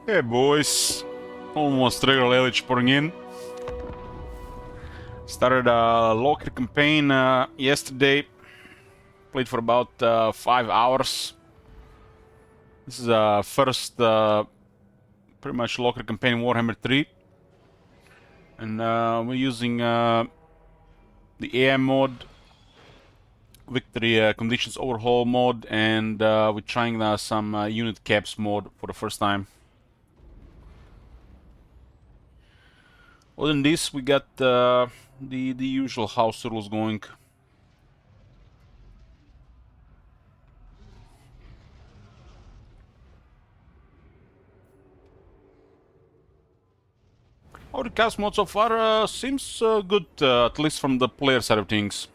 Hey boys, almost regular Elich pouring in. Started a Locker campaign yesterday. Played for about 5 hours. This is first pretty much Locker campaign Warhammer 3. And we're using the AM mod, Victory Conditions Overhaul mod, and we're trying some unit caps mod for the first time. Other than this, we got the usual house rules going. Oh, the cast mode so far seems good, at least from the player side of things.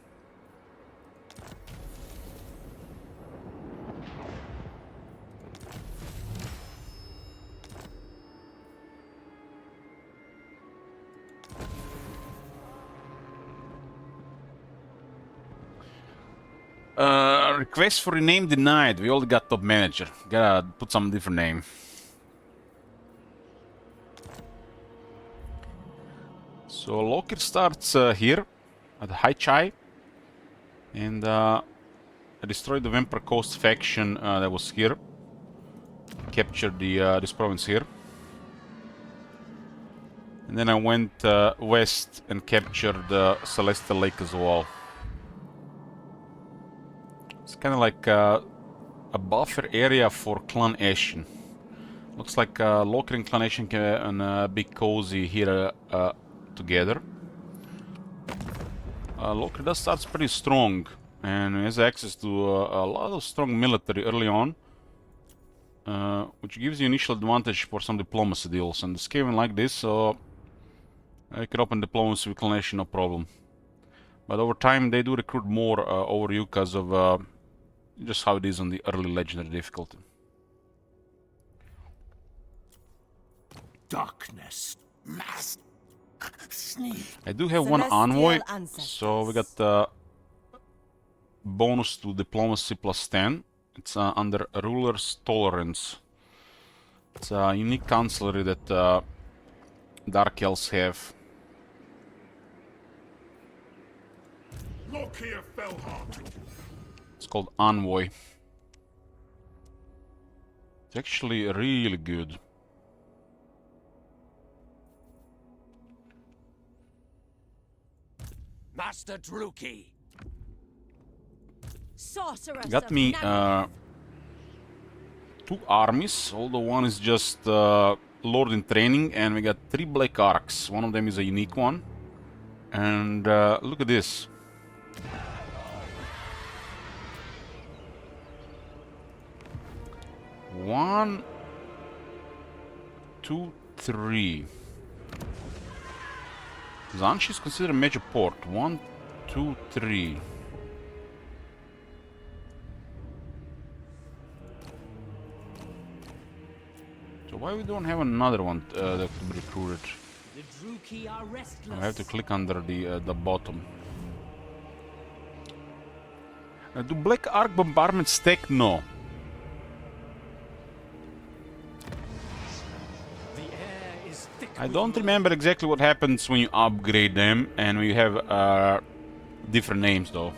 Request for rename denied. We already got top manager. Gotta put some different name. So Locker starts here at High Chai, and I destroyed the Vampire Coast faction that was here. Captured this province here, and then I went west and captured Celestial Lake as well. It's kind of like a buffer area for Clan Ashen. Looks like Locker and Clan Ashen can be cozy here together. Locker does start pretty strong and has access to a lot of strong military early on, which gives you initial advantage for some diplomacy deals. And scaling like this, so I can open diplomacy with Clan Ashen, no problem. But over time, they do recruit more over you because of just how it is on the early legendary difficulty. Darkness, mass, sneak. I do have one envoy, so we got the bonus to diplomacy plus 10. It's under ruler's tolerance. It's a unique chancellery that Dark Elves have. Look here, Fellheart. It's called Envoy. It's actually really good. Master Druki. Sorceress Got of me Naggaroth. 2 armies, although one is just Lord in training, and we got 3 Black Arcs. One of them is a unique one. And look at this. One, two, three. Zanchi is considered a major port. 1, 2, 3. So why we don't have another one that could be recruited? The Druki are restless. I have to click under the bottom. Do Black Arc bombardments stack? No. The air is thick. I don't remember exactly what happens when you upgrade them, and we have different names though.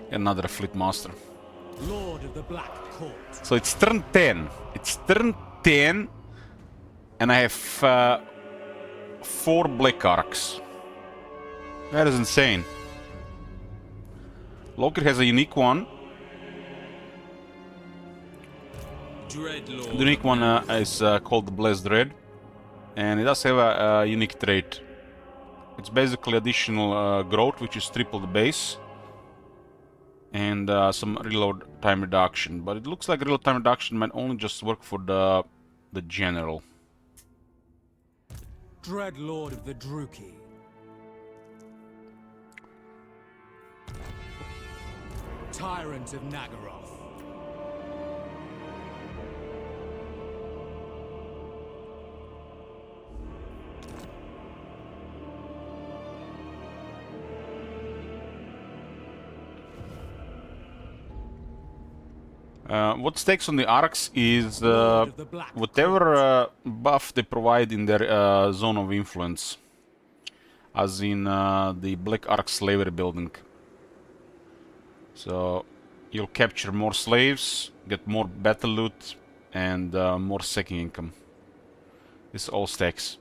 Another Fleet Master. Lord of the Black Court. So it's turn 10. It's turn 10, and I have 4 Black Arcs. That is insane. Locker has a unique one. Dreadlord. The unique one is called the Blessed Dread, and it does have a unique trait. It's basically additional growth, which is triple the base, and some reload time reduction. But it looks like reload time reduction might only just work for the general. Dreadlord of the Druki. Tyrant of Naggaroth. What stakes on the arcs is Lord of the Black whatever buff they provide in their zone of influence, as in the Black Ark slavery building. So you'll capture more slaves, get more battle loot, and more sacking income. This all stacks.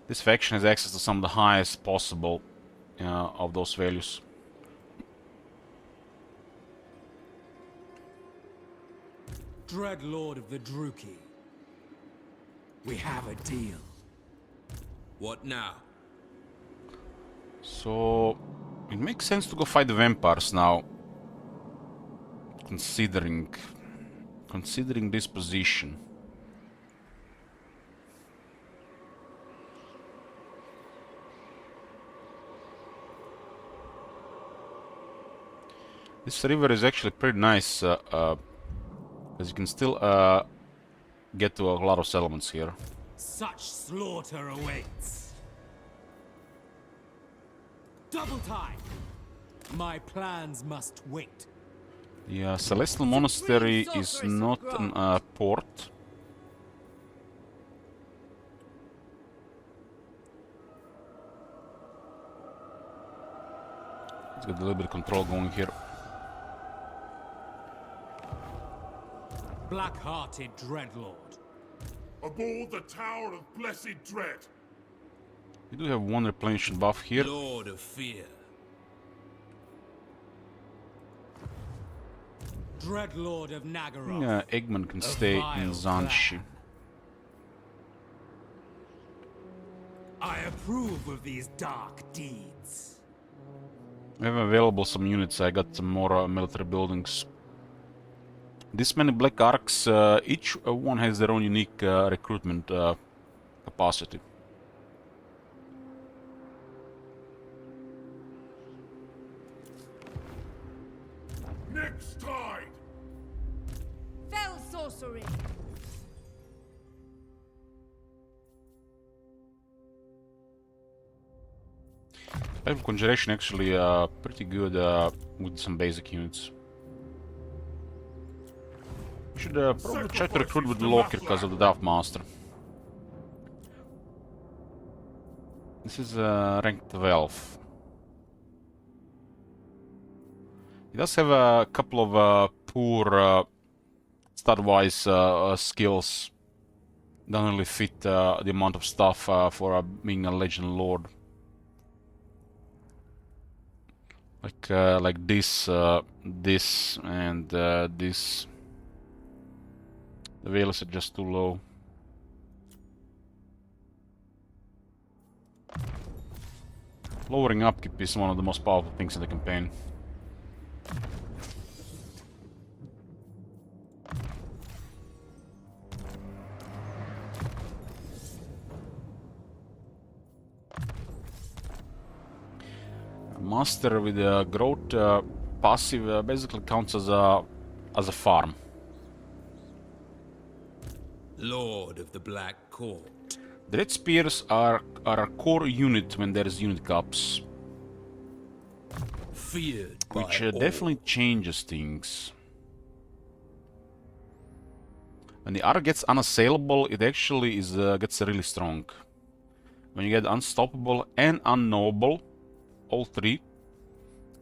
This faction has access to some of the highest possible of those values. Dread Lord of the Druki. We have a deal. What now? So it makes sense to go fight the vampires now. Considering this position. This river is actually pretty nice, because you can still get to a lot of settlements here. Such slaughter awaits. Double time. My plans must wait. The Celestial Monastery is not an port. Let's get a little bit of control going here. Black-hearted Dreadlord. Aboard the Tower of Blessed Dread. We do have one replenishment buff here. Lord of Fear. Dreadlord of I think Nagaroth. Eggman can stay in vile Zanshi. I approve of these dark deeds. We have available some units. I got some more military buildings. This many Black Arcs, each one has their own unique recruitment capacity. Next tide. Fell sorcery. Level Conjuration actually pretty good with some basic units. Should probably try to recruit with Loki because of the Daft Master. This is rank 12. He does have a couple of poor stat-wise skills. Don't really fit the amount of stuff for being a Legend Lord. Like this, this, and this. The values are just too low. Lowering upkeep is one of the most powerful things in the campaign. Master with a growth passive basically counts as a farm. Lord of the Black Court. Dread Spears are a core unit when there's unit caps, Feared which by definitely changes things. When the arc gets unassailable, it actually gets really strong. When you get unstoppable and unknowable, all three,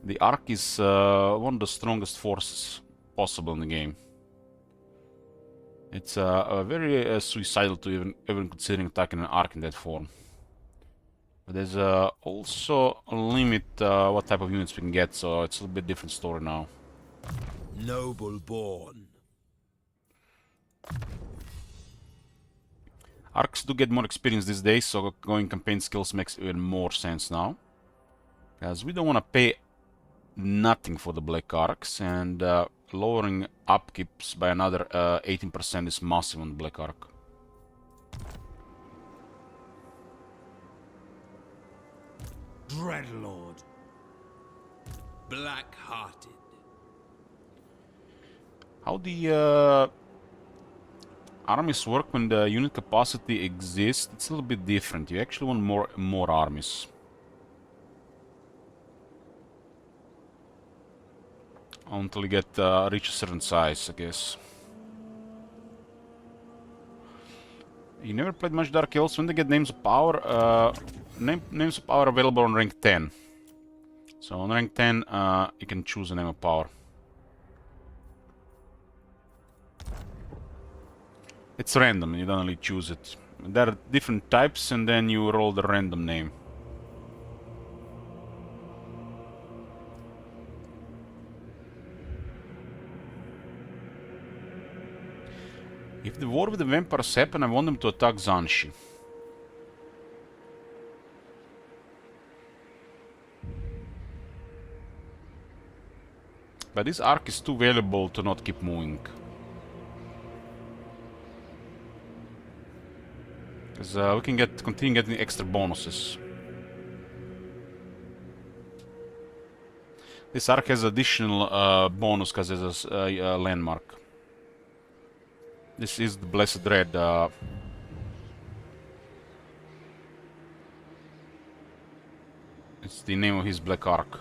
the arc is one of the strongest forces possible in the game. It's very suicidal to even considering attacking an arc in that form. But there's also a limit what type of units we can get, so it's a little bit different story now. all. Noble born. Arcs do get more experience these days, so going campaign skills makes even more sense now. Because we don't want to pay nothing for the Black Arcs, and lowering upkeeps by another 18% is massive on the Black Arc. Dreadlord. Black-hearted. How the armies work when the unit capacity exists, it's a little bit different. You actually want more armies. until you get reach a certain size, I guess. You never played much Dark Elves. When they get names of power, names of power available on rank 10. So on rank 10, you can choose a name of power. It's random, you don't really choose it. There are different types, and then you roll the random name. If the war with the vampires happen, I want them to attack Zanshi. But this arc is too valuable to not keep moving. Because we can continue getting extra bonuses. This arc has additional bonus because it's a landmark. This is the Blessed Red. It's the name of his black arc.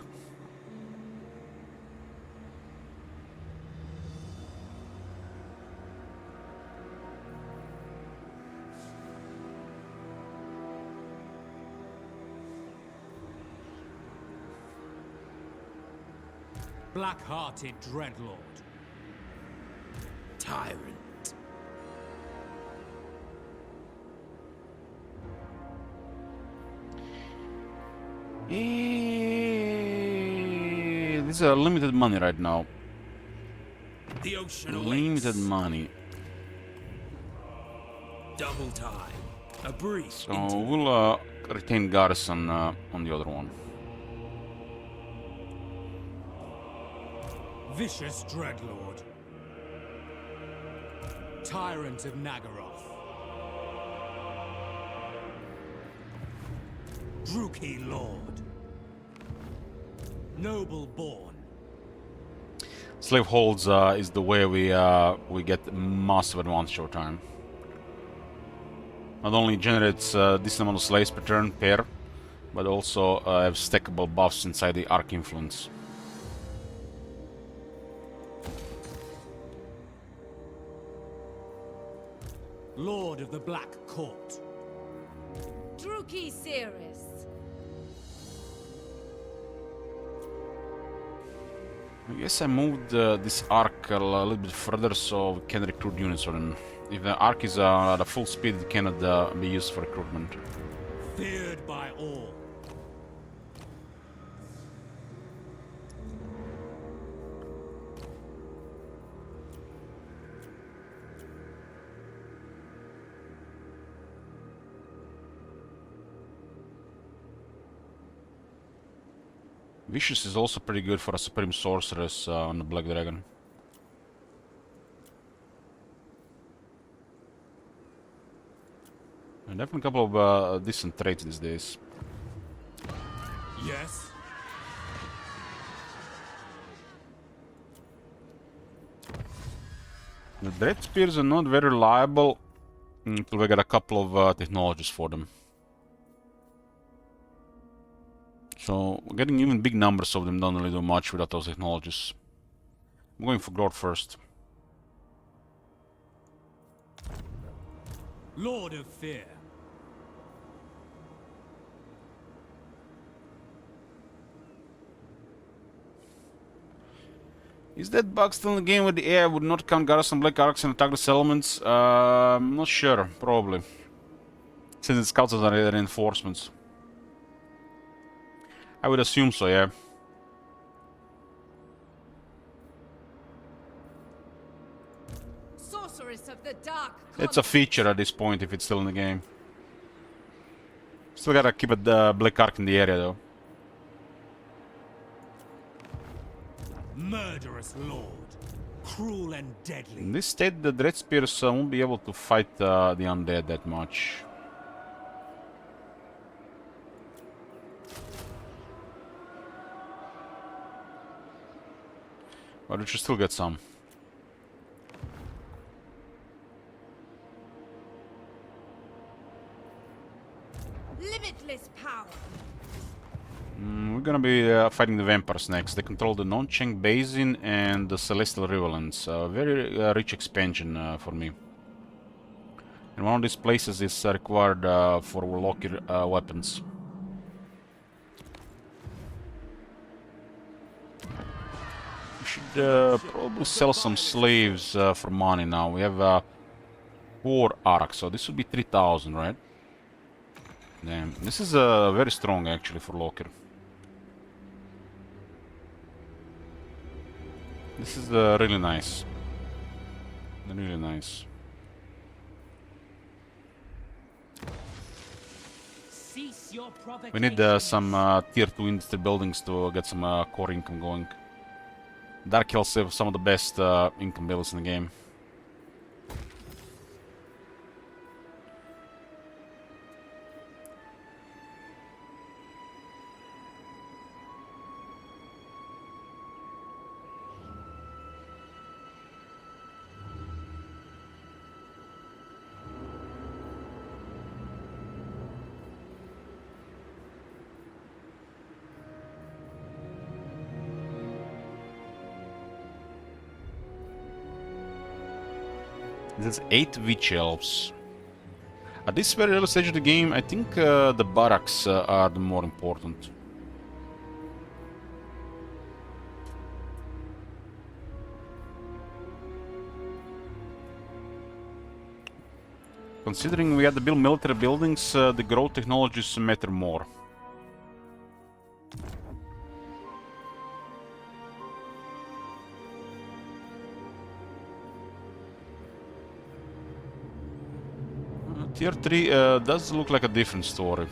Black-hearted Dreadlord. Tyrant. This is limited money right now. The ocean Limited awaits. money. Double time. A brief. So we'll retain Garrison on the other one. Vicious Dreadlord. Tyrant of Nagaroth. Druchii Lord. Noble born. Slave holds is the way we get massive advantage over time. Not only generates this amount of slaves per turn pair, but also have stackable buffs inside the arc influence. Lord of the Black Court. Druchii Cirrus. I guess I moved this arc a little bit further so we can recruit units for them. If the arc is at a full speed, it cannot be used for recruitment. Feared by all. Vicious is also pretty good for a Supreme Sorceress on the Black Dragon. And definitely a couple of decent traits these days. Yes. The Dread Spears are not very reliable until we get a couple of technologies for them. So getting even big numbers of them don't really do much without those technologies. I'm going for growth first. Lord of Fear. Is that bug still in the game where the AI would not count Garrison Black Arcs and attack the settlements? I'm not sure, probably. Since it scouts as reinforcements. I would assume so, yeah. Sorceress of the Dark It's a feature at this point if it's still in the game. Still gotta keep a Black Arc in the area though. Murderous Lord. Cruel and deadly. In this state, the Dread Spears won't be able to fight the undead that much. But we should still get some. Limitless power. We're gonna be be fighting the vampires next. They control the Noncheng Basin and the Celestial Riverlands. Very rich expansion for me. And one of these places is required for Loki weapons. We should probably sell some slaves for money now. We have 4 arcs, so this would be 3,000, right? Damn, this is very strong actually for Loki. This is really nice. Really nice. We need some tier 2 industry buildings to get some core income going. Dark Hills have some of the best income buildings in the game. There's 8 witch elves. At this very early stage of the game, I think the barracks are the more important. Considering we had to build military buildings, the growth technologies matter more. Tier 3 does look like a different story.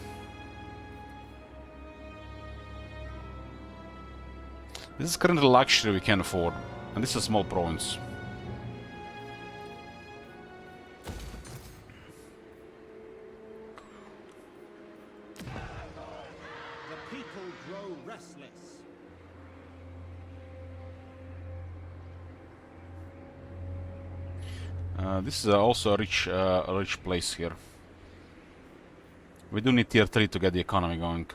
This is currently a luxury we can afford, and this is a small province. The people grow restless. This is also a rich place here. We do need tier 3 to get the economy going.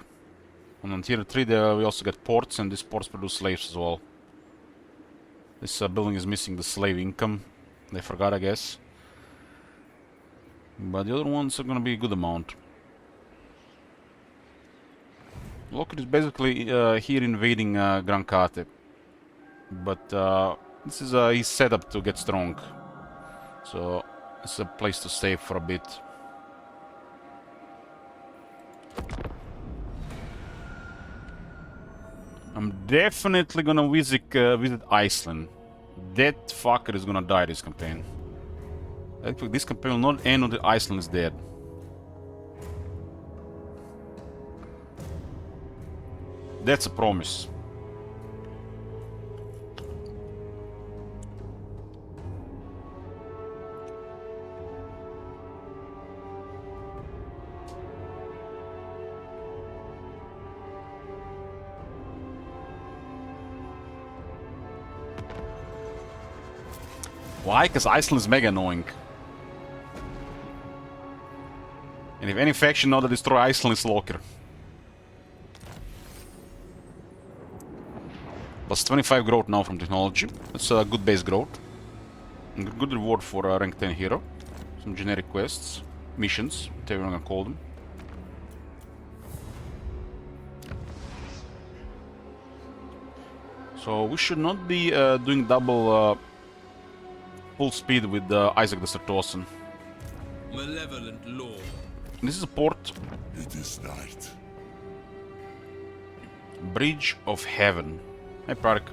And on tier 3 we also get ports, and these ports produce slaves as well. This building is missing the slave income. They forgot, I guess. But the other ones are gonna be a good amount. Loki is basically here invading Gran Kate. But this is he's set up to get strong. So it's a place to stay for a bit. I'm definitely gonna visit Iceland. That fucker is gonna die this campaign. Actually, this campaign will not end until Iceland is dead. That's a promise. Why? Because Iceland is mega annoying. And if any faction know to destroy Iceland, it's Loker. Plus 25 growth now from technology. That's a good base growth. And good reward for a rank 10 hero. Some generic quests, missions, whatever I'm gonna call them. So we should not be doing double full speed with Isaac the Sartosan. Malevolent law. This is a port. It is night. Bridge of Heaven. Hey, Park.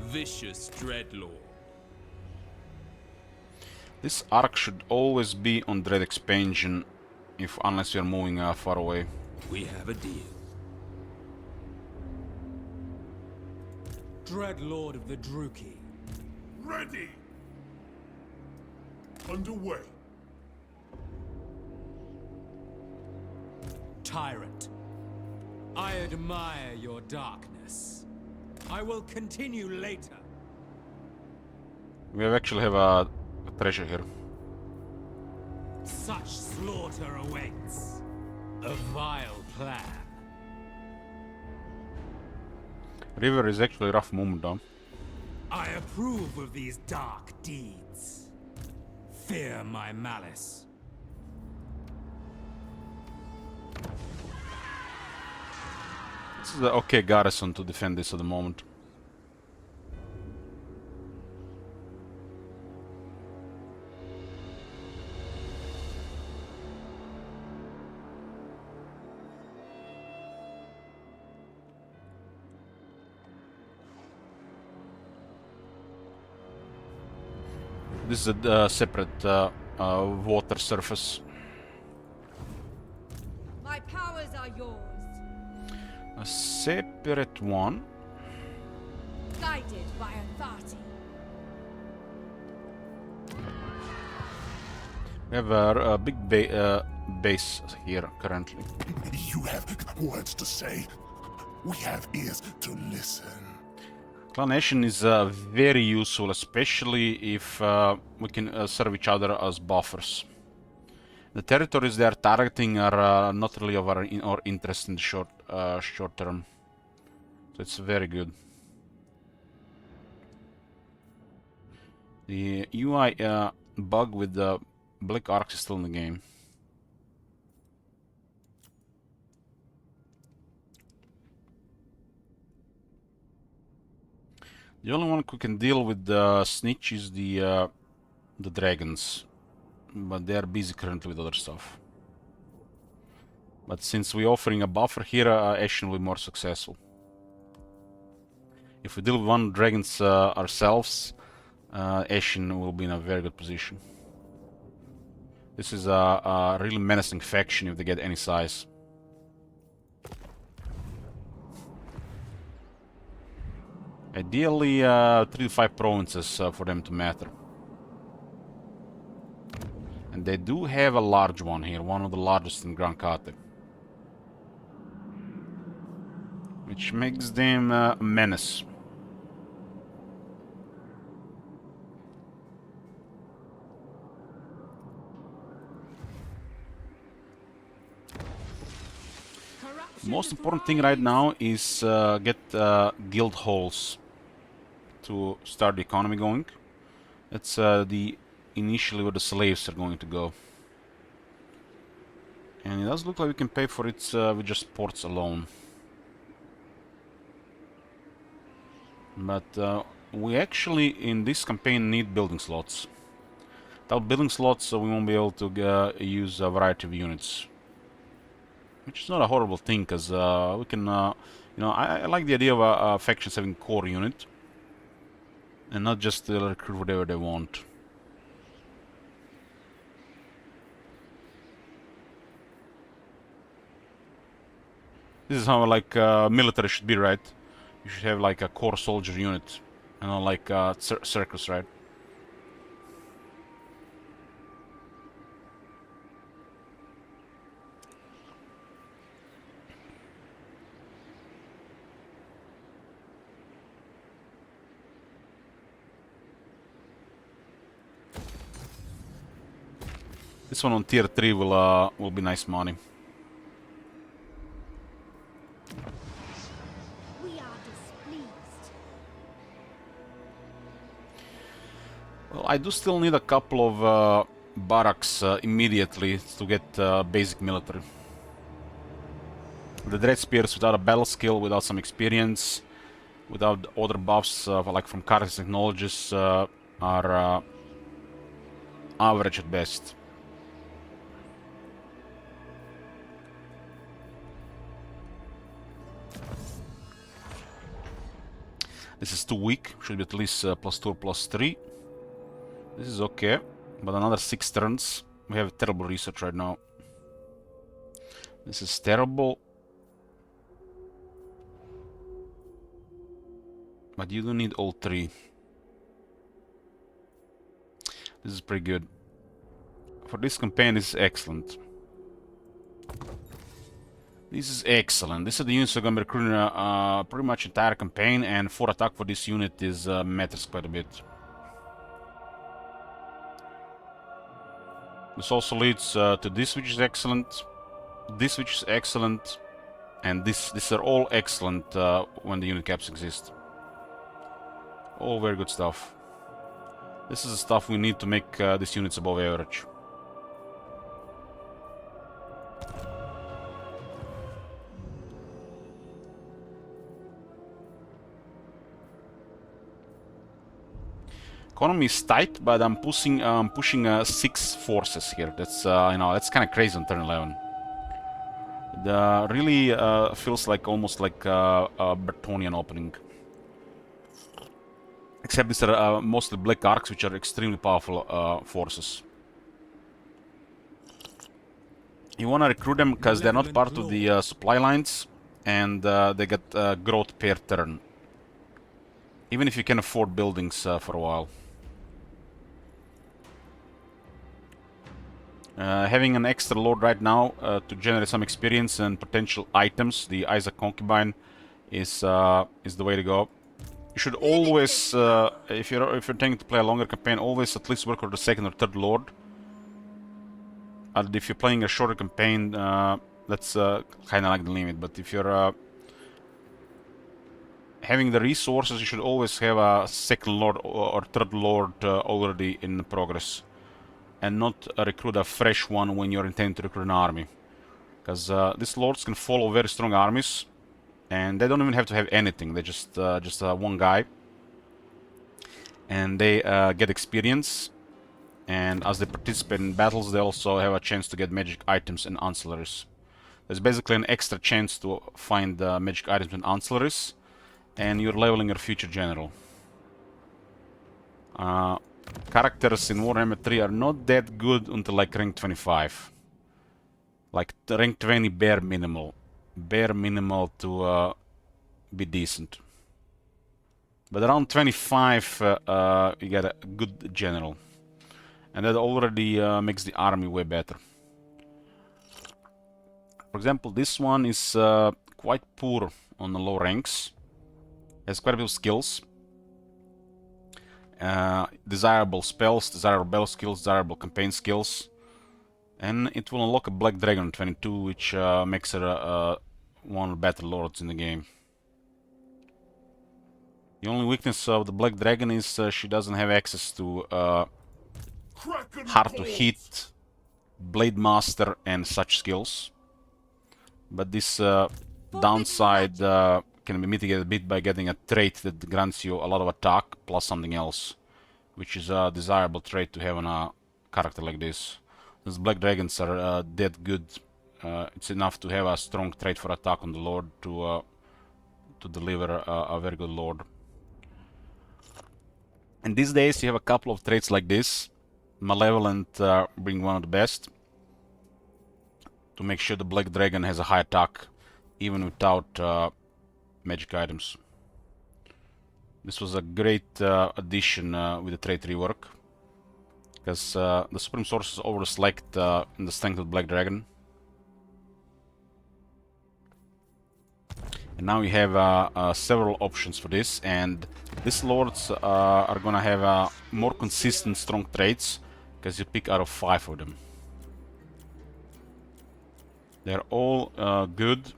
Vicious dreadlaw. This arc should always be on Dread Expansion, unless we are moving far away. We have a deal. Dread Lord of the Druki. Ready! Underway. Tyrant, I admire your darkness. I will continue later. We actually have a treasure here. Such slaughter awaits. A vile plan. River is actually a rough moment, though. I approve of these dark deeds. Fear my malice. This is the okay garrison to defend this at the moment. This is a separate water surface. My powers are yours. A separate one. Guided by authority. We have a big base here currently. You have words to say. We have ears to listen. Clan Nation is very useful, especially if we can serve each other as buffers. The territories they are targeting are not really of our interest in the short term, so it's very good. The UI bug with the Black Arcs is still in the game. The only one who can deal with the snitch is the dragons, but they are busy currently with other stuff. But since we're offering a buffer here, Ashen will be more successful. If we deal with one dragons ourselves, Ashen will be in a very good position. This is a really menacing faction if they get any size. Ideally, 3 to 5 provinces for them to matter. And they do have a large one here, one of the largest in Grand Kate. Which makes them a menace. Most important thing right now is get guild halls to start the economy going. That's the initially where the slaves are going to go. And it does look like we can pay for it with just ports alone. But we actually in this campaign need building slots. Without building slots we won't be able to use a variety of units. Which is not a horrible thing, because we can, you know, I like the idea of a factions having core unit. And not just recruit whatever they want. This is how, like, military should be, right? You should have, like, a core soldier unit. And not like circus, right? This one on tier 3 will be nice money. We are displeased. Well, I do still need a couple of barracks immediately to get basic military. The Dread Spears without a battle skill, without some experience, without other buffs like from Carthage Technologies are average at best. This is too weak, should be at least +2 or +3. This is okay, but another 6 turns. We have terrible research right now. This is terrible. But you don't need all 3. This is pretty good. For this campaign, this is excellent. This is excellent. This is the units are going to be recruiting pretty much entire campaign, and 4 attack for this unit is matters quite a bit. This also leads to this, which is excellent. This, which is excellent. And these are all excellent when the unit caps exist. All very good stuff. This is the stuff we need to make these units above average. Economy is tight, but I'm pushing 6 forces here. That's you know, that's kind of crazy on turn 11. It really feels like almost like a Bretonnian opening. Except these are mostly Black Arcs, which are extremely powerful forces. You want to recruit them because they're not part of the supply lines, and they get growth per turn. Even if you can afford buildings for a while. Having an extra lord right now to generate some experience and potential items, the Isaac Concubine, is the way to go. You should always, if you're intending to play a longer campaign, always at least work on the second or third lord. And if you're playing a shorter campaign, that's kind of like the limit. But if you're having the resources, you should always have a second lord or third lord already in progress. And not recruit a fresh one when you're intending to recruit an army. Because these lords can follow very strong armies. And they don't even have to have anything. They just one guy. And they get experience. And as they participate in battles, they also have a chance to get magic items and ancillaries. There's basically an extra chance to find magic items and ancillaries. And you're leveling your future general. Characters in Warhammer 3 are not that good until like rank 25. Like rank 20 bare minimal. Bare minimal to be decent. But around 25 you get a good general. And that already makes the army way better. For example, this one is quite poor on the low ranks. Has quite a bit of skills. Desirable spells, desirable battle skills, desirable campaign skills. And it will unlock a Black Dragon on 22, which makes her one of the better lords in the game. The only weakness of the Black Dragon is she doesn't have access to hard to hit, Blade Master and such skills. But this downside can be mitigated a bit by getting a trait that grants you a lot of attack plus something else, which is a desirable trait to have on a character like this. These Black Dragons are that good. It's enough to have a strong trait for attack on the Lord to deliver a very good Lord. And these days you have a couple of traits like this. Malevolent being one of the best. To make sure the Black Dragon has a high attack even without magic items. This was a great addition with the trait rework. Because the Supreme Sources over-select in the strength of the Black Dragon. And now we have several options for this, and these lords are gonna have more consistent strong traits, because you pick out of 5 of them. They're all good.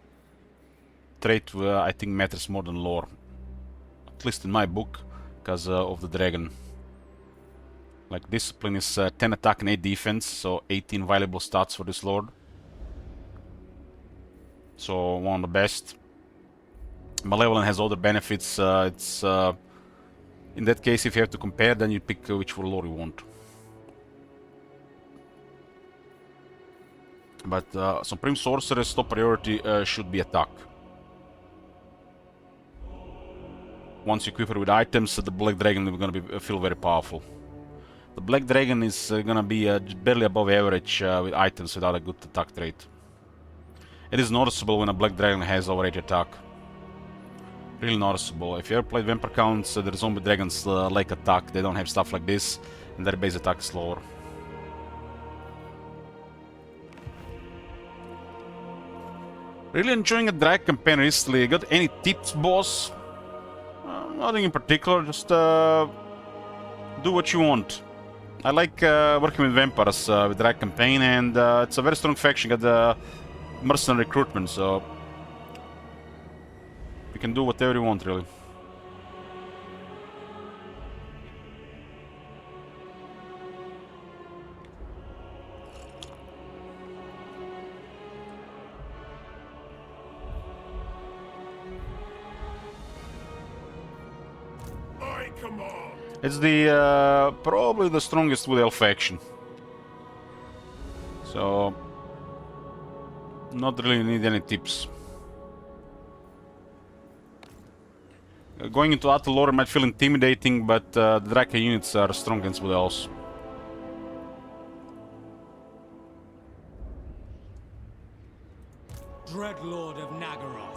Trait I think matters more than lore, at least in my book, because of the dragon. Like discipline is 10 attack and 8 defense, so 18 valuable stats for this lord. So one of the best. Malevolent has other benefits. It's in that case, if you have to compare, then you pick which lord you want. But Supreme Sorcerer's top priority should be attack. Once you equip her with items, the Black Dragon is going to feel very powerful. The Black Dragon is going to be barely above average with items without a good attack trait. It is noticeable when a Black Dragon has over 8 attack. Really noticeable. If you ever played Vampire Counts, the zombie dragons like attack. They don't have stuff like this, and their base attack is slower. Really enjoying a drag campaign recently. Got any tips, boss? Nothing in particular, just do what you want. I like working with vampires with drag campaign, and it's a very strong faction. Got the mercenary recruitment, so You can do whatever you want, really. I command. It's the probably the strongest with elf faction. So not really need any tips. Going into Atalore might feel intimidating, but the Draka units are strong against Wood Elves. Dreadlord of Nagaroth.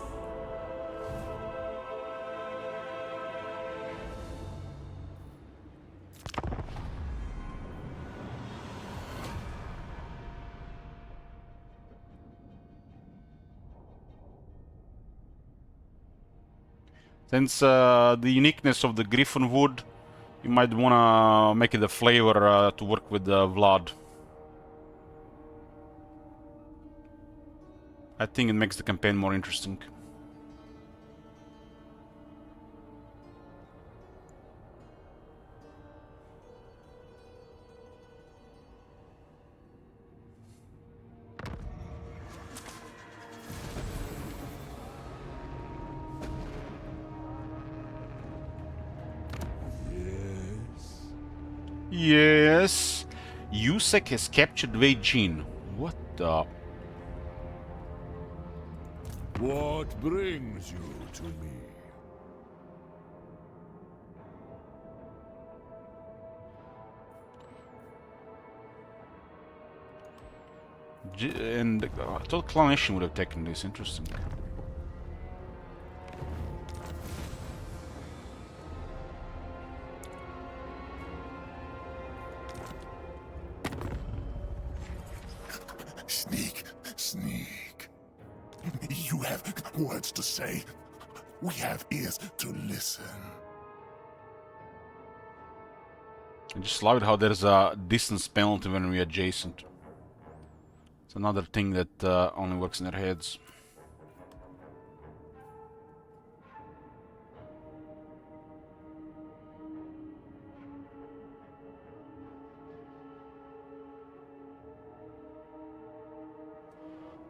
Since the uniqueness of the Griffin wood, you might wanna make it a flavor to work with Vlad. I think it makes the campaign more interesting. Yes. Yusek has captured Wei Jin. What the? What brings you to me? And I thought Clan Nation would have taken this. Interesting. Sneak, sneak. You have words to say. We have ears to listen. I just love it how there's a distance penalty when we're adjacent. It's another thing that only works in their heads.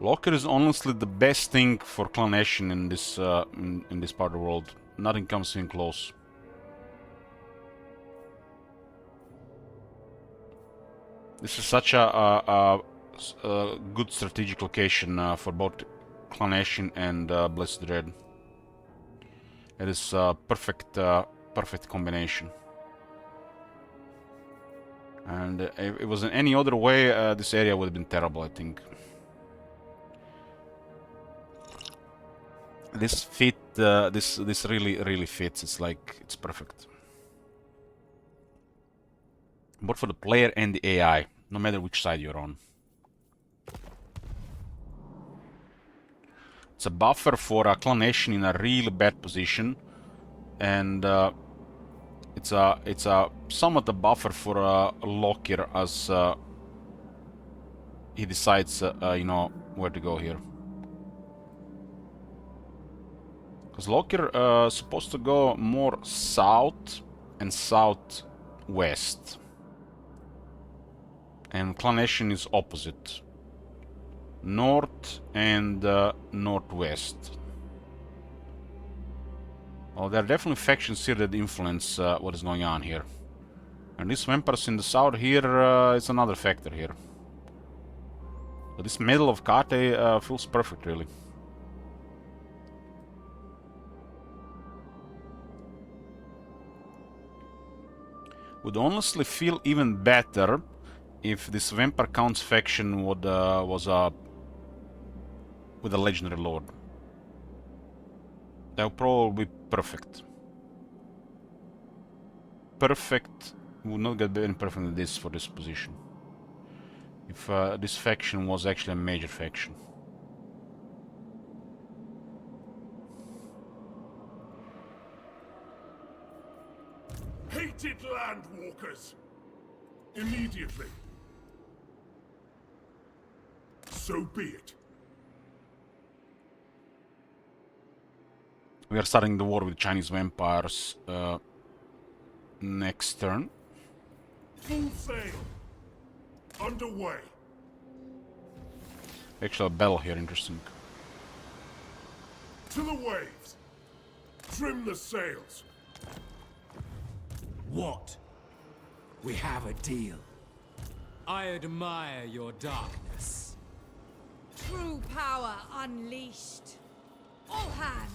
Locker is honestly the best thing for Clan Nation in this in this part of the world. Nothing comes in close. This is such a good strategic location for both Clan Nation and Blessed Red. It is a perfect combination. And if it was in any other way, this area would have been terrible, I think. This fit, this really fits. It's like it's perfect. Both for the player and the AI, no matter which side you're on. It's a buffer for a Clan Nation in a really bad position, and it's a somewhat a buffer for Lockyer as he decides, you know, where to go here. Because Lockyer is supposed to go more south and southwest. And Clan Nation is opposite. North and northwest. Well, there are definitely factions here that influence what is going on here. And these vampires in the south here is another factor here. But this middle of Kate feels perfect, really. Would honestly feel even better if this Vampire Counts faction would was with a legendary lord. That would probably be perfect. Perfect would not get any perfect than this for this position. If this faction was actually a major faction. Hated landwalkers! Immediately! So be it. We are starting the war with Chinese vampires next turn. Full sail. Underway. Actually, a battle here, interesting. To the waves. Trim the sails. What? We have a deal. I admire your darkness. True power unleashed. All hands.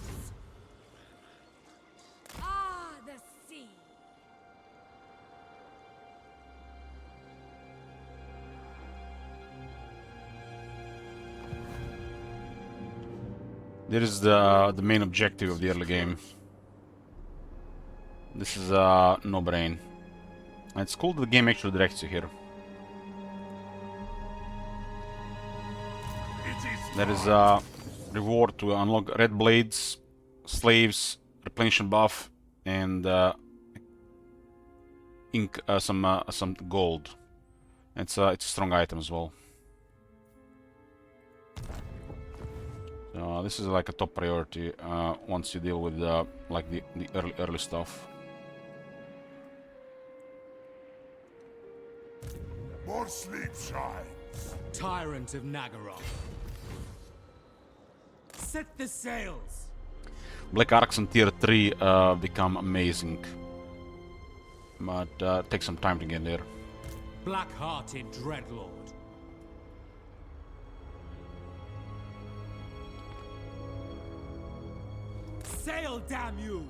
Ah, the sea. There is the main objective of the early game. This is no brain. It's cool that the game actually directs you here. There is a reward to unlock red blades, slaves, replenishment buff, and some gold. It's a strong item as well. This is like a top priority once you deal with like the early stuff. More sleep shines. Tyrant of Nagaroth. Set the sails. Black Arcs in tier 3 become amazing, but take some time to get there. Black-hearted Dreadlord. Sail, damn you!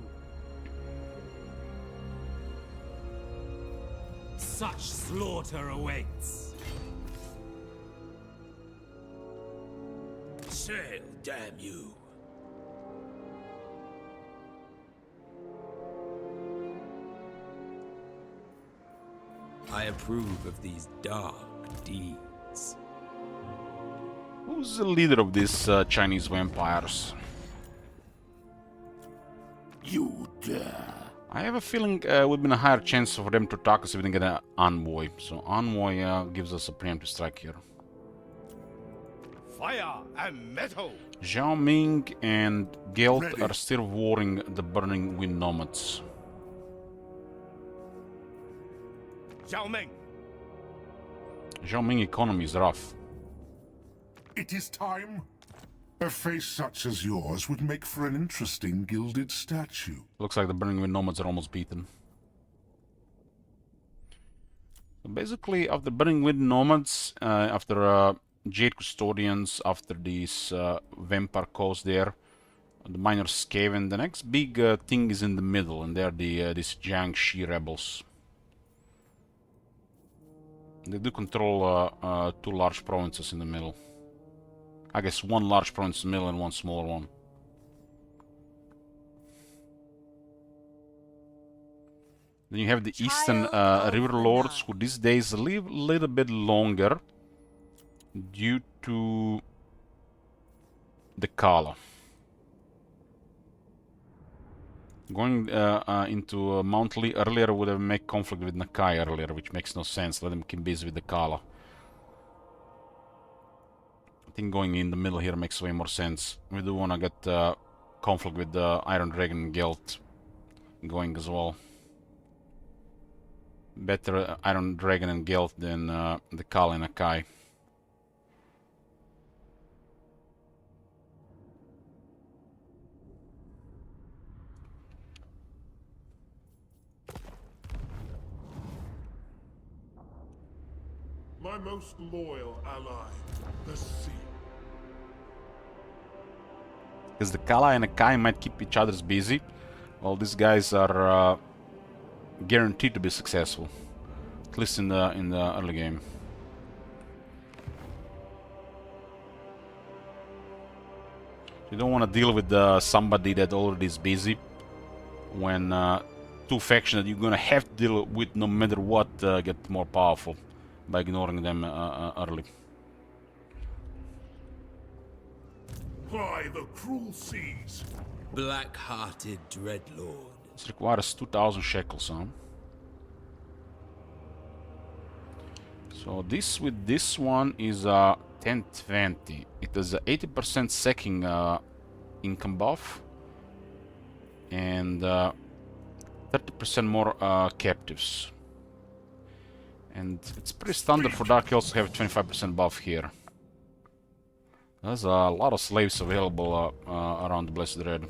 Such slaughter awaits. Sail, damn you. I approve of these dark deeds. Who's the leader of these Chinese vampires? You dare. I have a feeling would be a higher chance for them to attack us if we didn't get an envoy. So envoy gives us a preemptive strike here. Fire and metal. Zhao Ming and Gelt Ready. are still warring the Burning Wind Nomads. Zhao Ming. Zhao Ming economy is rough. It is time. A face such as yours would make for an interesting gilded statue. Looks like the Burning Wind Nomads are almost beaten. So basically, after Burning Wind Nomads, after Jade Custodians, after these Vampire Coast there, the Minor Skaven, the next big thing is in the middle, and they're these Jiangxi rebels. They do control 2 large provinces in the middle. I guess 1 large province in the middle and 1 smaller one. Then you have the Eastern River Lords, who these days live a little bit longer due to the Kala. Going into Mount Lee earlier would have made conflict with Nakai earlier, which makes no sense. Let them keep busy with the Kala. I think going in the middle here makes way more sense. We do want to get conflict with the Iron Dragon and Gelt going as well. Better Iron Dragon and Gelt than the Kala and Nakai. My most loyal ally, the sea. Because the Kala and Nakai might keep each other busy, while these guys are guaranteed to be successful, at least in the early game. You don't want to deal with somebody that already is busy when 2 factions that you're gonna have to deal with no matter what get more powerful by ignoring them early. By the cruel seas. Black-hearted Dreadlord. This requires 2,000 shekels, huh? So this with this one is 1020. It has a 80% sacking income buff And 30% more captives. And it's pretty standard for Dark Elves to have 25% buff here. There's a lot of slaves available around the Blessed Red.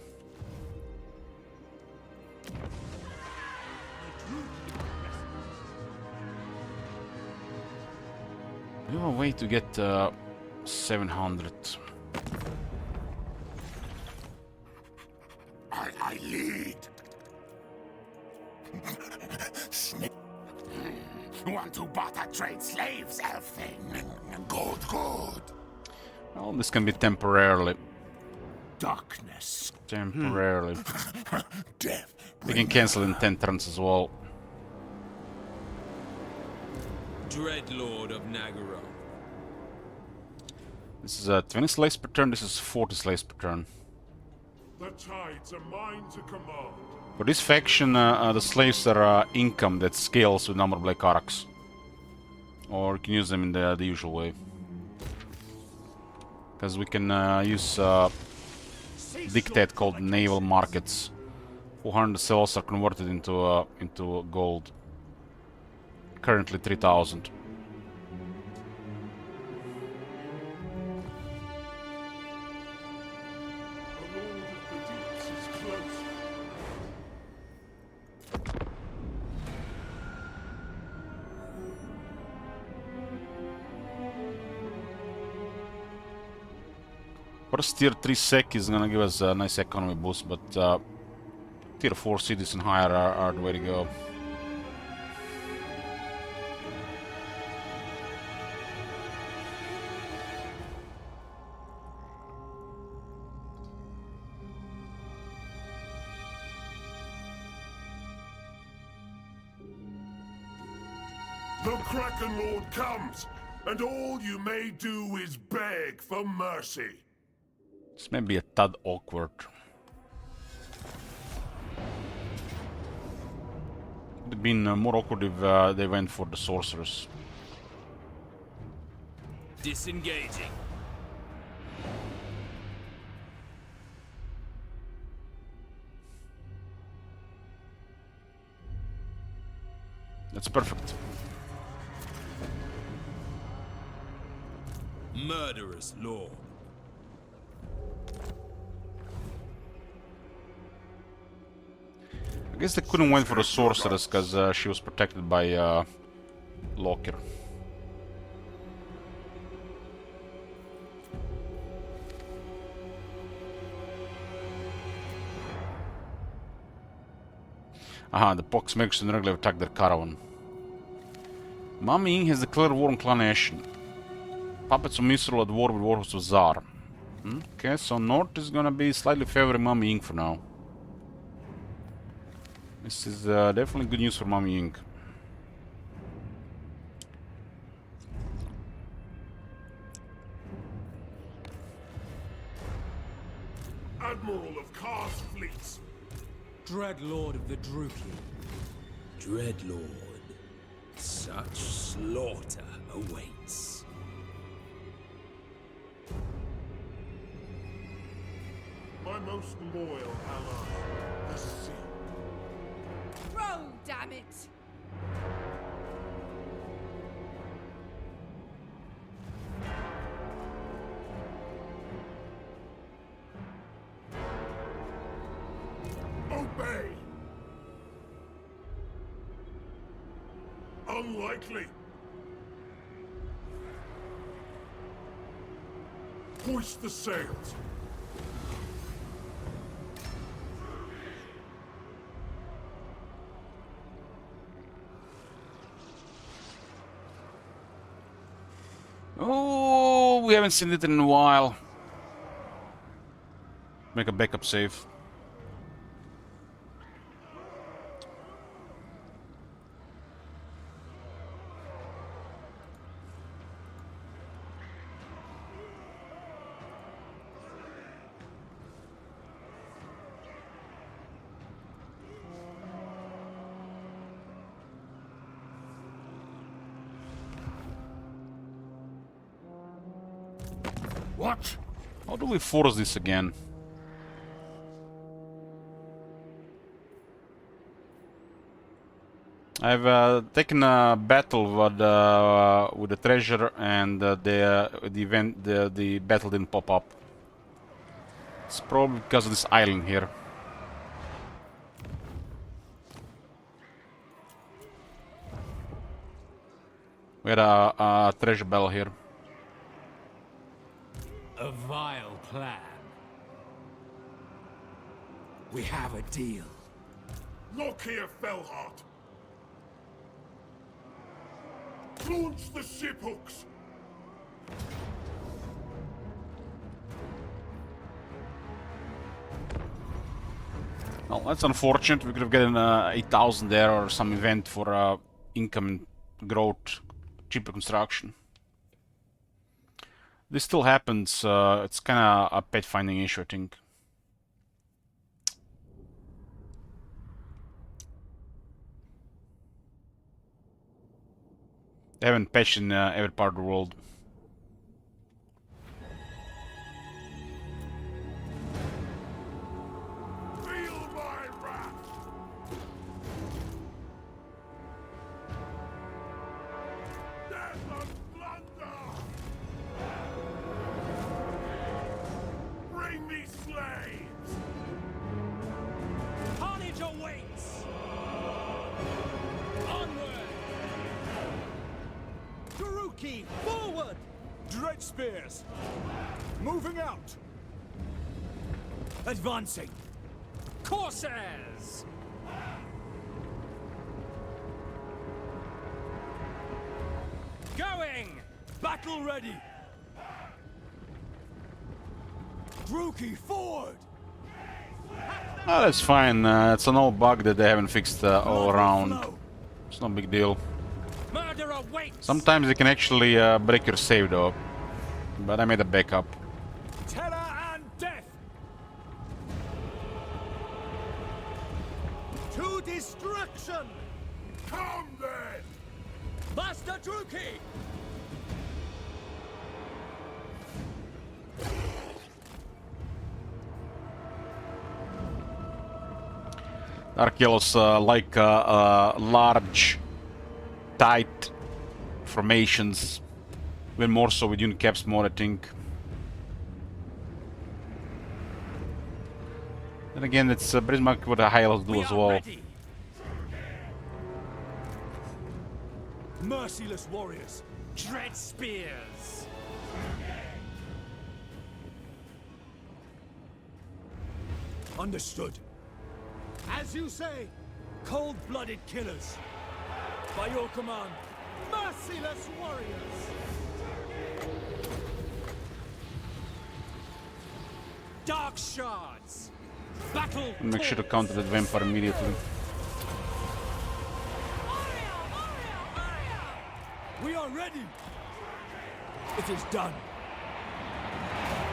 We have a way to get 700. I lead. Snake. Want to barter trade slaves, Elfin? Good, good. Well, this can be temporarily. Darkness. Temporarily. Death. We can cancel in 10 turns as well. Dreadlord of Nagaroth. This is 20 slaves per turn, this is 40 slaves per turn. The tides are mine to command. For this faction, the slaves are income that scales with number of Black Arcs. Or you can use them in the usual way. Because we can use dictate called naval markets. 400 cells are converted into gold. Currently 3000. First tier 3 sec is gonna give us a nice economy boost, but tier 4 cities and higher are the way to go. The Kraken Lord comes, and all you may do is beg for mercy. This may be a tad awkward. Would have been more awkward if they went for the sorcerers. Disengaging. That's perfect. Murderous Lord. I guess they couldn't went for the sorceress because she was protected by Locker. Aha, the Pox makes an regular attack their caravan. Mami Ying has declared war on Clan Ashen. Puppets of Misrule at war with Warhorse of Zar. Okay, so North is gonna be slightly favoring Mami Ying for now. This is definitely good news for Mami Ying. Admiral of Kar's fleets. Dreadlord of the Druki. Dreadlord. Such slaughter awaits. My most loyal ally, the sea. Roll, damn it! Obey! Unlikely. Hoist the sails. Oh, we haven't seen it in a while. Make a backup save. What? How do we force this again? I've taken a battle with the treasure, and the battle didn't pop up. It's probably because of this island here. We had a treasure bell here. A vile plan. We have a deal. Look here, Fellheart. Launch the ship hooks. Well, that's unfortunate. We could have gotten 8,000 there or some event for income and growth, cheaper construction. This still happens. It's kind of a pet finding issue, I think. They haven't patched in every part of the world. Feel my wrath. Death and plunder. Bring me slaves. Carnage awaits! Onward! Taruki, forward! Dread spears! Moving out! Advancing! Corsairs! Going! Battle ready! Druki, forward! Oh, that's fine. It's an old bug that they haven't fixed all around. It's no big deal. Murder awaits! Sometimes they can actually break your save though. But I made a backup. Terror and death! To destruction! Come then. Master Druki! Dark Yellows like large, tight formations. Even more so with Unicaps more, I think. And again, it's Prismark what the High Elves do We as are well. ready. Merciless warriors! Dread spears! Understood. As you say, cold-blooded killers. By your command, merciless warriors! Dark shards! Battle! Make sure to counter that vampire immediately. We are ready! It is done!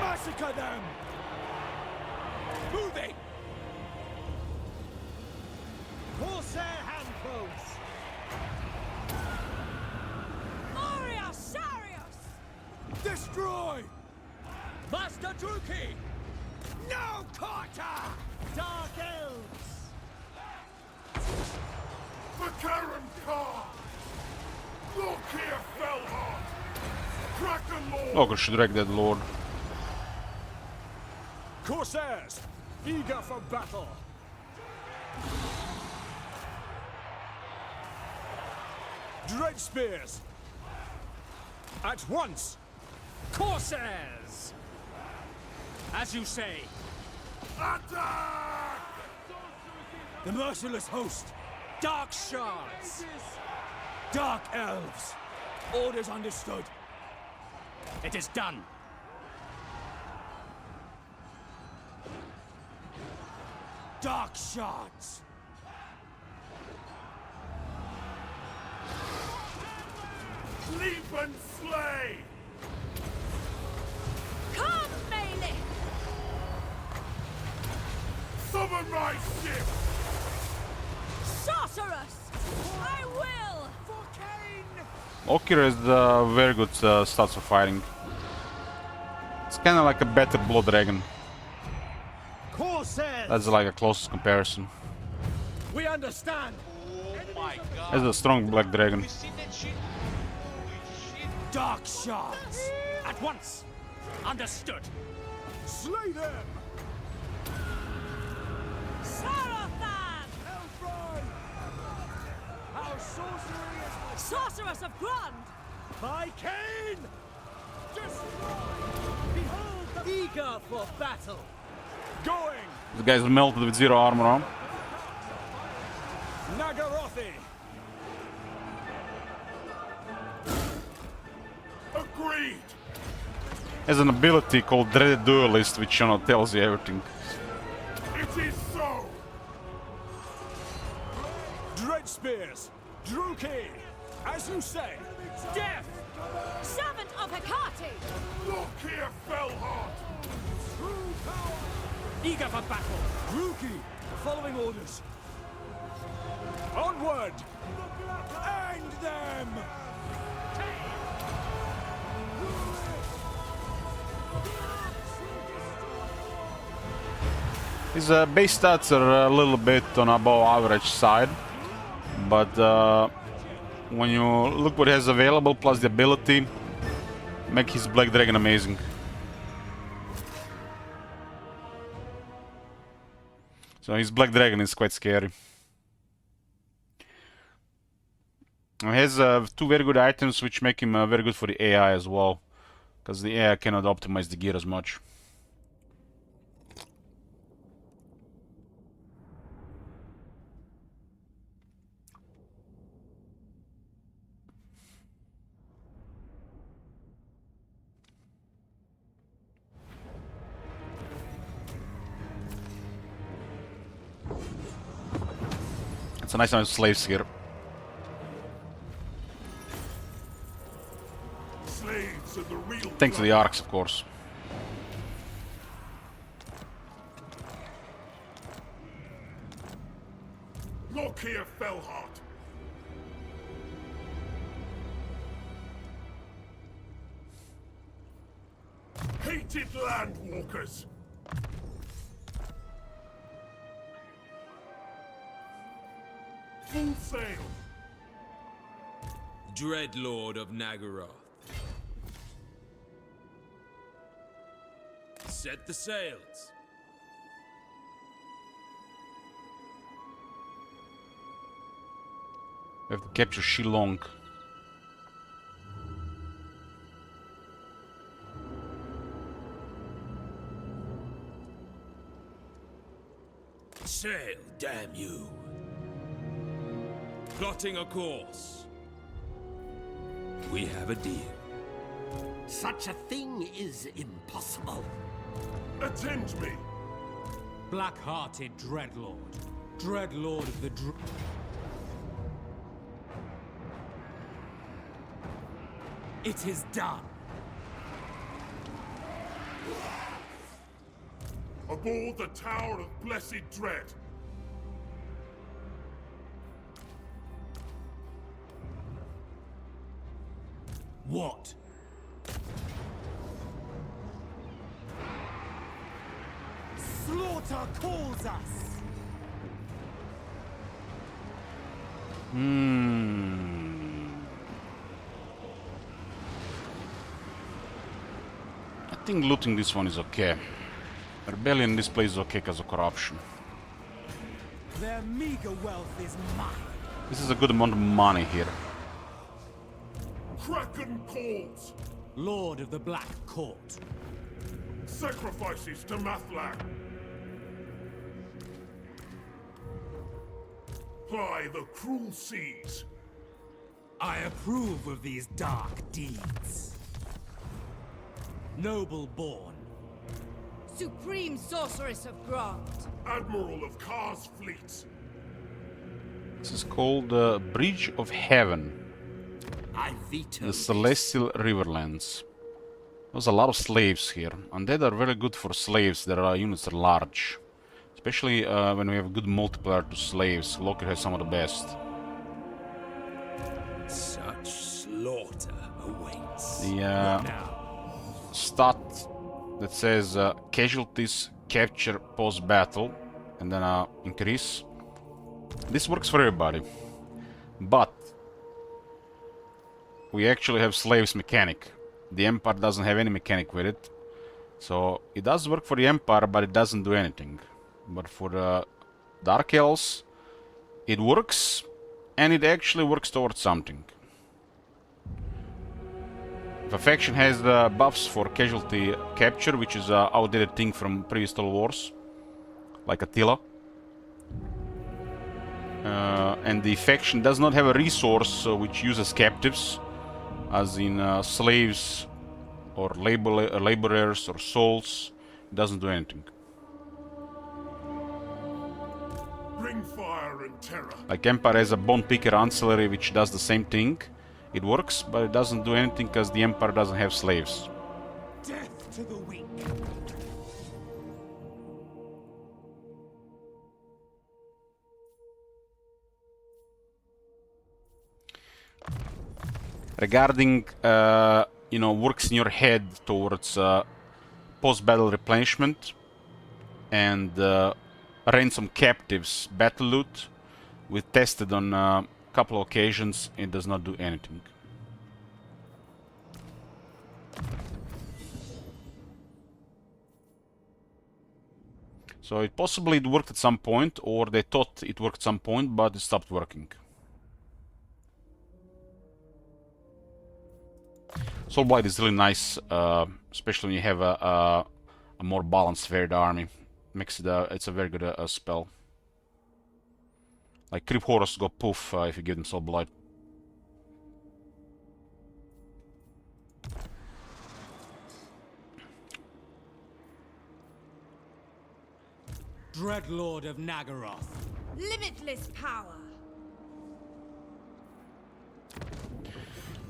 Massacre them! Moving! Corsair handfuls! Moria Sarius! Destroy! Master Druki! No quarter! Dark elves! The Karen Car. Look here, Fellheart. Kraken Lord. Oh, I should drag that lord. Corsairs! Eager for battle! Dread spears! At once! Corsairs! As you say. Attack! The merciless host! Dark shards! Dark elves! Orders understood. It is done. Dark shards! Leap and slay! Come, Melee! Summon my ship! Sorceress! I will! For Cain! Okir has very good stats for fighting. It's kind of like a better Blood Dragon. Corsairs! That's like a closest comparison. We understand! my god. That's a strong black dragon. You seen that shit? Holy shit. Dark shards! At once! Understood! Slay them! Sarathan! Hellfry! Our sorcery is Sorceress of Grund! by Cain! Destroy! Behold the eager for battle! Going! This guy's melted with 0 armor on. Nagarothi! Agreed! Has an ability called Dreaded Duelist, which tells you everything. It is so! Dread spears! Druki! As you say! Death! Servant of Hecate! Look here, Fellheart! True power! Eager for battle! Druki! Following orders! Onward! End them! His base stats are a little bit on above average side, but when you look what he has available plus the ability, make his Black Dragon amazing. So his Black Dragon is quite scary. He has 2 very good items which make him very good for the AI as well, because the AI cannot optimize the gear as much. It's a nice amount of slaves here. Slaves are the real Thanks to the arcs, of course. Look here, Fellheart! Hated landwalkers! Full sail! Dreadlord of Nagaroth. Set the sails. We have to capture Shilong. Sail, damn you. Plotting a course. We have a deal. Such a thing is impossible. Attend me! Black-hearted Dreadlord. Dreadlord of the It is done. Aboard the Tower of Blessed Dread. What? Slaughter calls us! I think looting this one is okay. Rebellion in this place is okay because of corruption. Their meager wealth is mine. This is a good amount of money here. Kraken calls! Lord of the Black Court. Sacrifices to Mathlak! Ply the cruel seas! I approve of these dark deeds. Noble born. Supreme Sorceress of Grund. Admiral of Kar's fleets! This is called the Bridge of Heaven. I veto The Celestial Riverlands. There's a lot of slaves here. Undead are very good for slaves. Their units are large. Especially when we have a good multiplier to slaves. Loki has some of the best. Such slaughter awaits. The stat that says casualties capture post-battle and then increase This works for everybody. But we actually have slaves mechanic. The Empire doesn't have any mechanic with it. So it does work for the Empire, but it doesn't do anything. But for the Dark Elves, it works, and it actually works towards something. If a faction has the buffs for casualty capture, which is an outdated thing from previous Total Wars, like Attila, and the faction does not have a resource which uses captives, as in slaves or laborers or souls, it doesn't do anything. Bring fire and terror. Like Empire has a Bone Picker ancillary which does the same thing. It works, but it doesn't do anything because the Empire doesn't have slaves. Death to the weak. Regarding, you know, works in your head towards post-battle replenishment and ransom captives battle loot, we tested on a couple of occasions. It does not do anything. So it possibly it worked at some point, or they thought it worked at some point, but it stopped working. Soulblight is really nice, especially when you have a more balanced varied army. Makes it it's a very good spell. Like Creep Horrors go poof if you give them Soulblight. Dreadlord of Nagaroth. Limitless power.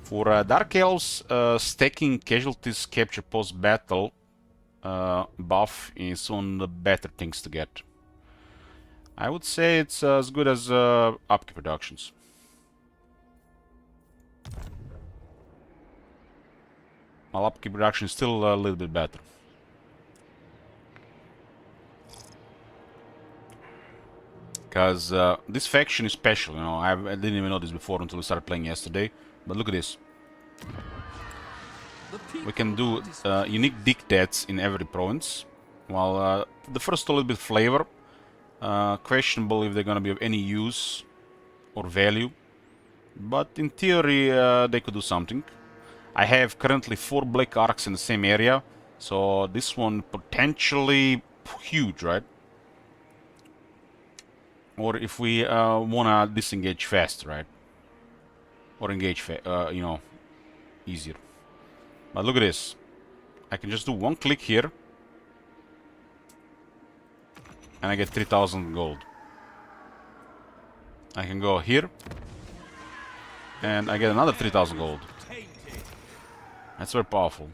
For Dark Elves, stacking casualties capture post-battle buff is one of the better things to get. I would say it's as good as upkeep reductions. While upkeep reduction is still a little bit better. Because this faction is special, you know. I didn't even know this before until we started playing yesterday. But look at this. We can do unique dictates in every province. While the first a little bit flavor, questionable if they're gonna be of any use or value. But in theory, they could do something. I have currently 4 Black Arcs in the same area, so this one potentially huge, right? Or if we wanna disengage fast, right? Or engage, you know, easier. But look at this. I can just do one click here. And I get 3,000 gold. I can go here. And I get another 3,000 gold. That's very powerful.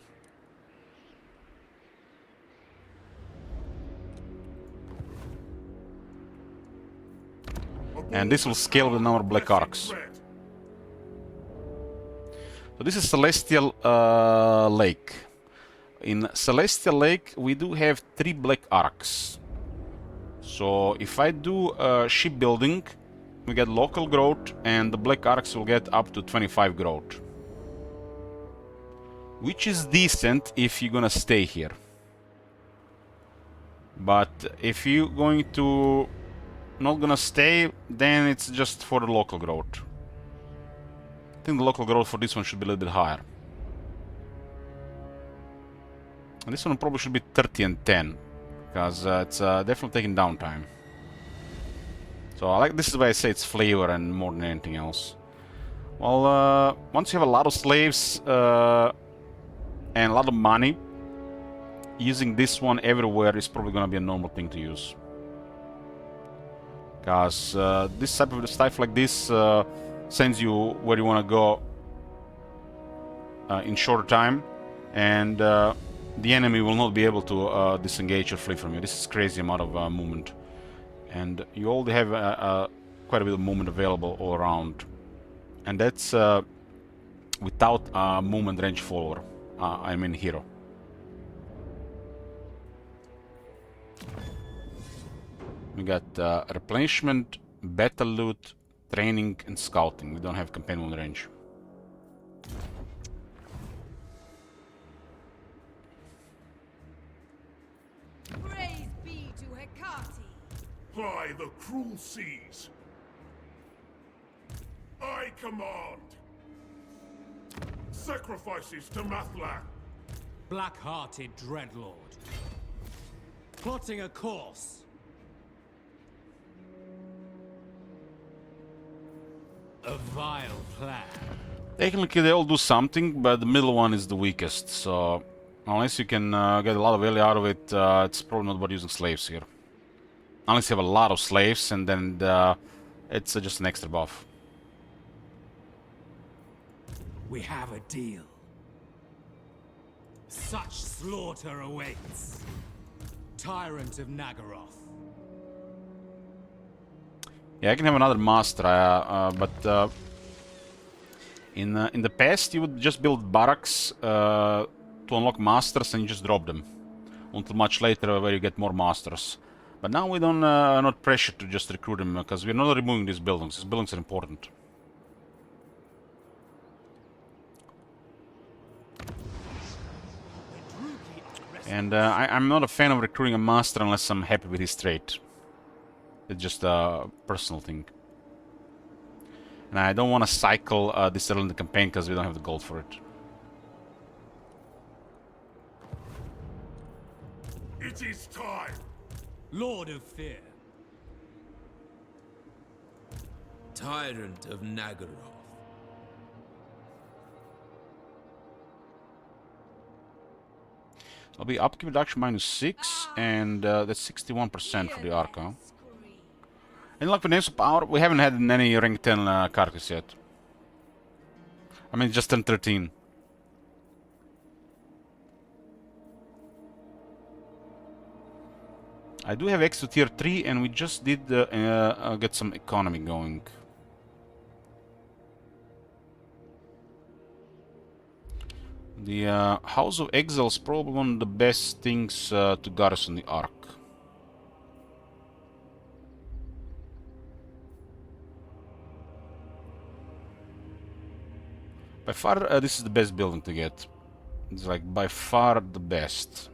And this will scale with the number of Black Arcs. So this is Celestial Lake. In Celestial Lake, we do have 3 Black Arcs. So if I do shipbuilding, we get local growth, and the Black Arcs will get up to 25 growth. Which is decent if you're gonna stay here. But if you're going to not gonna stay, then it's just for the local growth. I think the local growth for this one should be a little bit higher. And this one probably should be 30 and 10, because it's definitely taking downtime. So I like, this is why I say it's flavor and more than anything else. Well, once you have a lot of slaves and a lot of money, using this one everywhere is probably gonna be a normal thing to use. Because this type of stuff like this sends you where you want to go in short time, and the enemy will not be able to disengage or flee from you. This is crazy amount of movement, and you already have quite a bit of movement available all around, and that's without a movement range follower. I mean hero. We got replenishment battle loot, training, and scouting. We don't have companion range. Praise be to Hecate. By the cruel seas, I command. Sacrifices to Mathlan. Black-hearted dreadlord. Plotting a course. A vile plan. Technically, they all do something, but the middle one is the weakest. So, unless you can get a lot of value out of it, it's probably not worth using slaves here. Unless you have a lot of slaves, and then it's just an extra buff. We have a deal. Such slaughter awaits. Tyrant of Nagaroth. Yeah, I can have another master, but in the past you would just build barracks to unlock masters, and you just drop them until much later, where you get more masters. But now we don't not pressured to just recruit them, because we're not removing these buildings. These buildings are important. And I'm not a fan of recruiting a master unless I'm happy with his trait. It's just a personal thing. And I don't want to cycle this early in the campaign because we don't have the gold for it. It is time. Lord of Fear. Tyrant of Nagaroth. I'll be upkeep reduction -6, and that's 61% for the Arca. And like for names of power, we haven't had any rank 10 characters yet. I mean, just turned 13. I do have X to tier 3, and we just did get some economy going. The House of Exile is probably one of the best things to garrison the Ark. By far, this is the best building to get. It's like by far the best.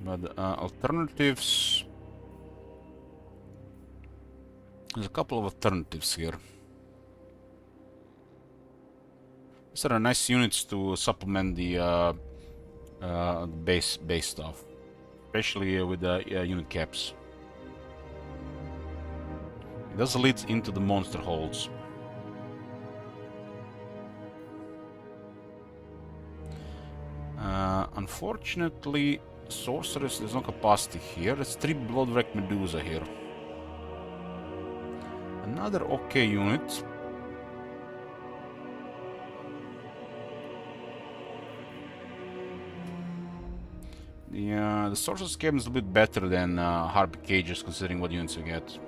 But alternatives... There's a couple of alternatives here. These are nice units to supplement the base stuff, especially with the unit caps. It does lead into the monster holds. Unfortunately, sorceress, there's no capacity here. There's 3 Bloodwreck Medusa here. Another okay unit. The sorcerer's cabin is a little bit better than Harpy Cages, considering what units you get.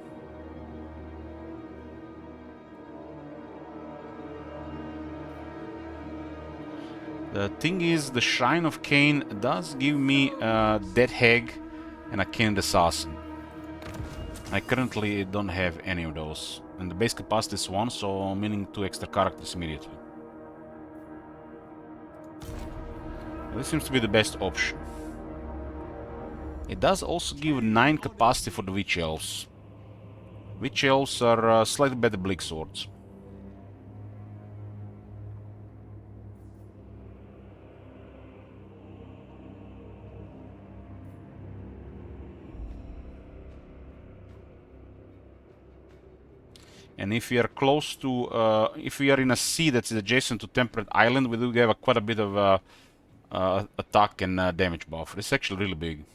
The thing is, the Shrine of Cain does give me Dead Hag and a Cain Assassin. I currently don't have any of those. And the base capacity is 1, so meaning 2 extra characters immediately. This seems to be the best option. It does also give 9 capacity for the Witch Elves. Witch Elves are slightly better Bleak Swords. And if we are close to, if we are in a sea that's adjacent to Temperate Island, we do have quite a bit of attack and damage buff. It's actually really big.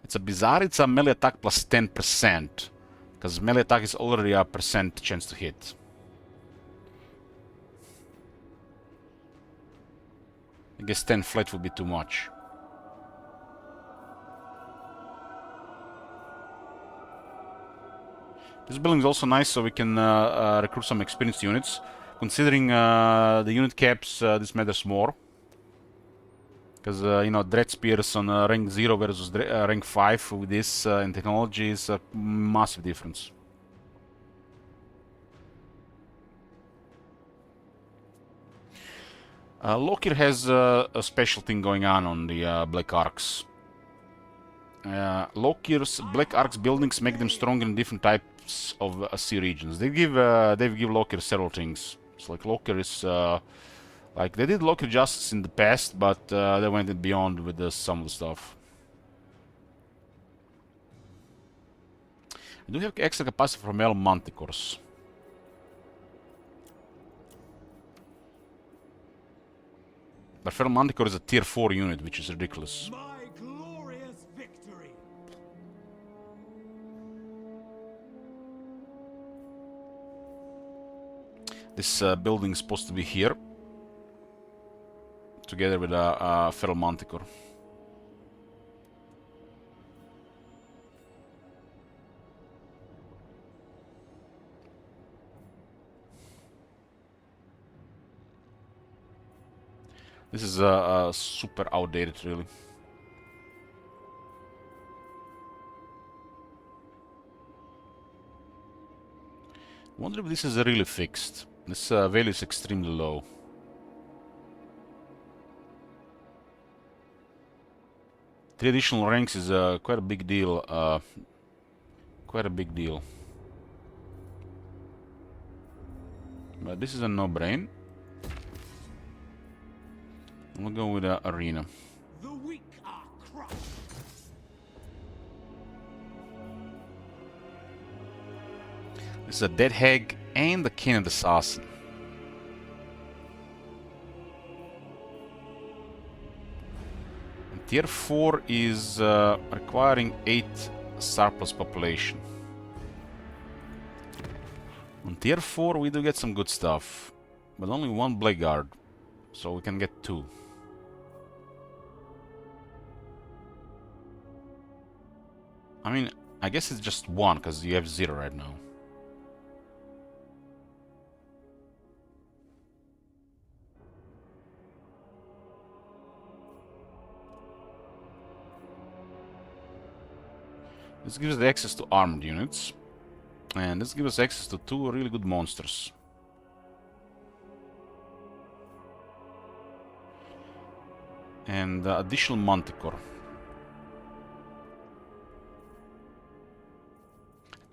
It's a bizarre, it's a melee attack plus 10%, because melee attack is already a % chance to hit. I guess 10 flat would be too much. This building is also nice, so we can recruit some experienced units. Considering the unit caps, this matters more. Because, you know, Dread Spears on rank 0 versus rank 5 with this in technology is a massive difference. Lokir has a special thing going on the Black Arcs. Lokir's Black Arcs buildings make them stronger in different types of sea regions. They give Lokir several things. It's like Lokir is like they did Lokir justice in the past, but they went beyond with some of the stuff. I do have extra capacity for male manticores. But Feral Manticore is a tier 4 unit, which is ridiculous. My glorious victory. This building is supposed to be here, together with a Feral Manticore. This is super outdated, really. Wonder if this is really fixed. This value is extremely low. Three additional ranks is quite a big deal. Quite a big deal. But this is a no-brain. We'll go with Arena. The weak are crushed. This is a Dead Hag and the Keened Assassin. And tier 4 is requiring 8 surplus population. On tier 4 we do get some good stuff, but only 1 Blackguard, so we can get 2. I mean, I guess it's just 1, because you have 0 right now. This gives us access to armed units. And this gives us access to 2 really good monsters. And additional Manticore.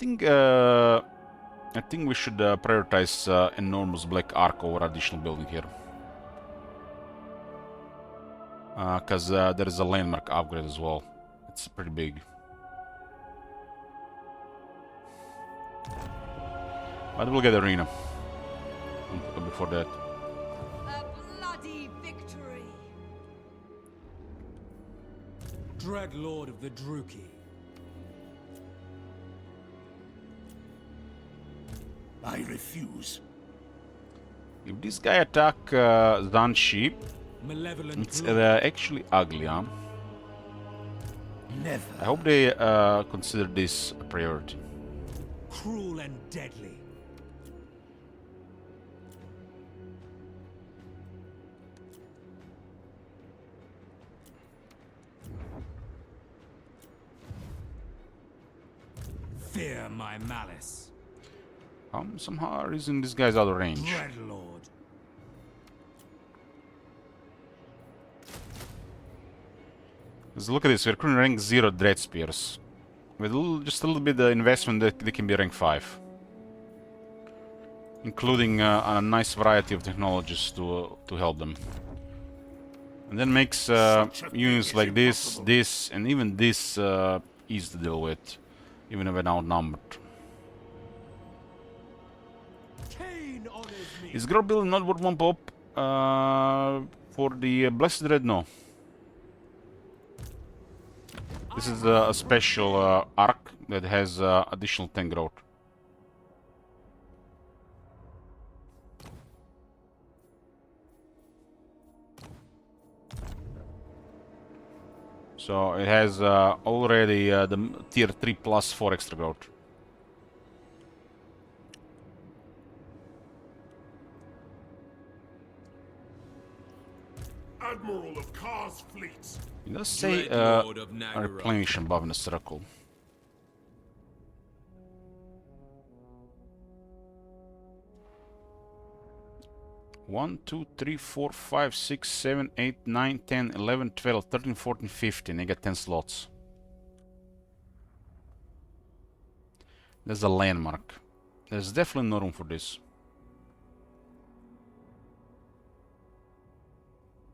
I think we should prioritize enormous Black Arc over additional building here. Because there is a landmark upgrade as well. It's pretty big. But we'll get Arena before that. A bloody victory. Dread Lord of the Druki. I refuse. If this guy attack Zanshi, Malevolent it's glory. actually ugly, huh? Never. I hope they consider this a priority. Cruel and deadly. Fear my malice. Somehow reason this guy's out of range. Dreadlord. Let's look at this. We're currently rank 0 Dread Spears. With just a little bit of investment, they can be rank 5. Including a nice variety of technologies to help them. And then makes units like this, and even this easy to deal with. Even if they're outnumbered. Cain honors me. Is Grove Building not worth 1 pop? For the Blessed Dread, no. This is a special arc that has additional 10 growth. So it has already the tier 3 plus 4 extra growth. Admiral of Kar's fleets. It does say Dreadlord of Nagara. replenish above in the circle. One, 2, 3, 4, 5, 6, 7, 8, 9, 10, 11, 12, 13, 14, 15. I got 10 slots. There's a landmark. There's definitely no room for this.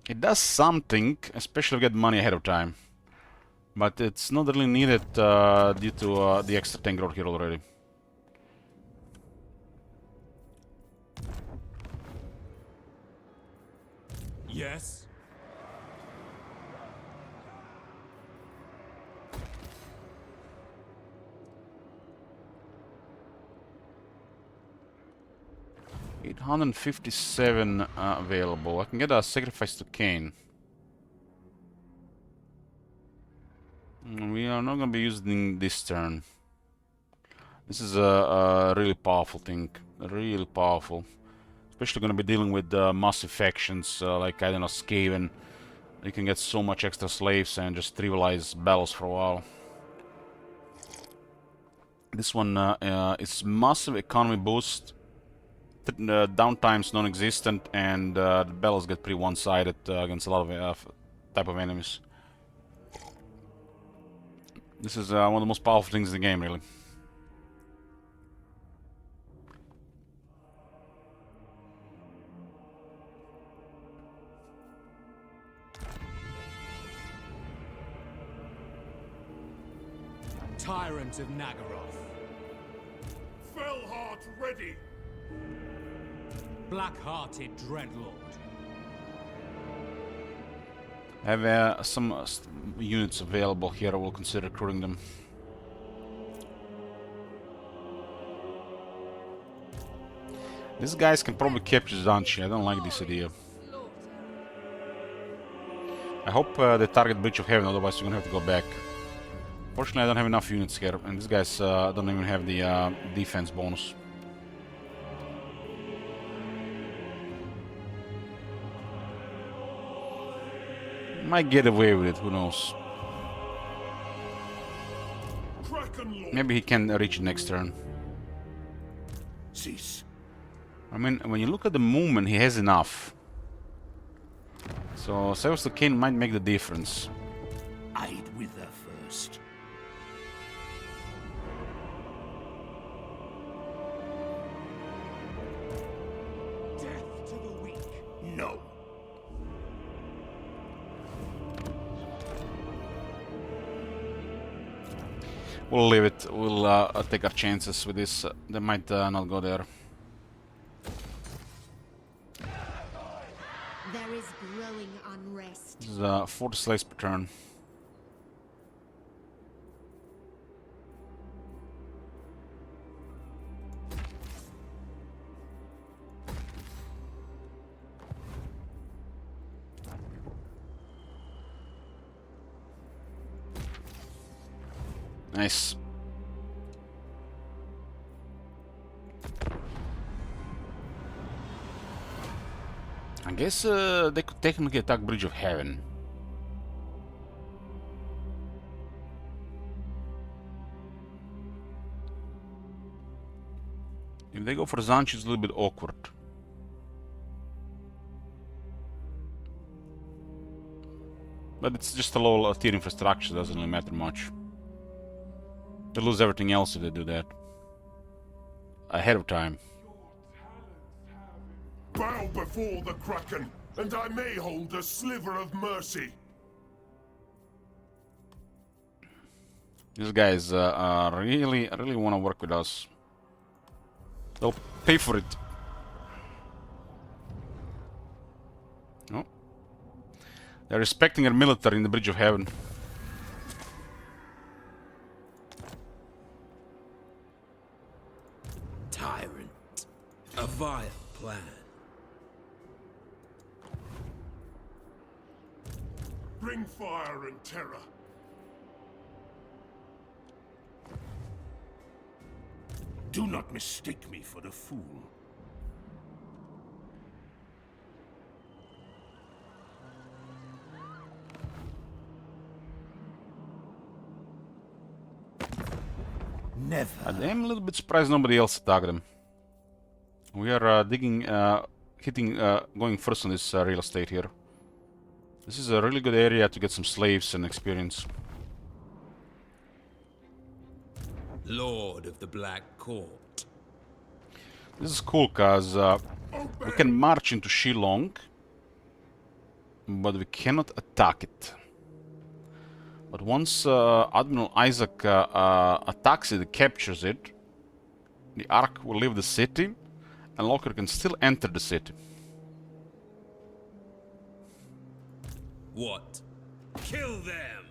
It does something, especially if you get money ahead of time. But it's not really needed due to the extra tank road here already. Yes? $857 available. I can get a sacrifice to Cain. We are not going to be using this turn. This is a really powerful thing. Really powerful. Especially going to be dealing with massive factions like, I don't know, Skaven. You can get so much extra slaves and just trivialize battles for a while. This one is massive economy boost. Downtime's non-existent, and the battles get pretty one-sided against a lot of type of enemies. This is one of the most powerful things in the game, really. Tyrant of Nagaroth. Fellheart ready. Black-hearted Dreadlord. I have some units available here. I will consider recruiting them. These guys can probably capture Zanchi. I don't like this idea. I hope they target Bridge of Heaven, otherwise we're gonna have to go back. Fortunately, I don't have enough units here, and these guys don't even have the defense bonus. Might get away with it, who knows. Maybe he can reach it next turn. Cease. I mean, when you look at the movement, he has enough. So, Severus the King might make the difference. I'd wither first. Death to the weak. No. We'll leave it. We'll take our chances with this. They might not go there. There is growing unrest. This is 40 slaves per turn. Nice. I guess they could technically attack Bridge of Heaven. If they go for Zanchi, it's a little bit awkward. But it's just a low tier infrastructure, doesn't really matter much. They lose everything else if they do that. Ahead of time. Bow before the Kraken, and I may hold a sliver of mercy. These guys really want to work with us. They'll pay for it. Oh. They're respecting their military in the Bridge of Heaven. Tyrant. A vile plan. Bring fire and terror. Do not mistake me for a fool. Never. I am a little bit surprised nobody else attacked them. We are going first on this real estate here. This is a really good area to get some slaves and experience. Lord of the Black Court. This is cool because we can march into Shillong, but we cannot attack it. But once Admiral Isaac attacks it, captures it, the Ark will leave the city, and Locker can still enter the city. What? Kill them!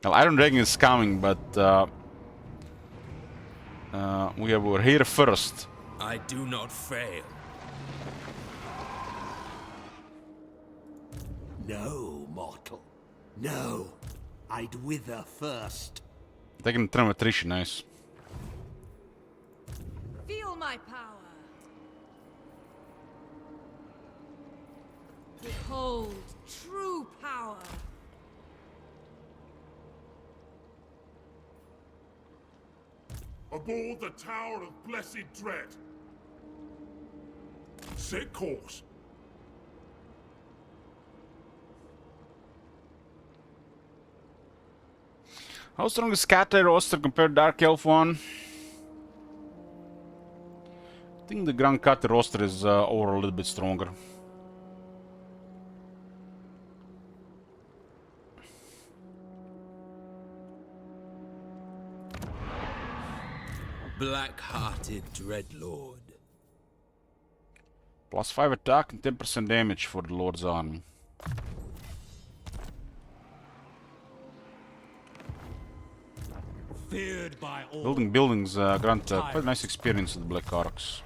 Well, Iron Dragon is coming, but we're here first. I do not fail. No, mortal. No. I'd wither first. Taking Tremetrition, nice. Feel my power. Behold true power. Aboard the Tower of Blessed Dread. Set course. How strong is Scatter roster compared to Dark Elf one? I think the Grand Cat roster is overall a little bit stronger. Black-hearted Dreadlord. Plus 5 attack and 10% damage for the Lord's army. Feared by all. Building buildings grant quite nice experience to the Black Arcs.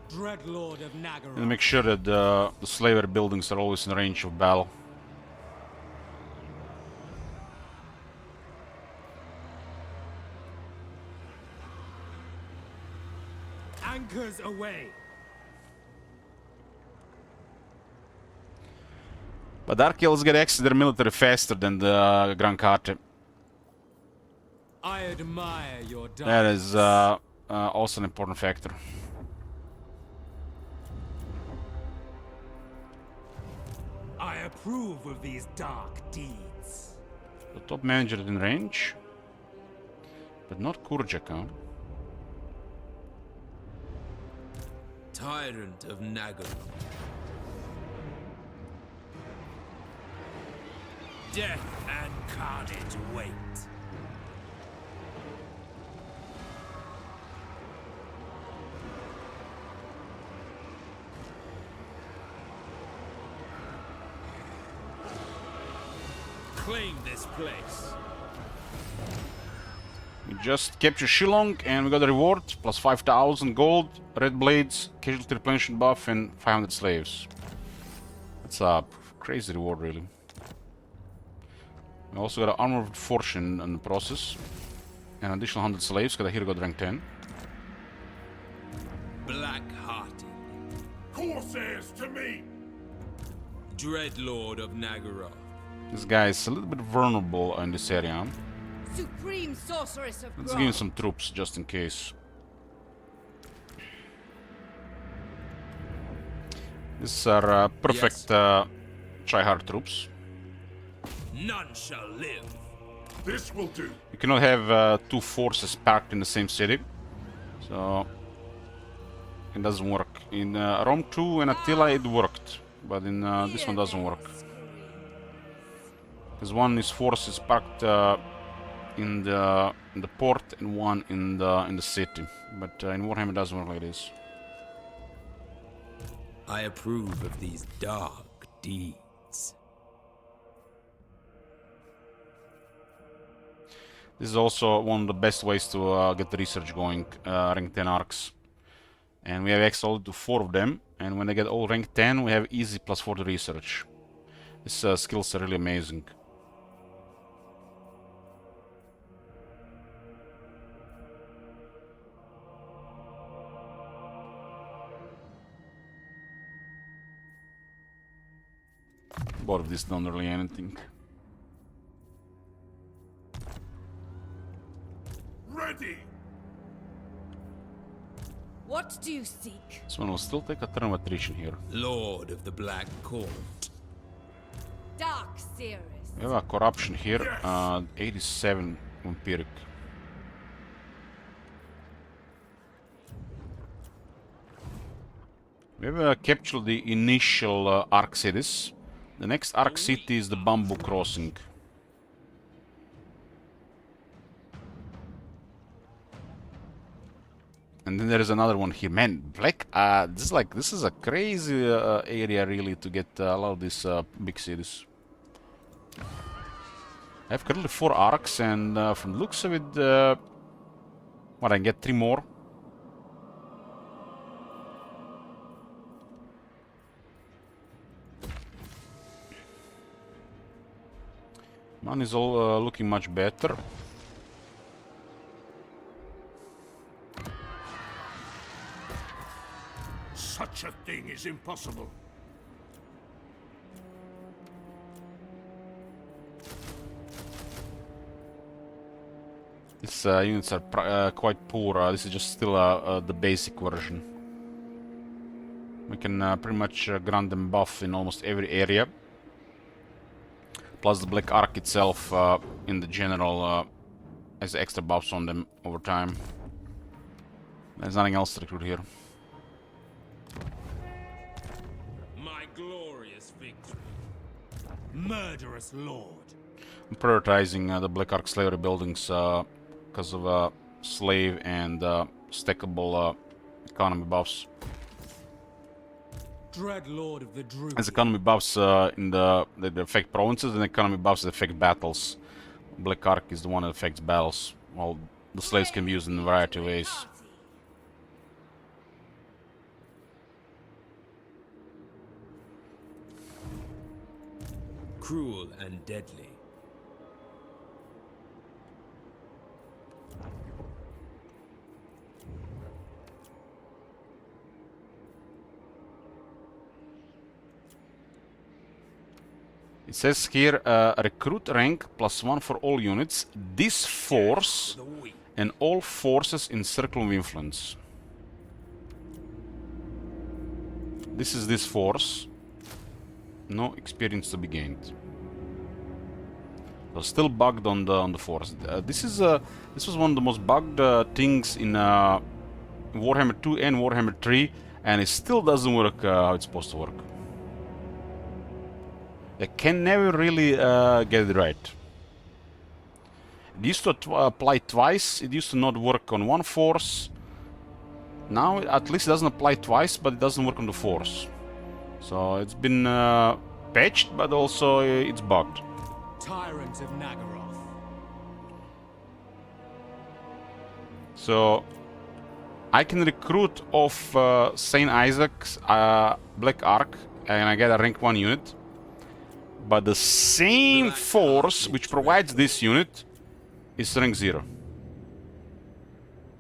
Dreadlord of Nagara. And make sure that the slaver buildings are always in range of battle. Anchors away. But Dark Elves get access to their military faster than the Grand Carte. I admire your That is also an important factor. I approve of these dark deeds. The top manager is in range, but not Kurjak, huh? Tyrant of Nagara. Death and carnage wait. Claim this place. We just captured Shillong and we got a reward, plus 5,000 gold, red blades, casualty replenishment buff, and 500 slaves. That's a crazy reward, really. We also got an armor of fortune in the process, and an additional 100 slaves, because I here got rank 10. Black-hearted. Corsairs to me! Dreadlord of Nagara. This guy is a little bit vulnerable in this area. Supreme sorceress of Let's give him some troops, just in case. These are perfect try-hard troops. None shall live. This will do. You cannot have two forces packed in the same city, so it doesn't work. In Rome 2 and Attila it worked, but in this one doesn't work. Because one is force is packed in the port and one in the city, but in Warhammer it doesn't work like this. I approve of these dark deeds. This is also one of the best ways to get the research going, rank 10 arcs. And we have access to 4 of them, and when they get all rank 10, we have easy plus 4 to research. These skills are really amazing. Both of these don't really anything. Ready! What do you seek? This one will still take a turn of attrition here. Lord of the Black Court. Dark Seeress. We have a corruption here, 87 vampiric. We have captured the initial Ark cities. The next Ark city is the Bamboo Crossing. And then there is another one here. Man, Black, this is a crazy area really to get a lot of these big cities. I have currently 4 arcs, and from the looks of it, what, I can get 3 more. One is all looking much better. Such a thing is impossible. These units are quite poor. This is just still the basic version. We can pretty much grant them buff in almost every area. Plus the Black Ark itself in the general has extra buffs on them over time. There's nothing else to recruit here. My glorious victory. Murderous lord. I'm prioritizing the Black Ark slavery buildings because of slave and stackable economy buffs. Dread lord of the Druid. As economy buffs in the affect provinces, and economy buffs that affect battles. Black Ark is the one that affects battles, while the slaves can be used in a variety of ways. Cruel and deadly. It says here, recruit rank +1 for all units, this force, and all forces in circle of influence. This is this force. No experience to be gained. So still bugged on the force. This was one of the most bugged things in Warhammer 2 and Warhammer 3, and it still doesn't work how it's supposed to work. They can never really get it right. It used to apply twice. It used to not work on one force. Now at least it doesn't apply twice, but it doesn't work on the force. So it's been patched, but also it's bugged. Tyrant of Nagaroth. So I can recruit off St. Isaac's Black Ark, and I get a rank 1 unit. But the same force which provides this unit is rank 0.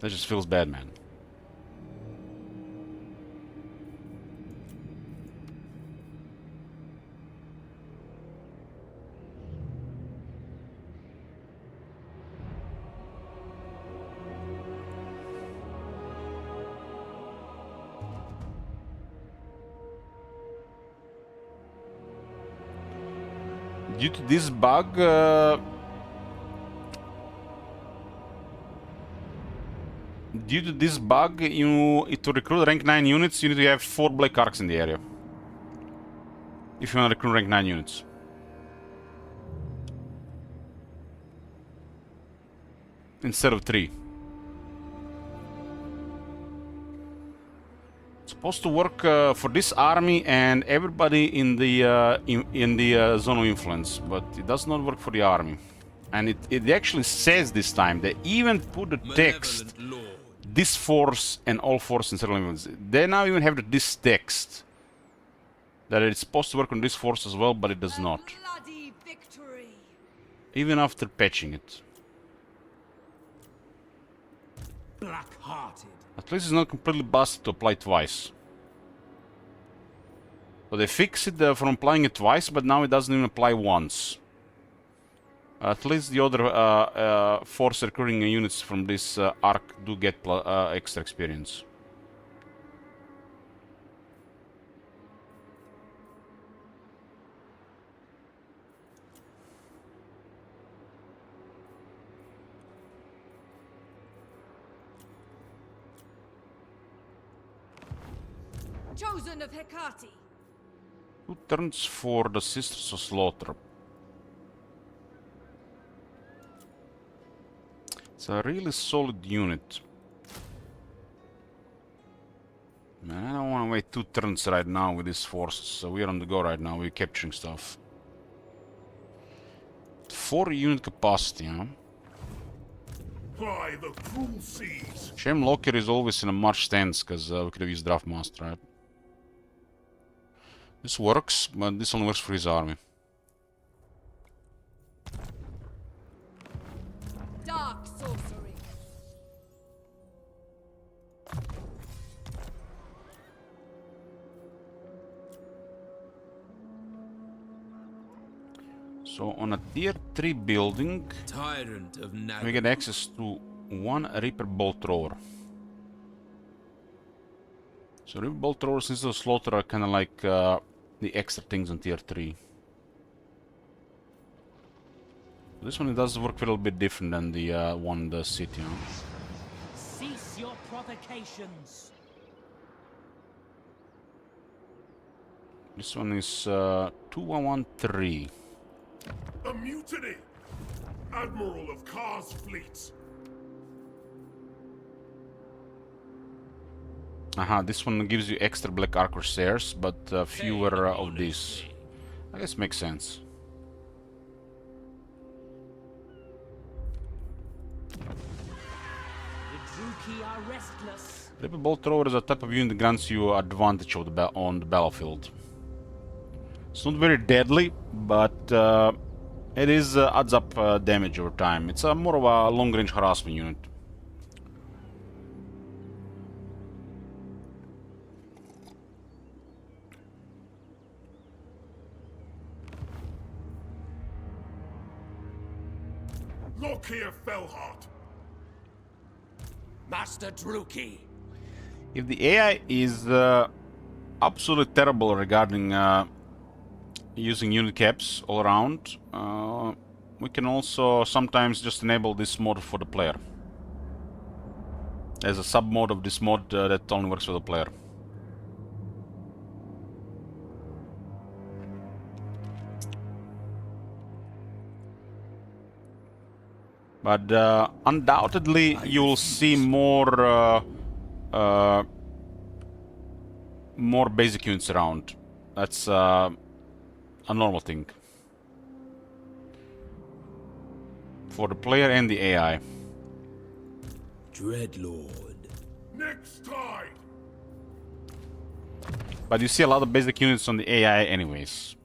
That just feels bad, man. Due to this bug, to recruit rank 9 units, you need to have 4 Black Arks in the area. If you want to recruit rank 9 units. Instead of 3. It's supposed to work for this army and everybody in the zone of influence, but it does not work for the army. And it actually says this time, they even put the text, this force and all force in circle of influence. They now even have this text, that it's supposed to work on this force as well, but it does not. Bloody victory. Even after patching it. Black-hearted. At least it's not completely busted to apply twice. So they fixed it from applying it twice, but now it doesn't even apply once. At least the other force recurring units from this arc do get extra experience. Chosen of Hecate. 2 turns for the Sisters of Slaughter. It's a really solid unit. Man, I don't want to wait 2 turns right now with these forces, so we're on the go right now, we're capturing stuff. 4 unit capacity, huh? Ply the cruel seas. Shame Locker is always in a march stance, because we could have used Draft Master, right? This works, but this only works for his army. Dark sorcery. So on a tier 3 building, Tyrant of we get access to 1 Reaper Bolt Thrower. So Reaper Bolt Throwers instead of Slaughter are kinda like the extra things on tier 3. This one does work a little bit different than the one in the city, huh? Cease your provocations. This one is 2113. A mutiny! Admiral of Kar's fleet. Aha, this one gives you extra Black Arc Corsairs, but fewer of these. I guess makes sense. The Druki are restless. Reaper Bolt Thrower is a type of unit that grants you advantage of on the battlefield. It's not very deadly, but it is adds up damage over time. It's more of a long-range harassment unit. Look here, Fellheart. Master Druki. If the AI is absolutely terrible regarding using unit caps all around, we can also sometimes just enable this mod for the player. There's a sub-mode of this mod that only works for the player. But undoubtedly, you'll see more more basic units around. That's a normal thing for the player and the AI. Dreadlord. Next tide. But you see a lot of basic units on the AI anyways.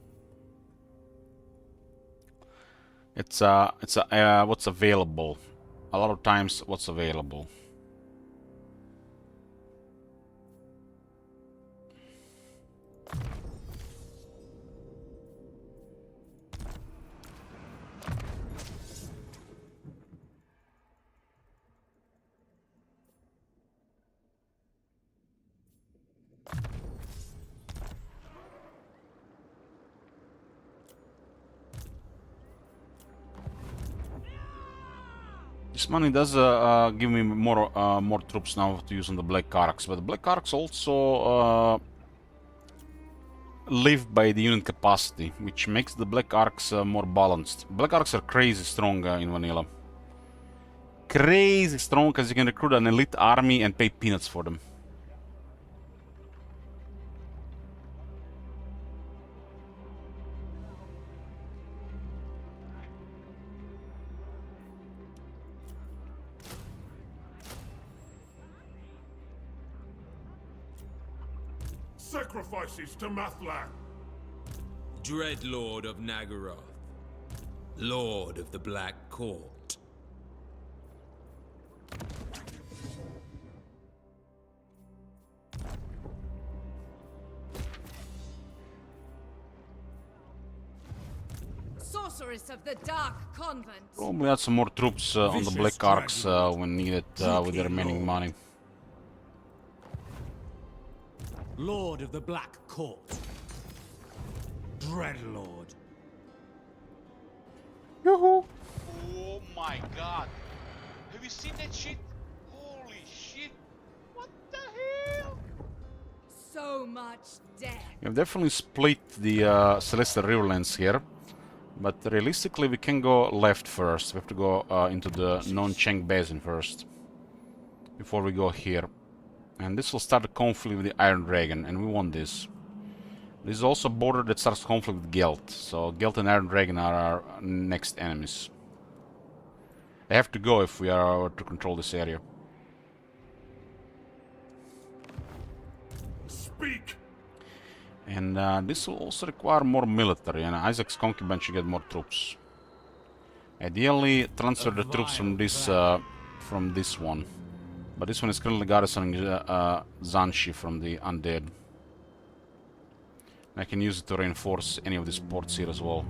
It's what's available. A lot of times what's available. This money does give me more troops now to use on the Black Arcs, but the Black Arcs also live by the unit capacity, which makes the Black Arcs more balanced. Black Arcs are crazy strong in vanilla. Crazy strong because you can recruit an elite army and pay peanuts for them. Sacrifices to Mathlan. Dreadlord of Nagaroth. Lord of the Black Court. sorceress of the Dark Convent. Probably add some more troops on the Vicious Black Arcs Dreadlord. when needed with the remaining money. Lord of the Black Court. Dreadlord. Oh my god. Have you seen that shit? Holy shit. What the hell? So much death. We have definitely split the Celestial Riverlands here, but realistically we can go left first. We have to go into the Non-Cheng Basin first, before we go here. And this will start a conflict with the Iron Dragon, and we want this. This is also a border that starts conflict with Gelt, so Gelt and Iron Dragon are our next enemies. They have to go if we are to control this area. Speak! And this will also require more military, and Isaac's concubine should get more troops. Ideally, transfer the troops from this one. But this one is currently garrisoning Zanshi from the Undead. I can use it to reinforce any of these ports here as well.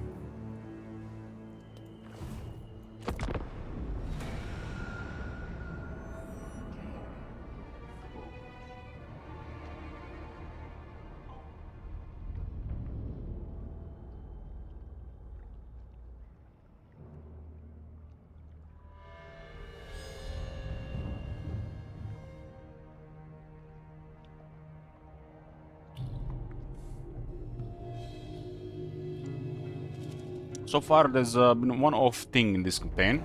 So far there's been one off thing in this campaign,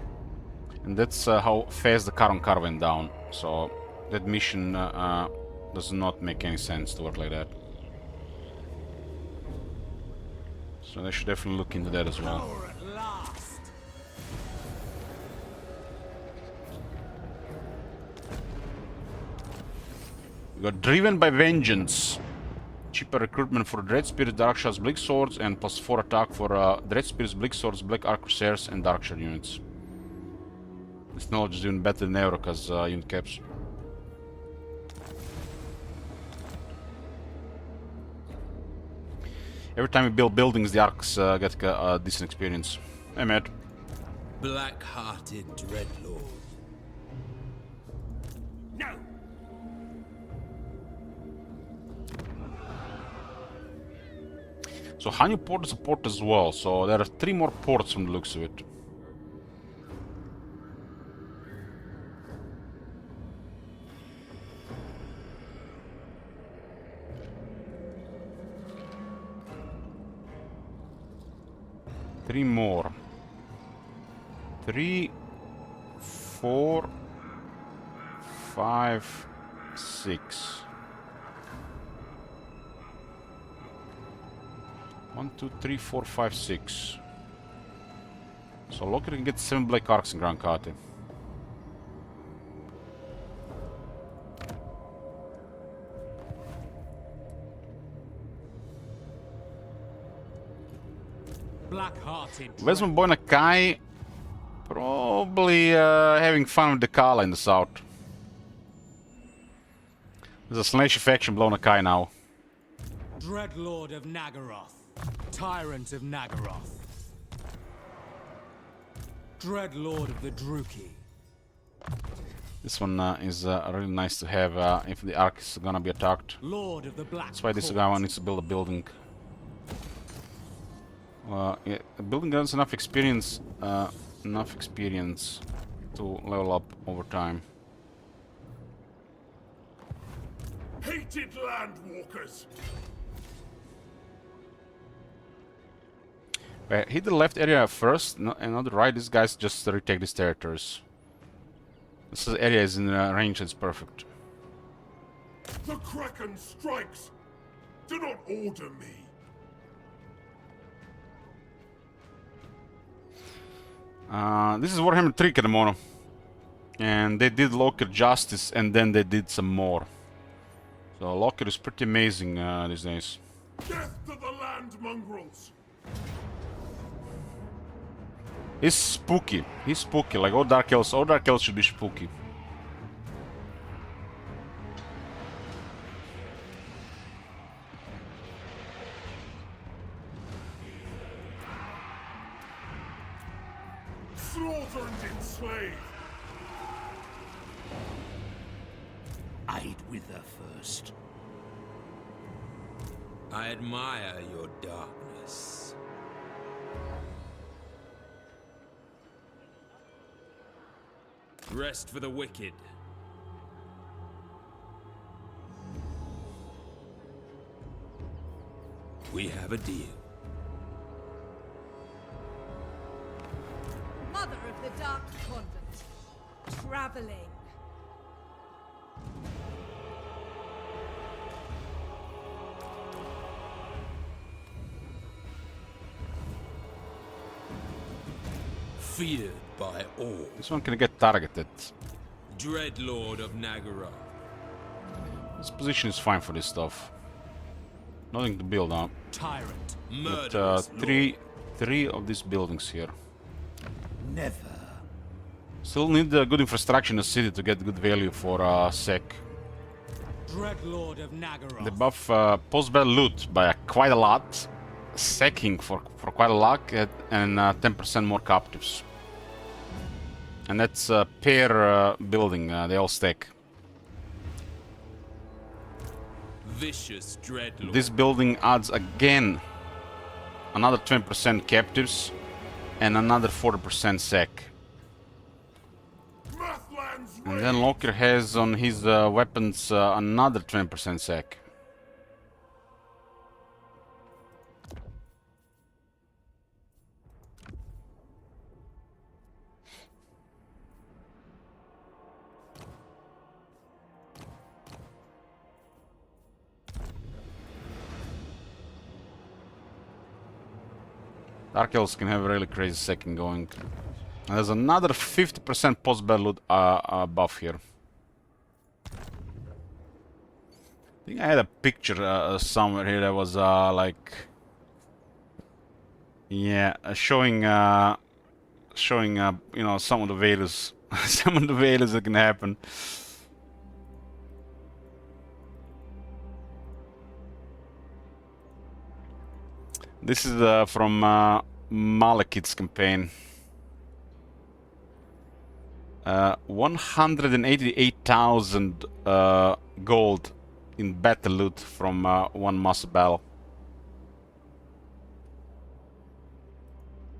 and that's how fast the Karon Car went down. So that mission does not make any sense to work like that. So they should definitely look into that as well. Power at last. We got Driven by Vengeance. Cheaper recruitment for Dread Spirit, Dark Shards, Bleak Swords, and +4 attack for Dread Spirits, Bleak Swords, Black Arquebusiers, and Dark Shard units. This knowledge is doing better than Euroka's unit caps. Every time we build buildings, the arcs get a decent experience. Hey, Matt. Black-hearted Dreadlord. No! So Hanyu Port is a port as well, so there are 3 more ports from the looks of it. Three more. 3, 4, 5, 6. 1, 2, 3, 4, 5, 6. So Loki can get 7 Black Arcs in Grand Kate. Black-hearted. Wesman Boyna Kai probably having fun with the Kala in the south. There's a Slaneshi faction blowing a Kai now. Dreadlord of Nagaroth. Tyrant of Nagaroth. Dreadlord of the Druki. This one is really nice to have if the Ark is gonna be attacked. Lord of the Black That's why this Court. guy needs to build a building. Yeah, the building has enough experience to level up over time. Hated landwalkers! Hit the left area first, and on the right, these guys just retake these territories. This area is in range, it's perfect. The Kraken strikes! Do not order me! This is Warhammer 3 Kedemono. And they did Locker justice, and then they did some more. So Locker is pretty amazing these days. Death to the land mongrels! He's spooky. He's spooky. Like all Dark Elves should be spooky. Slaughter and enslave! I'd wither first. I admire your darkness. Rest for the wicked. We have a deal. Mother of the Dark Convent. Traveling. Feared by all. This one can get targeted. Dreadlord of Nagara. This position is fine for this stuff. Nothing to build on. Tyrant. But Murderous three of these buildings here. Never. Still need good infrastructure in the city to get good value for sec. Dreadlord of Nagara. They buff post-battle loot by quite a lot, sacking for quite a lot, and 10% more captives. And that's per building, they all stack. Vicious Dreadlord. This building adds again another 20% captives and another 40% sec. And then Loker has on his weapons another 20% sec. Dark Elves can have a really crazy second going. And there's another 50% post-battle loot buff here. I think I had a picture somewhere here that was like, yeah, showing you know, some of the values, some of the values that can happen. This is from Malekith's campaign. 188,000 gold in battle loot from one massive battle.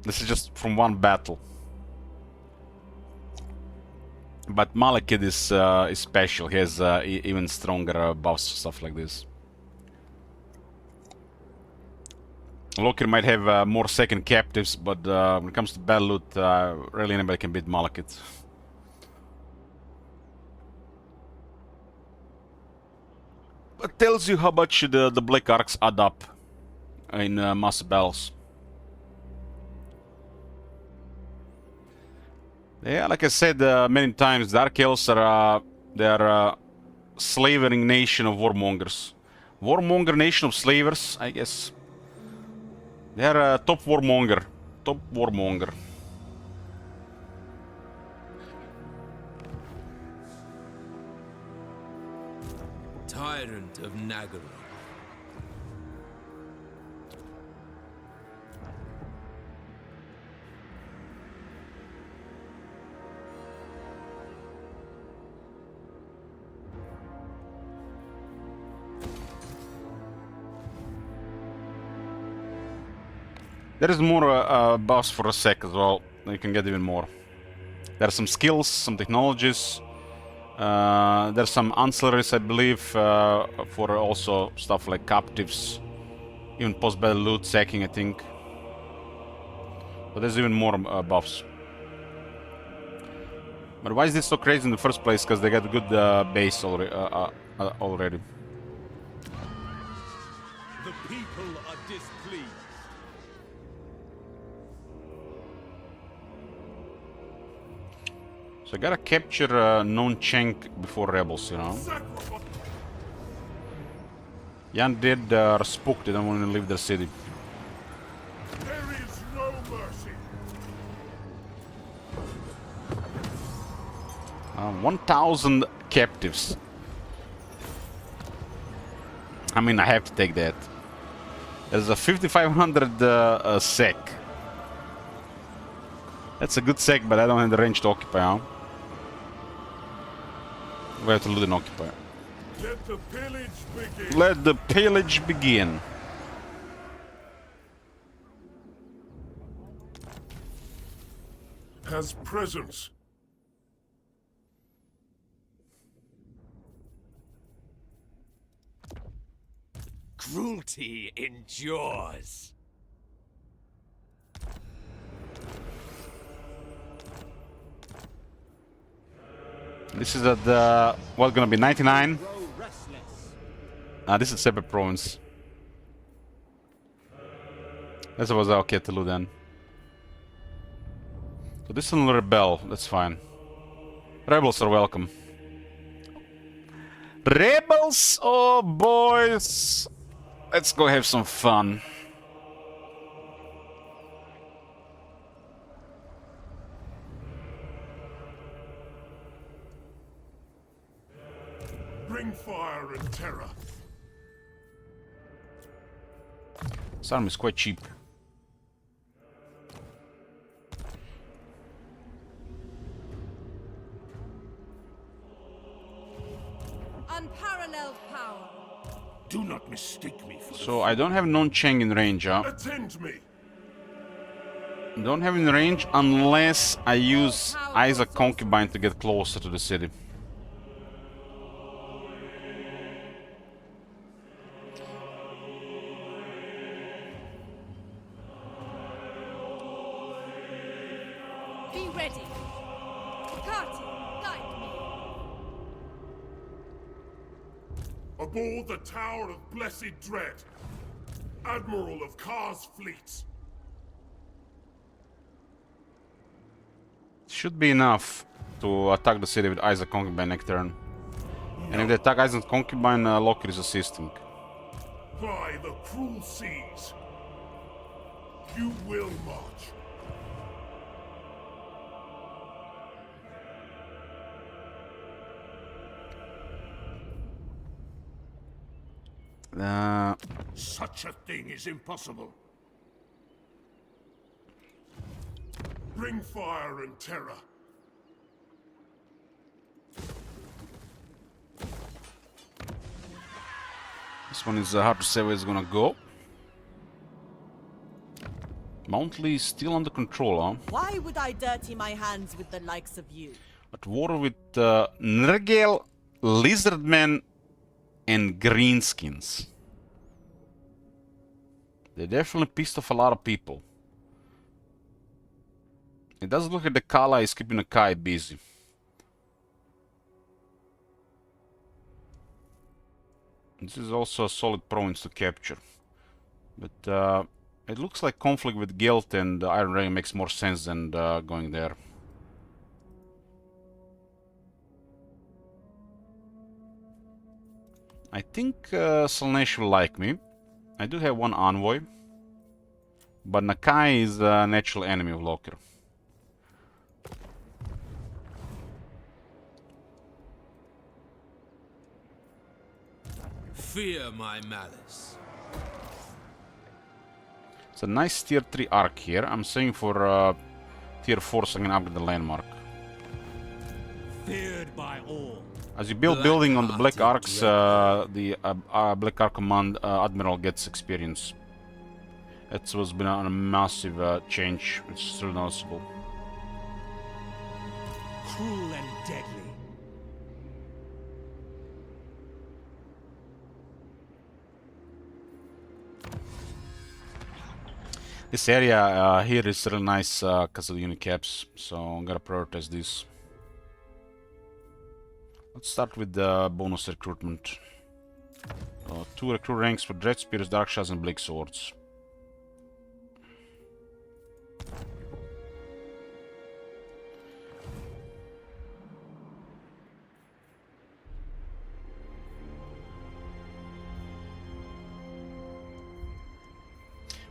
This is just from one battle. But Malekith is special. He has even stronger buffs, stuff like this. Loker might have more second captives, but when it comes to battle loot, really anybody can beat Malekith. It tells you how much the Black Arcs add up in mass battles. Yeah, like I said many times, Dark Elves are they are a slavering nation of warmongers. Warmonger nation of slavers, I guess. They are a top warmonger. Top warmonger. Tyrant of Nagara. There is more buffs for a sec as well. You can get even more. There are some skills, some technologies. There's some ancillaries, I believe, for also stuff like captives, even post-battle loot, sacking, I think. But there's even more buffs. But why is this so crazy in the first place? Because they got a good base already. The people are displeased. So I gotta capture known Cheng before rebels, you know. Yan did are spooked, they don't want to leave their city. There is no mercy. 1,000 captives. I mean, I have to take that. There's a 5,500 sec. That's a good sec, but I don't have the range to occupy, huh? We have to loot and occupy. Let the pillage begin. Let the pillage begin. Has presence. Cruelty endures. This is at the... What's gonna be, 99? This is separate province. That was okay to loot then. So this is a rebel, that's fine. Rebels are welcome. Rebels! Oh boys! Let's go have some fun. Bring fire and terror. This army is quite cheap. Unparalleled power. Do not mistake me for So I don't have Non-Cheng in range, huh? Attend me. Don't have in range unless I use Isaac Concubine to get closer to the city. Be ready. Kati, guide me. Aboard the Tower of Blessed Dread, Admiral of Kar's fleets. Should be enough to attack the city with Isaac Concubine next turn. And if they attack Isaac Concubine, Loki is assisting. By the cruel seas, you will march. Such a thing is impossible. Bring fire and terror. This one is hard to say where it's gonna go. Mount Lee is still under control, huh? Why would I dirty my hands with the likes of you? At war with Nergal, Lizardmen, and Greenskins. They definitely pissed off a lot of people. It does look like the Kala is keeping the Kai busy. This is also a solid province to capture. But it looks like conflict with Gelt and Iron Dragon makes more sense than going there. I think Slaanesh will like me. I do have one envoy. But Nakai is a natural enemy of Loki. Fear my malice. It's a nice tier 3 arc here. I'm saying for tier 4 so I can upgrade the landmark. Feared by all. As you build building on the Black Arcs, the Black Arc Command Admiral gets experience. It was been a massive change. It's still noticeable. Cruel and deadly. This area here is really nice because of the unicaps, so I'm gonna prioritize this. Let's start with the bonus recruitment. 2 recruit ranks for Dread Spears, Dark Shadows, and Bleak Swords.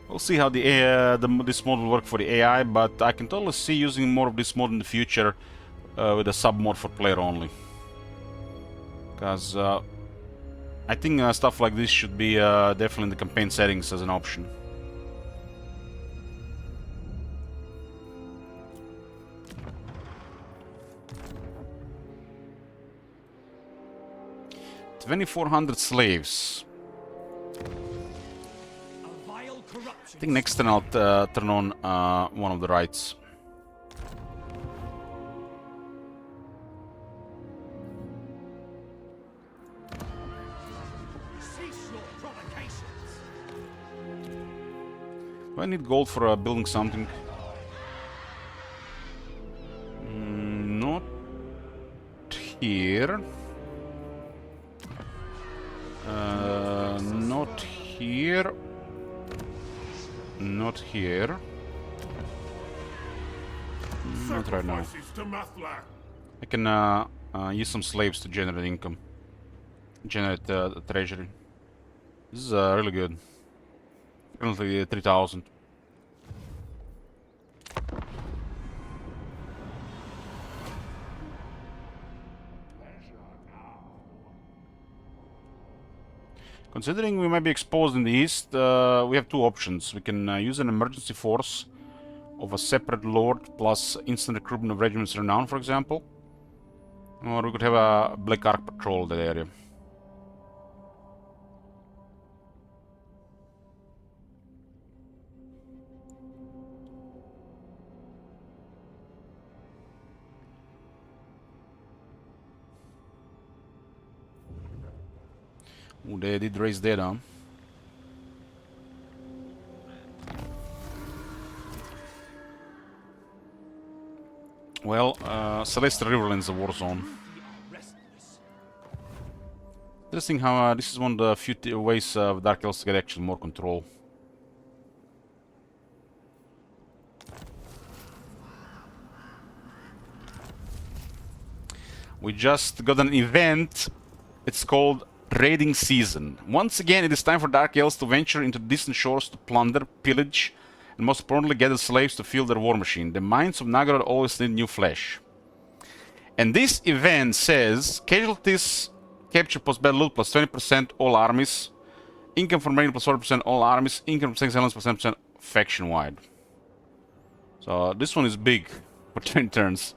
We'll see how this mod will work for the AI, but I can totally see using more of this mod in the future with a sub mod for player only. Because I think stuff like this should be definitely in the campaign settings as an option. 2,400 slaves. A vile corruption. I think next turn I'll turn on one of the rights. Cease your provocations. Do I need gold for building something? Not here. Not here. Not here. Not right now. Sacrifices to Mathla. I can use some slaves to generate income. Generate treasury. This is really good. Currently 3,000. Considering we might be exposed in the east, we have two options. We can use an emergency force of a separate lord plus instant recruitment of regiments renowned, for example. Or we could have a Black Ark patrol that area. Ooh, they did raise that, huh? Well, Celestial Riverland's a war zone. Interesting how this is one of the few ways of Dark Elves to get actually more control. We just got an event. It's called Raiding Season. Once again, it is time for Dark Elves to venture into distant shores to plunder, pillage, and most importantly gather slaves to fuel their war machine. The mines of Nagorod always need new flesh. And this event says casualties capture post-battle loot plus 20% all armies, income from raiding plus 40% all armies, income from sex elements plus 10% faction-wide. So this one is big for 20 turns.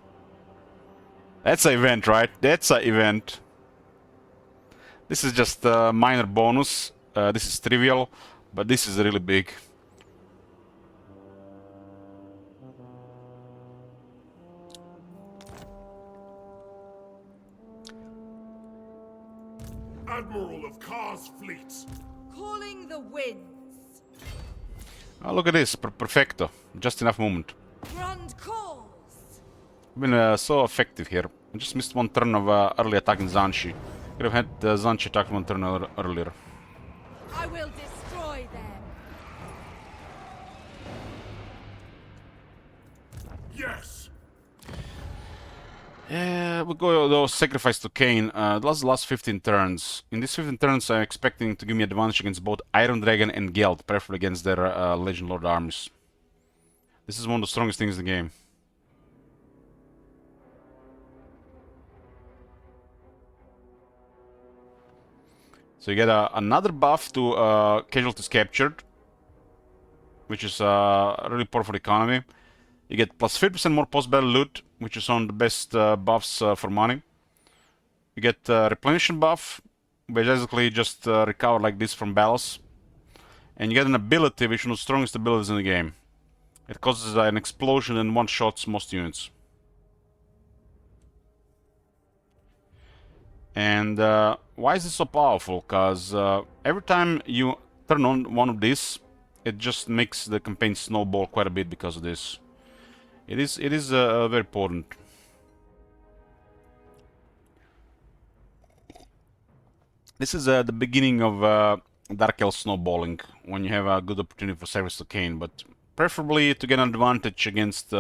That's an event, right? That's an event. This is just a minor bonus. This is trivial, but this is really big. Admiral of Kar's fleet. Calling the winds. Oh, look at this, perfecto. Just enough movement. Grand calls. Been so effective here. I just missed one turn of early attacking Zanshi. Could have had Zanshi attack one turn earlier. I will destroy them. Yes. Yeah, we'll go though sacrifice to Kain. The last 15 turns. In these 15 turns, I'm expecting to give me advantage against both Iron Dragon and Geld, preferably against their Legend Lord armies. This is one of the strongest things in the game. So you get another buff to casualties captured, which is really poor for the economy. You get plus 50% more post-battle loot, which is on the best buffs for money. You get replenishment buff, basically just recover like this from battles. And you get an ability, which is one of the strongest abilities in the game. It causes an explosion and one-shots most units. And why is this so powerful? Because every time you turn on one of these, it just makes the campaign snowball quite a bit because of this. It is very important. This is the beginning of Dark Elf snowballing, when you have a good opportunity for service to Kain, but preferably to get an advantage against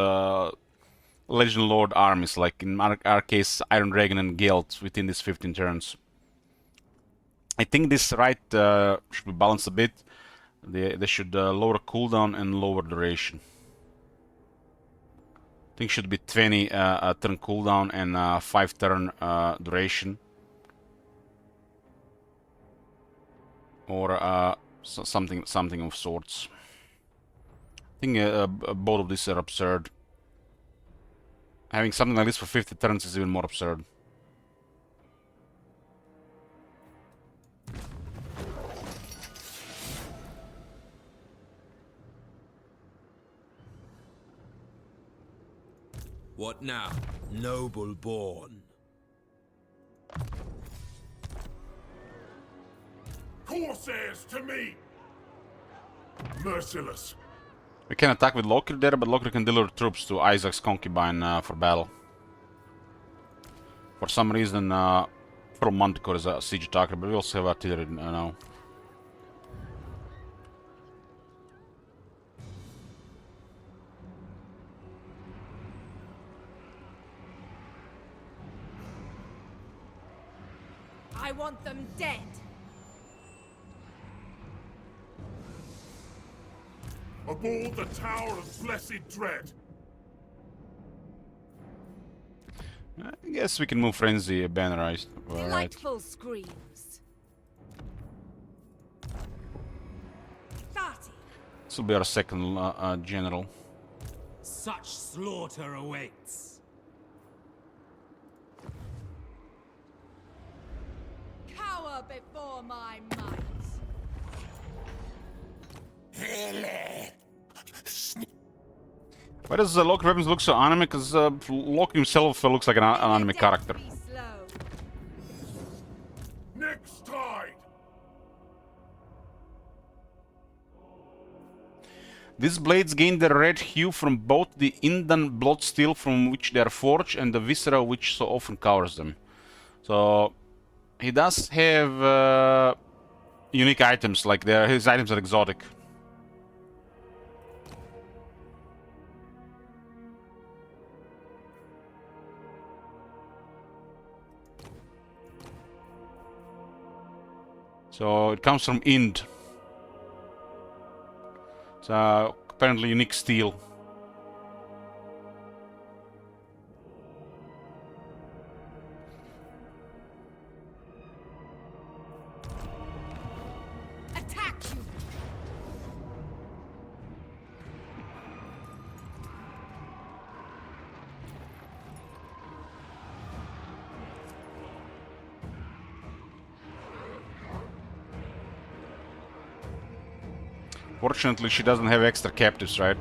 Legend Lord armies, like in our case Iron Dragon and Geld within these 15 turns. I think this right should be balanced a bit. They should lower cooldown and lower duration. I think it should be 20 turn cooldown and 5 turn duration. Or something of sorts. I think both of these are absurd. Having something like this for 50 turns is even more absurd. What now, noble born? Corsairs to me! Merciless. We can attack with Lokir there, but Lokir can deliver troops to Isaac's concubine for battle. For some reason, Pearl Manticore is a siege attacker, but we also have artillery now. I want them dead. Aboard the Tower of Blessed Dread. I guess we can move Frenzy bannerized. Alright. Delightful screams. 30. This will be our second general. Such slaughter awaits. Cower before my might. Why does Loki weapons look so anime? Because Loki himself looks like an anime character. Be slow. Next tide. These blades gain their red hue from both the Indan blood steel from which they are forged and the viscera which so often covers them. So he does have unique items, like his items are exotic. So it comes from Ind. It's apparently unique steel. Attack you. Fortunately, she doesn't have extra captives, right?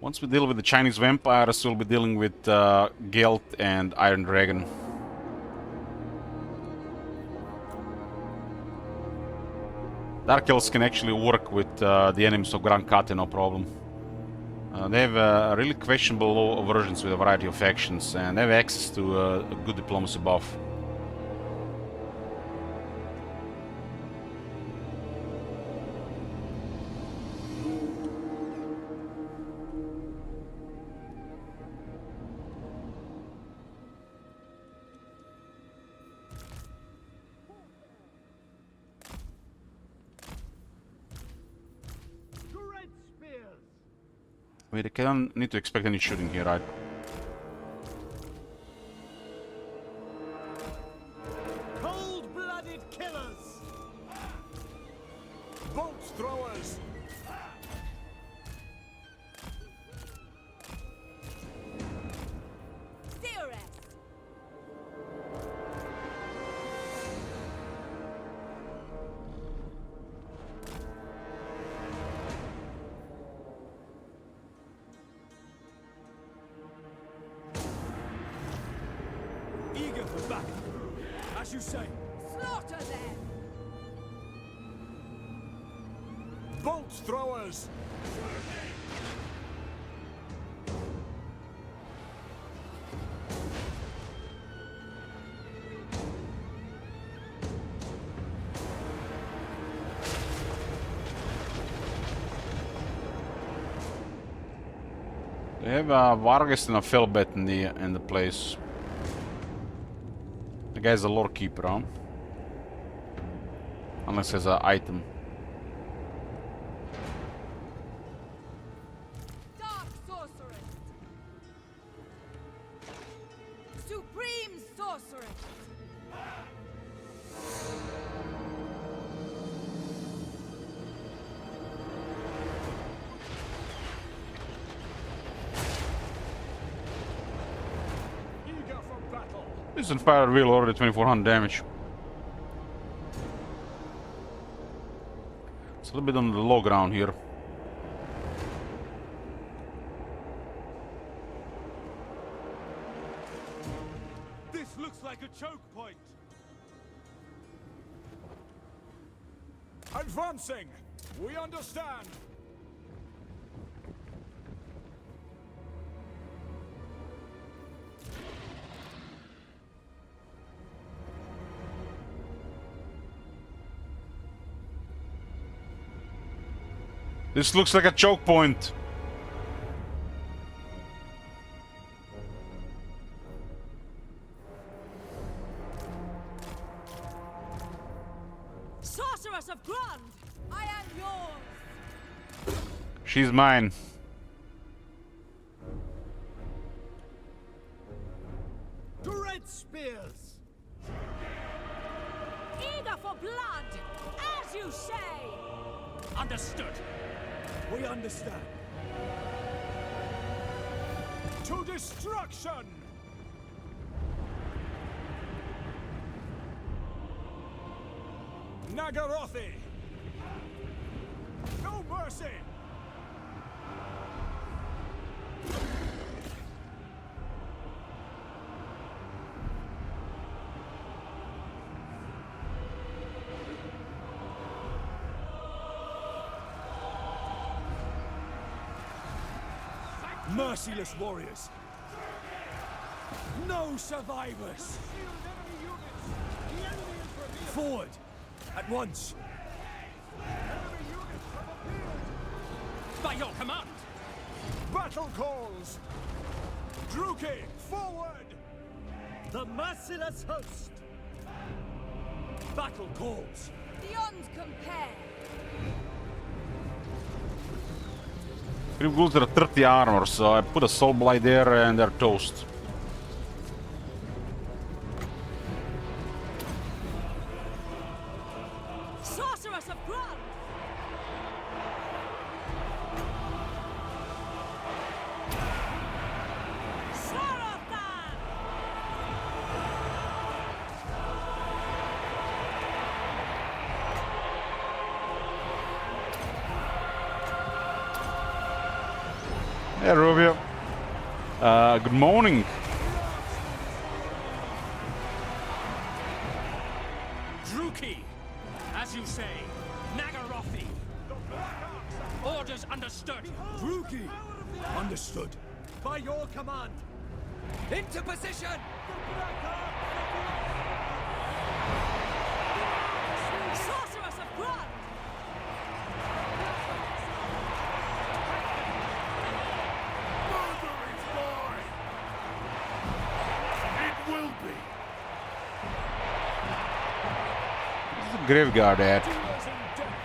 Once we deal with the Chinese vampires, we'll be dealing with Gelt and Iron Dragon. Dark Elves can actually work with the enemies of Grand Kate, no problem. They have really questionable low versions with a variety of factions, and they have access to a good diplomacy buff. We don't need to expect any shooting here, right? Cold-blooded killers! Bolt throwers! Dearest. Eager for battle. As you say. Slaughter them. Bolt throwers! They have Vargas and a Felbet in the place. The guy's a lore keeper, huh? Unless there's an item. Dark sorceress. Supreme sorceress. Sorceress! Eager for battle. This is fire wheel already 2400 damage. It's a little bit on the low ground here. This looks like a choke point. Advancing. We understand. This looks like a choke point. Sorceress of Grund! I am yours! She's mine. Dread spears. Eager for blood! As you say! Understood. We understand. To destruction! Nagarothi! No mercy! Merciless warriors. No survivors. Forward. At once. By your command. Battle calls. Druki, forward. The merciless host. Battle calls. Beyond compare! Grim Ghouls are 30 armor, so I put a Soul Blight there and they're toast. Sorceress of Grund! Sarathan! Hey, Rubio. Good morning. Druki, as you say. Nagarothi. Orders understood. Druki, understood. By your command. Into position! Sorceress of Grund! It will be. Where's the graveyard at? Dealers in death.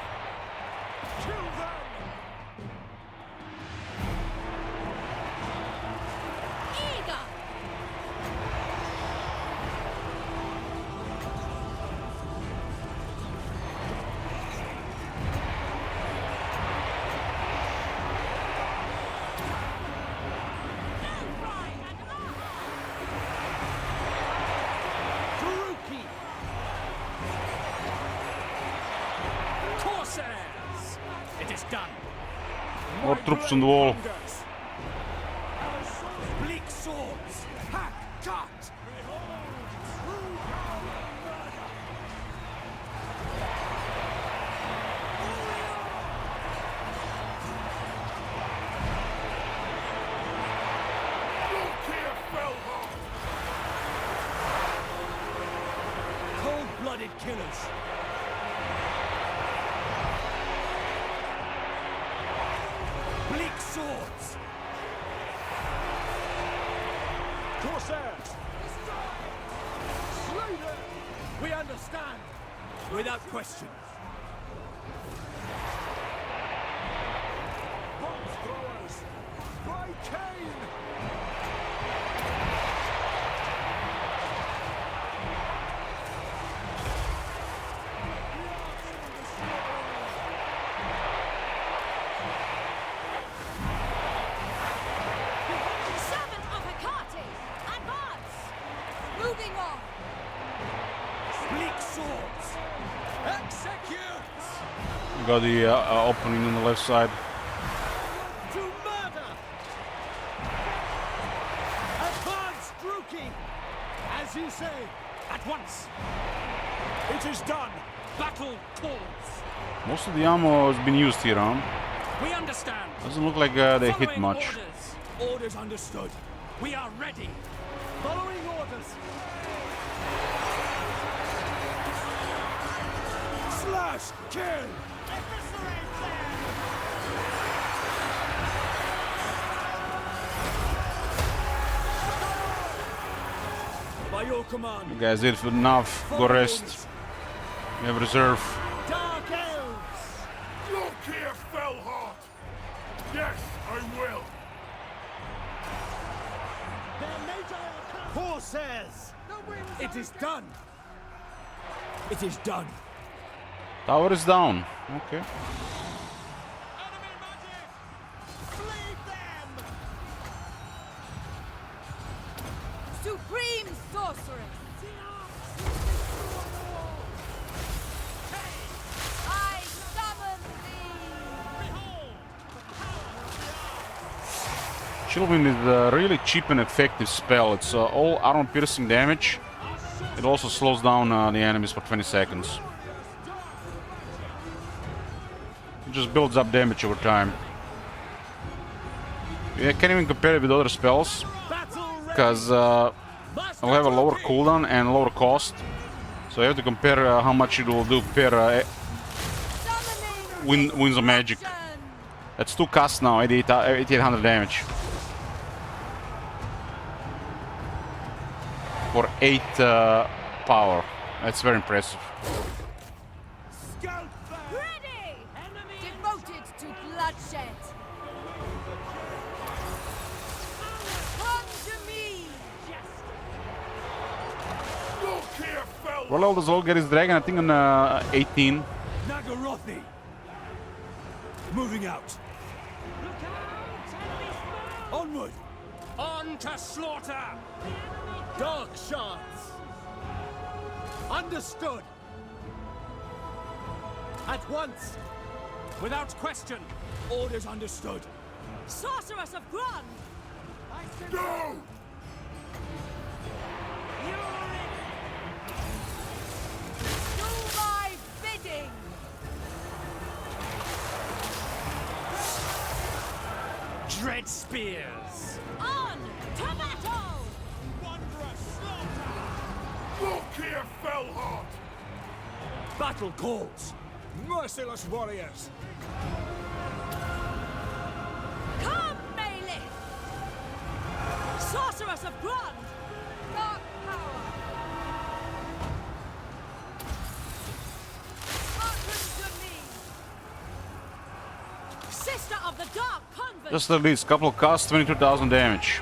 Kill them! Eager! Druki! Corsairs! It is done. More troops on the wall. Thunders. Bleak swords! Hack! Cut! Cold-blooded killers! Bleak swords! Corsairs! Slay them! We understand! Without question. Bombs throwers! By Cain! Moving on. Bleak swords. Execute. You got the opening on the left side. To murder. Advance, Druki. As you say, at once. It is done. Battle calls. Most of the ammo has been used here, huh? We understand. Doesn't look like they hit Following much. Orders. Orders understood. We are ready. Following orders. Slash! Kill! By your command. You guys did enough. Go rest. We have reserve. Dark elves! Look here, Fellheart! Yes, I will! Corsairs! It is done! It is done! Tower is down. Okay. Supreme sorceress. I summon thee. Chilblain is a really cheap and effective spell. It's all armor piercing damage. It also slows down the enemies for 20 seconds. It just builds up damage over time. You can't even compare it with other spells, because it'll have a lower cooldown and lower cost. So you have to compare how much it will do per Winds of Magic. That's 2 casts now, 8800 damage. For 8 power. That's very impressive. Ready. Devoted to bloodshed. Come to me. Look here, Fellheart! Well, does all get his dragon? I think on 18. Nagarothi! Moving out! Onward! On to slaughter! Dark shards! Understood! At once! Without question! Orders understood! Sorceress of Grun. Go! Do my bidding. Dread spears! On to battle. Look here, Fellheart! Battle calls! Merciless warriors! Come, Malith. Sorceress of Grun. Dark power. Hearken to me. Sister of the Dark Convent. Just at least couple of casts, 22,000 damage.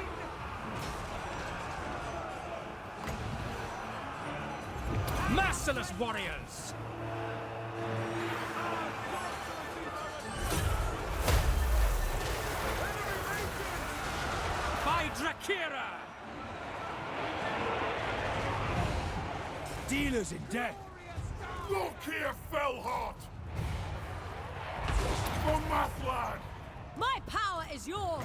Merciless warriors! By Drakira! Dealers in death! Look here, Fellheart! For Mathlan! My power is yours.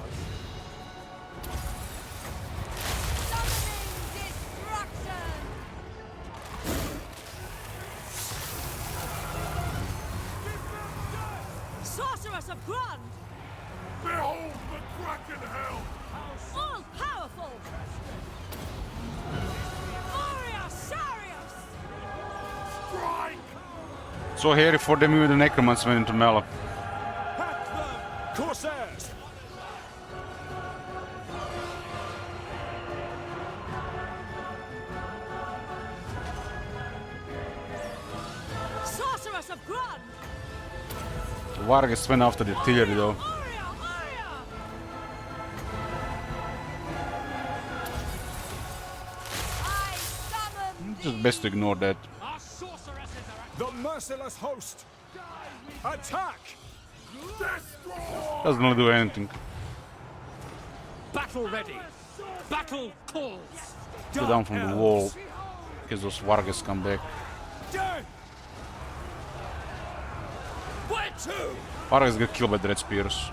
Summoning destruction. Sorceress of Grund. Behold the Kraken Hell! All powerful. Warrior Sarius. Strike! So hairy for them with the Necromancer went into Mela. Hack them! Corsairs! Sorceress of Grund. Vargas went after the artillery though. I summon Just best to ignore that. Our sorceresses are the merciless host! Attack! Destroy! Doesn't really do anything. Battle ready! Battle calls! Go down from the wall because those Vargas come back. Death! Where to? Vargas get killed by the Red Spears.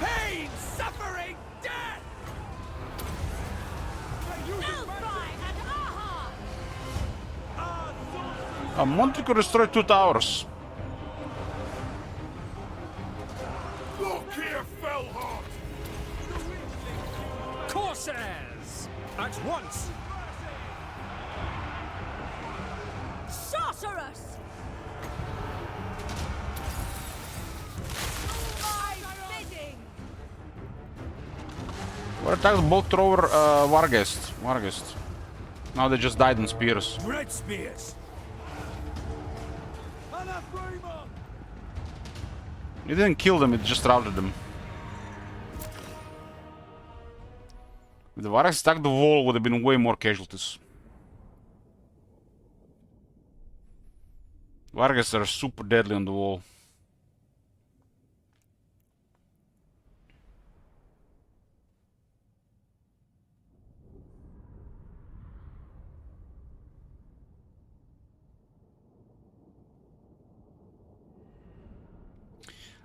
Pain, suffering, death! Montrico destroyed 2 towers. Look here, Fellheart! Corsairs! At once! Sorceress! My bidding! What attacked bolt thrower Vargest. Now they just died on spears. Red spears! It didn't kill them, it just routed them. If the Vargas attacked the wall, would have been way more casualties. Vargas are super deadly on the wall.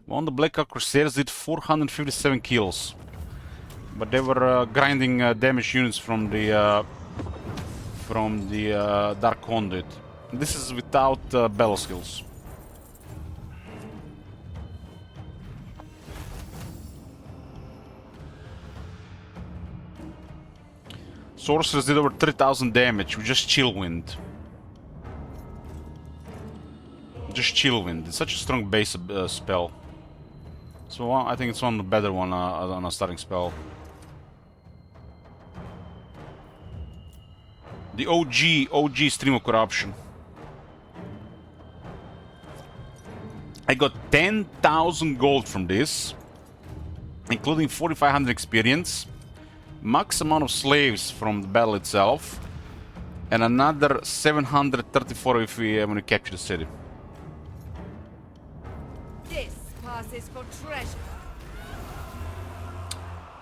Well, the Black Oak Crusaders did 457 kills. But they were grinding damage units from the Dark Conduit. This is without battle skills. Sorcerers did over 3000 damage with just Chill Wind. Just Chill Wind. It's such a strong base spell. So I think it's one of the better one on a starting spell. The OG Stream of Corruption. I got 10,000 gold from this, including 4,500 experience, max amount of slaves from the battle itself, and another 734 if we when we capture the city. This passes for treasure.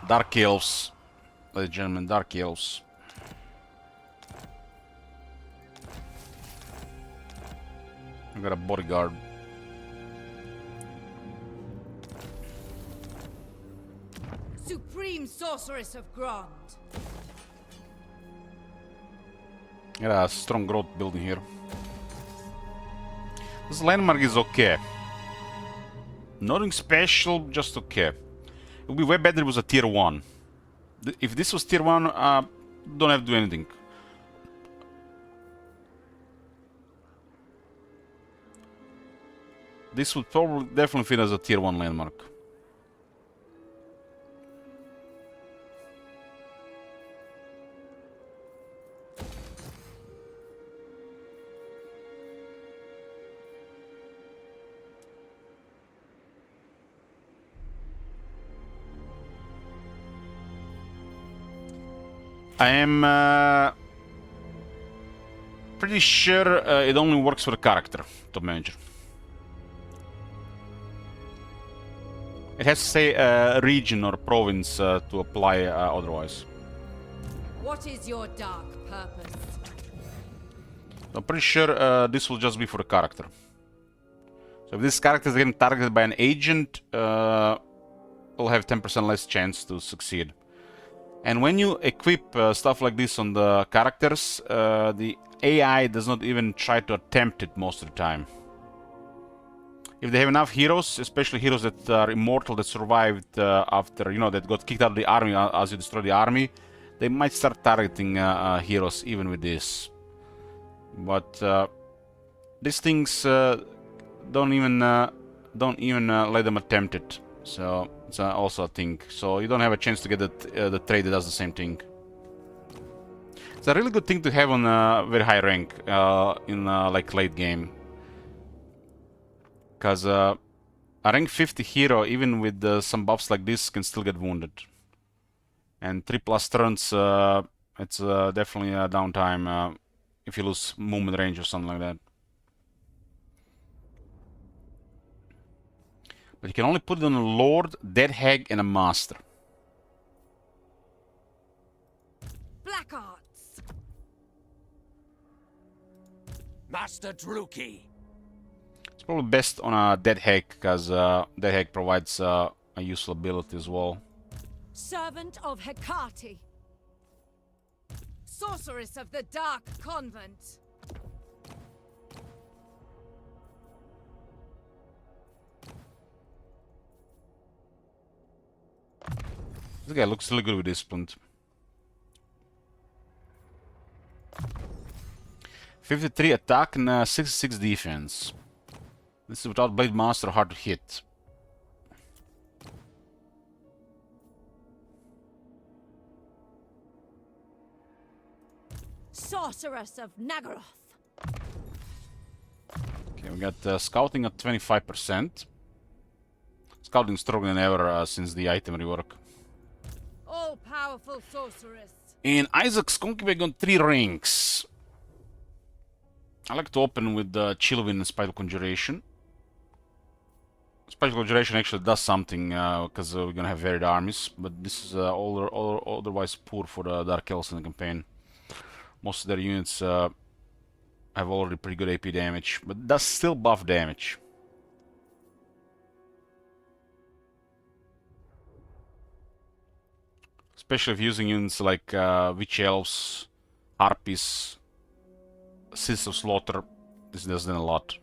Dark Elves, ladies and gentlemen, Dark Elves. I got a bodyguard. Supreme Sorceress of Grond. Got a strong growth building here. This landmark is okay. Nothing special, just okay. It would be way better if it was a tier 1. If this was tier 1, don't have to do anything. This would probably definitely fit as a tier 1 landmark. I am pretty sure it only works for the character, Top Manager. It has to say region or province to apply otherwise. What is your dark purpose? I'm pretty sure this will just be for the character. So if this character is getting targeted by an agent, will have 10% less chance to succeed. And when you equip stuff like this on the characters, the AI does not even try to attempt it most of the time. If they have enough heroes, especially heroes that are immortal, that survived after, you know, that got kicked out of the army as you destroy the army, they might start targeting heroes even with this. But these things don't even let them attempt it. So it's also a thing. So you don't have a chance to get the trade that does the same thing. It's a really good thing to have on a very high rank in like late game. Because a rank 50 hero, even with some buffs like this, can still get wounded. And 3+ turns, it's definitely a downtime if you lose movement range or something like that. But you can only put it on a Lord, Dead Hag, and a Master. Black Arts. Master Druki. It's probably best on a Dead Hag, because Dead Hag provides a useful ability as well. Servant of Hecate. Sorceress of the Dark Convent. This guy looks really good with this splint. 53 attack and 66 defense. This is without Blade Master, hard to hit. Sorceress of Nagaroth. Okay, we got scouting at 25%. Scouting stronger than ever since the item rework. All-powerful sorceress. In Isaac's Concubine got 3 ranks. I like to open with Chillwind and Spiteful Conjuration. Spiteful Conjuration actually does something because we're gonna have varied armies, but this is otherwise poor for the Dark Elves in the campaign. Most of their units have already pretty good AP damage, but does still buff damage. Especially if using units like Witch Elves, Harpies, Sisters of Slaughter, this does then a lot.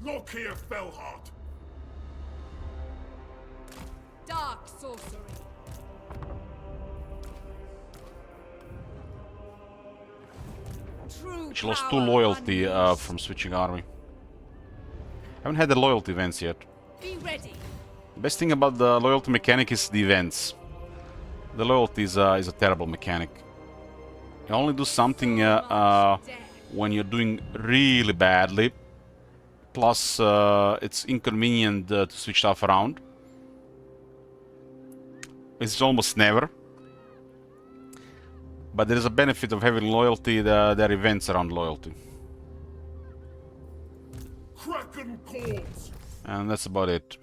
Look here, Fellheart. Dark sorcery. True She lost 2 power loyalty unleashed. from switching army. Haven't had the loyalty events yet. Be ready. Best thing about the loyalty mechanic is the events. The loyalty is a terrible mechanic. You only do something when you're doing really badly. Plus, it's inconvenient to switch stuff around. It's almost never. But there is a benefit of having loyalty. There are events around loyalty. Kraken calls. And that's about it.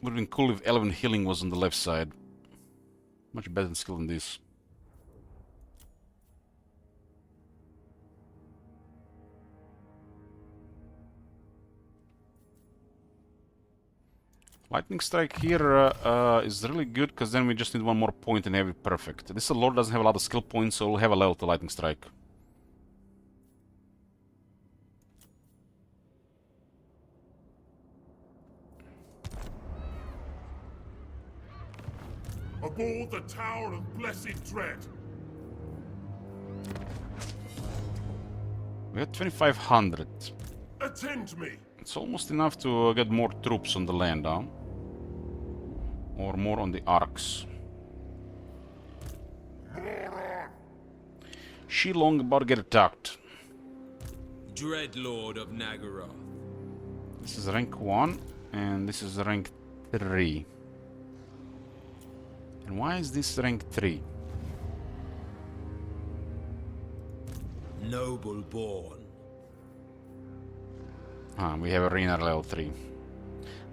Would have been cool if Elven Healing was on the left side. Much better skill than this. Lightning Strike here is really good because then we just need 1 more point and have it perfect. This Lord doesn't have a lot of skill points, so we'll have a level to Lightning Strike. Aboard the Tower of Blessed Dread. We had 2,500. Attend me. It's almost enough to get more troops on the land, huh? Or more on the arcs. Shilong about to get attacked. Dreadlord of Nagaroth. This is rank 1, and this is rank 3. And why is this rank 3? Noble born. Ah, we have Arena level 3.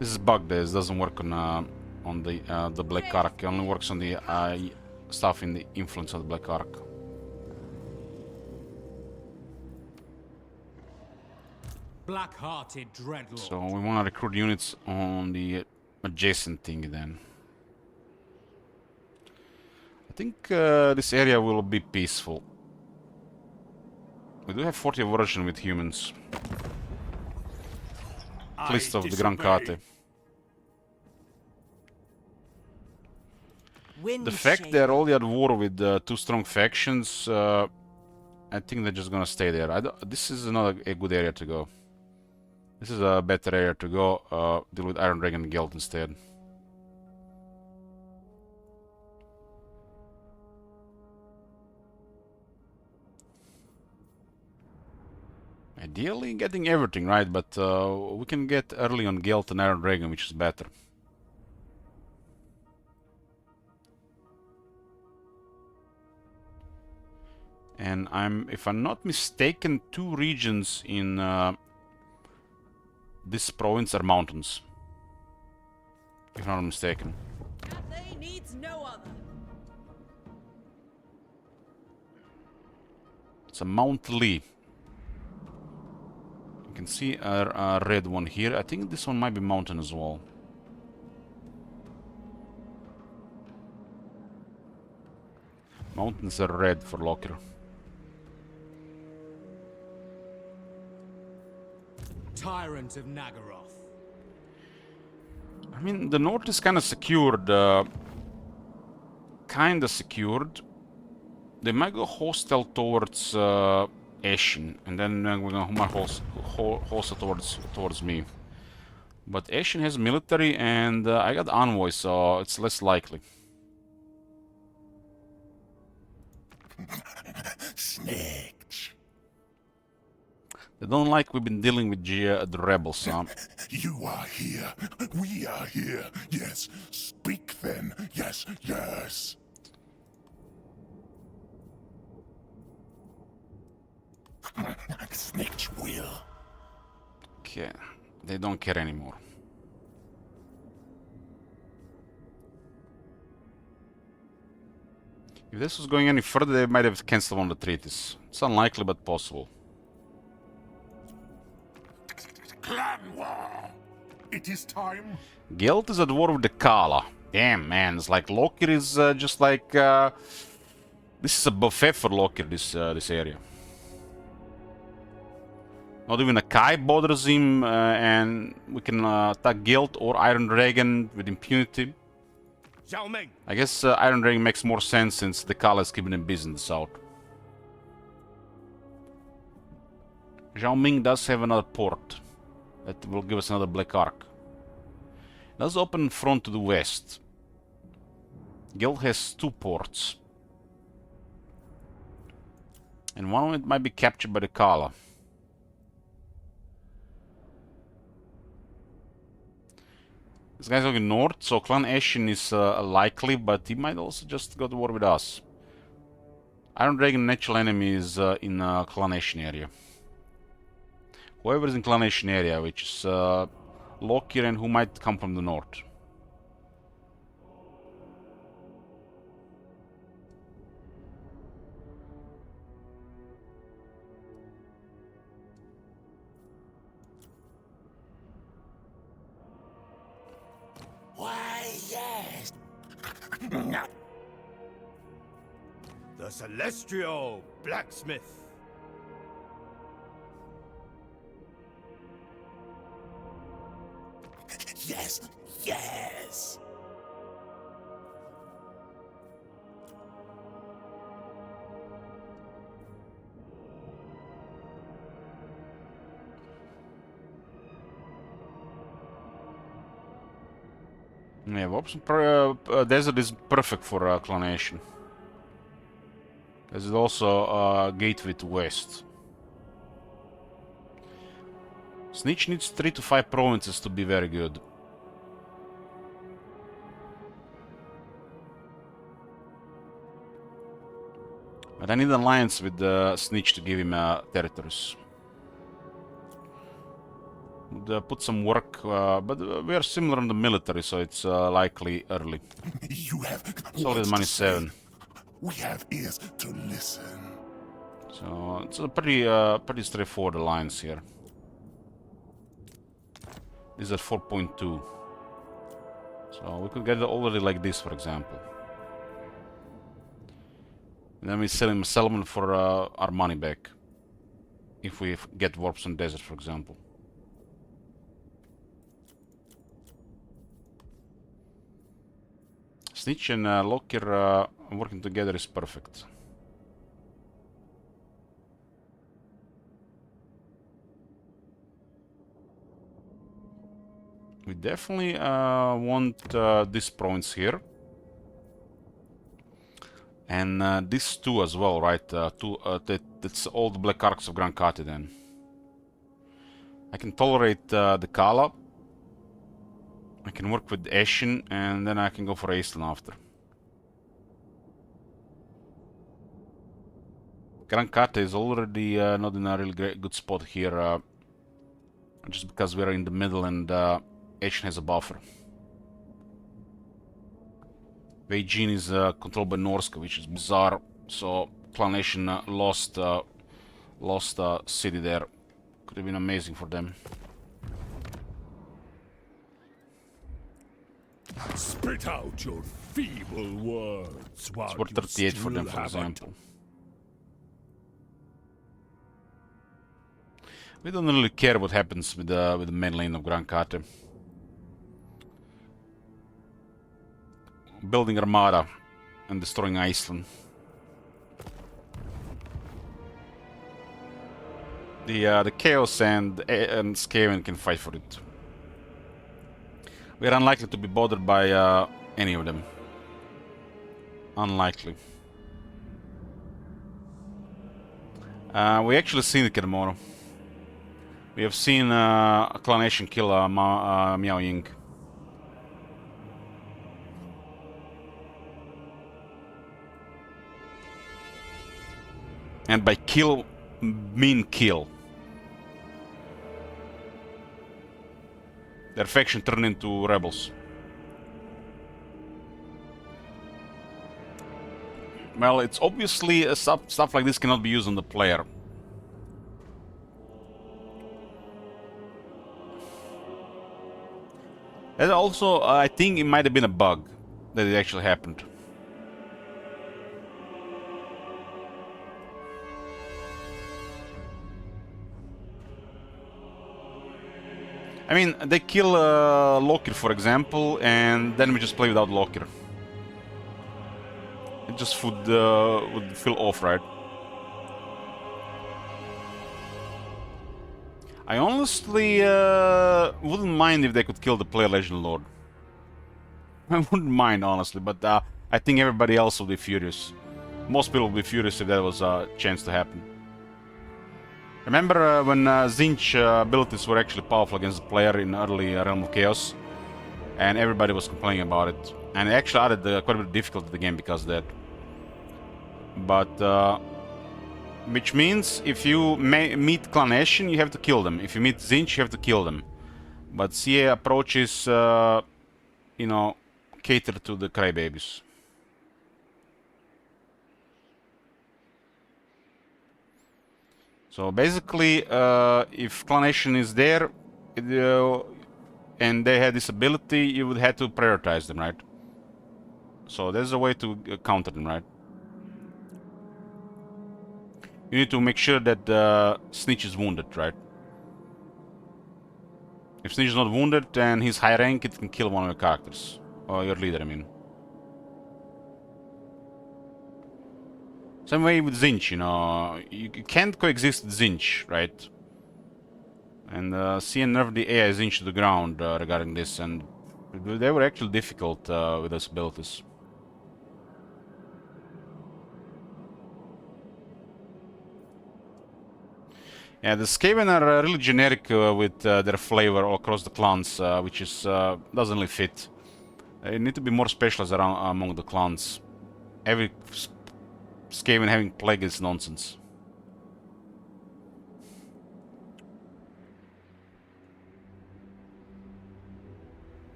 This is bugged. This doesn't work on the Black Ark. It only works on the stuff in the influence of the Black Ark. Black-hearted dreadlord. So we want to recruit units on the adjacent thing then. I think this area will be peaceful. We do have 40 aversion with humans. List of the Grand Kate. The fact they're already at war with 2 strong factions I think they're just gonna stay there. This is not a good area to go. This is a better area to go. Deal with Iron Dragon Guild instead. Ideally getting everything right, but we can get early on Guild and Iron Dragon, which is better. And if I'm not mistaken, 2 regions in this province are mountains. If I'm not mistaken. Cathay needs no other. It's a Mount Lee. You can see a red one here. I think this one might be mountain as well. Mountains are red for Lockyer. Tyrant of Nagaroth. I mean, the north is kind of secured. Kind of secured. They might go hostile towards Ashen, and then we're gonna hostile towards me. But Ashen has military, and I got envoy, so it's less likely. Snakes. They don't like we've been dealing with the rebels. You are here. We are here. Yes. Speak then. Yes, yes. Snakes will. Okay, they don't care anymore. If this was going any further, they might have cancelled one of the treaties. It's unlikely, but possible. Clan war. It is time. Guild is at war with the Kala. Damn, man, it's like Lockyer is just like... this is a buffet for Lockyer, this area. Not even a Kai bothers him, and we can attack Guild or Iron Dragon with impunity. I guess Iron Dragon makes more sense since the Kala is keeping him busy in the south. Zhao Ming does have another port. That will give us another Black Ark. Let's open front to the west. Guild has 2 ports. And one of it might be captured by the Kala. This guy's going north, so Clan Ashen is likely, but he might also just go to war with us. Iron Dragon natural enemy is in Clan Ashen area. Whoever is in Clan Ashen area, which is Lockyer and who might come from the north. Why, yes. The Celestial Blacksmith. Yes, yes. Yeah, desert is perfect for Clan Ashen. There's also a gateway to west. Snitch needs 3 to 5 provinces to be very good. But I need an alliance with Snitch to give him territories. Would put some work, but we are similar in the military, so it's likely early. You have Solid money 7. We have ears to listen. So it's a pretty straightforward alliance here. This is at 4.2. So we could get it already like this, for example. And then we sell him a settlement for our money back. If we get warps on desert, for example. Snitch and Lockyer working together is perfect. We definitely want this province here. And this too as well, right? That's all the Black Arcs of Grand Kate then. I can tolerate the Kala. I can work with Ashen, and then I can go for Aislan after. Grand Kate is already not in a really good spot here, just because we're in the middle and Ashen has a buffer. Wei Jin is controlled by Norska, which is bizarre. So Clan Ashen lost city there. Could have been amazing for them. Spit out your feeble words while It's worth 38 for them, for example. We don't really care what happens with the main lane of Grand Kate. Building Armada and destroying Iceland. The Chaos and Skaven can fight for it. We are unlikely to be bothered by any of them. Unlikely. We actually seen it tomorrow. We have seen Clan Ashen kill Miao Ying. And by kill, mean kill. Their faction turned into rebels. Well, it's obviously stuff like this cannot be used on the player. And also, I think it might have been a bug that it actually happened. I mean, they kill Lokir, for example, and then we just play without Lokir. It just would feel off, right? I honestly wouldn't mind if they could kill the Player Legend Lord. I wouldn't mind, honestly, but I think everybody else will be furious. Most people will be furious if that was a chance to happen. Remember when Tzeentch abilities were actually powerful against the player in early Realm of Chaos? And everybody was complaining about it. And it actually added quite a bit of difficulty to the game because of that. But, which means if you meet Clan Ashen, you have to kill them. If you meet Tzeentch, you have to kill them. But CA approaches, you know, cater to the crybabies. So basically, if Clan Ashen is there, and they had this ability, you would have to prioritize them, right? So there's a way to counter them, right? You need to make sure that Snitch is wounded, right? If Snitch is not wounded and he's high rank, it can kill one of your characters. Or your leader, I mean. Same way with Tzeentch, you know. You can't coexist with Tzeentch, right? And CN nerfed the AI Tzeentch to the ground regarding this, and they were actually difficult with those abilities. Yeah, the Skaven are really generic with their flavor all across the clans, which is doesn't really fit. They need to be more specialized around among the clans. Every Skaven having plague is nonsense.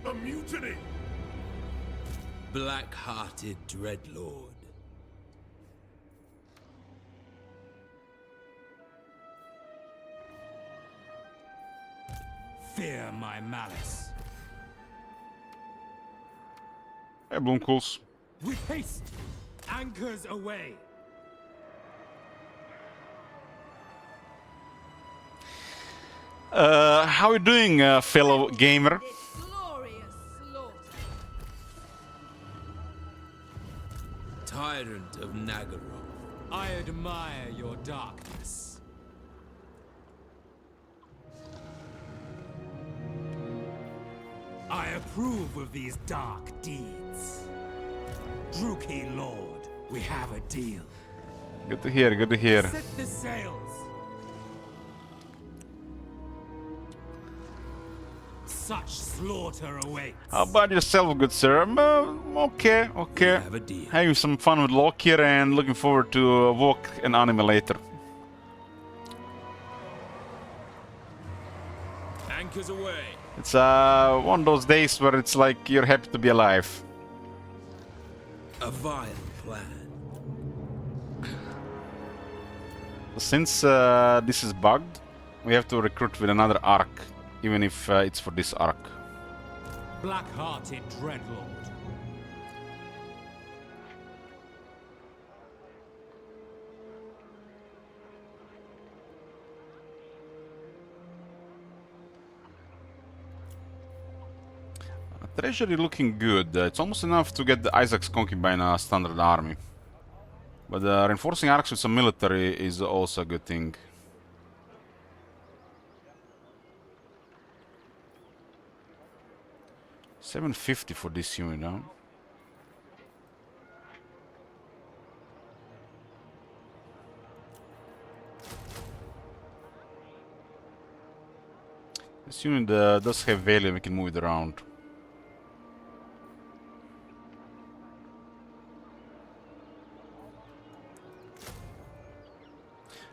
A mutiny! Black-hearted Dreadlord. Fear my malice. Hey, Bloomcools. With haste, anchors away. How are you doing, fellow gamer? Glorious slaughter. Tyrant of Nagaroth. I admire your darkness. approve of these dark deeds. Druki Lord, we have a deal. Good to hear, good to hear. Set the sails. Such slaughter awaits. How about yourself, good sir? Okay, okay. Have a deal. Having some fun with Locke here and looking forward to walk an anime later. Anchors away. It's one of those days where it's like you're happy to be alive. A vile plan. Since this is bugged, we have to recruit with another arc, even if it's for this arc. Black-hearted Dreadlord. Treasury looking good. It's almost enough to get the Isaac's concubine a standard army. But reinforcing arcs with some military is also a good thing. $750 for this unit, huh? This unit does have value, we can move it around.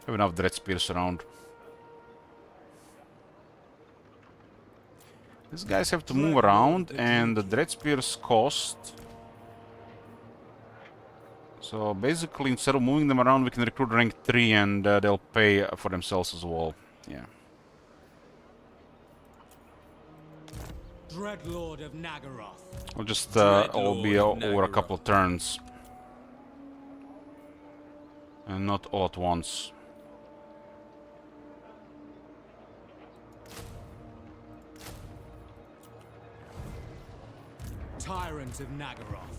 Have enough Dread Spears around. These guys have to move around, and the Dread Spears cost. So basically, instead of moving them around, we can recruit rank 3 and they'll pay for themselves as well. Yeah. Dreadlord of Nagaroth. I'll just all be over a couple of turns. And not all at once. Tyrant of Nagaroth.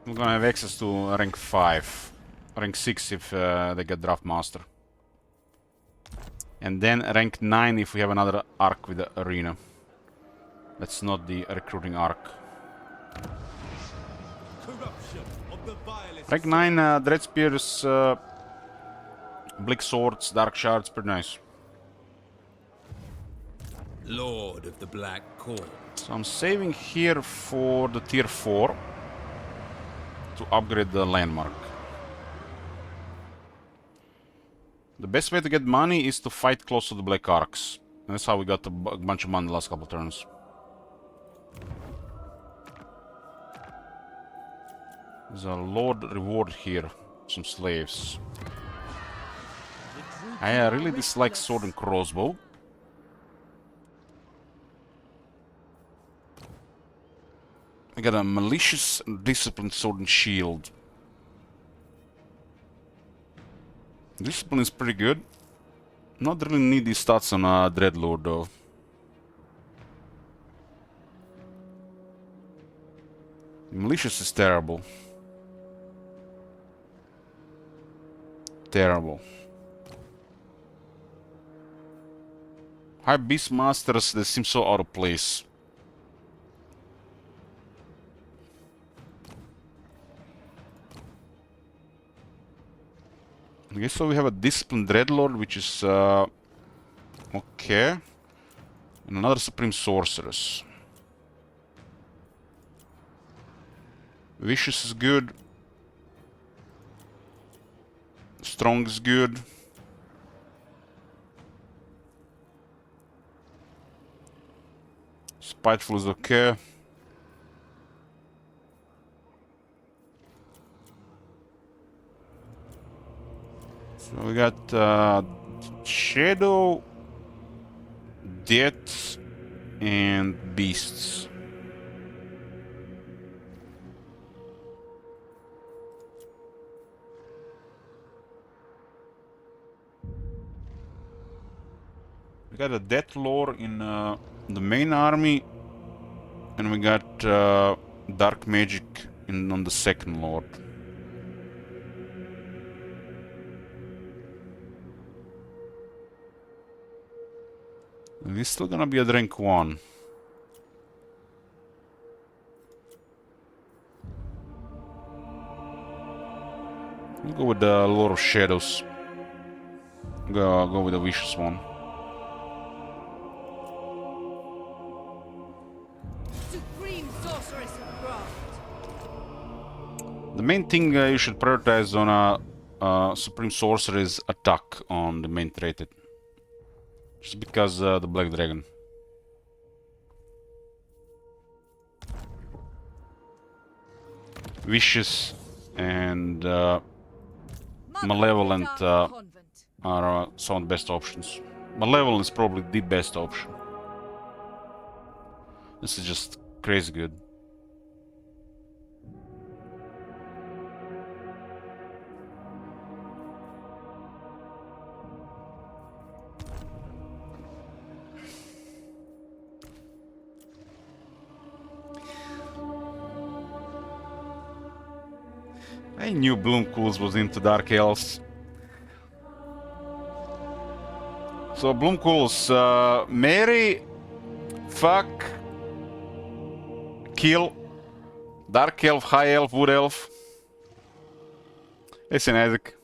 We're gonna have access to rank 5. Rank 6 if they get Draft Master. And then rank 9 if we have another arc with the arena. That's not the recruiting arc. Corruption of the vilest. Rank 9 Dread Spears, Blick Swords, Dark Shards, pretty nice. Lord of the Black Court. So I'm saving here for the tier 4 to upgrade the landmark. The best way to get money is to fight close to the Black Arcs. And that's how we got a bunch of money the last couple turns. There's a Lord reward here. Some slaves. I really dislike sword and crossbow. I got a malicious and disciplined sword and shield. Discipline is pretty good. Not really need these stats on Dreadlord though. Malicious is terrible. Terrible. High Beastmasters, they seem so out of place. Okay, so we have a Disciplined Dreadlord, which is okay. And another Supreme Sorceress. Vicious is good. Strong is good. Spiteful is okay. So we got Shadow, Death, and Beasts. We got a Death Lore in the main army, and we got Dark Magic on the second Lord. And he's still gonna be at rank 1. We'll go with the Lord of Shadows. Go with the Vicious one. Supreme Sorceress of Graft. The main thing you should prioritize on a Supreme Sorcerer is attack on the main trait. Just because the Black Dragon. Vicious and Malevolent are some of the best options. Malevolent is probably the best option. This is just crazy good. I knew Bloomcools was into Dark Elves. So Bloomcools, marry, fuck, kill, Dark Elf, High Elf, Wood Elf. Listen, Isaac.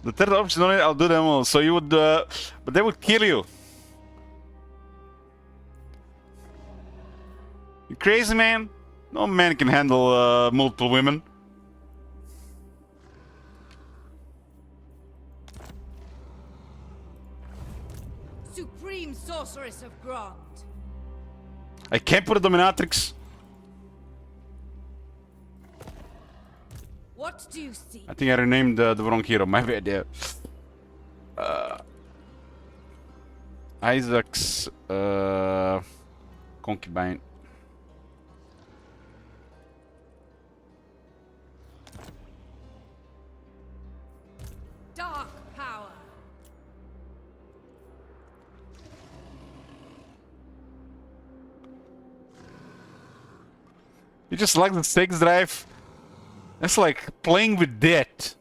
The third option, only I'll do them all. So you would, but they would kill you. You crazy, man? No man can handle multiple women. Supreme Sorceress of Grant. I can't put a dominatrix. What do you see? I think I renamed the wrong hero. My bad. Yeah. Isaac's concubine. Dark power. You just like the sex drive. That's like playing with death.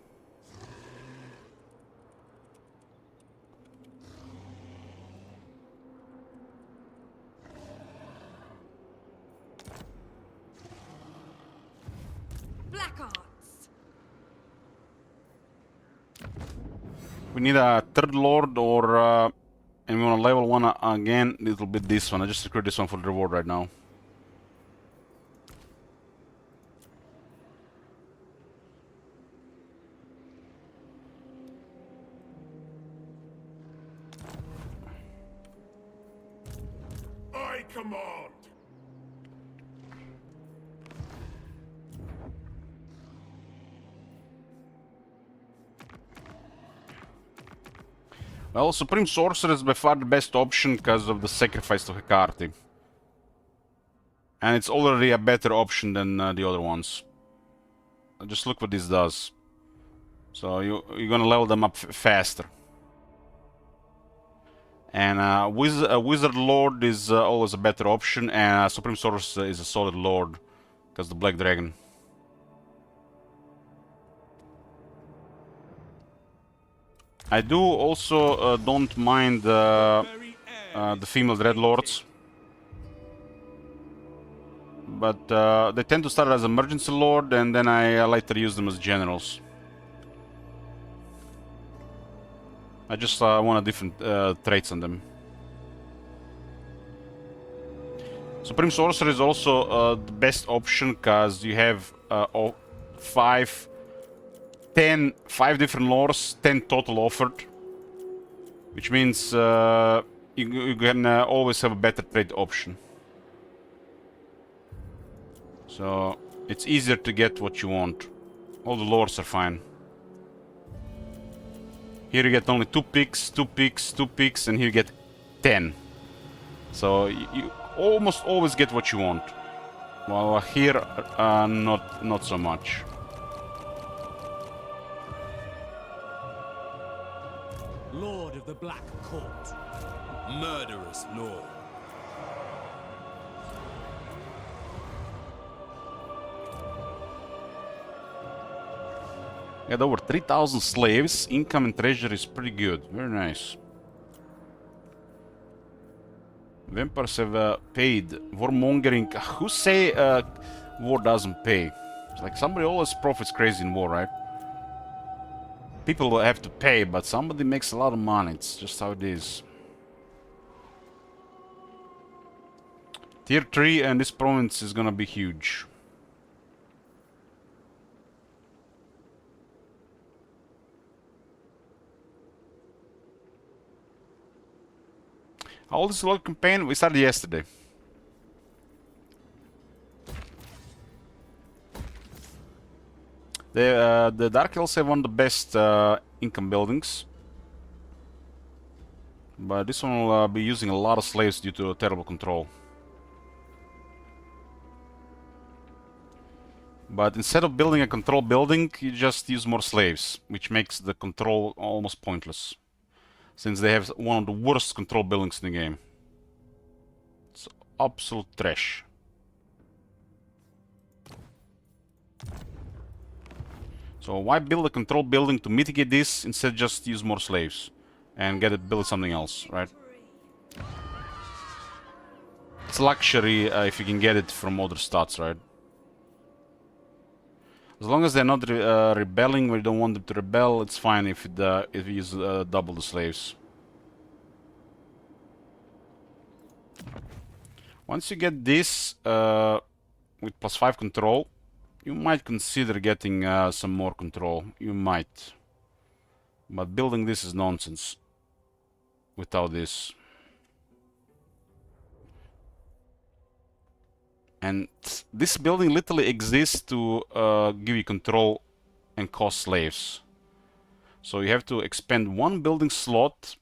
Black arts. We need a third lord or and we want to level one again. It'll be this one. I just secured this one for the reward right now. I command. Well, Supreme Sorcerer is by far the best option because of the sacrifice to Hecate. And it's already a better option than the other ones. Just look what this does. So you're gonna level them up faster. And Wizard Lord is always a better option, and Supreme Sorcerer is a solid Lord because the Black Dragon. I do also don't mind the female Dreadlords, but they tend to start as emergency lord, and then I later use them as generals. I just want a different traits on them. Supreme Sorcerer is also the best option because you have 5 different lores, 10 total offered, which means you can always have a better trade option. So it's easier to get what you want. All the lores are fine. Here you get only 2 picks, 2 picks, 2 picks, and here you get 10. So you almost always get what you want. Well, here not so much. Lord of the Black Court. Murderous lord. We had over 3,000 slaves. Income and treasure is pretty good. Very nice. Vampires have paid. Warmongering. Who say war doesn't pay? It's like somebody always profits crazy in war, right? People will have to pay, but somebody makes a lot of money. It's just how it is. Tier 3 and this province is gonna be huge. How old is the Lord campaign? We started yesterday. The Dark Elves have one of the best income buildings. But this one will be using a lot of slaves due to terrible control. But instead of building a control building, you just use more slaves, which makes the control almost pointless. Since they have one of the worst control buildings in the game. It's absolute trash. So why build a control building to mitigate this, instead just use more slaves and get it build something else, right? It's luxury if you can get it from other stats, right? As long as they're not rebelling, we don't want them to rebel, it's fine if we use double the slaves. Once you get this with +5 control, you might consider getting some more control. You might. But building this is nonsense without this. And this building literally exists to give you control and cost slaves. So you have to expend one building slot,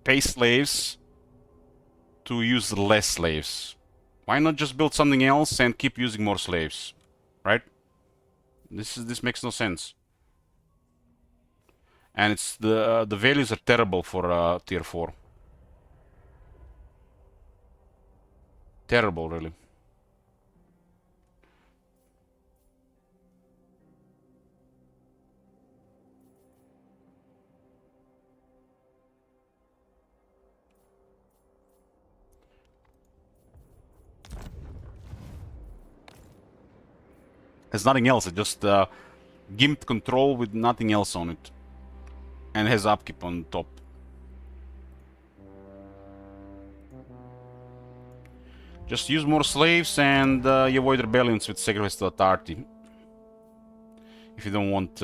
pay slaves to use less slaves. Why not just build something else and keep using more slaves, right? This makes no sense. And it's the values are terrible for tier 4. Terrible, really. There's nothing else. It just gimped control with nothing else on it, and has upkeep on top. Just use more slaves and you avoid rebellions with sacrifice to authority. If you don't want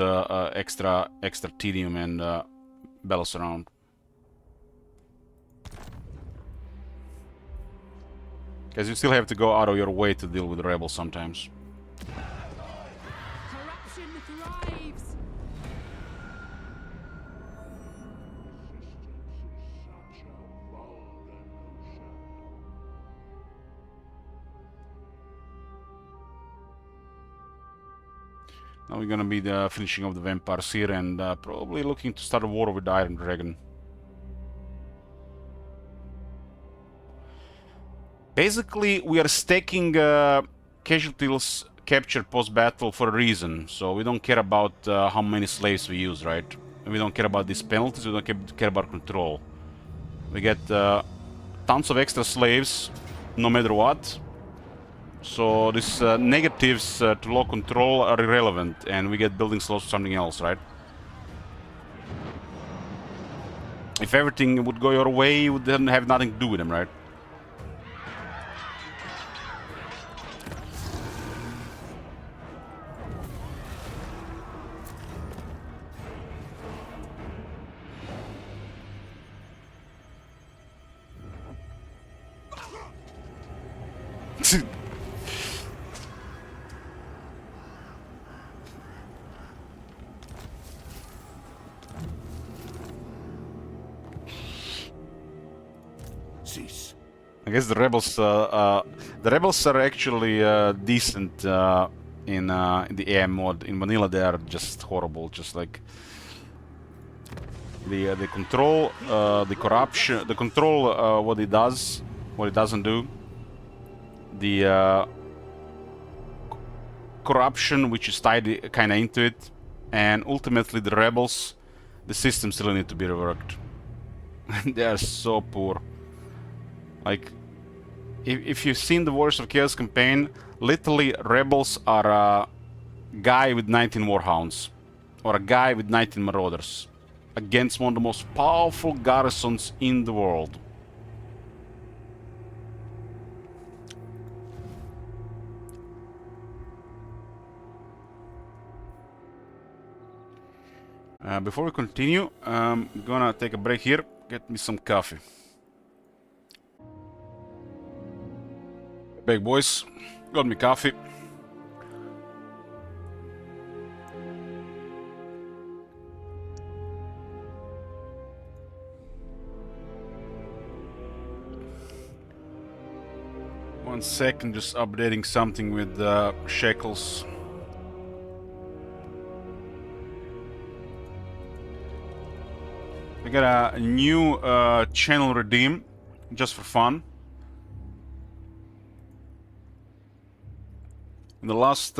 extra tedium and bells around. Because you still have to go out of your way to deal with the rebels sometimes. Corruption thrives. Now we're gonna be the finishing of the vampires here and probably looking to start a war with the Iron Dragon. Basically, we are stacking casualties captured post-battle for a reason. So we don't care about how many slaves we use, right? We don't care about these penalties, we don't care about control. We get tons of extra slaves, no matter what. So these negatives to low control are irrelevant, and we get building slots or something else, right? If everything would go your way, you would then have nothing to do with them, right? Cease. I guess the rebels are actually decent in the AI mod. In vanilla, they are just horrible. Just like, the control, the corruption, the control, what it does, what it doesn't do, the corruption which is tied kind of into it, and ultimately the rebels. The system still need to be reworked. They are so poor. Like, if you've seen the Warriors of Chaos campaign, literally rebels are a guy with 19 warhounds or a guy with 19 marauders against one of the most powerful garrisons in the world. Before we continue, I'm gonna take a break here, get me some coffee. Back, boys, got me coffee. One second, just updating something with shekels. I got a new channel redeem, just for fun. In the last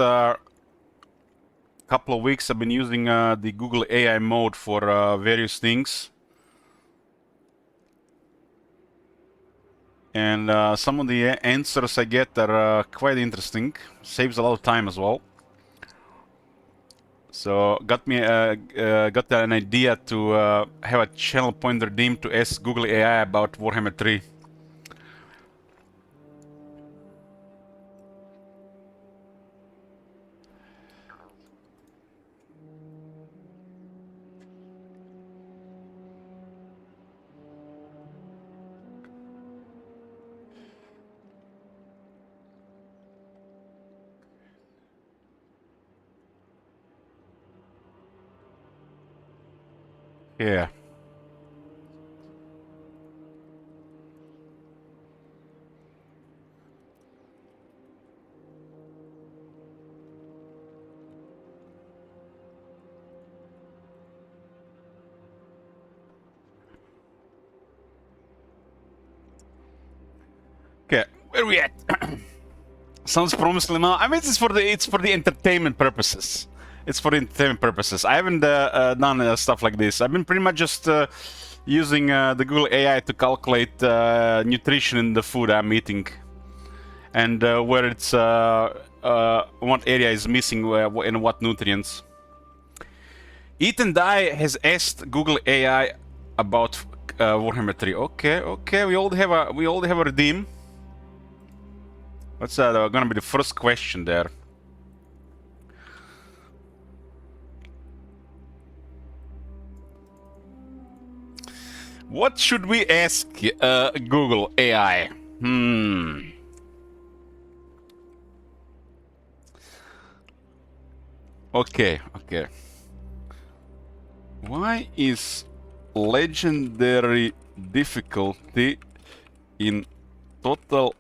couple of weeks, I've been using the Google AI mode for various things. And some of the answers I get are quite interesting. Saves a lot of time as well. So got an idea to have a channel point redeem to ask Google AI about Warhammer 3. Yeah. Okay, where are we at? Sounds promising now. I mean, it's for the entertainment purposes. It's for entertainment purposes. I haven't done stuff like this. I've been pretty much just using the Google AI to calculate nutrition in the food I'm eating, and where it's what area is missing and what nutrients. Eat and Die has asked Google AI about Warhammer 3. Okay, we all have a redeem. What's gonna be the first question there? What should we ask Google AI? Okay. Why is legendary difficulty in Total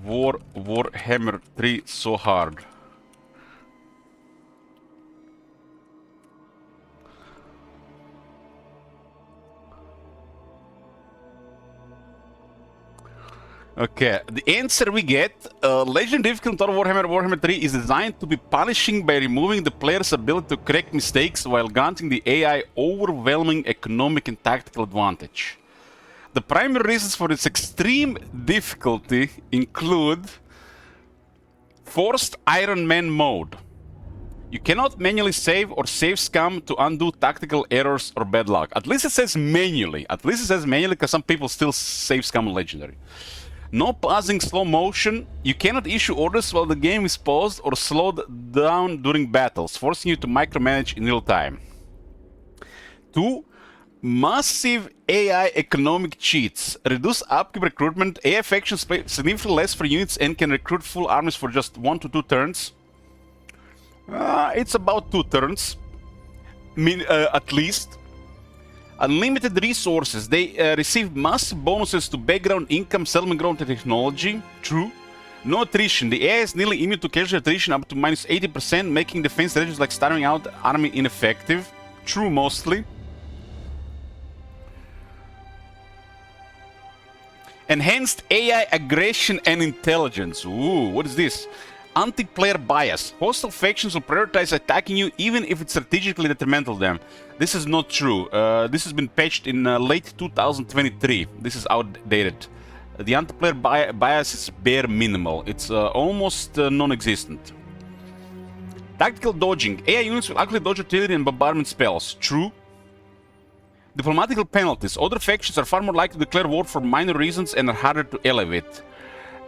War Warhammer 3 so hard? Okay, the answer we get, Legend Difficult Total Warhammer 3 is designed to be punishing by removing the player's ability to correct mistakes while granting the AI overwhelming economic and tactical advantage. The primary reasons for its extreme difficulty include Forced Iron Man mode. You cannot manually save or save scum to undo tactical errors or bad luck. At least it says manually. Because some people still save scum on Legendary. No pausing slow motion. You cannot issue orders while the game is paused or slowed down during battles, forcing you to micromanage in real time. 2. Massive AI economic cheats. Reduce upkeep recruitment. AI factions pay significantly less for units and can recruit full armies for just 1 to 2 turns. It's about 2 turns. At least. Unlimited resources. They receive massive bonuses to background income, settlement growth, and technology. True. No attrition. The AI is nearly immune to casualty attrition up to minus 80%, making defense strategies like starving out army ineffective. True mostly. Enhanced AI aggression and intelligence. Ooh, what is this? Anti-player bias. Hostile factions will prioritize attacking you even if it's strategically detrimental to them. This is not true. This has been patched in late 2023. This is outdated. The anti-player bias is bare minimal. It's almost non-existent. Tactical dodging. AI units will actively dodge artillery and bombardment spells. True. Diplomatical penalties. Other factions are far more likely to declare war for minor reasons and are harder to elevate.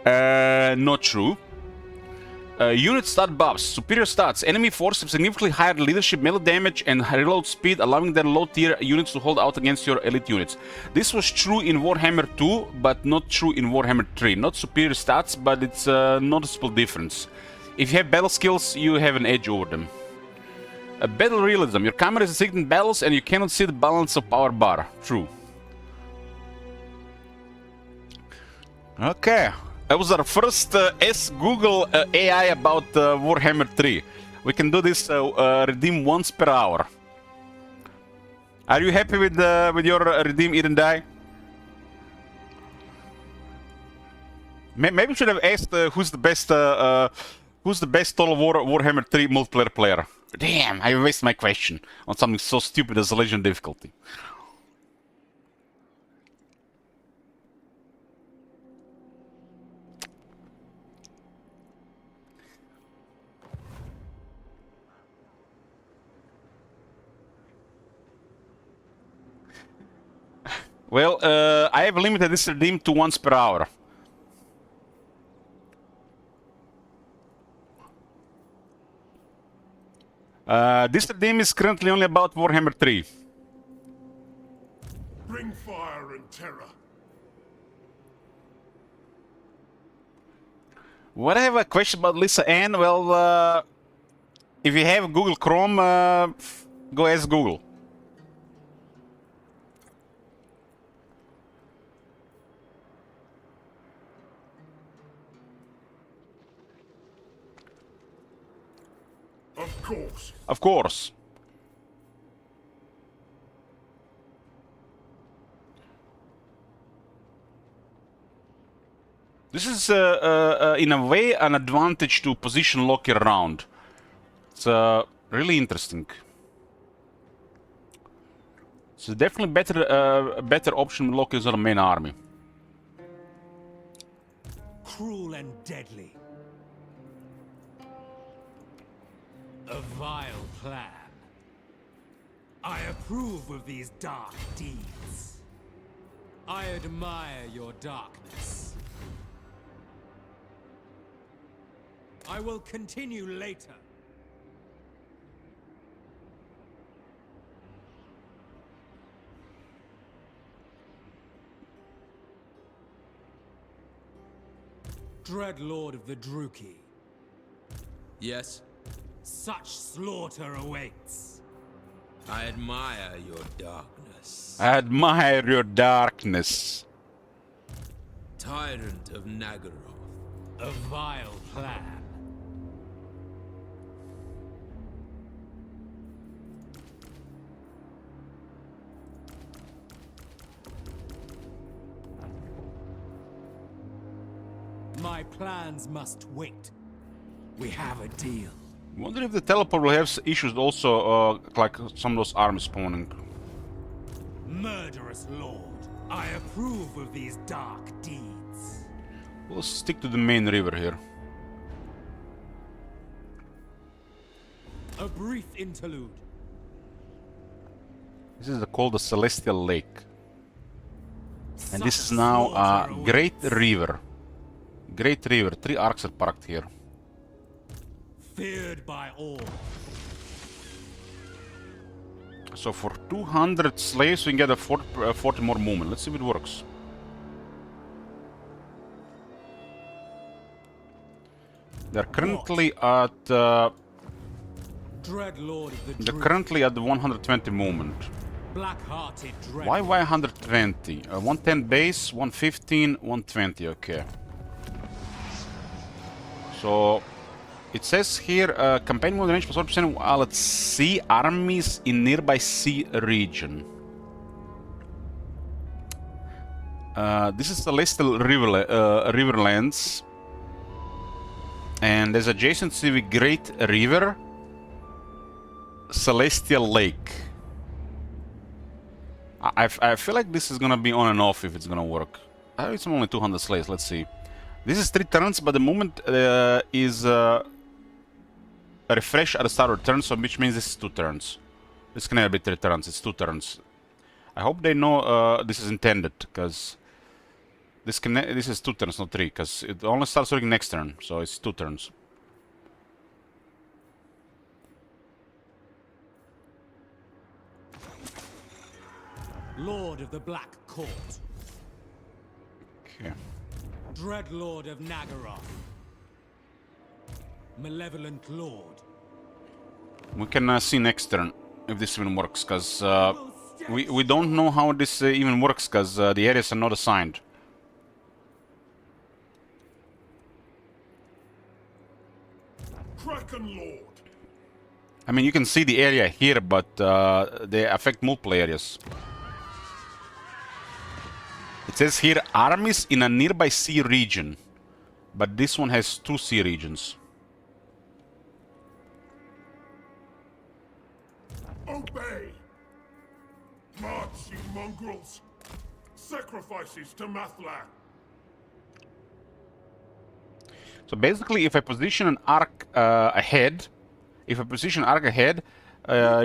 Not true. Unit stat buffs. Superior stats. Enemy forces have significantly higher leadership, melee damage, and reload speed, allowing their low-tier units to hold out against your elite units. This was true in Warhammer 2, but not true in Warhammer 3. Not superior stats, but it's a noticeable difference. If you have battle skills, you have an edge over them. Battle realism. Your camera is assigned in battles and you cannot see the balance of power bar. True. Okay. That was our first Ask Google AI about Warhammer 3. We can do this redeem once per hour. Are you happy with your redeem Eden Die? Maybe we should have asked who's the best Total War Warhammer 3 multiplayer player. Damn, I wasted my question on something so stupid as a Legend difficulty. Well, I have limited this redeem to once per hour. This redeem is currently only about Warhammer 3. Bring fire and terror. What I have a question about Lisa Ann? Well, if you have Google Chrome, go ask Google. Of course. Of course. This is, in a way, an advantage to position lock your round. It's really interesting. It's definitely better option to lock your main army. Cruel and deadly. A vile plan. I approve of these dark deeds. I admire your darkness. I will continue later. Dreadlord of the Druki. Yes? Such slaughter awaits. I admire your darkness. I admire your darkness. Tyrant of Nagaroth. A vile plan. My plans must wait. We have a deal. I wonder if the teleport will have issues also, like some of those armies spawning. Murderous Lord, I approve of these dark deeds. We'll stick to the main river here. A brief interlude. This is called the Celestial Lake. And this is now a Great River. Great River. 3 arcs are parked here. Feared by all. So for 200 slaves we can get a 40 more movement. Let's see if it works. They're currently at Dreadlord of the they're currently at the 120 movement. Black-hearted dread. Why 120? 110 base, 115, 120. Okay. So it says here, campaign mode range plus 1% while at sea, armies in nearby sea region. This is Celestial Riverlands, and there's adjacent to the Great River, Celestial Lake. I feel like this is gonna be on and off if it's gonna work. It's only 200 slaves. Let's see. This is 3 turns, but the movement is a refresh at the start of the turn, so which means this is 2 turns. This can never be 3 turns. It's 2 turns. I hope they know this is intended, because this is 2 turns, not 3, because it only starts working next turn, so it's 2 turns. Lord of the Black Court. Okay. Dread Lord of Nagaroth. Malevolent Lord. We can see next turn if this even works, because we don't know how this even works, because the areas are not assigned. Kraken Lord. I mean, you can see the area here, but they affect multiple areas. It says here, armies in a nearby sea region. But this one has 2 sea regions. Obey! March, you mongrels! Sacrifices to Mathla! So basically, if I position an arc ahead,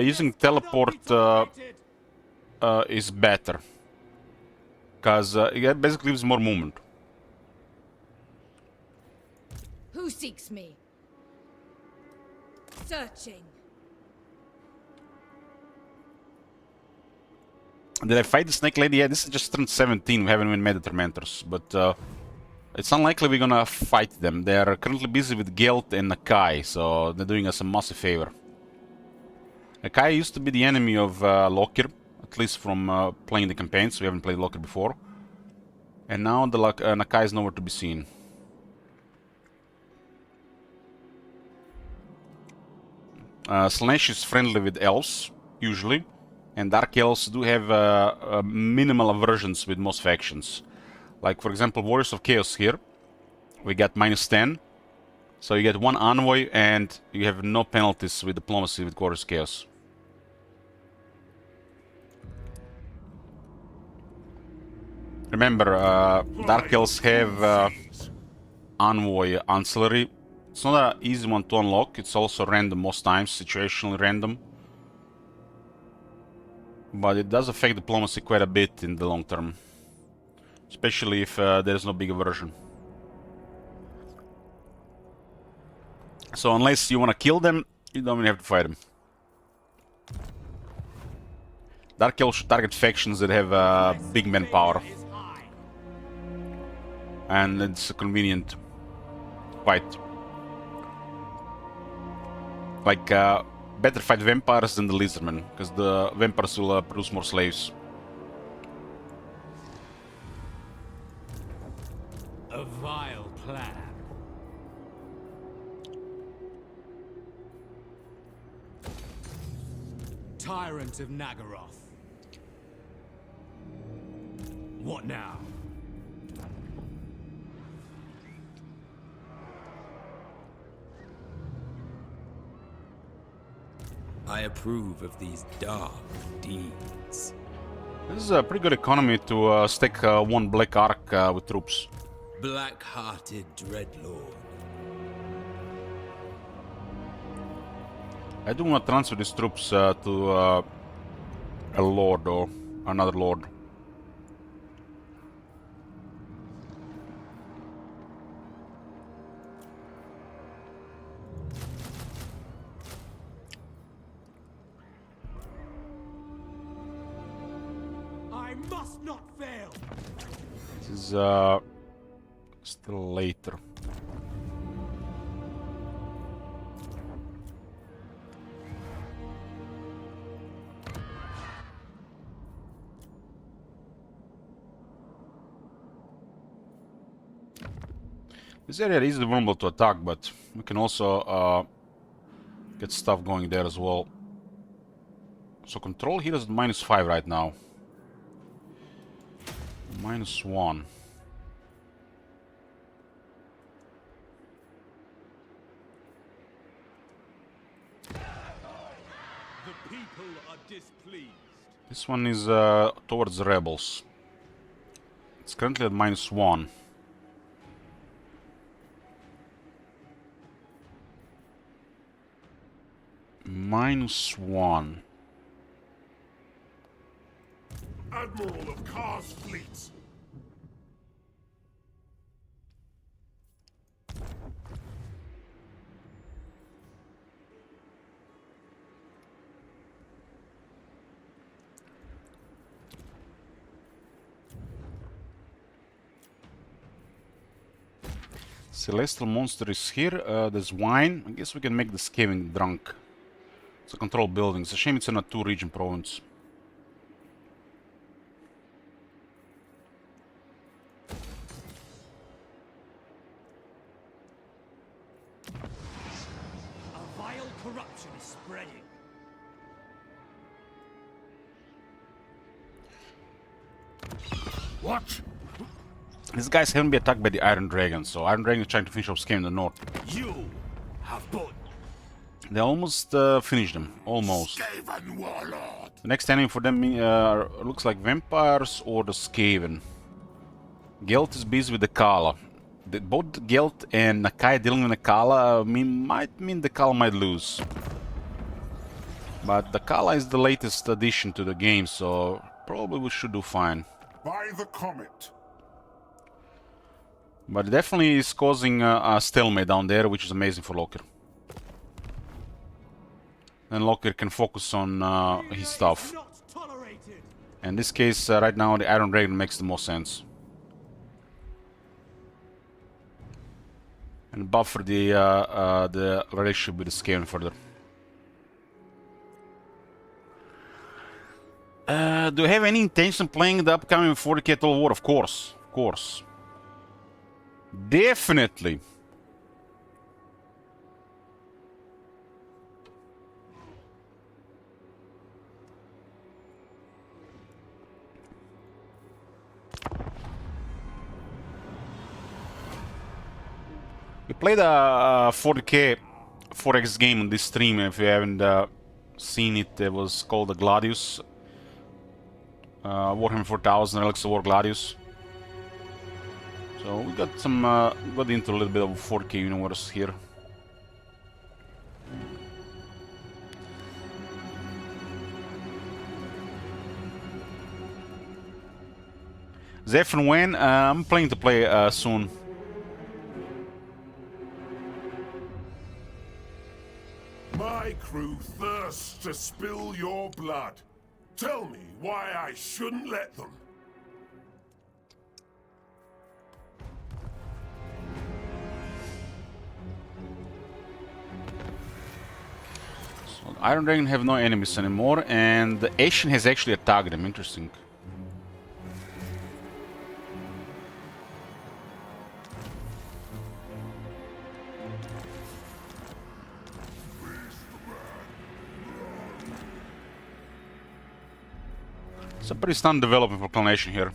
using teleport is better. Because it basically gives more movement. Who seeks me? Searching. Did I fight the Snake Lady? Yeah, this is just turn 17. We haven't even made the Tormentors. But it's unlikely we're gonna fight them. They are currently busy with Gelt and Nakai, so they're doing us a massive favor. Nakai used to be the enemy of Lokir, at least from playing the campaigns. We haven't played Lokir before. And now the Nakai is nowhere to be seen. Slaanesh is friendly with elves, usually. And Dark Elves do have minimal aversions with most factions. Like, for example, Warriors of Chaos here. We got -10. So you get 1 envoy and you have no penalties with diplomacy with Warriors of Chaos. Remember, Dark Elves have envoy ancillary. It's not an easy one to unlock. It's also random most times, situationally random. But it does affect diplomacy quite a bit in the long term. Especially if there's no big aversion. So unless you want to kill them, you don't even have to fight them. Dark Elves should target factions that have big manpower. And it's a convenient fight. Like, better fight vampires than the lizardmen, because the vampires will produce more slaves. A vile plan. Tyrant of Nagaroth. What now? I approve of these dark deeds. This is a pretty good economy to stack 1 black arc with troops. Black-hearted Dreadlord. I do want to transfer these troops to a lord or another lord. I must not fail. This is still later. This area is vulnerable to attack, but we can also get stuff going there as well. So control here is -5 right now. -1. The people are displeased. This one is towards the rebels. It's currently at -1. -1. Admiral of Kar's fleet. Celestial monster is here. There's wine. I guess we can make the Skaven drunk. It's a control building. It's a shame it's in a 2-region province. A vile corruption is spreading. What? These guys haven't been attacked by the Iron Dragon, so Iron Dragon is trying to finish off Skaven in the north. You have both. They almost finished them. Almost. Skaven warlord. The next enemy for them looks like vampires or the Skaven. Gelt is busy with the Kala. Both Gelt and Nakai dealing with the Kala might mean the Kala might lose. But the Kala is the latest addition to the game, so probably we should do fine. By the comet. But it definitely is causing a stalemate down there, which is amazing for Locker. Then Locker can focus on his stuff. In this case, right now, the Iron Dragon makes the most sense. And buffer the relationship with the Skaven further. Do you have any intention of playing the upcoming 40k Total War? Of course. Of course. Definitely. We played a 40k 4x game on this stream. If you haven't seen it, it was called the Gladius. Warhammer 4000 Relics of War Gladius. So we got some got into a little bit of 4K universe here. Zephyr when I'm planning to play soon. My crew thirsts to spill your blood. Tell me why I shouldn't let them. So the Iron Dragon have no enemies anymore, and the Ashen has actually attacked them. Interesting. It's a pretty stunned development for Clan Nation here.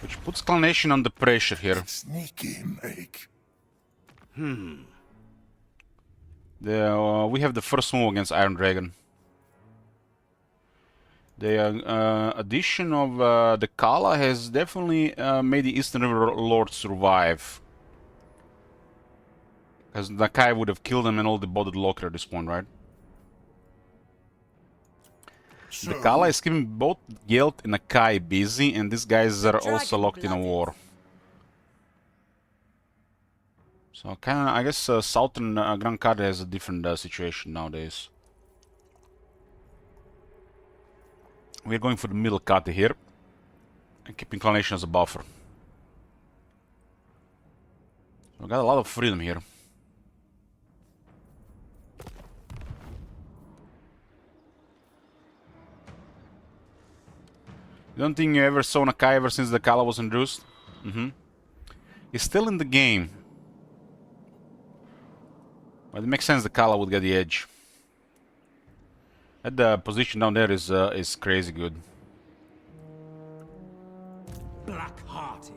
Which puts Clan Nation under pressure here. Sneaky, Make. We have the first move against Iron Dragon. The addition of the Kala has definitely made the Eastern River Lord survive. Because Nakai would have killed them and all the bodied Locker at this point, right? So, The Kala is keeping both Gelt and Nakai busy, and these guys are also locked in a war. So kinda, I guess Southern Grand Card has a different situation nowadays. We're going for the middle cut here, and keeping Clan Nation as a buffer. We got a lot of freedom here. You don't think you ever saw Nakai ever since the Kala was introduced? He's still in the game. But it makes sense the Kala would get the edge. And the position down there is crazy good. Black-hearted.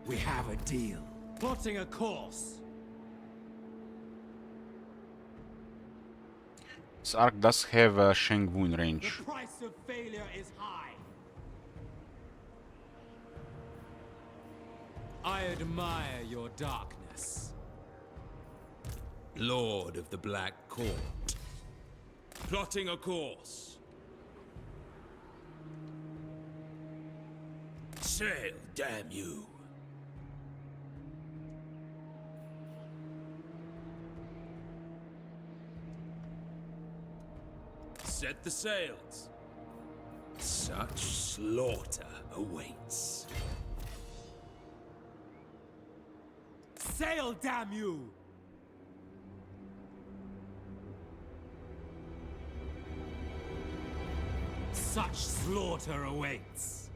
We have a deal. Plotting a course. This arc does have a Shengwu in The range. price of failure is high. I admire your darkness. Lord of the Black Court. Plotting a course. Sail, damn you. Set the sails. Such slaughter awaits. Sail, damn you! Such slaughter awaits.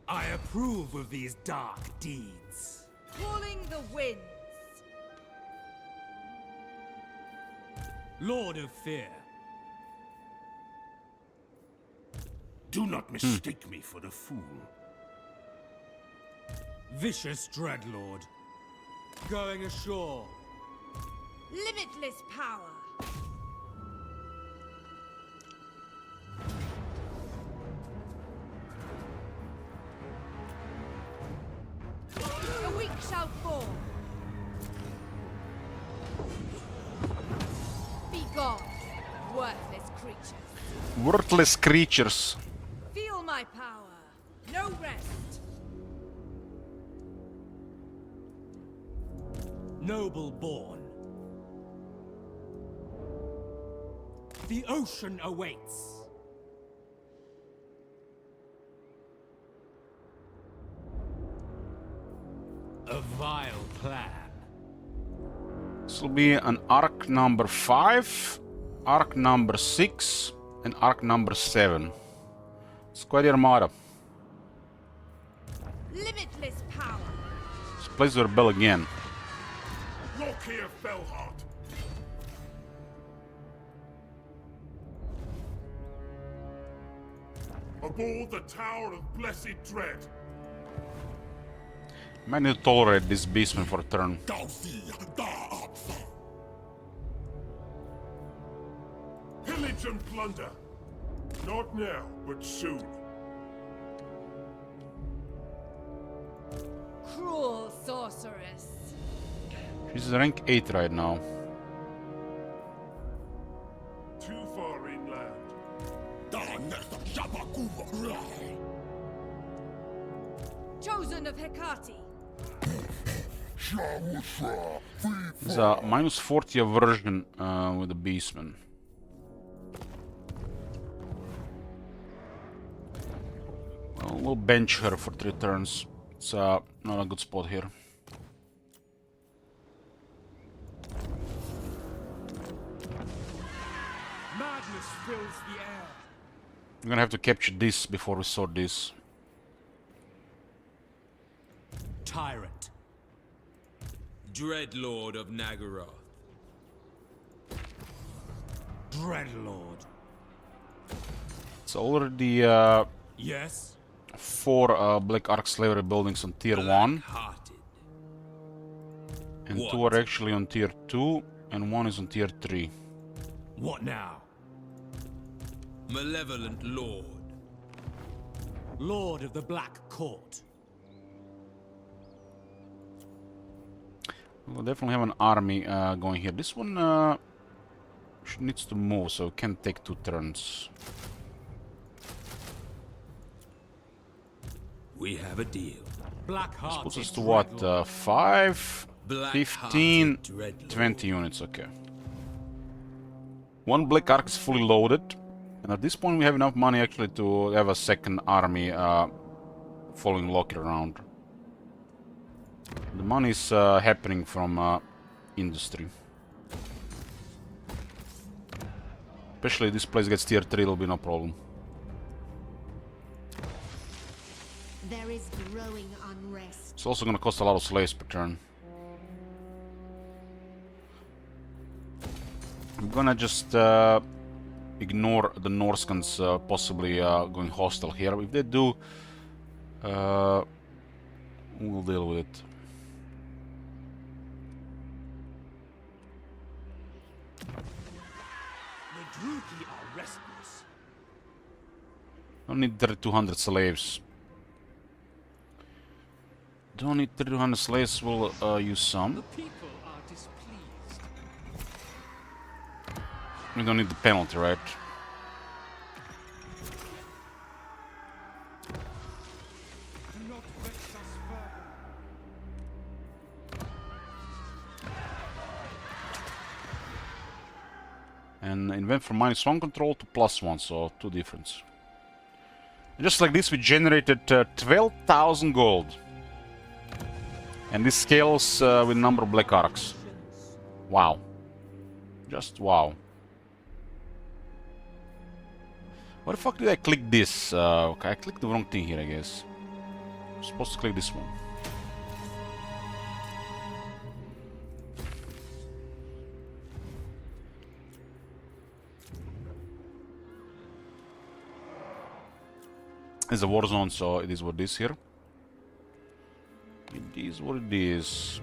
I approve of these dark deeds. Calling the winds. Lord of Fear. Do not mistake me for a fool. Vicious Dreadlord. Going ashore. Limitless power. The weak shall fall. Be gone, worthless creatures. Worthless creatures. Feel my power. No rest. Noble born. The ocean awaits. A vile plan. This will be an arc number 5, arc number 6, and arc number 7. It's quite the armada. Limitless power. This place will rebel again. Look here, Fellheart. Aboard the Tower of Blessed Dread. Might need to tolerate this beastman for a turn. Pillage and plunder. Not now, but soon. Cruel sorceress. She's rank 8 right now. Too far inland. Chosen of Hecate. There's a minus 40 aversion with the beastman. Well, we'll bench her for 3 turns. It's not a good spot here. Madness fills the air. We're gonna have to capture this before we sort this. Tyrant. Dreadlord of Nagaroth. Dreadlord. It's already Yes? 4 Black Ark Slavery buildings on tier 1. Hearted. And What? 2 are actually on tier 2, and 1 is on tier 3. What now? Malevolent Lord. Lord of the Black Court. We'll definitely have an army going here. This one needs to move, so it can take 2 turns. We have a deal. Black This Heart. puts us to what? 5, 15, Dreadlord. 20 units, okay. 1 Black Ark is fully loaded. And at this point we have enough money actually to have a second army following Loki around. The money is happening from industry. Especially if this place gets tier 3, it'll be no problem. There is growing unrest. It's also gonna cost a lot of slaves per turn. I'm gonna just ignore the Norscans possibly going hostile here. If they do, We'll deal with it. The Druki are restless. Don't need 3,200 slaves. Don't need 3,200 slaves, we'll use some. The people are displeased. We don't need the penalty, right? Do not vex us further. And it went from -1 control to +1, so 2 difference. And just like this, we generated 12,000 gold. And this scales with number of black arcs. Wow. Just wow. Why the fuck did I click this? Okay, I clicked the wrong thing here, I guess. I'm supposed to click this one. It's a war zone, so it is what it is here. It is what it is.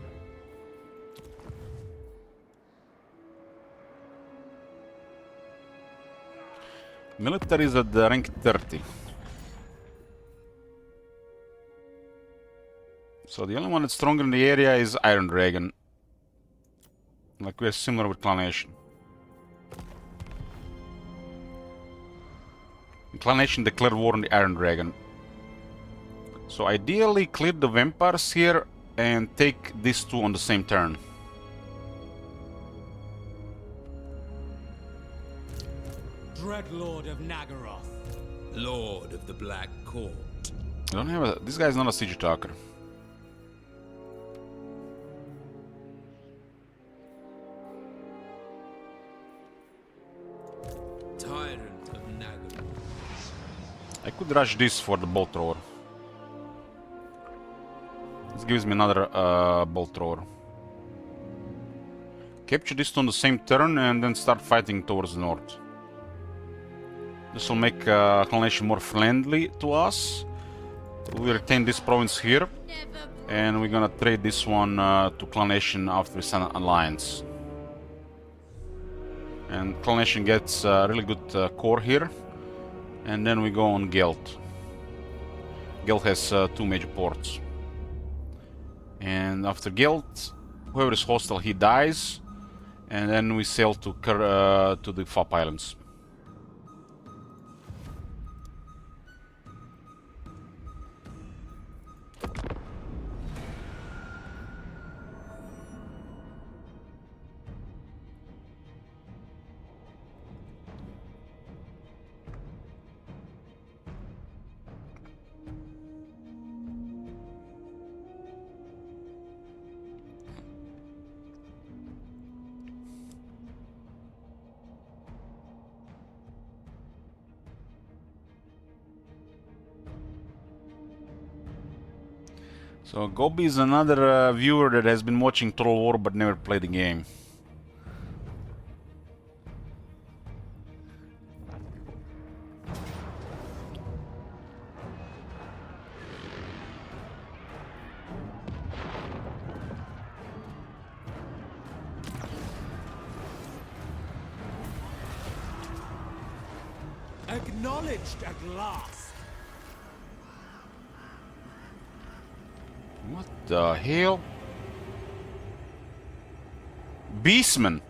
Military is at the rank 30. So the only one that's stronger in the area is Iron Dragon. Like we're similar with Clan Nation. Clan Nation declared war on the Iron Dragon. So ideally clear the vampires here and take these two on the same turn. Dreadlord of Nagaroth. Lord of the Black Court. I don't have a, this guy's not a siege attacker. Tyrant of Nagaroth. I could rush this for the bolt thrower. This gives me another bolt thrower. Capture this on the same turn and then start fighting towards the north. This will make Clan Nation more friendly to us. We retain this province here. And we're gonna trade this one to Clan Nation after we sign an alliance. And Clan Nation gets a really good core here. And then we go on Gelt. Gelt has 2 major ports. And after Gelt, whoever is hostile, he dies. And then we sail to the Fop Islands. So Gobi is another viewer that has been watching Total War but never played the game. Acknowledged at last. What the hell? Beastman!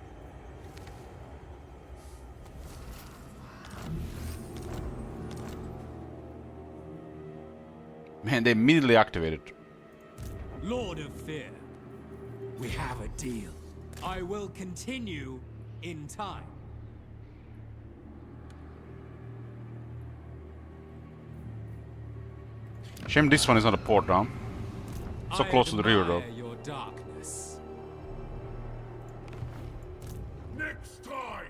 Man, they immediately activated. Lord of Fear, we have a deal. I will continue in time. Shame this one is not a port, huh? So close to the river, though. Your darkness. Next tide!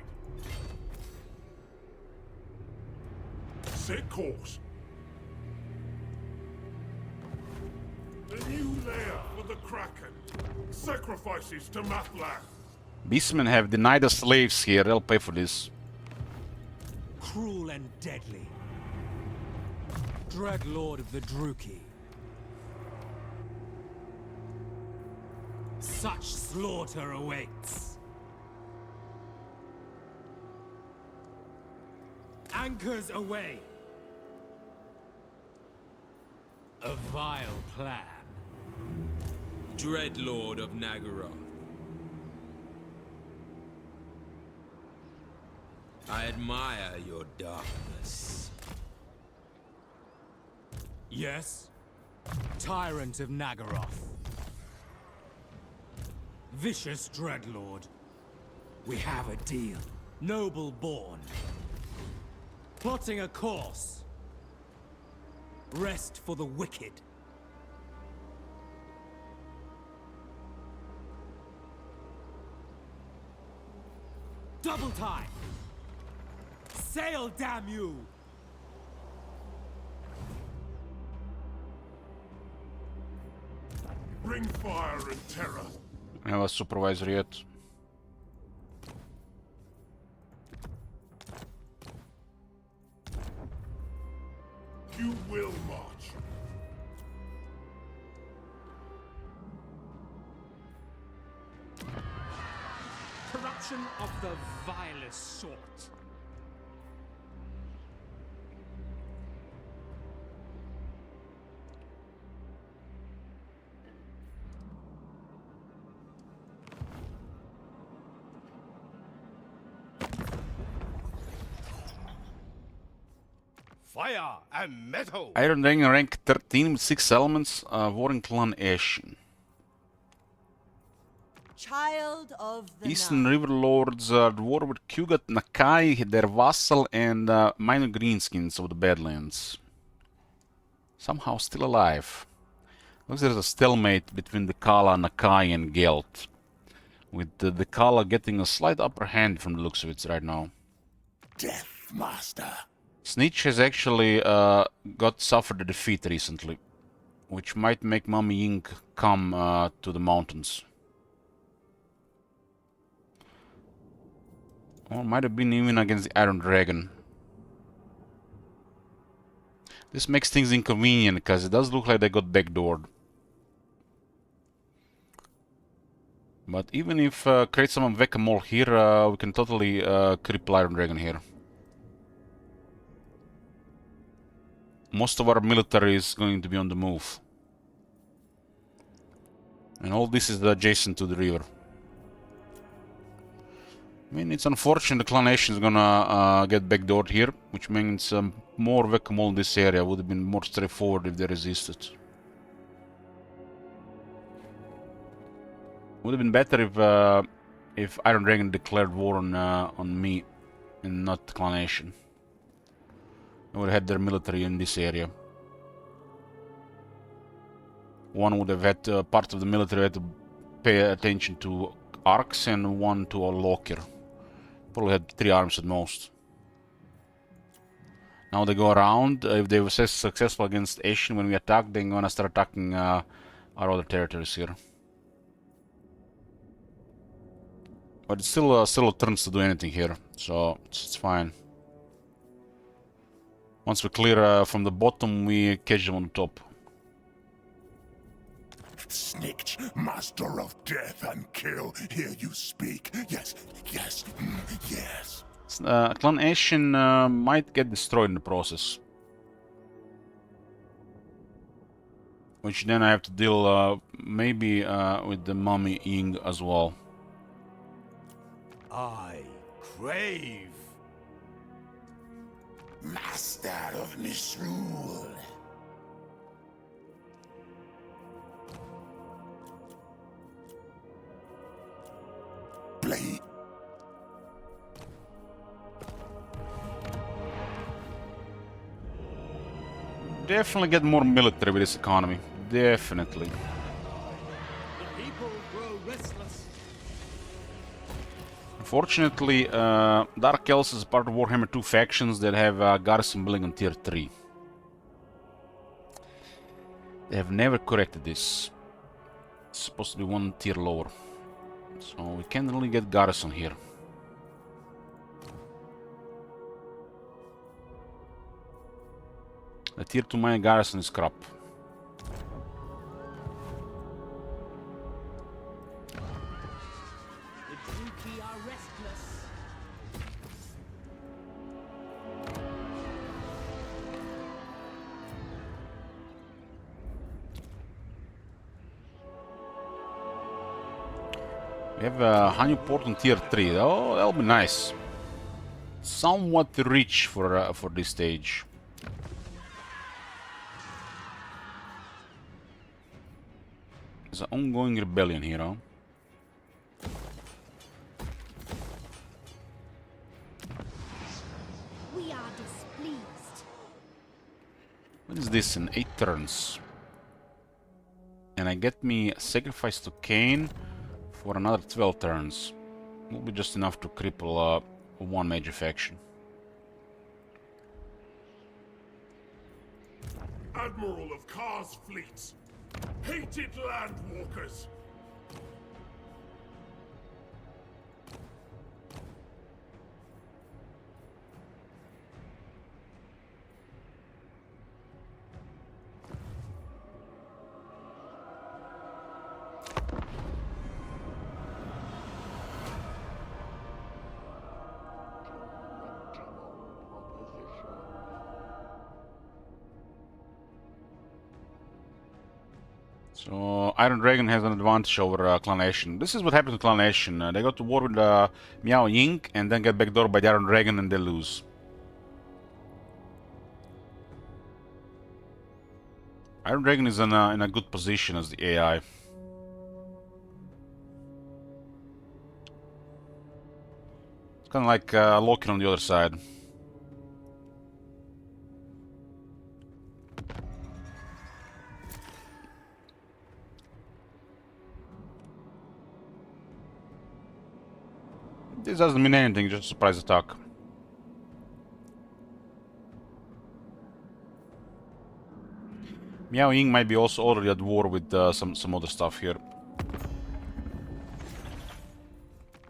Set course. The new lair for the Kraken. Sacrifices to Mathlath. Beastmen have denied us slaves here. They'll pay for this. Cruel and deadly. Dreadlord of the Druki. Such slaughter awaits. Anchors away. A vile plan. Dreadlord of Nagaroth. I admire your darkness. Yes? Tyrant of Nagaroth. Vicious Dreadlord. We have a deal. Noble born. Plotting a course. Rest for the wicked. Double time! Sail, damn you! Bring fire and terror. Nema supervisor yet. You will march. Corruption of the vilest sort. Fire and metal! Iron Dragon rank 13 with 6 elements, Warring Clan Ashen. Child of the Eastern Night. River Lords war with Kugat Nakai, their vassal, and minor greenskins of the Badlands. Somehow still alive. Looks there's a stalemate between the Kala, Nakai, and Gelt. With the Kala getting a slight upper hand from the looks of it right now. Death, Master. Snitch has actually suffered a defeat recently, which might make Mummy Ying come to the mountains. Or might have been even against the Iron Dragon. This makes things inconvenient, because it does look like they got backdoored. But even if create some Whack-A-Mole here, we can totally cripple Iron Dragon here. Most of our military is going to be on the move. And all this is adjacent to the river. I mean, it's unfortunate the Clan Ashen is gonna get backdoored here, which means more Whack-A-Mole in this area would have been more straightforward if they resisted. Would have been better if Iron Dragon declared war on me and not Clan Ashen. They would have had their military in this area. One would have had part of the military had to pay attention to arcs and one to a locker. Probably had 3 arms at most. Now they go around. If they were successful against Ashen when we attack, they're gonna start attacking our other territories here. But it's still a turns to do anything here, so it's fine. Once we clear from the bottom, we catch them on the top. Snitch, master of death and kill, hear you speak. Yes, yes, yes. Clan Ashen might get destroyed in the process. Which then I have to deal maybe with the Mummy Ying as well. I crave. Master of misrule. Blade. Definitely get more military with this economy. Definitely. The people grow restless. Unfortunately, Dark Elves is part of Warhammer 2 factions that have garrison building on tier 3. They have never corrected this. It's supposed to be 1 tier lower. So we can't really get garrison here. The tier 2 mine garrison is crap. have a Hanyu port on tier 3. Oh, that'll be nice. Somewhat rich for this stage. There's an ongoing rebellion here, huh? We are displeased. What is this in 8 turns? And I get me Sacrifice to Cain for another 12 turns. Will be just enough to cripple one major faction. Admiral of Kar's fleets, hated landwalkers. So Iron Dragon has an advantage over Clan Ashen. This is what happens to Clan Ashen. They go to war with Miao Ying and then get backdoored by the Iron Dragon and they lose. Iron Dragon is in a good position as the AI. It's kind of like Loki on the other side. This doesn't mean anything, just a surprise attack. Miao Ying might be also already at war with some other stuff here.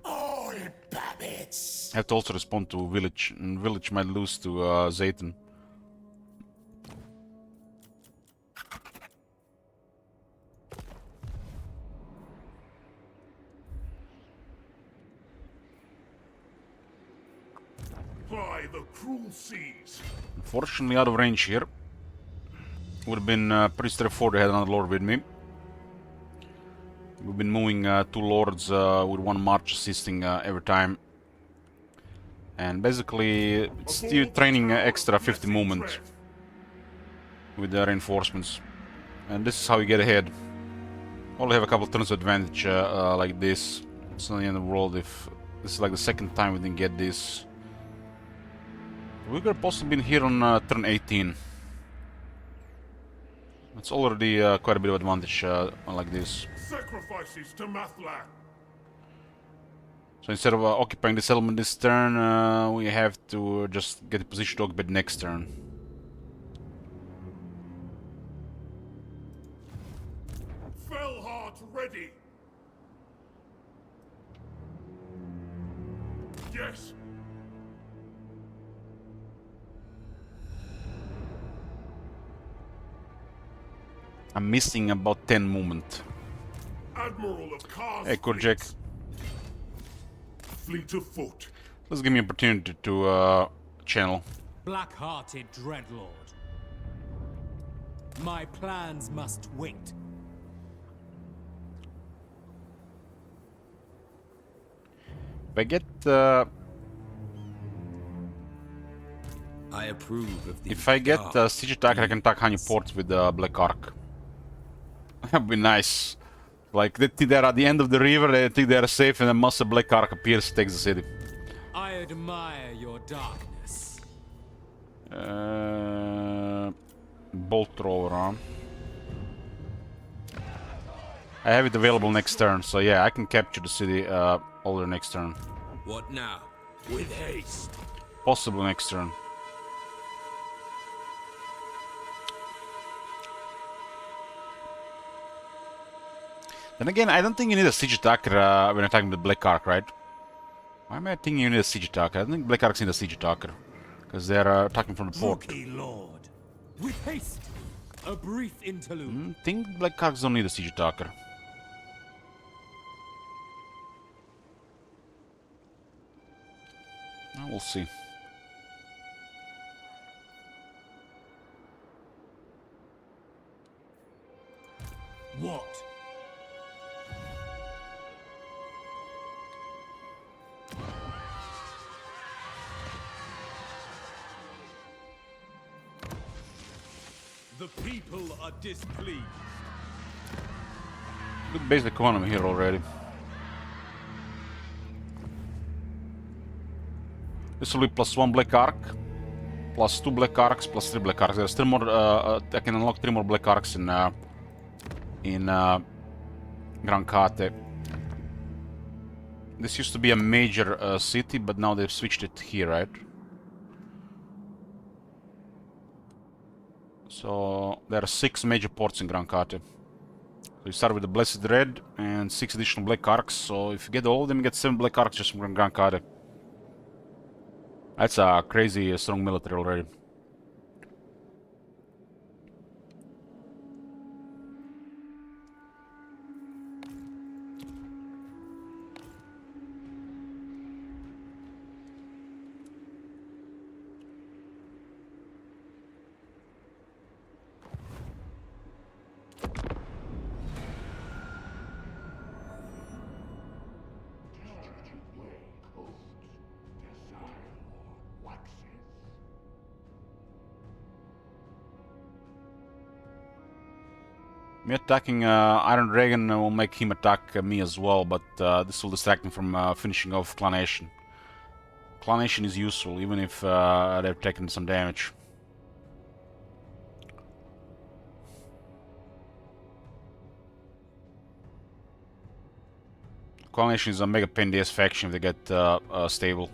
Oh, babbits! Have to also respond to Village, and Village might lose to Zayton. Ply the cruel seas. Unfortunately out of range here. Would have been pretty straightforward to have another lord with me. We've been moving 2 lords with 1 march assisting every time. And basically it's still training extra 50 movement with the reinforcements. And this is how you get ahead. Only have a couple turns of advantage like this. It's not the end of the world if this is like the second time we didn't get this. We could have possibly been here on turn 18. It's already quite a bit of advantage like this. Sacrifices to Mathlan. So instead of occupying the settlement this turn, we have to just get a position to occupy the next turn. Fellheart ready. Yes. I'm missing about 10 movement. Admiral of Kar's Hey, Kurjek. Fleet of foot. Let's give me an opportunity to channel. Black-hearted Dreadlord. My plans must wait. If I get I approve of the if I get siege attack, I can attack Hanyu ports with Black Ark. That'd be nice. Like they think they're at the end of the river, they think they're safe, and then Master Black Ark appears, takes the city. I admire your darkness. Bolt thrower, huh? I have it available next turn, so yeah, I can capture the city all the next turn. What now? With haste. Possible next turn. Then again, I don't think you need a siege attacker when attacking the Black Ark, right? Why am I thinking you need a siege attacker? I don't think Black Arks need a siege attacker. Because they're attacking from the port. Lord. With haste. A brief interlude. I think Black Arks don't need a siege attacker. We'll see. What? The people are displeased. Good basic economy here already. This will be +1 black arc, +2 black arcs, +3 black arcs. There's 3 more. I can unlock 3 more black arcs in Gran Kate. This used to be a major city, but now they've switched it here, right? So there are 6 major ports in Gran Kate. So you start with the Blessed Red and 6 additional black arcs. So if you get all of them, you get 7 black arcs just from Gran Kate. That's a crazy strong military already. Me attacking Iron Dragon will make him attack me as well, but this will distract him from finishing off Clanation. Clanation is useful, even if they've taken some damage. Clanation is a mega pain in the ass faction if they get stable.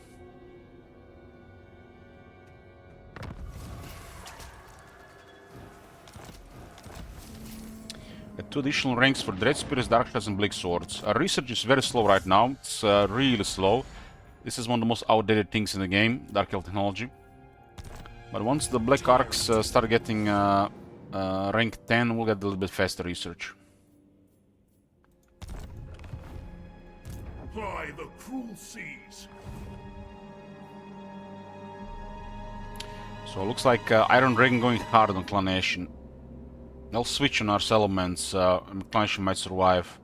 Got 2 additional ranks for Dread Spears, Dark Shadows, and Bleak Swords. Our research is very slow right now. It's really slow. This is one of the most outdated things in the game, Dark Elf technology. But once the Black Arcs start getting rank 10, we'll get a little bit faster research. By the cruel seas. So it looks like Iron Dragon going hard on Clanation. They'll switch on our settlements, and Clanation might survive.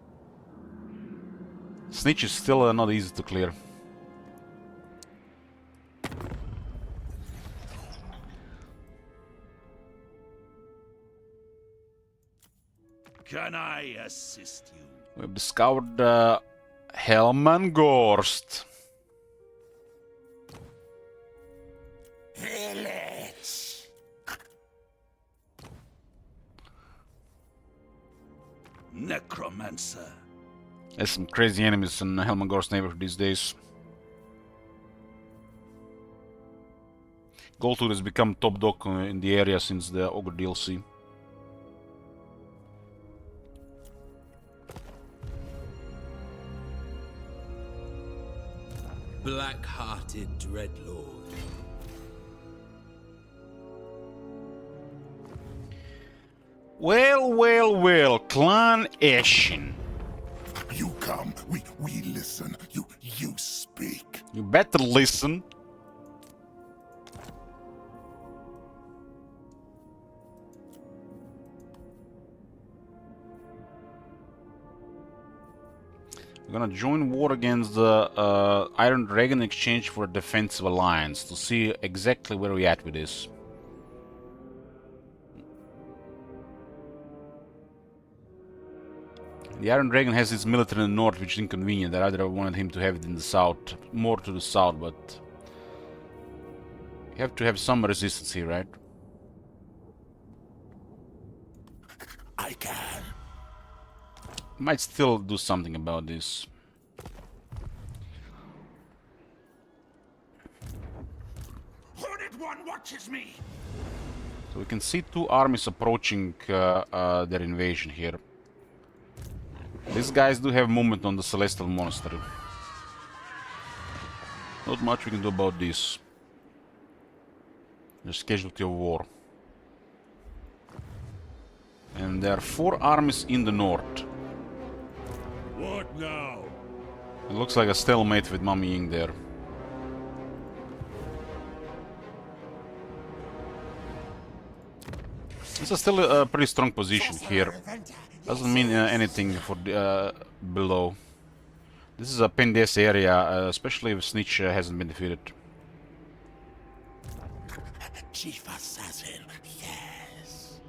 Snitch is still not easy to clear. Can I assist you? We've discovered Helmangorst. Necromancer. There's some crazy enemies in Helmangorst neighborhood these days. Goldtooth has become top dog in the area since the Ogre DLC. Black-hearted Dreadlord. Well, Clan Ashen. You come, we listen. You speak. You better listen. We're gonna join war against the Iron Dragon in exchange for a defensive alliance to see exactly where we're at with this. The Iron Dragon has his military in the north, which is inconvenient. I rather wanted him to have it in the south, more to the south, but you have to have some resistance here, right? I can. Might still do something about this. Horned One watches me. So we can see 2 armies approaching their invasion here. These guys do have movement on the Celestial Monastery. Not much we can do about this. Just casualty of war. And there are 4 armies in the north. What now? It looks like a stalemate with Mummy Ying there. This is still a pretty strong position here. Doesn't mean anything for below. This is a Pendes area, especially if Snitch hasn't been defeated. Chief Assassin, yes.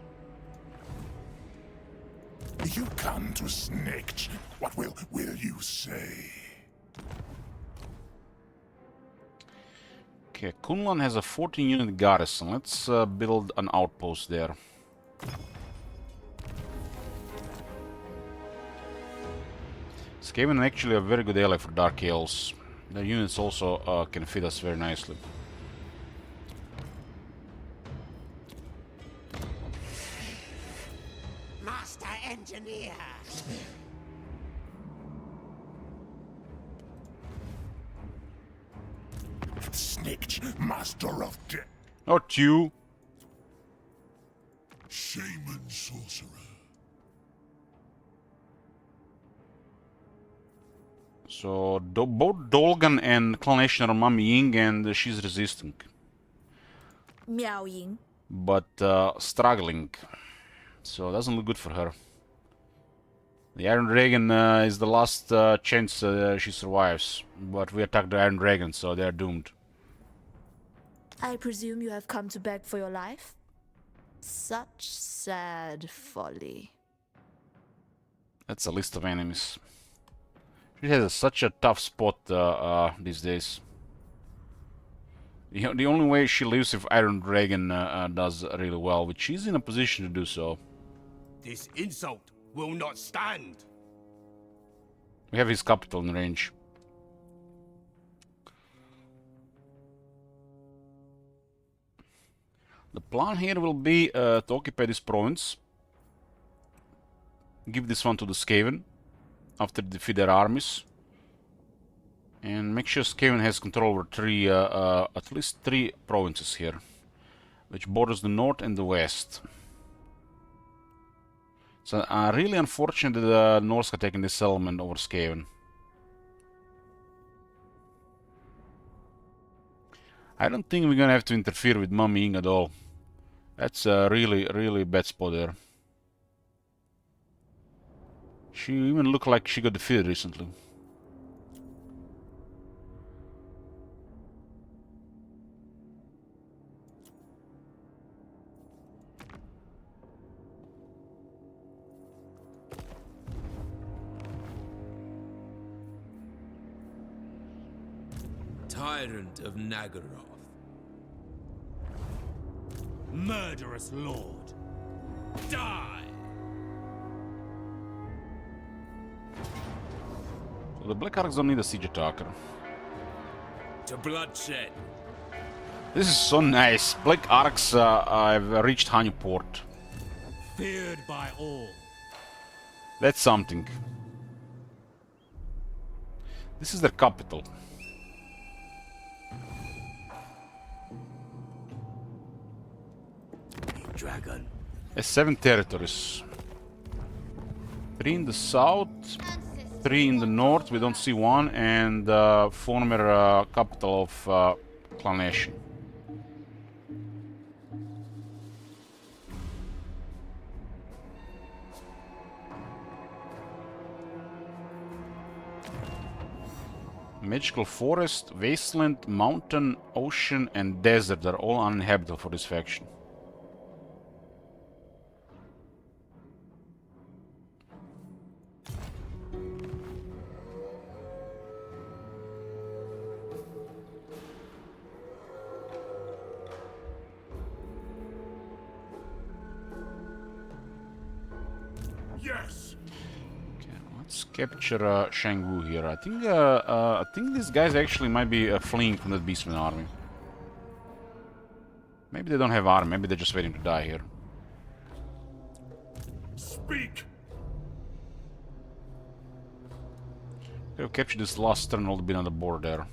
You come to Snitch. What will you say? Okay, Kunlan has a 14-unit garrison. Let's build an outpost there. Skaven actually a very good ally for Dark Elves. Their units also can fit us very nicely. Master Engineer. Snitch, Master of Death. Not you! Shaman Sorcerer. So, both Dolgan and Clan Nation are Mami Ying, and she's resisting. Miao Ying. But struggling. So, doesn't look good for her. The Iron Dragon is the last chance she survives. But we attacked the Iron Dragon, so they are doomed. I presume you have come to beg for your life? Such sad folly. That's a list of enemies. She has such a tough spot these days. The only way she lives if Iron Dragon does really well, which she's in a position to do so. This insult will not stand. We have his capital in range. The plan here will be to occupy this province. Give this one to the Skaven after they defeat their armies. And make sure Skaven has control over at least three provinces here, which borders the north and the west. So really unfortunate that the Norse are taking this settlement over Skaven. I don't think we're gonna have to interfere with Mami Ying at all. That's a really bad spot there. She even looked like she got defeated recently. Tyrant of Nagaroth. Murderous lord. Die! So the Black Arcs don't need a siege attacker. To bloodshed. This is so nice. Black Arcs have reached Hanuport. Feared by all. That's something. This is their capital. Dragon. 7 territories. 3 in the south, 3 in the north, we don't see one, and former capital of Clan Nation. Magical forest, wasteland, mountain, ocean, and desert are all uninhabitable for this faction. Yes. Okay, let's capture Shangwu here. I think these guys actually might be fleeing from the Beastman army. Maybe they don't have army. Maybe they're just waiting to die here. Speak. They'll capture this last turn, all bit on the board there.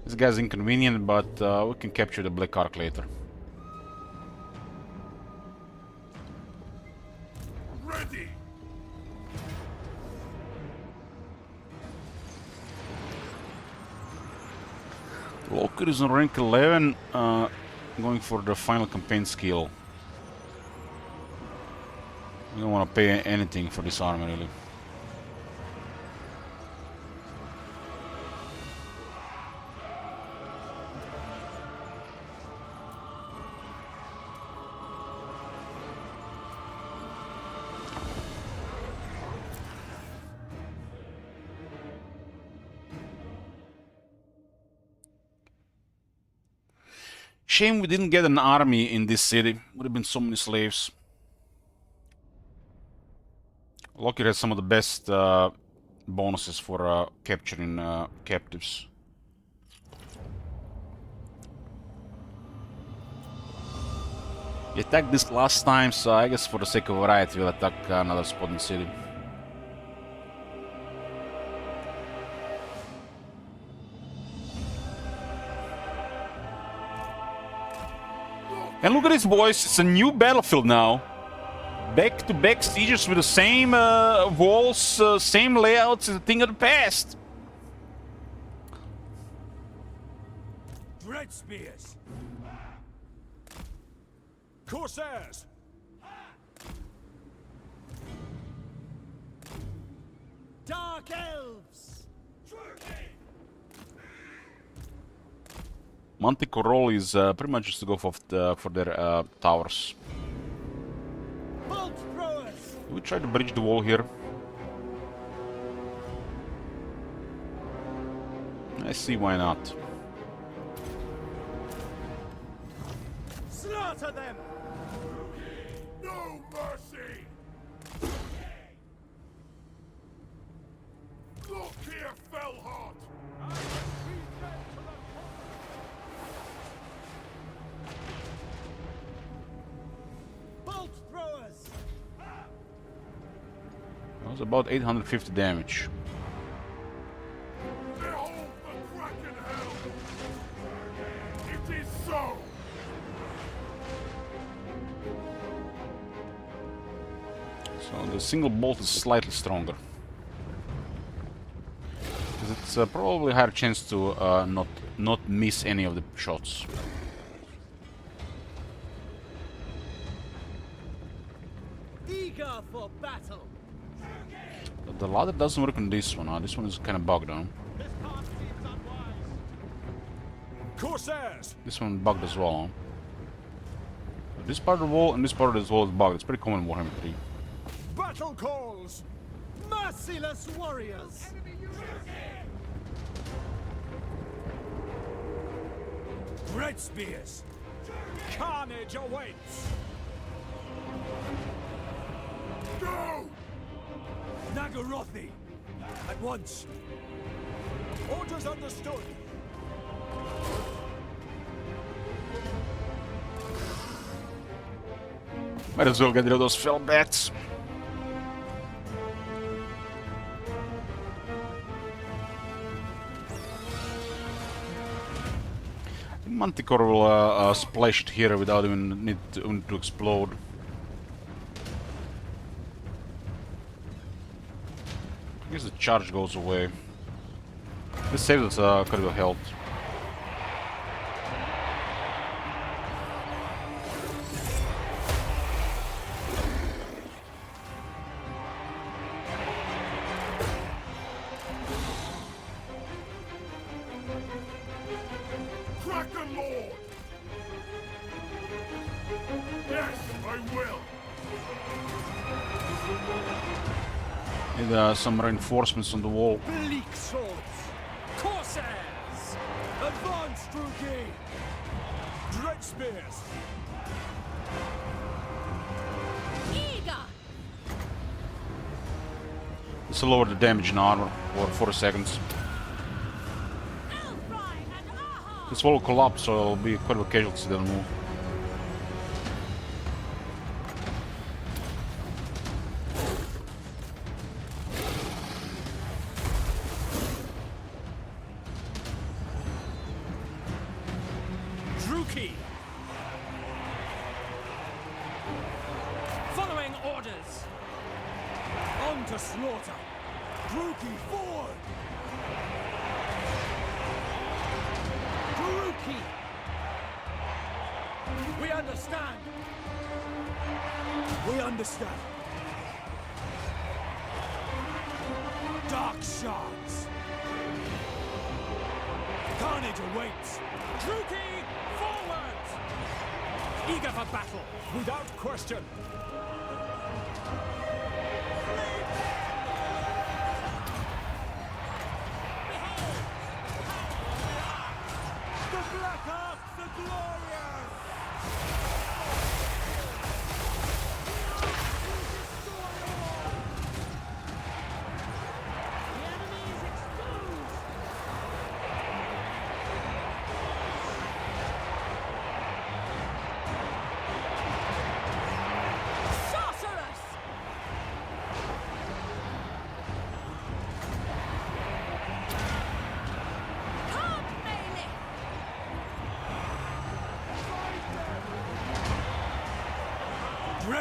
This guy's inconvenient, but we can capture the Black Ark later. Ready. Loker is on rank 11, going for the final campaign skill. We don't want to pay anything for this army, really. Shame we didn't get an army in this city. Would have been so many slaves. Lockyer has some of the best bonuses for capturing captives. We attacked this last time, so I guess for the sake of variety we'll attack another spot in the city. And look at this, boys, it's a new battlefield now. Back-to-back sieges with the same walls, same layouts as a thing of the past. Dread spears. Corsairs. Dark elves. Manticore roll is pretty much just to go for their towers. Bolt throwers. We try to bridge the wall here. I see why not. Slaughter them. No mercy! Look here, Fellheart! Bolt throwers. That was about 850 damage. Behold the Kraken Hell! It is so! So the single bolt is slightly stronger. It's probably a higher chance to not miss any of the shots. Eager for battle. But the ladder doesn't work on this one. This one is kind of bugged on. This path seems unwise. Corsairs. This one bugged as well. Huh? This part of the wall and this part of the wall is bugged. It's pretty common in Warhammer 3. Battle calls. Merciless warriors. Dread spears. Carnage awaits. Go! Nagarothi. At once. Orders understood. Might as well get rid of those fell bats. Manticore will splash it here without even need to explode. I guess the charge goes away. This saves us quite a bit of health. Kraken Lord! Yes, I will! Need some reinforcements on the wall. Bleak swords. Corsairs. Advance, Druki. Dread spears. Eager. This will lower the damage in armor for 4 seconds. This wall will collapse, so it'll be quite a casualty to the move. Druki. Following orders. On to slaughter. Druki forward. Druki. We understand. We understand. Dark shards. Carnage awaits. Druki, forward! Eager for battle. Without question. The Black Ark, the Gloria!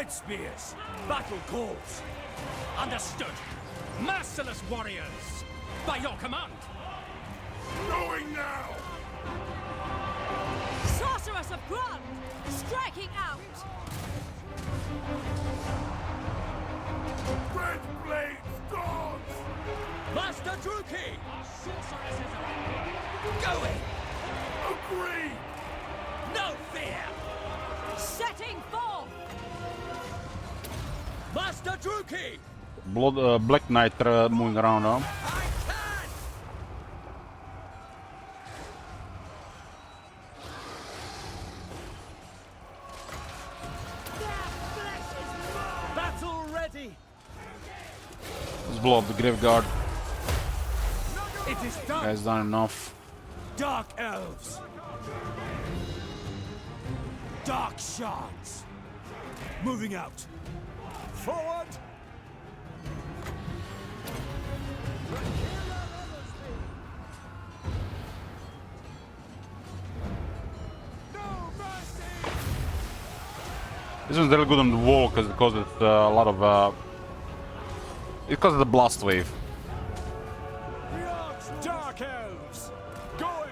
Dread spears. Battle calls. Understood. Merciless warriors. By your command. Going now! Sorceress of Grund! Striking out! Red blades, gods! Master Druki! Going. Agree! No fear. Setting forth! Master Druki! Black Knight moving around now. Battle ready! Let's blow up the Graveguard. It is done! Guy's done enough. Dark elves! Dark shards! Moving out! Forward! This one's really good on the wall because it's a lot of it causes the blast wave. Dark elves! Going!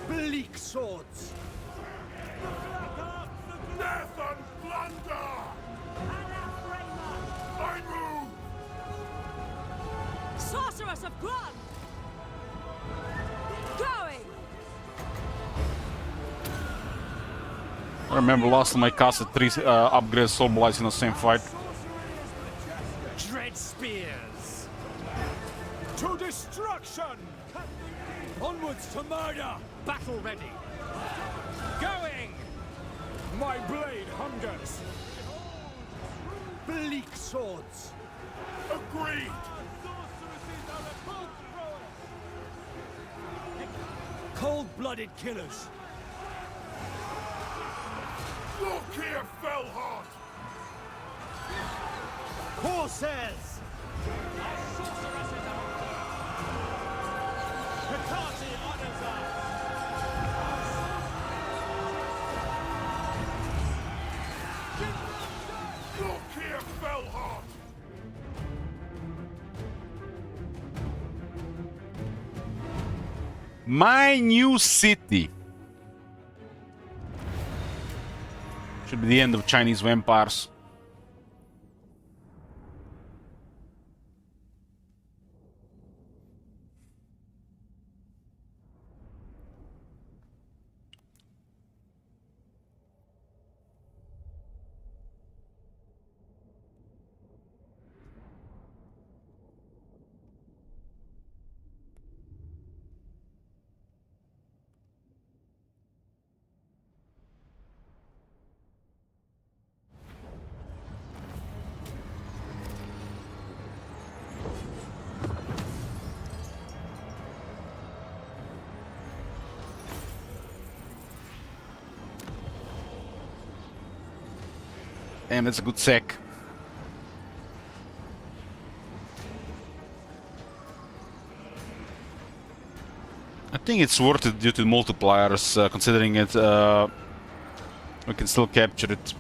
Bleak swords! Death and plunder! I move! Sorceress of Grund! Going! I remember last time I casted 3 upgrade Soul Blights in the same fight. Dread spears! To destruction! Onwards to murder! Battle ready. Going. My blade hungers! Bleak swords! Agreed! Cold-blooded killers! Look here, Fellheart! Corsairs! Hecate honors us! Look here, Fellheart! My new city. Should be the end of Chinese vampires. Damn, that's a good sec. I think it's worth it due to multipliers, considering it, we can still capture it.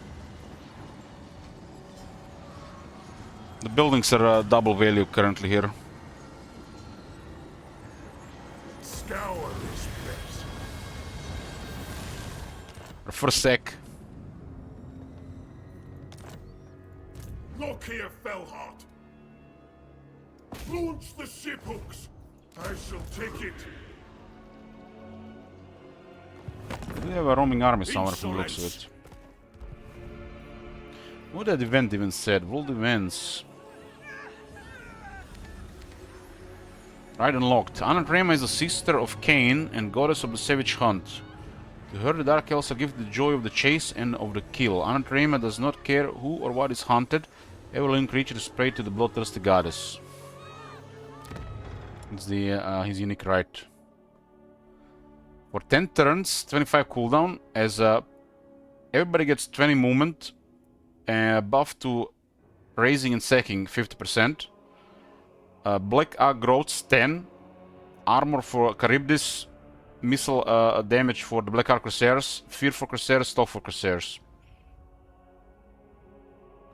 The buildings are double value currently here. Scour this place. For a sec. Look here, Fellheart. Launch the ship hooks. I shall take it. We have a roaming army somewhere from the looks of it. What that event even said? World events. Right, unlocked. Anatrema is the sister of Cain and goddess of the savage hunt. To her, the Dark Elves are given the joy of the chase and of the kill. Anatrema does not care who or what is hunted. Every living creature is prey to the bloodthirsty goddess. It's the his unique right. For 10 turns, 25 cooldown, as everybody gets 20 movement, buff to raising and sacking 50%. Black Growths 10, armor for Charybdis missile damage for the Black Ark Crusaders, Fear for Crusaders, Stock for Crusaders.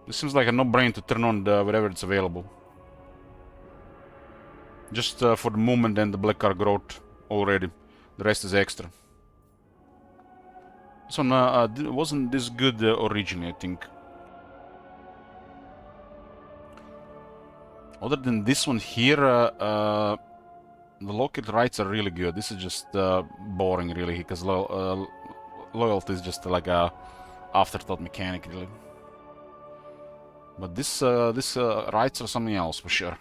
This seems like a no-brainer to turn on wherever it's available. Just for the movement and the Black Ark growth already. The rest is extra. This one wasn't this good originally, I think. Other than this one here, the locate rights are really good. This is just boring, really, because loyalty is just like a afterthought mechanic, really. But this rights are something else for sure.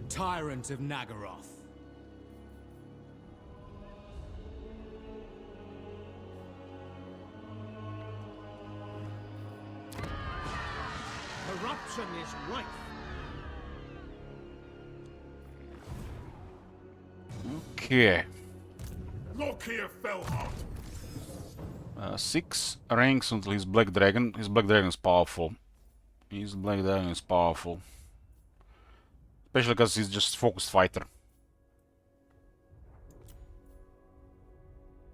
Tyrant of Nagaroth. Corruption is rife. Okay. Look here, Fellheart. 6 ranks until his Black Dragon. His Black Dragon is powerful. His Black Dragon is powerful. Especially because he's just focused fighter.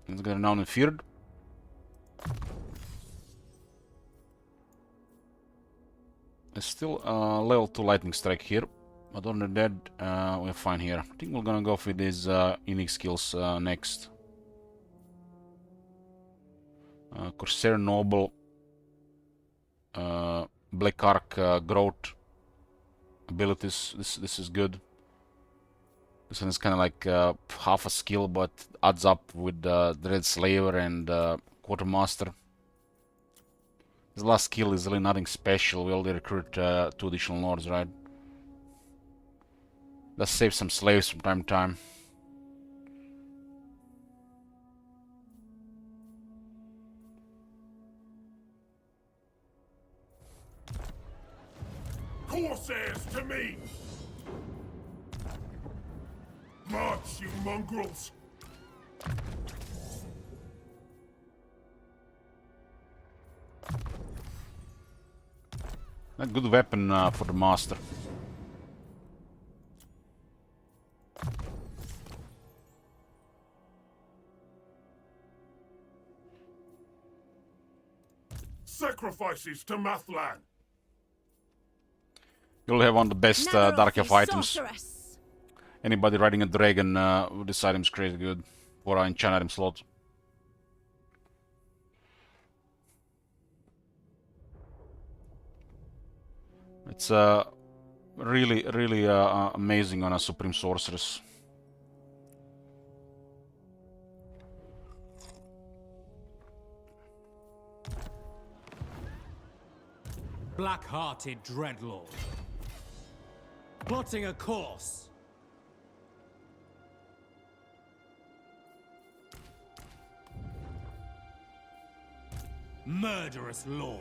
He's got renowned and feared. There's still level 2 lightning strike here. But other than that, we're fine here. I think we're gonna go for these unique skills next. Corsair Noble, Black Ark growth abilities. This is good. This one is kind of like half a skill, but adds up with Dread Slaver and Quartermaster. His last skill is really nothing special. We already recruit 2 additional lords, right? Let's save some slaves from time to time. Corsairs to me! March, you mongrels! A good weapon for the master. Sacrifices to Mathlan! You'll have one of the best Dark Elf items. Sorceress. Anybody riding a dragon with this item is crazy good for our enchant item slot. It's really amazing on a Supreme Sorceress. Black-hearted Dreadlord. Plotting a course. Murderous Lord.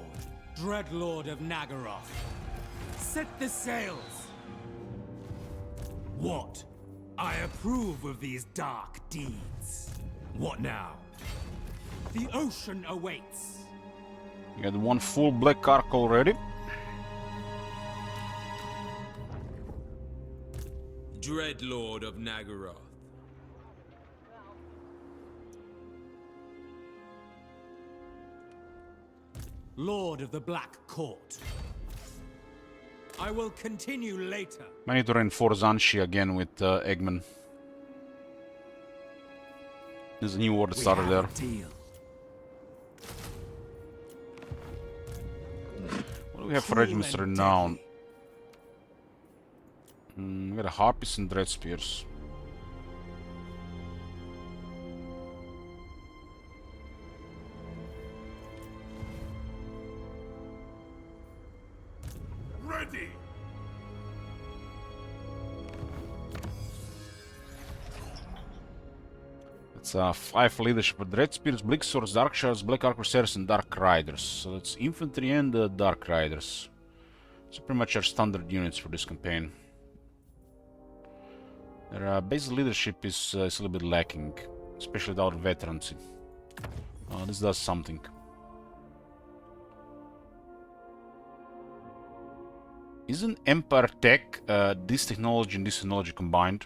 Dreadlord of Nagaroth. Set the sails. What? I approve of these dark deeds. What now? The ocean awaits. You got one full Black Ark already. Dreadlord of Nagaroth. Lord of the Black Court. I will continue later. I need to reinforce Anshi again with Eggman. There's a new war that started there. Deal. What do we have for Regiments Renown? We got a Harpies and Dread Spears. Ready! It's 5 leadership with Dread Spears, Bleak Swords, Dark Shards, Black Ark Crusaders, and Dark Riders. So it's infantry and Dark Riders. So pretty much our standard units for this campaign. Their base leadership is a little bit lacking, especially without veterancy. This does something. Isn't Empire tech this technology and this technology combined?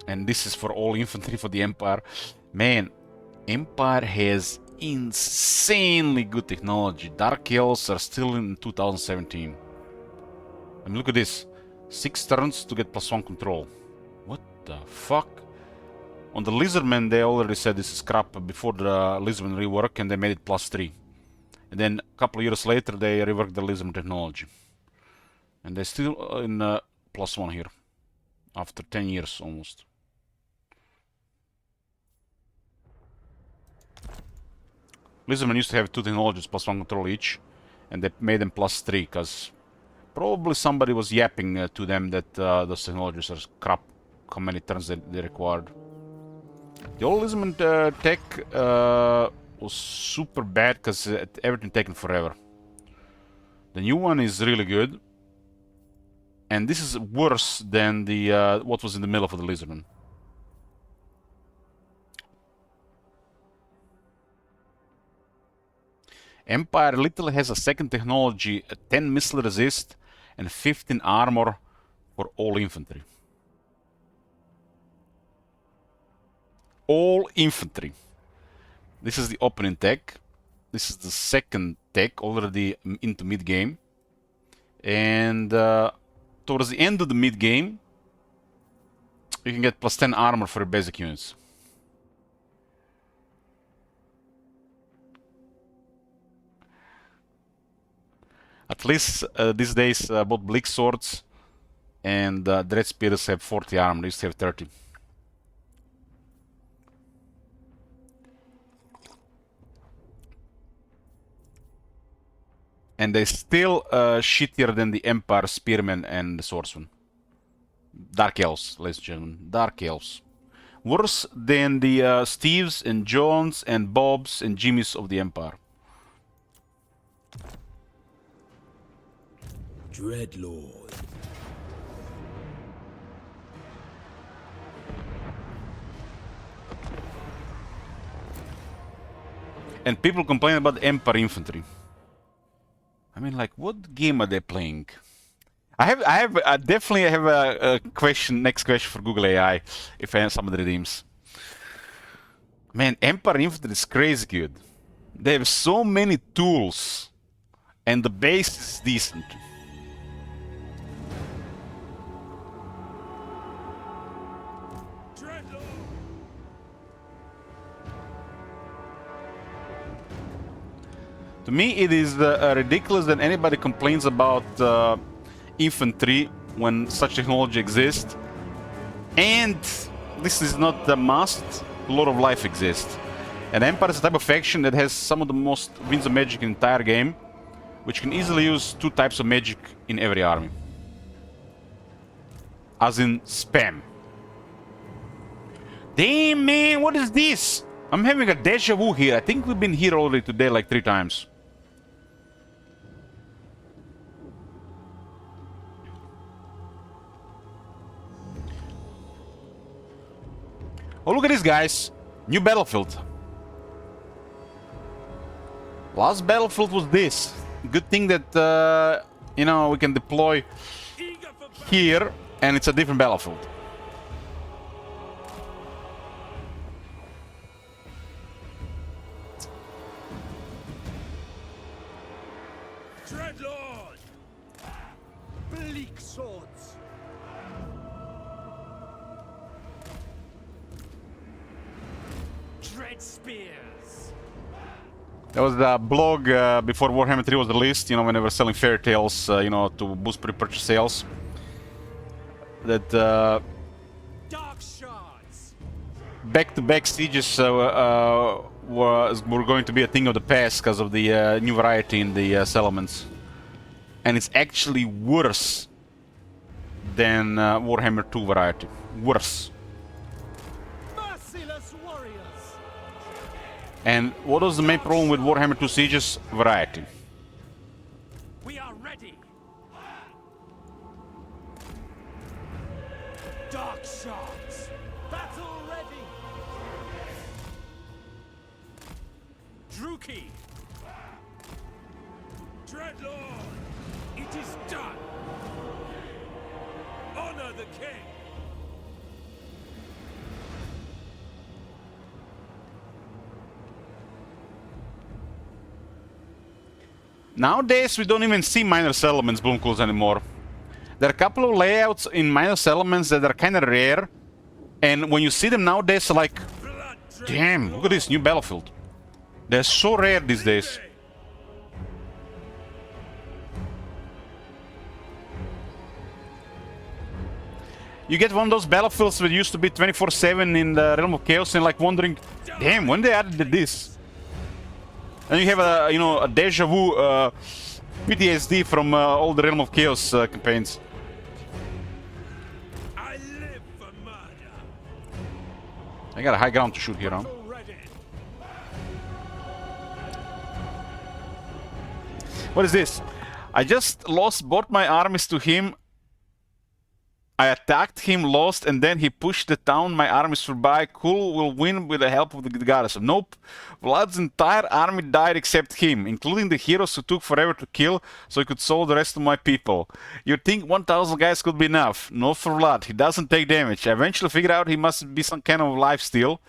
And this is for all infantry for the Empire. Man, Empire has insanely good technology. Dark Elves are still in 2017. I mean, look at this. 6 turns to get +1 control. What the fuck? On the Lizardmen, they already said this is crap before the Lizardmen rework, and they made it +3. And then a couple of years later, they reworked the Lizardmen technology. And they're still in +1 here. After 10 years almost. Lizardmen used to have 2 technologies +1 control each, and they made them +3 because probably somebody was yapping to them that those technologies are crap, how many turns they required. The old Lizardmen tech was super bad because everything taken forever. The new one is really good, and this is worse than the what was in the middle of the Lizardmen. Empire literally has a second technology, a 10 missile resist and 15 armor for all infantry. All infantry. This is the opening tech. This is the second tech, already into mid-game. And towards the end of the mid-game, you can get +10 armor for your basic units. At least these days, both Bleak Swords and Dread Spears have 40 armor. They used to have 30. And they're still shittier than the Empire Spearmen and the Swordsman. Dark Elves, ladies and gentlemen. Dark Elves. Worse than the Steves and Johns and Bobs and Jimmys of the Empire. Dreadlord. And people complain about Empire infantry. I mean, like, what game are they playing? I definitely have a question, next question for Google AI, if somebody redeems. Man, Empire infantry is crazy good. They have so many tools, and the base is decent. To me, it is ridiculous that anybody complains about infantry when such technology exists. And this is not the must. Lord of Life exists. And Empire is a type of faction that has some of the most winds of magic in the entire game, which can easily use 2 types of magic in every army. As in spam. Damn, man, what is this? I'm having a deja vu here. I think we've been here already today like 3 times. Oh, look at this, guys. New battlefield. Last battlefield was this. Good thing that, you know, we can deploy here, and it's a different battlefield. Dreadlord! Bleak Swords! Dread Spears! That was the blog before Warhammer 3 was released, you know, when they were selling fairy tales, you know, to boost pre-purchase sales. That Dark Shards! back-to-back sieges were going to be a thing of the past because of the new variety in the settlements. And it's actually worse than Warhammer 2 variety. Worse. Merciless warriors! And what was the main problem with Warhammer 2 Sieges? Variety. We are ready! Dark Shards! Battle ready! Druki! Dreadlord! It is done! Honor the king! Nowadays, we don't even see minor settlements Bloomcools anymore. There are a couple of layouts in minor settlements that are kind of rare, and when you see them nowadays, like, damn, look at this new battlefield. They're so rare these days. You get one of those battlefields that used to be 24/7 in the Realm of Chaos, and like wondering, damn, when they added this. And you have a, you know, a deja vu PTSD from all the Realm of Chaos campaigns. I live for murder. I got a high ground to shoot here, huh? Ready. What is this? I just lost both my armies to him. I attacked him, lost, and then he pushed the town. My armies were by. Kul will win with the help of the goddess. Nope. Vlad's entire army died except him, including the heroes who took forever to kill, so he could solve the rest of my people. You'd think 1,000 guys could be enough. No for Vlad. He doesn't take damage. I eventually figured out he must be some kind of lifesteal.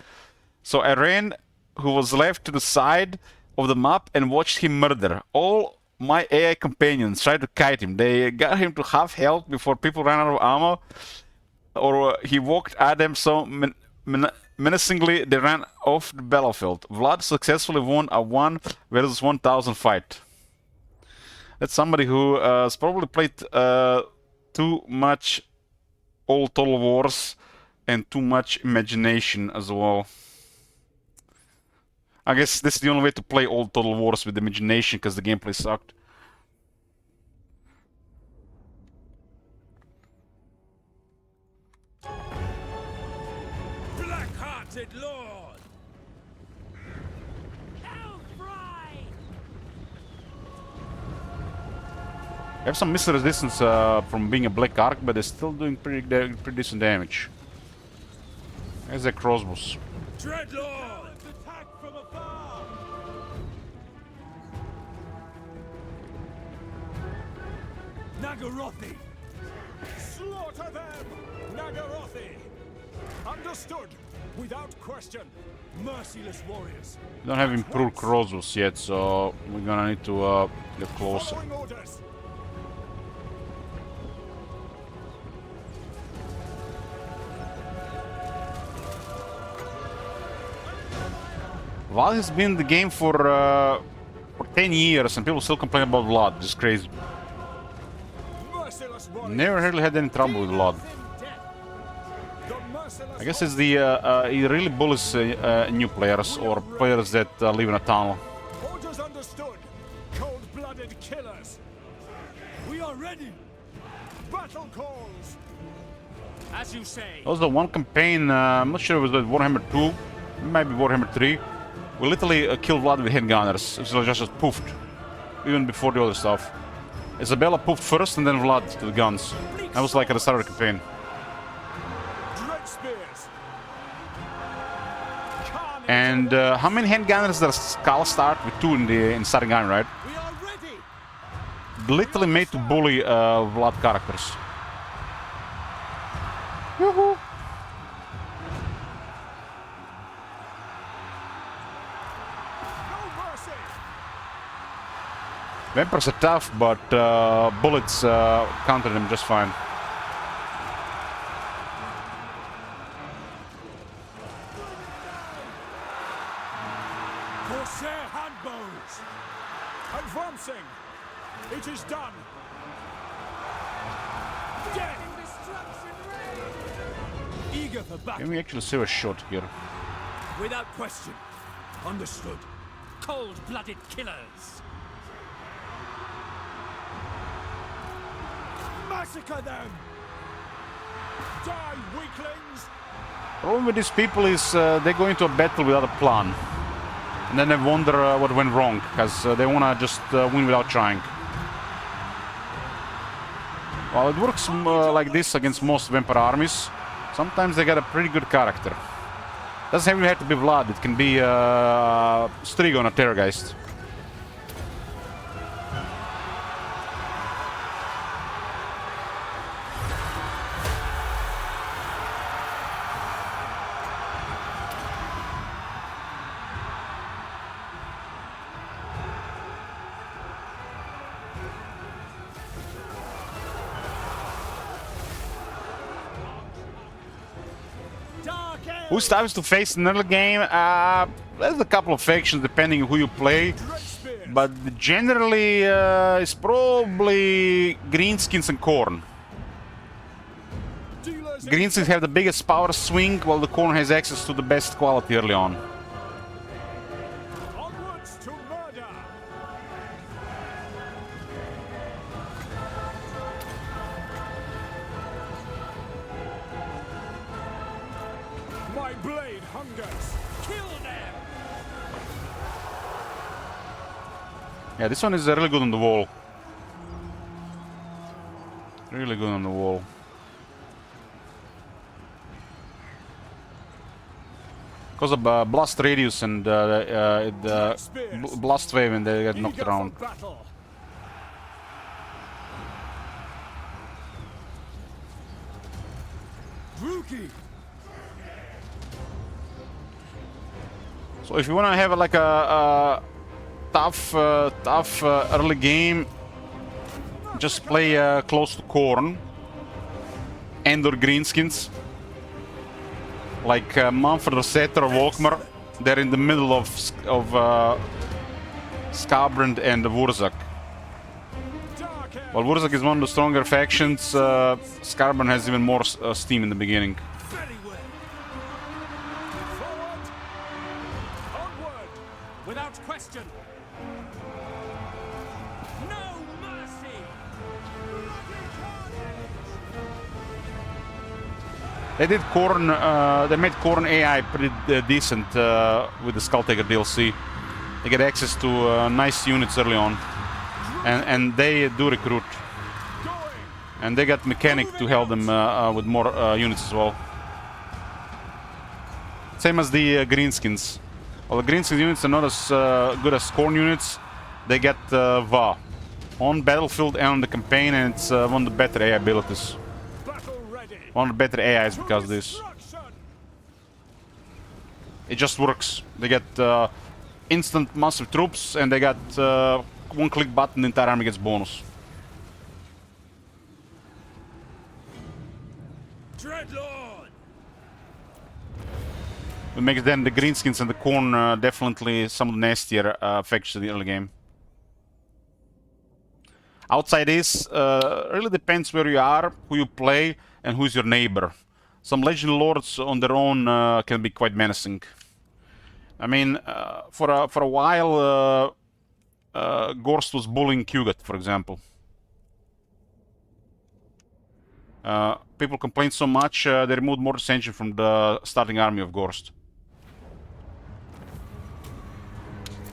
So I ran who was left to the side of the map and watched him murder. All my AI companions tried to kite him. They got him to half health before people ran out of ammo, or he walked at them so menacingly they ran off the battlefield. Vlad successfully won a 1 versus 1,000 fight. That's somebody who has probably played too much old Total Wars and too much imagination as well. I guess this is the only way to play old Total Wars with imagination, because the gameplay sucked. Black-hearted lord! They have some missile resistance from being a Black Ark, but they're still doing pretty decent damage. There's their crossbows. Dreadlord! Attack from afar! Nagarothi! Slaughter them! Nagarothi! Understood! Without question! Merciless warriors! We don't have improved crossbows yet, so we're gonna need to get closer. Following orders! Vlad has been in the game for 10 years and people still complain about Vlad. It's crazy. Never really had any trouble with Vlad. I guess it's the he really bullies new players or players that live in a tunnel. Orders understood. Cold-blooded killers. We are ready. Battle calls. As you say. That was the one campaign. I'm not sure it was the Warhammer 2, maybe Warhammer 3. We literally killed Vlad with handgunners. It was just poofed, even before the other stuff. Isabella poofed first, and then Vlad to the guns. That was like at the start of the campaign. And how many handgunners does Skull start with? 2 in starting army, right? We are ready. Literally made to bully Vlad characters. Woohoo! Vampires are tough, but bullets counter them just fine. Corsair handbows! Advancing! It is done! Death! Eager for battle! Can we actually save a shot here? Without question. Understood. Cold-blooded killers! Massacre them! Die, weaklings! Problem with these people is they go into a battle without a plan. And then they wonder what went wrong, because they want to just win without trying. Well, it works like this against most vampire armies. Sometimes they got a pretty good character. Doesn't even have to be Vlad, it can be Strigon or Terrorgeist. Who starts to face another game? There's a couple of factions depending on who you play, but generally it's probably Greenskins and Khorne. Greenskins have the biggest power swing, while the Khorne has access to the best quality early on. Onwards to murder. My blade hungers. Kill them. Yeah, this one is really good on the wall. Really good on the wall. Because of blast radius and blast wave, and they get knocked around. So if you want to have like a tough early game, just play close to Khorne and or Greenskins. Like Manfred or Setter or Volkmar, they're in the middle of Skarbrand and Wurzak. While Wurzak is one of the stronger factions, Skarbrand has even more steam in the beginning. Very well. Forward. Onward. Without question. No mercy. They did Khorne, they made Khorne AI pretty decent with the Skulltaker DLC. They get access to nice units early on, and they do recruit. And they got Mechanic to help them with more units as well. Same as the Greenskins. Well, the Greenskins units are not as good as Khorne units. They get Va on battlefield and on the campaign, and it's one of the better AI abilities. One of the better AIs because of this. It just works. They get instant massive troops, and they got one-click button, the entire army gets bonus. Dreadlord. It makes then the Greenskins and the Khorne definitely some of the nastier factions in the early game. Outside this, really depends where you are, who you play, and who's your neighbor. Some Legend Lords on their own can be quite menacing. I mean, for a while, Gorst was bullying Kugat, for example. People complained so much, they removed Mortis Engine from the starting army of Gorst.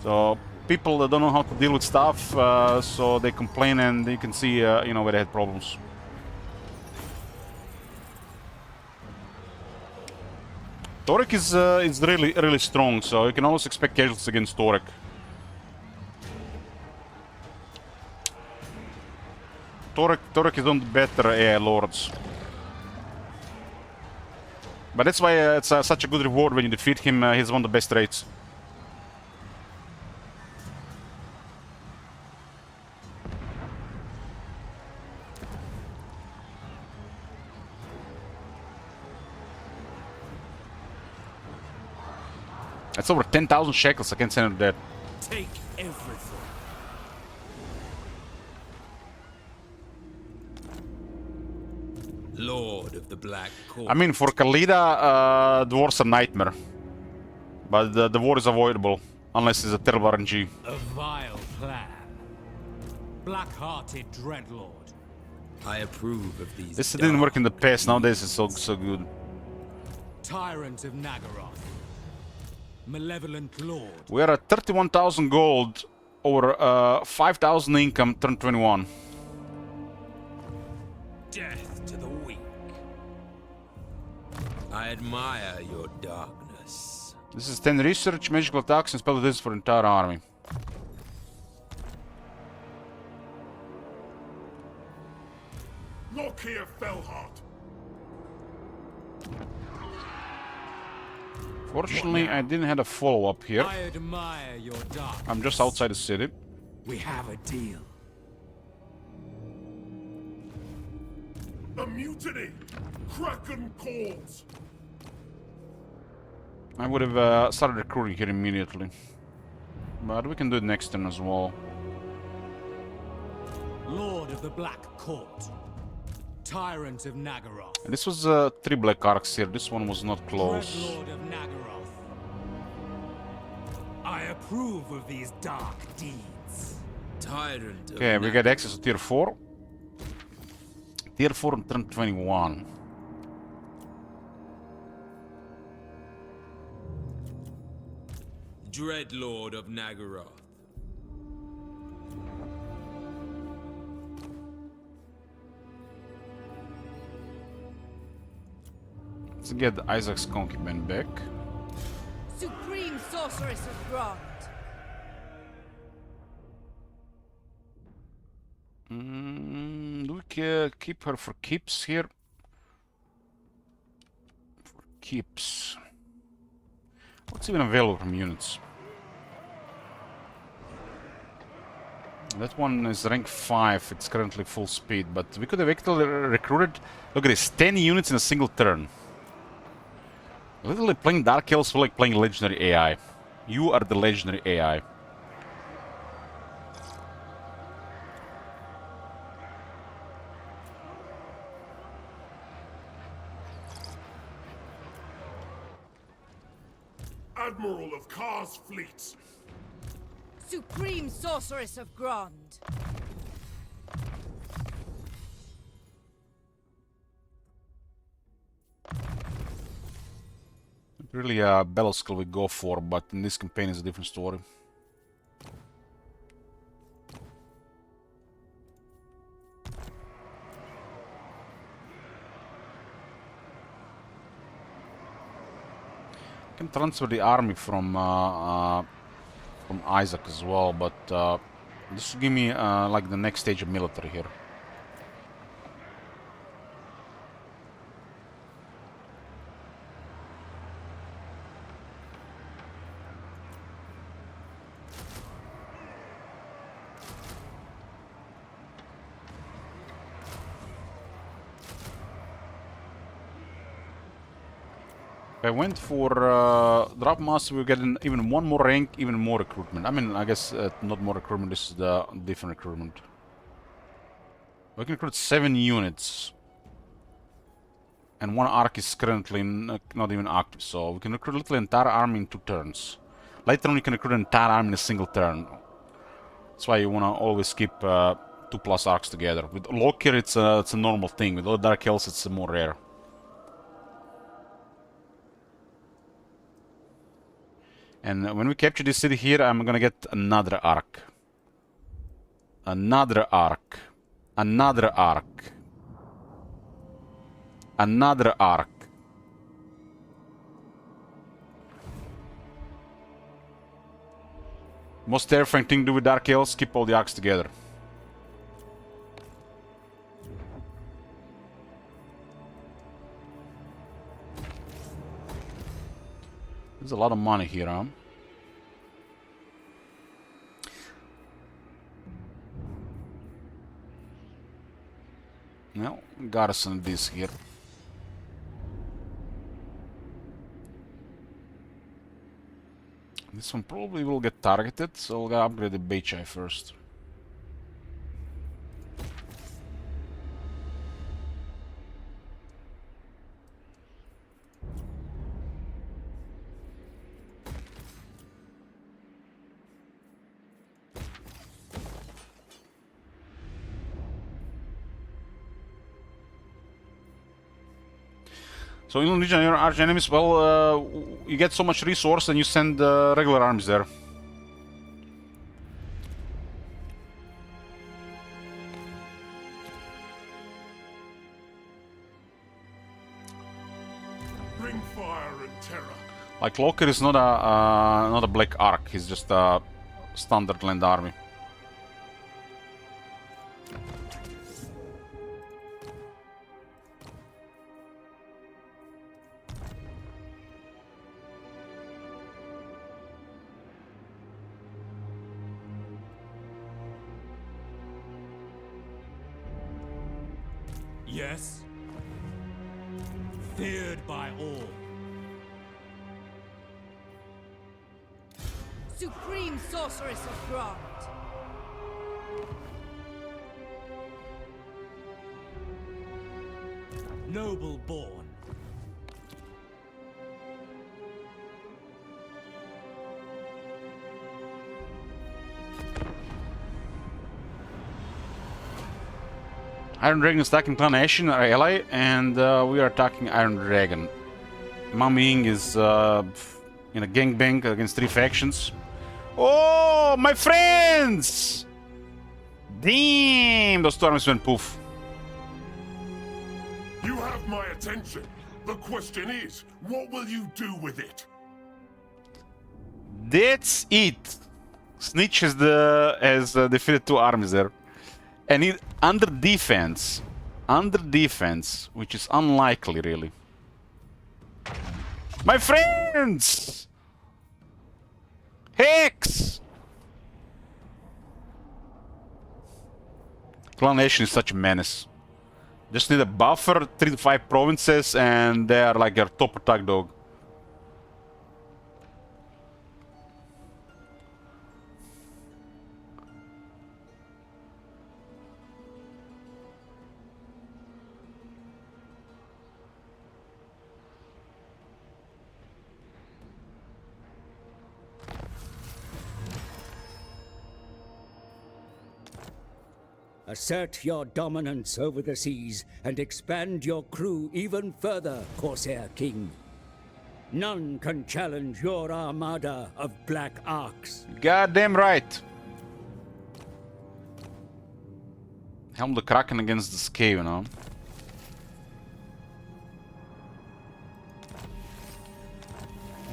So people don't know how to deal with stuff, so they complain, and you can see, you know, where they had problems. Torek is really strong, so you can always expect casualties against Torek. Torek is one of the better AI lords. But that's why it's such a good reward when you defeat him. He's one of the best rates. That's over 10,000 shekels. I can't send that. Take everything. Lord of the Black Court. I mean, for Khalida, the war's a nightmare. But the war is avoidable. Unless it's a terrible RNG. A vile plan. Black-hearted Dreadlord. I approve of these. This didn't work in the past. Nowadays it's so good. Tyrant of Nagaroth. Malevolent Lord. We are at 31,000 gold over 5,000 income, turn 21. Death to the weak. I admire your darkness. Yes. This is 10 research, magical attacks, and spell this for entire army. Look here, Fellheart. Fortunately, I didn't have a follow-up here. I admire your dark. I'm just outside the city. We have a deal. A mutiny! Kraken calls! I would have started recruiting here immediately. But we can do it next turn as well. Lord of the Black Court. Tyrant of Nagaroth. And this was 3 black arcs here. This one was not close. Dread Lord of Nagaroth. I approve of these dark deeds. Tyrant of Okay, we get access to tier 4. Tier 4 on turn 21. Dread Lord of Nagaroth. Let's get Isaac's concubine back. Supreme Sorceress of Grond. Do we keep her for keeps here? For keeps. What's even available from units? That one is rank 5, it's currently full speed, but we could have actually recruited, look at this, 10 units in a single turn. Literally playing Dark Elves feel like playing legendary AI. You are the legendary AI. Admiral of Kar's fleets. Supreme Sorceress of Grond. Really battle skill we go for, but in this campaign it's a different story. Can transfer the army from Isaac as well, but this will give me like the next stage of military here. If I went for Drop Master, we get even one more rank, even more recruitment. I mean, I guess not more recruitment, this is the different recruitment. We can recruit 7 units. And one arc is currently not even active, so we can recruit literally entire army in 2 turns. Later on, we can recruit an entire army in a single turn. That's why you want to always keep 2+ arcs together. With Lokir, it's a normal thing. With other Dark Elves, it's more rare. And when we capture this city here, I'm gonna get another arc. Another arc. Another arc. Another arc. Most terrifying thing to do with Dark Elves, keep all the arcs together. There's a lot of money here, huh? Well, garrison this here. This one probably will get targeted, so we'll upgrade the Beichai first. So in Legion, your arch enemies, well, you get so much resource and you send regular armies there. Bring fire and terror. Like Loker is not a Black Ark. He's just a standard land army. Yes. Feared by all. Supreme Sorceress of Grond. Noble born. Iron Dragon is attacking Clanation, our ally, and we are attacking Iron Dragon. Mummying is in a gangbang against 3 factions. Oh, my friends! Damn, those 2 armies went poof. You have my attention. The question is, what will you do with it? That's it. Snitch has defeated 2 armies there. And under defense, which is unlikely, really. My friends! Hex! Clan Nation is such a menace. Just need a buffer, 3 to 5 provinces, and they are like your top attack dog. Assert your dominance over the seas and expand your crew even further, Corsair King. None can challenge your armada of Black Arks. Goddamn right. Helm the Kraken against the Skaven, you know.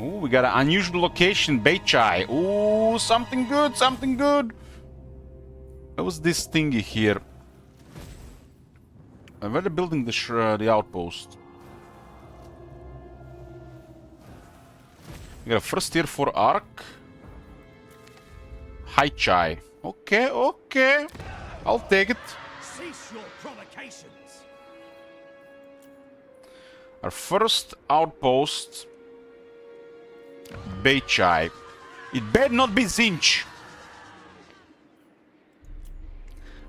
Ooh, we got an unusual location, Beichai. Ooh, something good, something good. What was this thingy here? Where they're building the outpost. We got a first tier for Ark. Haichai. Okay, okay. I'll take it. Cease your provocations. Our first outpost. Beichai. It better not be Zinch.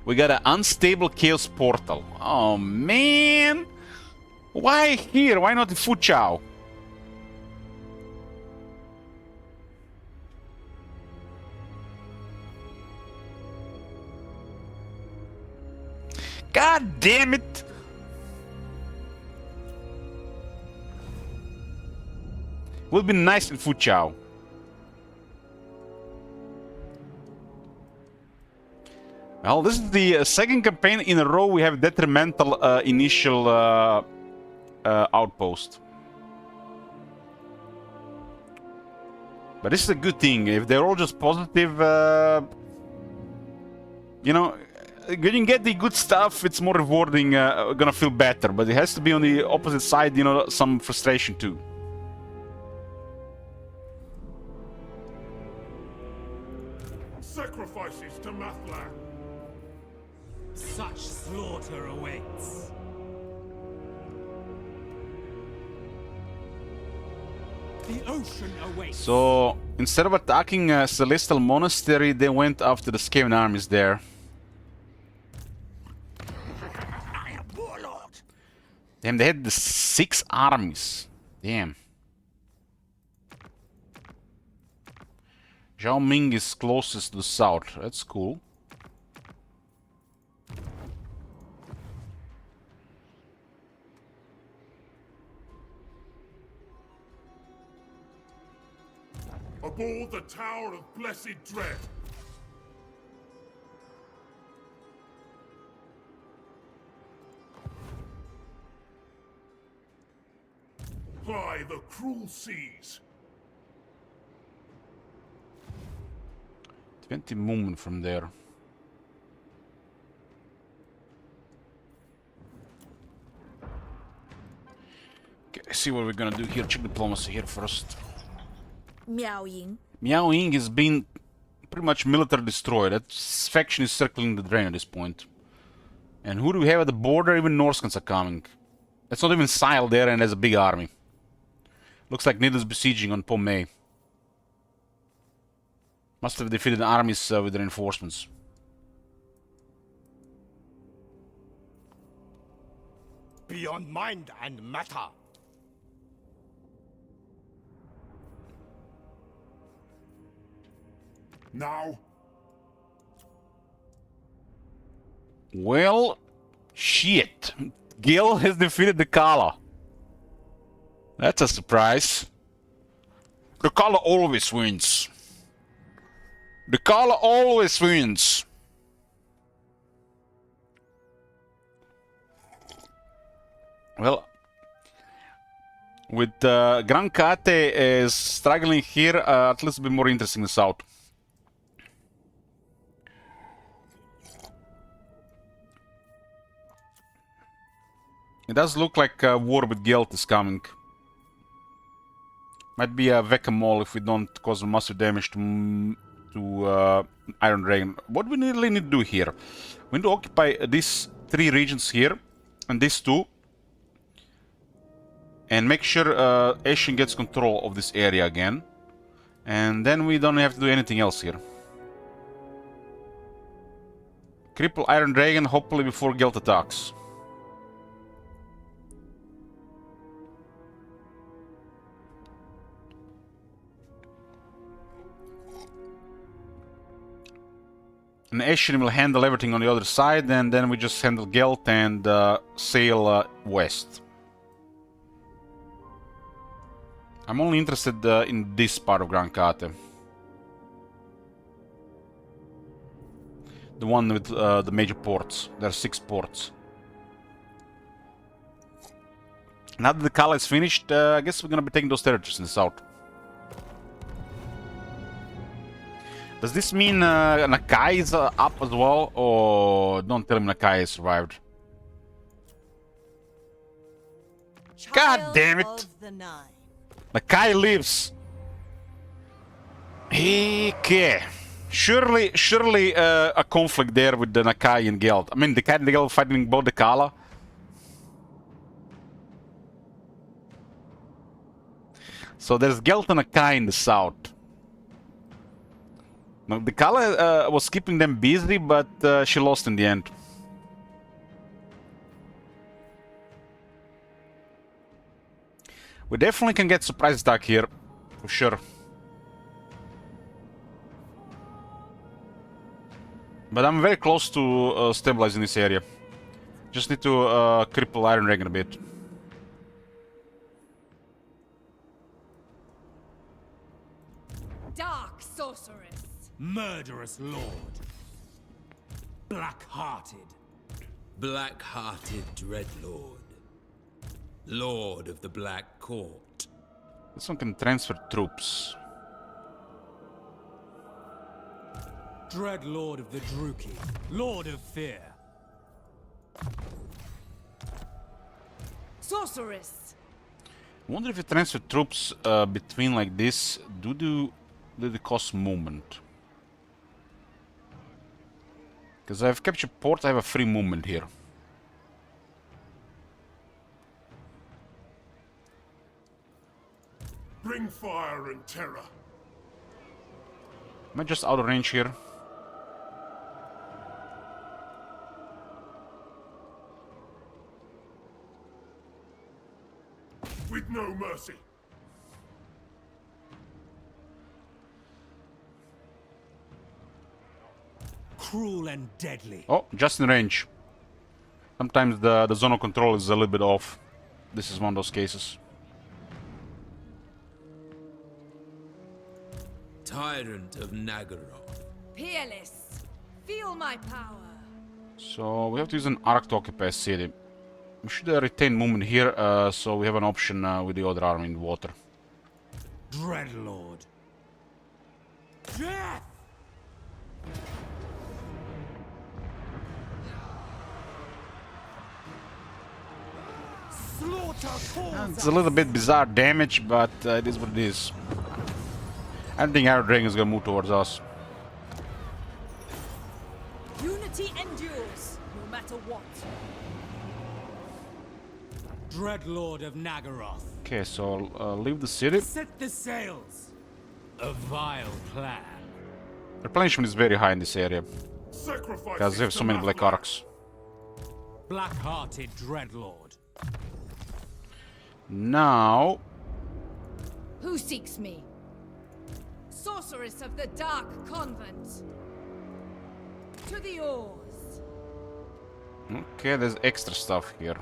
We got an unstable chaos portal. Oh man! Why here? Why not in Fuchao? God damn it! Will be nice in Fuchao. Well, this is the second campaign in a row we have detrimental initial outpost. But this is a good thing. If they're all just positive, you know, when you get the good stuff, it's more rewarding, gonna feel better. But it has to be on the opposite side, you know, some frustration too. Sacrifices to Mathla. Such slaughter awaits. The ocean awaits. So, instead of attacking Celestial Monastery, they went after the Skaven armies there. Damn, they had the 6 armies. Damn. Zhao Ming is closest to the south. That's cool. Aboard the Tower of Blessed Dread. By the cruel seas. 20 movement from there. Okay, see what we're gonna do here. Check diplomacy here first. Miao Ying. Miao Ying has been pretty much military destroyed. That faction is circling the drain at this point. And who do we have at the border? Even Norskans are coming. It's not even Sile there and there's a big army. Looks like Nidal's besieging on Pomei. Must have defeated armies with reinforcements. Beyond mind and matter. Now? Well, shit. Gil has defeated the Kala. That's a surprise. The Kala always wins. The Kala always wins. Well, with Gran Kate is struggling here, at least it'll be more interesting in the south. It does look like a war with Gelt is coming. Might be a Whack-a-Mole if we don't cause massive damage to Iron Dragon. What we really need to do here? We need to occupy these 3 regions here, and these 2. And make sure Ashen gets control of this area again. And then we don't have to do anything else here. Cripple Iron Dragon, hopefully before Gelt attacks. And Ashen will handle everything on the other side, and then we just handle Gelt and sail west. I'm only interested in this part of Gran Kate. The one with the major ports. There are 6 ports. Now that the Kala is finished, I guess we're gonna be taking those territories in the south. Does this mean Nakai is up as well? Or don't tell him Nakai survived. God damn it! Nakai lives! Okay. Surely a conflict there with the Nakai and Geld. I mean, the Nakai and the Geld fighting both the Kala. So there's Geld and Nakai in the south. Now, the Kala was keeping them busy, but she lost in the end. We definitely can get surprise attack here, for sure. But I'm very close to stabilizing this area. Just need to cripple Iron Dragon a bit. Dark sorceress. Murderous lord. Black-hearted. Black-hearted Dreadlord. Lord of the Black Court. This one can transfer troops. Dreadlord of the Druki. Lord of Fear. Sorceress. I wonder if you transfer troops between like this, do they cost movement? Because I've captured port, I have a free movement here. Bring fire and terror. Am I just out of range here? With no mercy. Cruel and deadly. Oh, just in range. Sometimes the zone of control is a little bit off. This is one of those cases. Tyrant of Naggaroth. Peerless. Feel my power. So we have to use an arc to occupy a city. We should retain movement here, so we have an option with the other army in the water. Dreadlord. Death! Slaughter calls It's a little bit bizarre damage, but it is what it is. I don't think our dragon is gonna move towards us. Unity endures, no matter what. Dreadlord of Nagaroth. Okay, so leave the city. Set the sails. A vile plan. Replenishment is very high in this area because they have so many black arcs. Black-hearted Dreadlord. Now, Who seeks me? Sorceress of the Dark Convent. To the oars. okay, there's extra stuff here.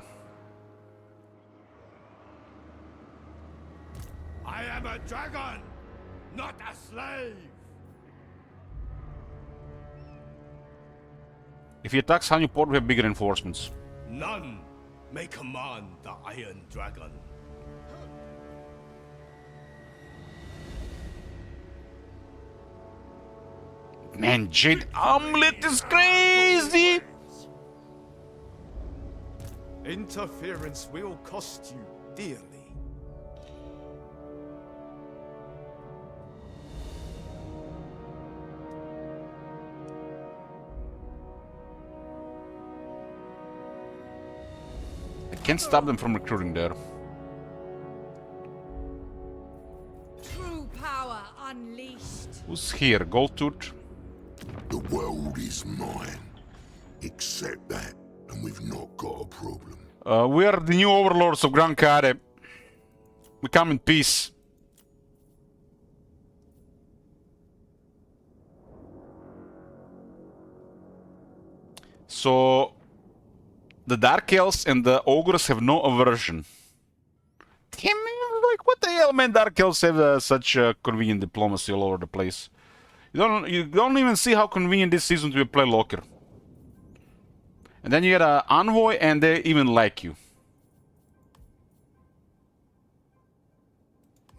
I am a dragon, not a slave. If he attacks Hanuport, we have bigger reinforcements. None may command the Iron Dragon. Man, Jade Amulet is crazy! Interference will cost you dearly. I can't stop them from recruiting there. True power unleashed. Who's here? Goldtooth? The world is mine. Accept that, and we've not got a problem. We are the new overlords of Gran Care. We come in peace. So, the Dark Elves and the Ogres have no aversion. Damn, like, what the hell, man? Dark Elves have such convenient diplomacy all over the place. You don't even see how convenient this season to play Locker. And then you get an Envoy, and they even like you.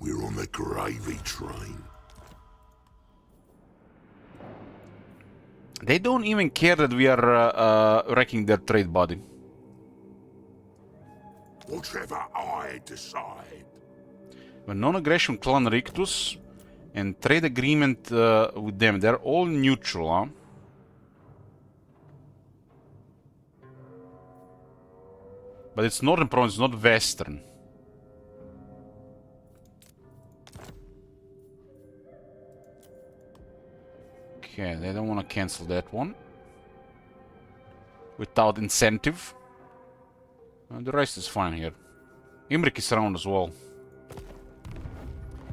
We're on the gravy train. They don't even care that we are wrecking their trade body. Whatever I decide. But non-aggression Clan Rictus and trade agreement with them, they're all neutral, huh? But it's northern province, not western. Okay, they don't want to cancel that one. Without incentive. The rest is fine here. Imrik is around as well.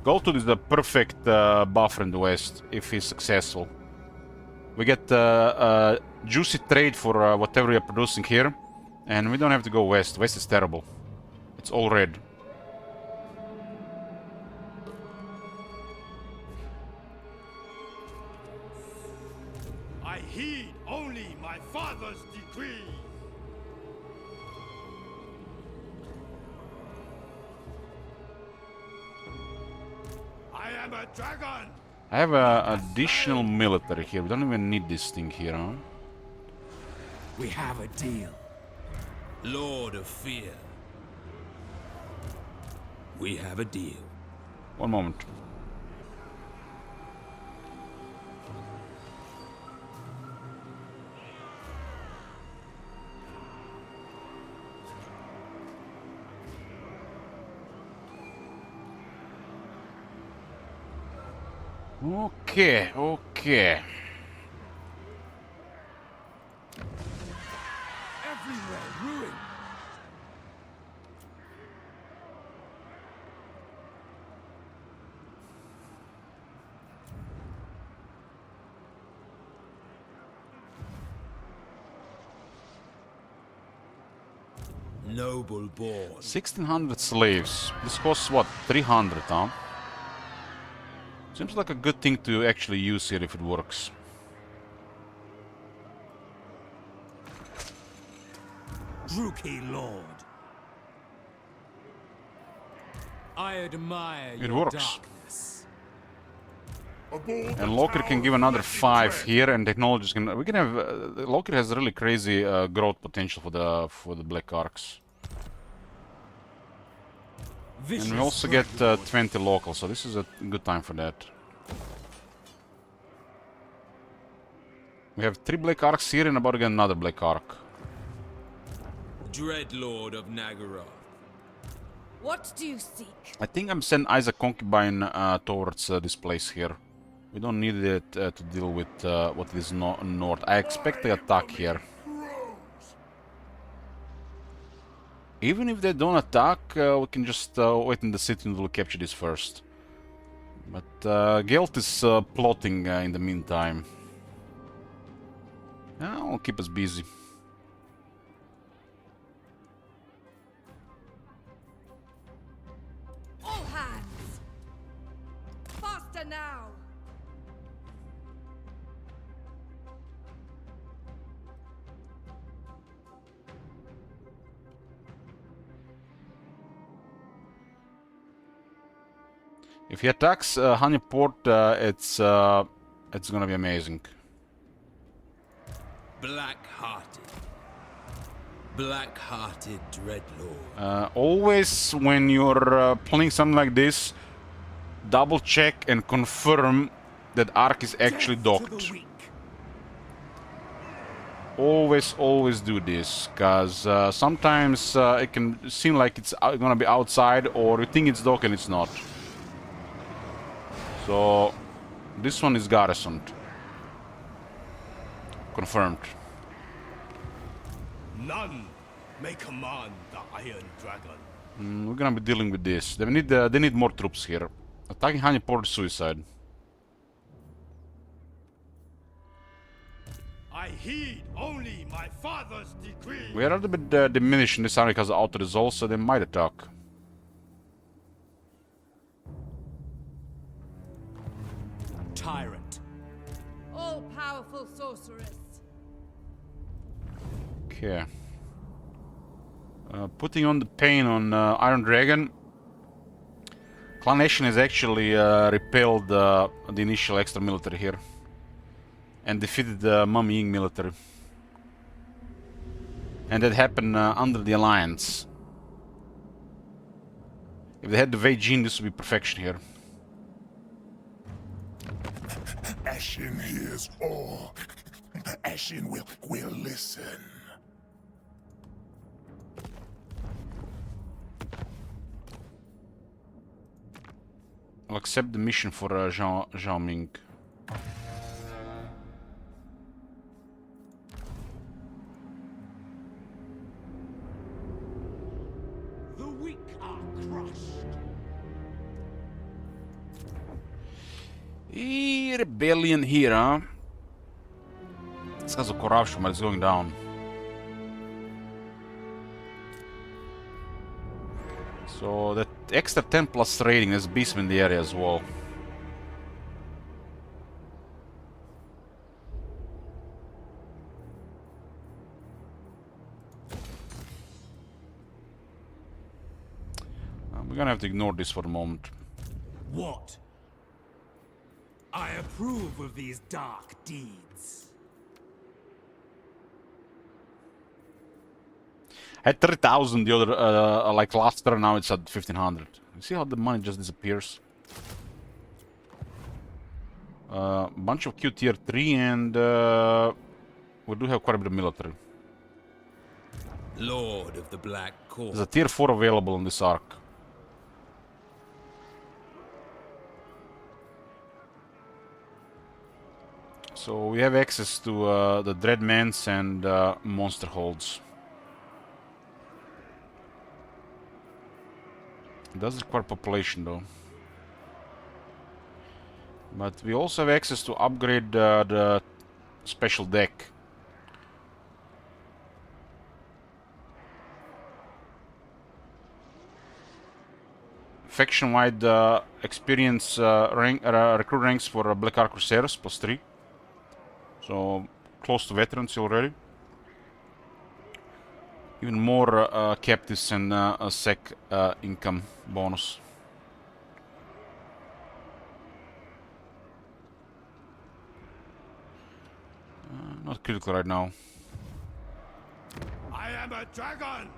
Goldtooth is the perfect buffer in the west, if he's successful. We get juicy trade for whatever we are producing here. And we don't have to go west. West is terrible. It's all red. I heed only my father's decree. I am a dragon. I have an additional military here. We don't even need this thing here, huh? We have a deal. Lord of Fear. We have a deal. One moment. Okay, okay. Everywhere ruin. Noble born. 1600 slaves. This costs what? 300, huh? Seems like a good thing to actually use here if it works. Druki Lord. I admire It your works. darkness. And Loker can give another 5 here, and technologies can. We can have. Loker has really crazy growth potential for the Black Arcs. And we also get 20 local, so this is a good time for that. We have 3 Black Arcs here and about to get another Black Arc. Dreadlord of Nagara. What do you seek? I think I'm sending Isaac Concubine towards this place here. We don't need it to deal with what is north. I expect the attack here. Even if they don't attack, we can just wait in the city and we'll capture this first. But Gelt is plotting in the meantime. I'll keep us busy. All hands! Faster now! If he attacks Honeyport, it's gonna be amazing. Black-hearted Dreadlord. Always when you're playing something like this, double check and confirm that Ark is actually docked. Always do this, cause sometimes it can seem like it's gonna be outside, or you think it's docked and it's not. So this one is garrisoned. Confirmed. None may command the Iron Dragon. We're gonna be dealing with this. They need more troops here. Attacking Honeyport is suicide. I heed only my father's decree. We are a little bit diminished in this area because of auto-resolve, so they might attack. Tyrant. All-powerful sorceress. Okay. Putting on the pain on Iron Dragon. Clan Nation has actually repelled the initial extra military here. And defeated the Mummy Ying military. And that happened under the Alliance. If they had the Wei Jin, this would be perfection here. Ashen hears all. Ashen will listen. I'll accept the mission for Zhao Ming. The weak are crushed. Rebellion here, huh? It's because of corruption, but it's going down. So that extra 10 plus rating is beast in the area as well. We're gonna have to ignore this for the moment. What? I approve of these dark deeds. I had 3,000 the other, like last turn, now it's at 1,500. You see how the money just disappears? Bunch of Q tier 3 and we do have quite a bit of military. Lord of the Black Court. There's a tier 4 available on this arc. So we have access to the Dreadmans and Monster Holds. It does require population though. But we also have access to upgrade the special deck. Faction-wide experience recruit ranks for Black Ark Crusaders +3. So close to veterans already. Even more captives and a sec income bonus. Not critical right now. I am a dragon,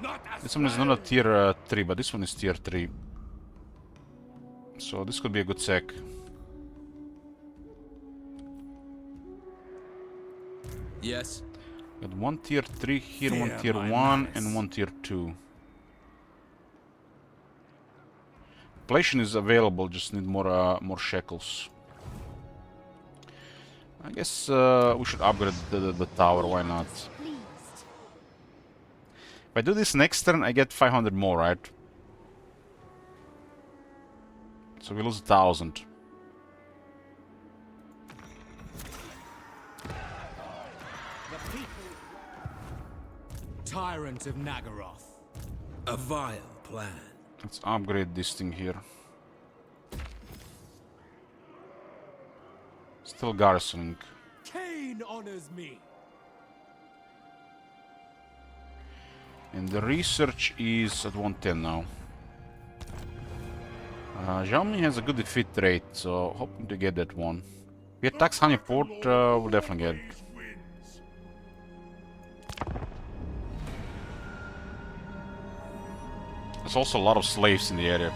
not a This one is not a tier 3, but this one is tier 3. So this could be a good sack. Yes. Got one tier 3 here, one Fear tier my 1, malice. and one tier 2. Inflation is available, just need more shekels. I guess we should upgrade the tower, why not? If I do this next turn, I get 500 more, right? So we lose 1,000. Tyrant of Nagaroth. A vile plan. Let's upgrade this thing here. Still garrisoning. Cain honors me. And the research is at 110 now. Xiaomi has a good defeat rate, so hoping to get that one. We attacks Honeyport, we'll definitely get it. There's also a lot of slaves in the area.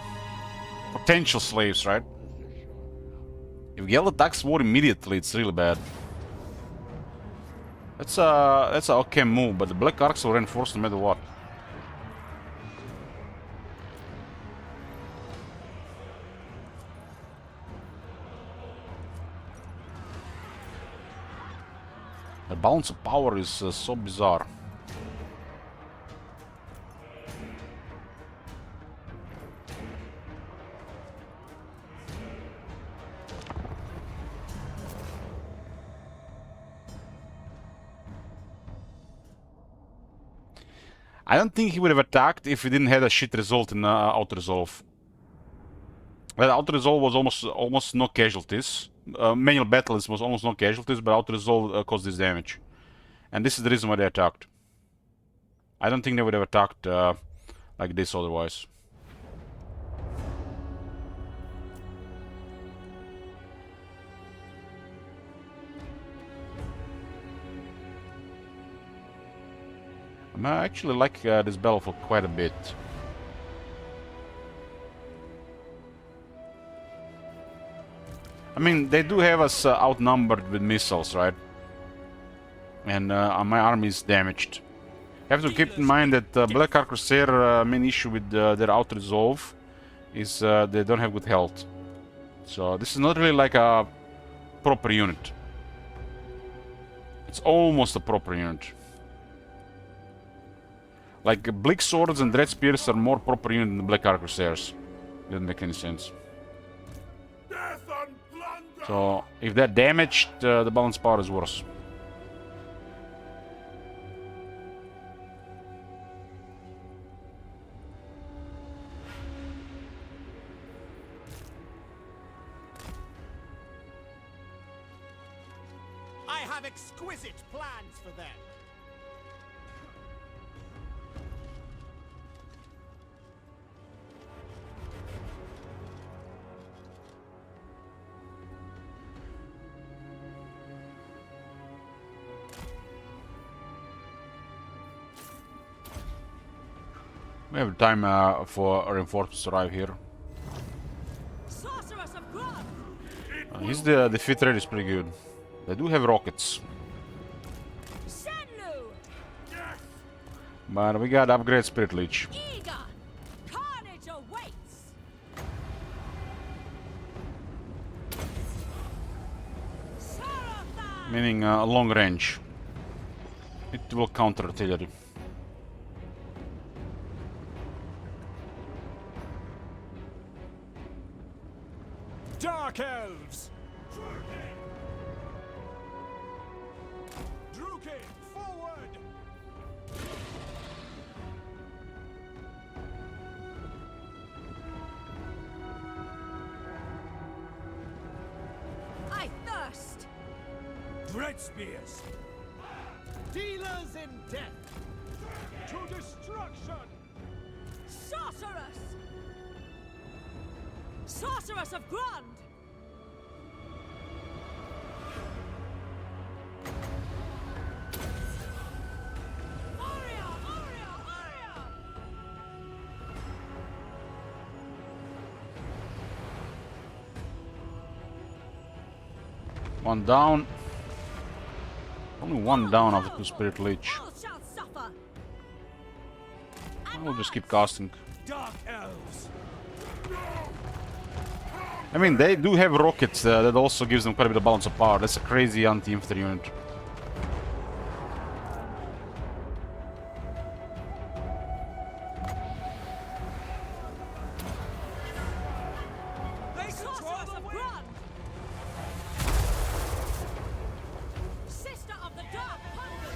Potential slaves, right? If Gel attacks war immediately, it's really bad. That's a okay move, but the Black Arcs will reinforce no matter what. The balance of power is so bizarre. I don't think he would have attacked if he didn't have a shit result in auto-resolve. Well, auto-resolve was almost no casualties. Manual battles was almost no casualties, but auto-resolve caused this damage. And this is the reason why they attacked. I don't think they would have attacked like this otherwise. I actually like this battlefield quite a bit. I mean, they do have us outnumbered with missiles, right? And my army is damaged. You have to keep in mind that Black Ark Crusader main issue with their auto-resolve is they don't have good health. So this is not really like a proper unit. It's almost a proper unit. Like, Bleak Swords and Dread Spears are more proper unit than the Black Ark Crusaders. Doesn't make any sense. So, if they're damaged, the balance power is worse. I have exquisite plans for them. We have time for reinforcements to arrive here. Sorceress of Grub! His defeat rate is pretty good. They do have rockets. Shenlu! But we got upgrade Spirit Leech. Eager! Carnage awaits! Sarathan! Meaning long range. It will counter artillery. Dark Elves! Druke, forward! I thirst! Dread Spears! Dealers in death! To destruction! Sorceress! Sorceress of Grund! One down. Only one down after 2 Spirit Leech. All shall suffer. We'll just keep casting. Dark elves. I mean, they do have rockets that also gives them quite a bit of balance of power. That's a crazy anti-infantry unit. Sorceress of Grund! Sister of the Dark Pundit!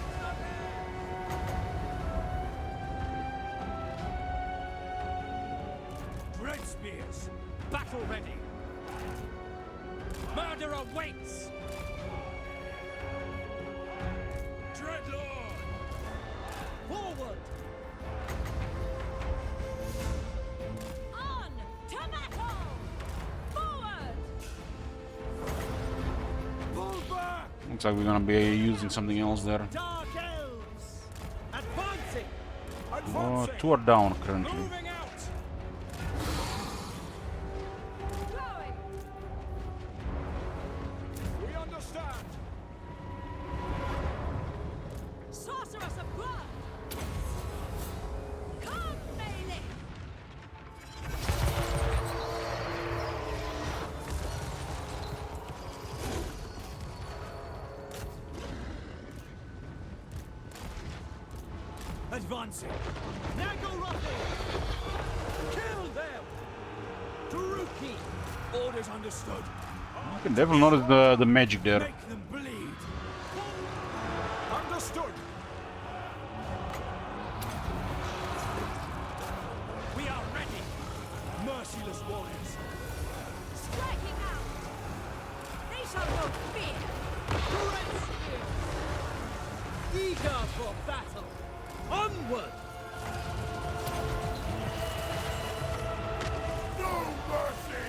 Dread spears. Battle ready. Murder awaits. Dreadlord. Forward. On to battle! Forward! Pull back. Looks like we're gonna be using something else there. Dark elves. Advancing. Oh, Advancing. 2 are down currently. Moving out. Going! We understand. Sorceress of Grund! Come, melee! Advancing. Nagorothy. Kill them. Taruki. Orders understood. You can definitely notice the magic there. Make them bleed. Understood. We are ready. Merciless warriors. Striking out! They shall know fear! Dread spears. Eager for battle. Onward. No mercy!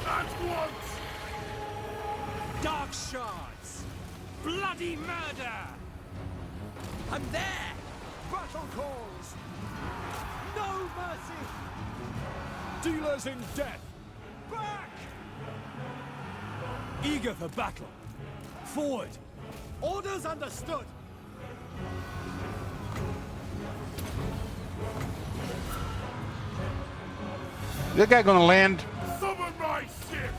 At once! Dark shards. Bloody murder. And there. Battle calls. No mercy. Dealers in death. Back. Eager for battle. Forward. Orders understood. Is that guy gonna land? Summon my ship!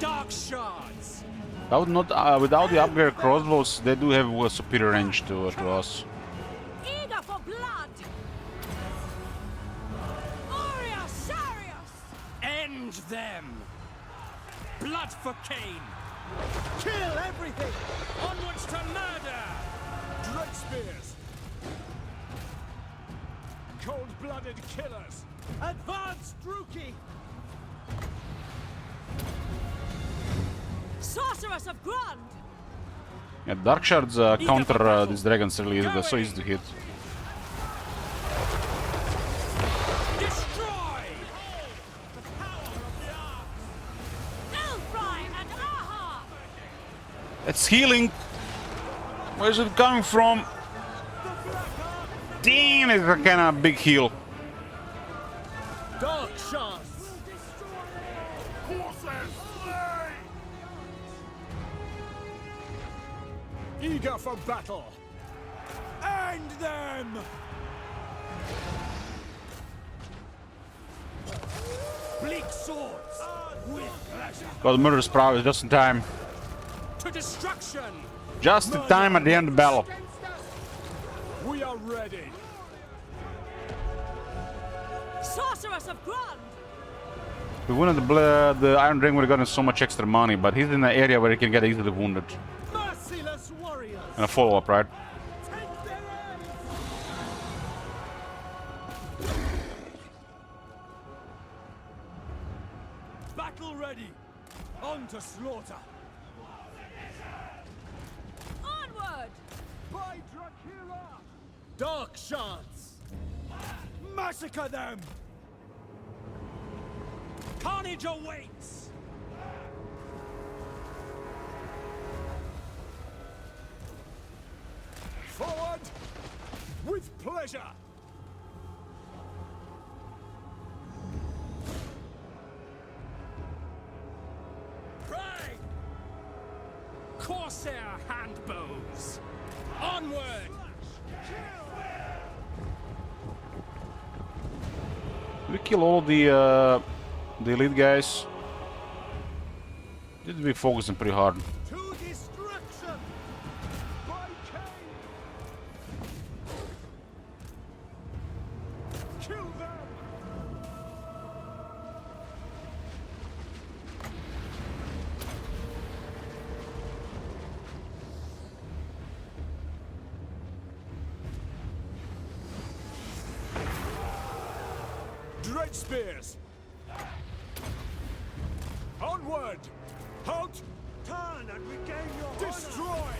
Dark shards. Without the upgrade crossbows, they do have a superior range to us. Eager for blood! Aurea Sarius! End them. Blood for Cain. Kill everything. Onwards to murder. Dread spears. Cold-blooded killers. Advance, Druki. Sorceress of Grund! Yeah, Dark Shards counter these dragons really easy. They're so easy to hit. Destroy. Elfry and Aha! It's healing! Where's it coming from? Damn, it's a kind of big heal. Dark shards. Corsairs, slay! Eager for battle. End them. Bleak swords. With pleasure. Got the murderous prowess just in time. To destruction. Just in time at the end of the battle. We are ready. Sorceress of Grund! If we wouldn't the Iron Dragon would have gotten so much extra money, but he's in an area where he can get easily wounded. Merciless warriors. And a follow-up, right? Take their aim. Battle ready. On to slaughter. Onward! By Dracula. Dark shards. Massacre them. Carnage awaits. Forward with pleasure. Corsair handbows! Onward! We kill all the elite guys. Did we focusing pretty hard? To destruction! By Cain! Kill them! Dread spears! Onward! Halt! Turn and regain your Destroy!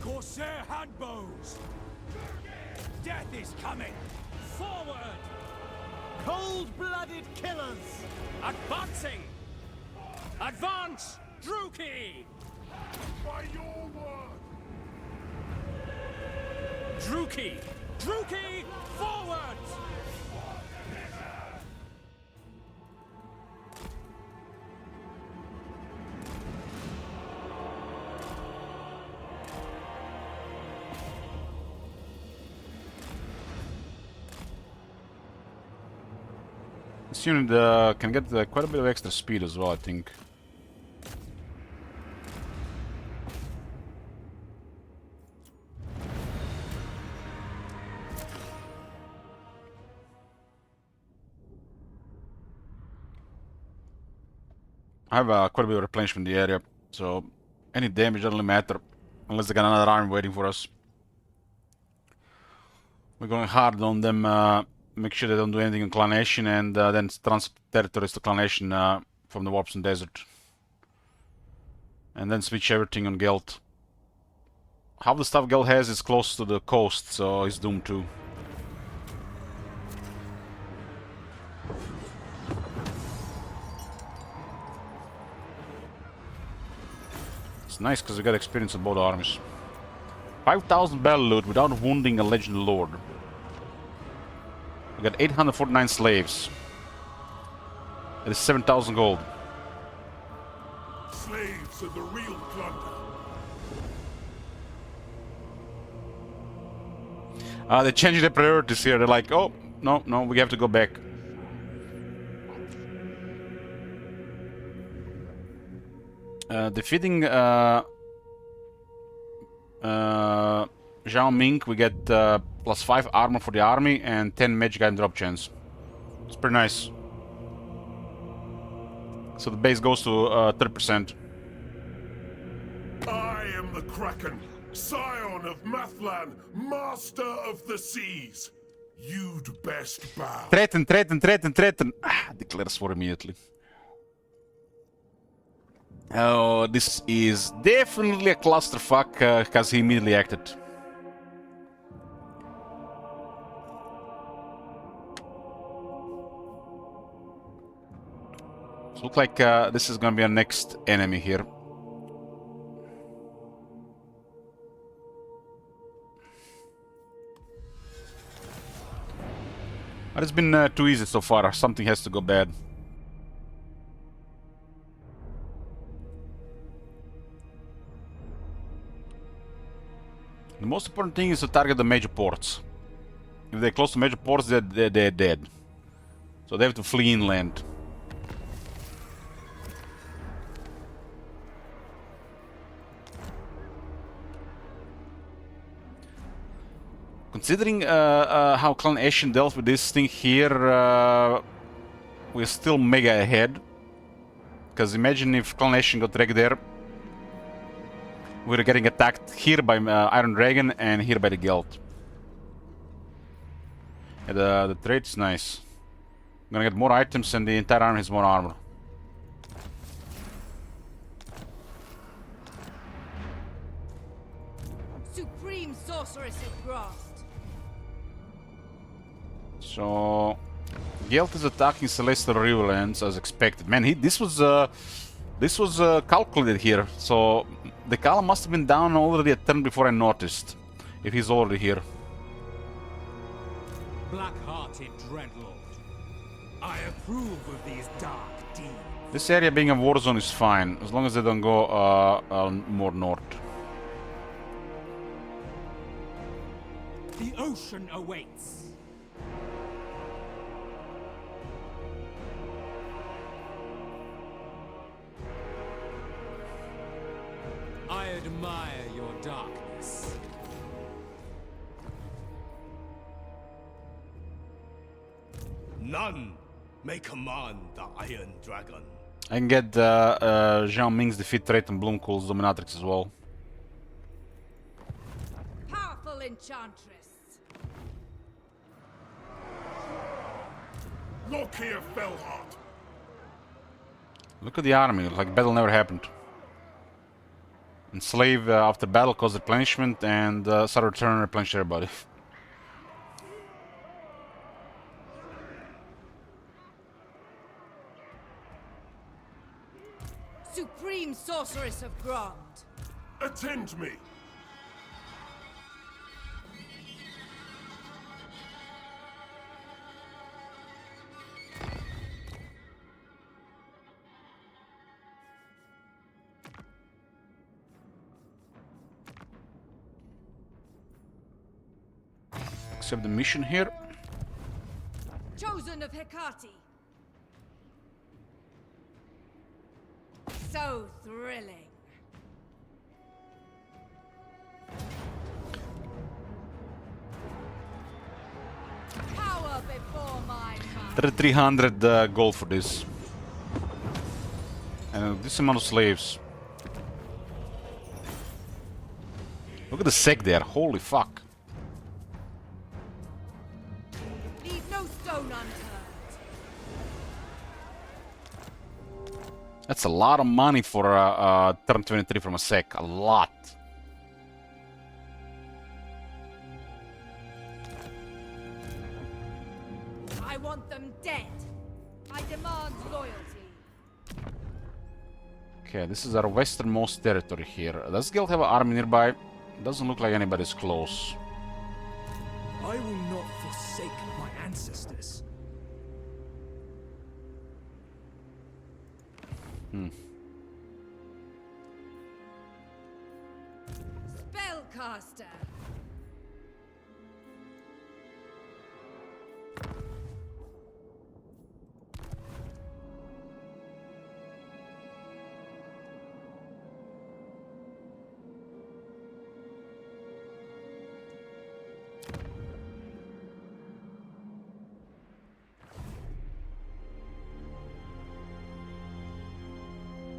Corsair handbows! Death is coming! Forward! Cold-blooded killers! Advancing! Advance! Druki! By your word! Druki! Druki! Forward! This unit can get quite a bit of extra speed as well, I think. I have quite a bit of replenishment in the area, so any damage doesn't really matter unless they got another army waiting for us. We're going hard on them, make sure they don't do anything in Clan Nation, and then transfer territories to Clan Nation from the Warpstone Desert. And then switch everything on Gelt. Half the stuff Gelt has is close to the coast, so he's doomed too. It's nice because we got experience of both armies. 5,000 battle loot without wounding a legend lord. We got 849 slaves. That is 7,000 gold. Slaves are the real plunder. They changed their priorities here. They're like, oh, no, we have to go back. Defeating Zhao Ming, we get +5 armor for the army and 10 magic item drop chance. It's pretty nice. So the base goes to 30%. I am the Kraken, scion of Mathlan, master of the seas. You'd best bow. Threaten. Declares war immediately. Oh, this is definitely a clusterfuck because he immediately acted. So looks like this is gonna be our next enemy here. But it's been too easy so far. Something has to go bad. The most important thing is to target the major ports. If they're close to major ports, they're dead. So they have to flee inland. Considering how Clan Ashen dealt with this thing here, we're still mega ahead. Because imagine if Clan Ashen got wrecked there. We're getting attacked here by Iron Dragon and here by the Gelt. Yeah, the trade is nice. I'm gonna get more items and the entire army has more armor. Supreme sorceress of Graft. So Gelt is attacking Celestial Riverlands as expected. Man, this was calculated here. So the Kala must have been down already a turn before I noticed. If he's already here. Black-hearted Dreadlord. I approve of these dark deeds. This area being a war zone is fine, as long as they don't go more north. The ocean awaits. I admire your darkness. None may command the Iron Dragon. I can get Zhao Ming's defeat rate and Bloomcool's dominatrix as well. Powerful enchantress. Look here, Fellheart. Look at the army, like battle never happened. Enslave after battle cause replenishment and start return replenish everybody. Supreme sorceress of Grant. Attend me. Accept the mission here. Chosen of Hecate. So thrilling. Power before my mind. 300 gold for this. And this amount of slaves. Look at the sec there, holy fuck. Leave no stone unturned. That's a lot of money for turn 23 from a sec, a lot. I want them dead. I demand loyalty. Okay, this is our westernmost territory here. Does Guild have an army nearby? Doesn't look like anybody's close. I will not forsake my ancestors. Spellcaster.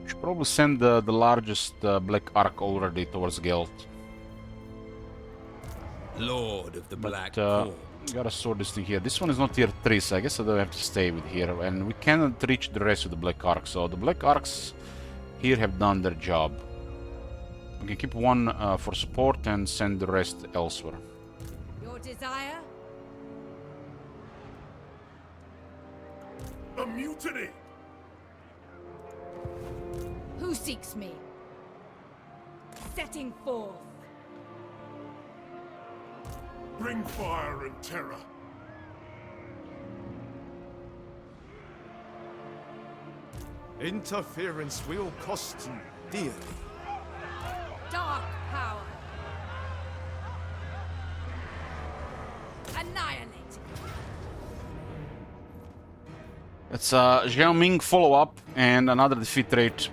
Should probably send the largest Black Ark already towards Guild. Lord of the Black But Horde. gotta sort this thing here. This one is not tier 3, so I guess I don't have to stay with here. And we cannot reach the rest of the Black Ark, so the Black Arks here have done their job. We can keep one for support and send the rest elsewhere. Your desire? A mutiny. Who seeks me? Setting forth. Bring fire and terror. Interference will cost you dearly. Dark power. Annihilate. It's Zhao Ming follow-up and another defeat rate.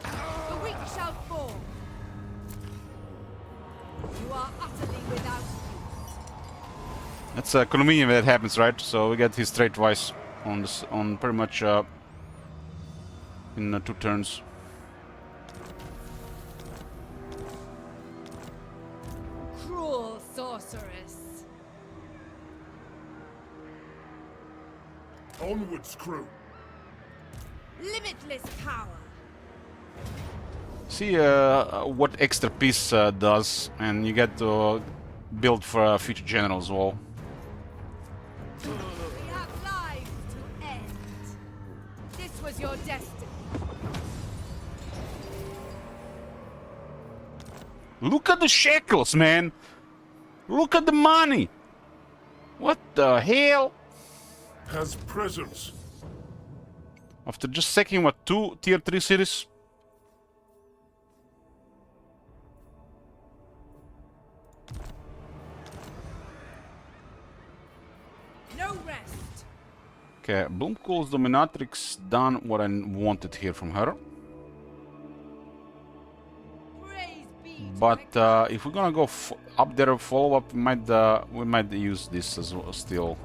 The weak shall fall. You are utterly without use. That's convenient when that happens, right? So we get his trade twice on this, on pretty much in 2 turns. Cruel sorceress. Onwards, crew. Limitless power. See what extra piece does, and you get to build for a future general as well. We have lives to end. This was your destiny. Look at the shekels, man! Look at the money! What the hell? has presence. After just sacking, what, 2 tier 3 cities? No rest. Okay, Bloomcool's Dominatrix done what I wanted here from her. Praise be to But the if we're gonna go up there follow up, we might use this as well still.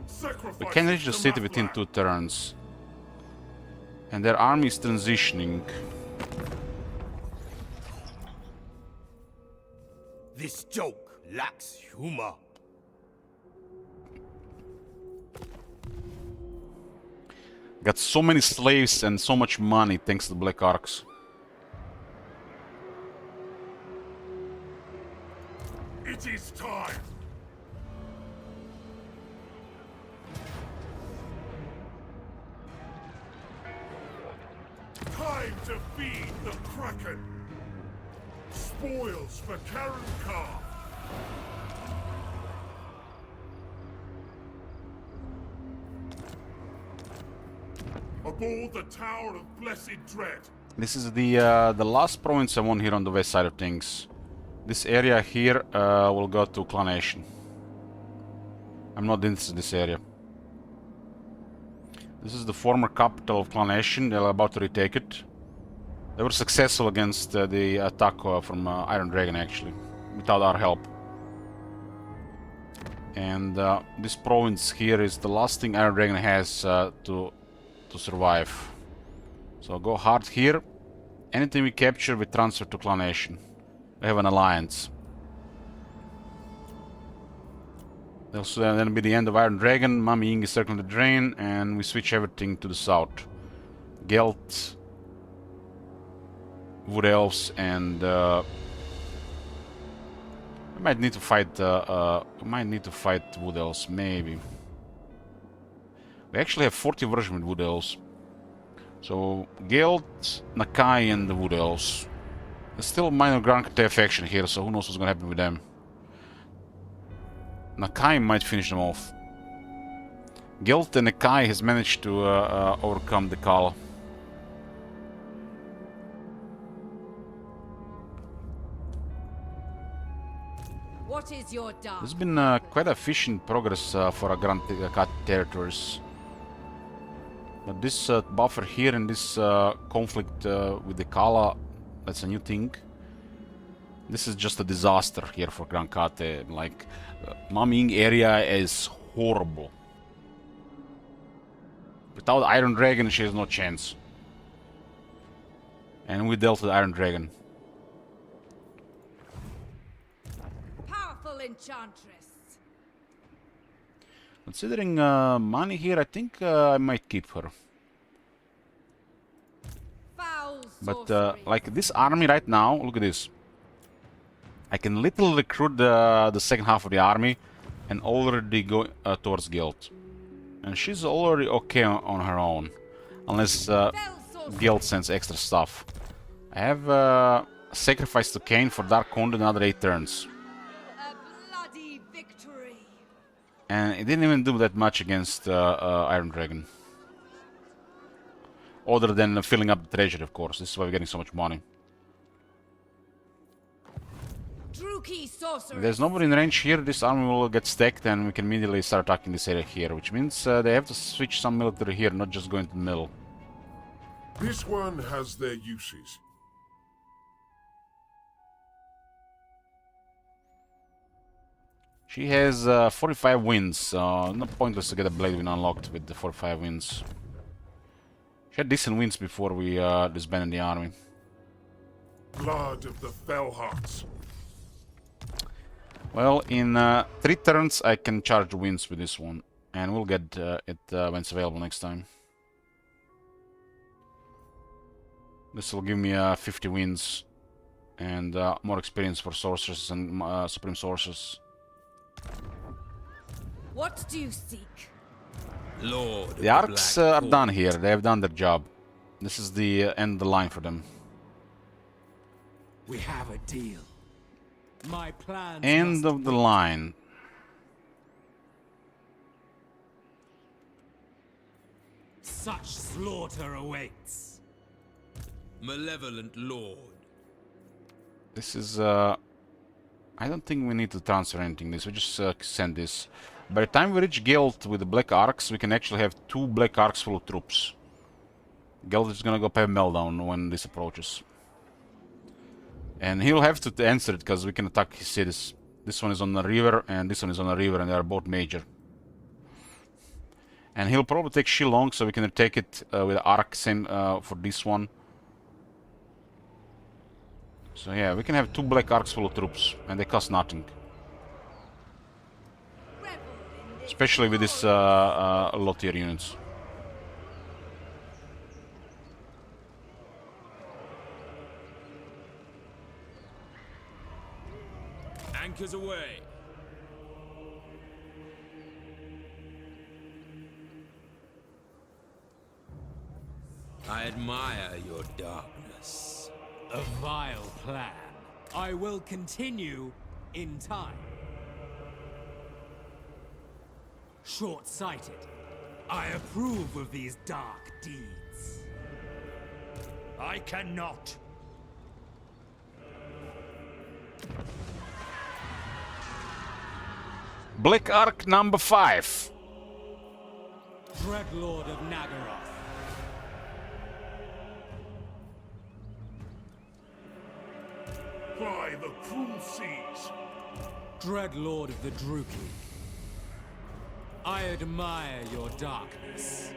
We can reach the city within 2 turns. And their army is transitioning. This joke lacks humor. Got so many slaves and so much money thanks to the Black Arcs. It is time. Time to feed the Kraken. Spoils for Karen Carr. Aboard the Tower of Blessed Dread. This is the last province I want here on the west side of things. This area here will go to Clanation. I'm not interested in this area. This is the former capital of Clanation. They're about to retake it. They were successful against the attack from Iron Dragon, actually, without our help. And this province here is the last thing Iron Dragon has to survive. So go hard here. Anything we capture, we transfer to Clanation. We have an alliance. Also, then be the end of Iron Dragon. Mami Ying is circling the drain, and we switch everything to the south. Gelt, Wood Elves, and we might need to fight. Wood Elves, maybe. We actually have 40 versions with Wood Elves. So Gelt, Nakai, and the Wood Elves. There's still a minor Grand Kate faction here, so who knows what's gonna happen with them. Nakai might finish them off. Gelt and Nakai has managed to overcome the Kala. What is your dark? There's been quite efficient progress for a Grand Kate territories. But this buffer here and this conflict with the Kala, that's a new thing. This is just a disaster here for Grand Kate. Like, Mami Ying area is horrible. Without Iron Dragon, she has no chance. And we dealt with Iron Dragon. Powerful enchantress. Considering money here, I think I might keep her. Foul But sorcery. like this army right now, look at this. I can literally recruit the second half of the army and already go towards Guild. And she's already okay on her own. Unless Guild sends extra stuff. I have sacrifice to Kane for Dark Conduit another 8 turns. A bloody victory. And it didn't even do that much against Iron Dragon. Other than filling up the treasury, of course. This is why we're getting so much money. Druki sorcery. If there's nobody in range here, this army will get stacked and we can immediately start attacking this area here. Which means they have to switch some military here, not just go into the middle. This one has their uses. She has 45 wins. Not pointless to get a Blade Wind unlocked with the 45 wins. She had decent wins before we disbanded the army. Blood of the Fellhearts. Well, in 3 turns I can charge wins with this one. And we'll get it when it's available next time. This will give me 50 wins. And more experience for sorcerers and supreme sorcerers. What do you seek? Lord, The arcs are done here. They have done their job. This is the end of the line for them. We have a deal. My plans End must of the line. Such slaughter awaits. Malevolent Lord. This is, I don't think we need to transfer anything. We just send this. By the time we reach Gelt with the Black Arcs, we can actually have 2 Black Arcs full of troops. Gelt is gonna go pay a meltdown when this approaches. And he'll have to answer it, because we can attack his cities. This one is on the river, and this one is on the river, and they are both major. And he'll probably take Shillong, so we can take it with Arc, same for this one. So yeah, we can have 2 Black Arcs full of troops, and they cost nothing. Especially with this low tier units. Anchors away. I admire your darkness. A vile plan. I will continue in time. Short-sighted. I approve of these dark deeds. I cannot. Black Arc number 5. Dreadlord of Nagaroth. By the cruel seas. Dreadlord of the Druki. I admire your darkness.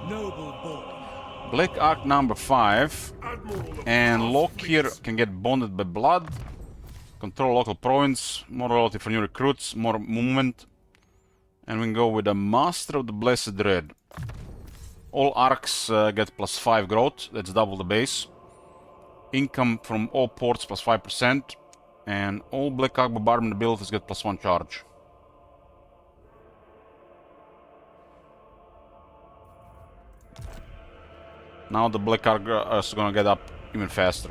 Noble boy. Black Arc number 5. And Lokir can get bonded by blood. Control local province. More loyalty for new recruits. More movement. And we can go with the Master of the Blessed Dread. All arcs get +5 growth, that's double the base. Income from all ports +5%. And all Black Arc Bombardment abilities get +1 charge. Now the Black Arc is gonna get up even faster.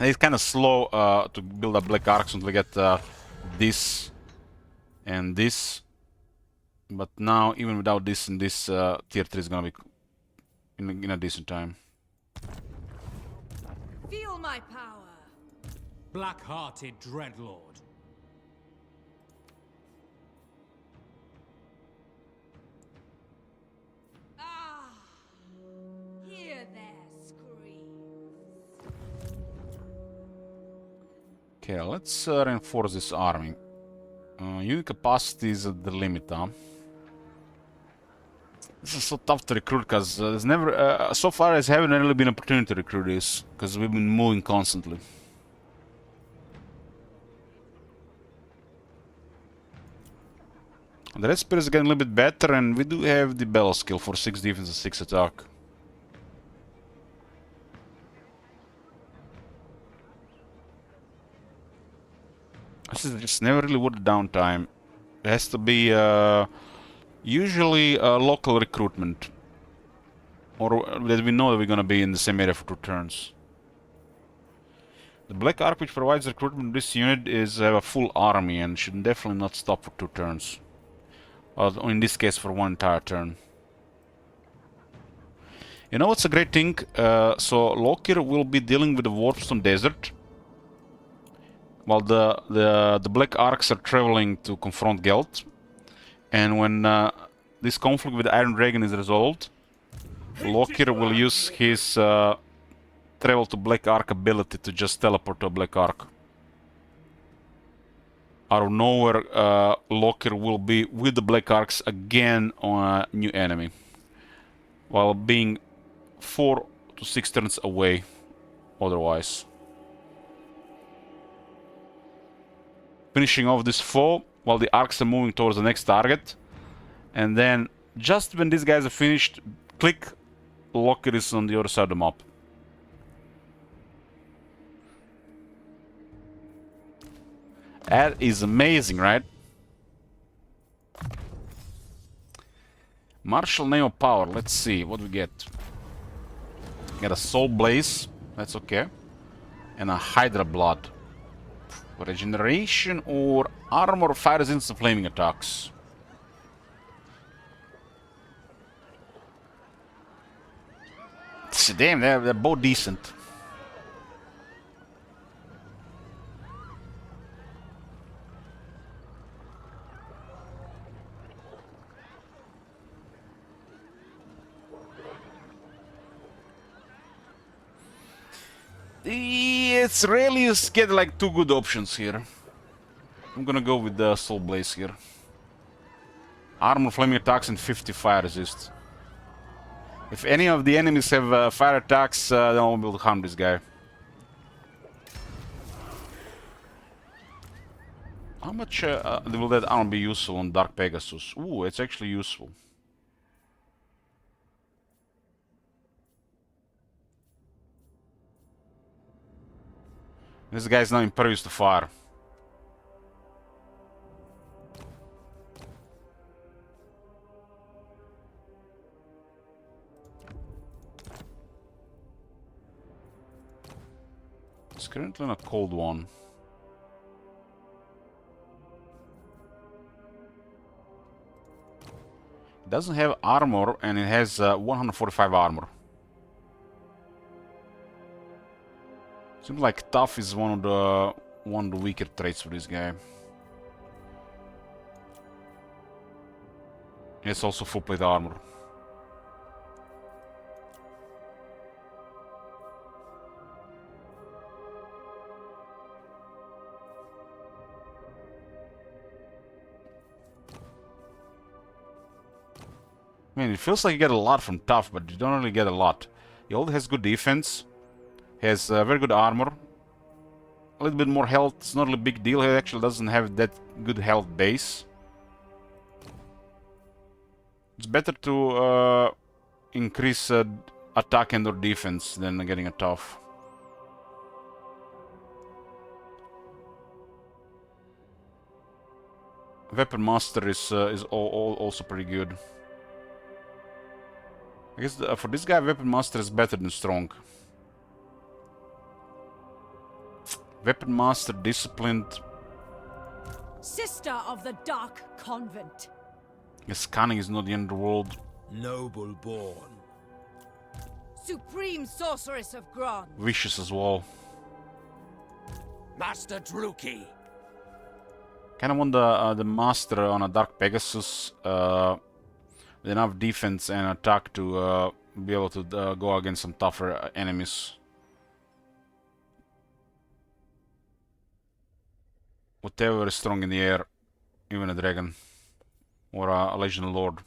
And it's kinda slow to build up Black Arcs until we get this and this. But now, even without this and this, tier 3 is gonna be in a decent time. Feel my power. Black-hearted Dreadlord. Ah, hear their screams. Okay, let's reinforce this army. Unit capacity is at the limit, huh? This is so tough to recruit because there's never, so far there haven't really been an opportunity to recruit this because we've been moving constantly. The Red Spear is getting a little bit better, and we do have the Battle skill for 6 defense and 6 attack. This is just never really worth the downtime. It has to be usually local recruitment. Or that we know that we're gonna be in the same area for 2 turns. The Black Arc, which provides recruitment to this unit, is a full army and should definitely not stop for 2 turns. Or in this case for 1 entire turn. You know what's a great thing? So Lokir will be dealing with the Warpstone Desert, while the Black Arcs are traveling to confront Gelt. And when this conflict with the Iron Dragon is resolved, Lokir will use his travel to Black Arc ability to just teleport to a Black Arc. Out of nowhere, Lokir will be with the Black Arcs again on a new enemy, while being 4 to 6 turns away otherwise. Finishing off this foe while the arcs are moving towards the next target. And then, just when these guys are finished, click, Lokir is on the other side of the map. That is amazing, right? Martial Name of Power, let's see what we get. Get a Soul Blaze, that's okay. And a Hydra Blood. Regeneration or armor fires instant flaming attacks. Damn, they're both decent. It's really get like two good options here. I'm gonna go with the Soul Blaze here. Armor, flaming attacks, and 50 fire resist. If any of the enemies have fire attacks, then I'll be able to harm this guy. How much will that armor be useful on Dark Pegasus? Ooh, it's actually useful. This guy is now impervious to fire. It's currently in a cold one. It doesn't have armor and it has 145 armor. Seems like tough is one of the weaker traits for this guy. It's also full plate armor. I mean, it feels like you get a lot from tough, but you don't really get a lot. He also has good defense. Has very good armor. A little bit more health. It's not a big deal. He actually doesn't have that good health base. It's better to increase attack and or defense than getting a tough. Weapon Master is also pretty good. I guess for this guy, Weapon Master is better than Strong. Weapon Master, Disciplined. Sister of the Dark Convent. Yes, Cunning is not the end of the world. Noble born. Supreme Sorceress of Gron. Vicious as well. Master Druki. Kind of want the Master on a Dark Pegasus with enough defense and attack to be able to go against some tougher enemies. Whatever is strong in the air, even a dragon or a Legion Lord.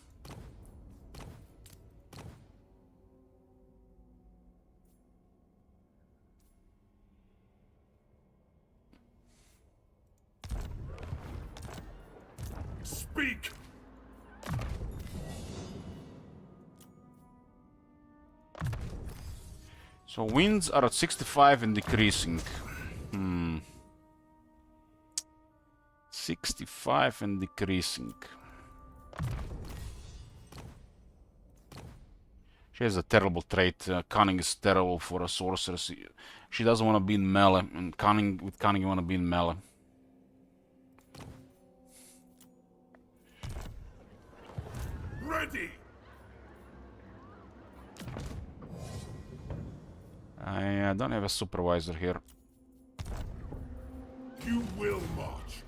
Speak! So winds are at 65 and decreasing. 65 and decreasing. She has a terrible trait. Cunning is terrible for a sorceress. She doesn't want to be in melee, and with cunning you want to be in melee. Ready! I don't have a supervisor here. You will march.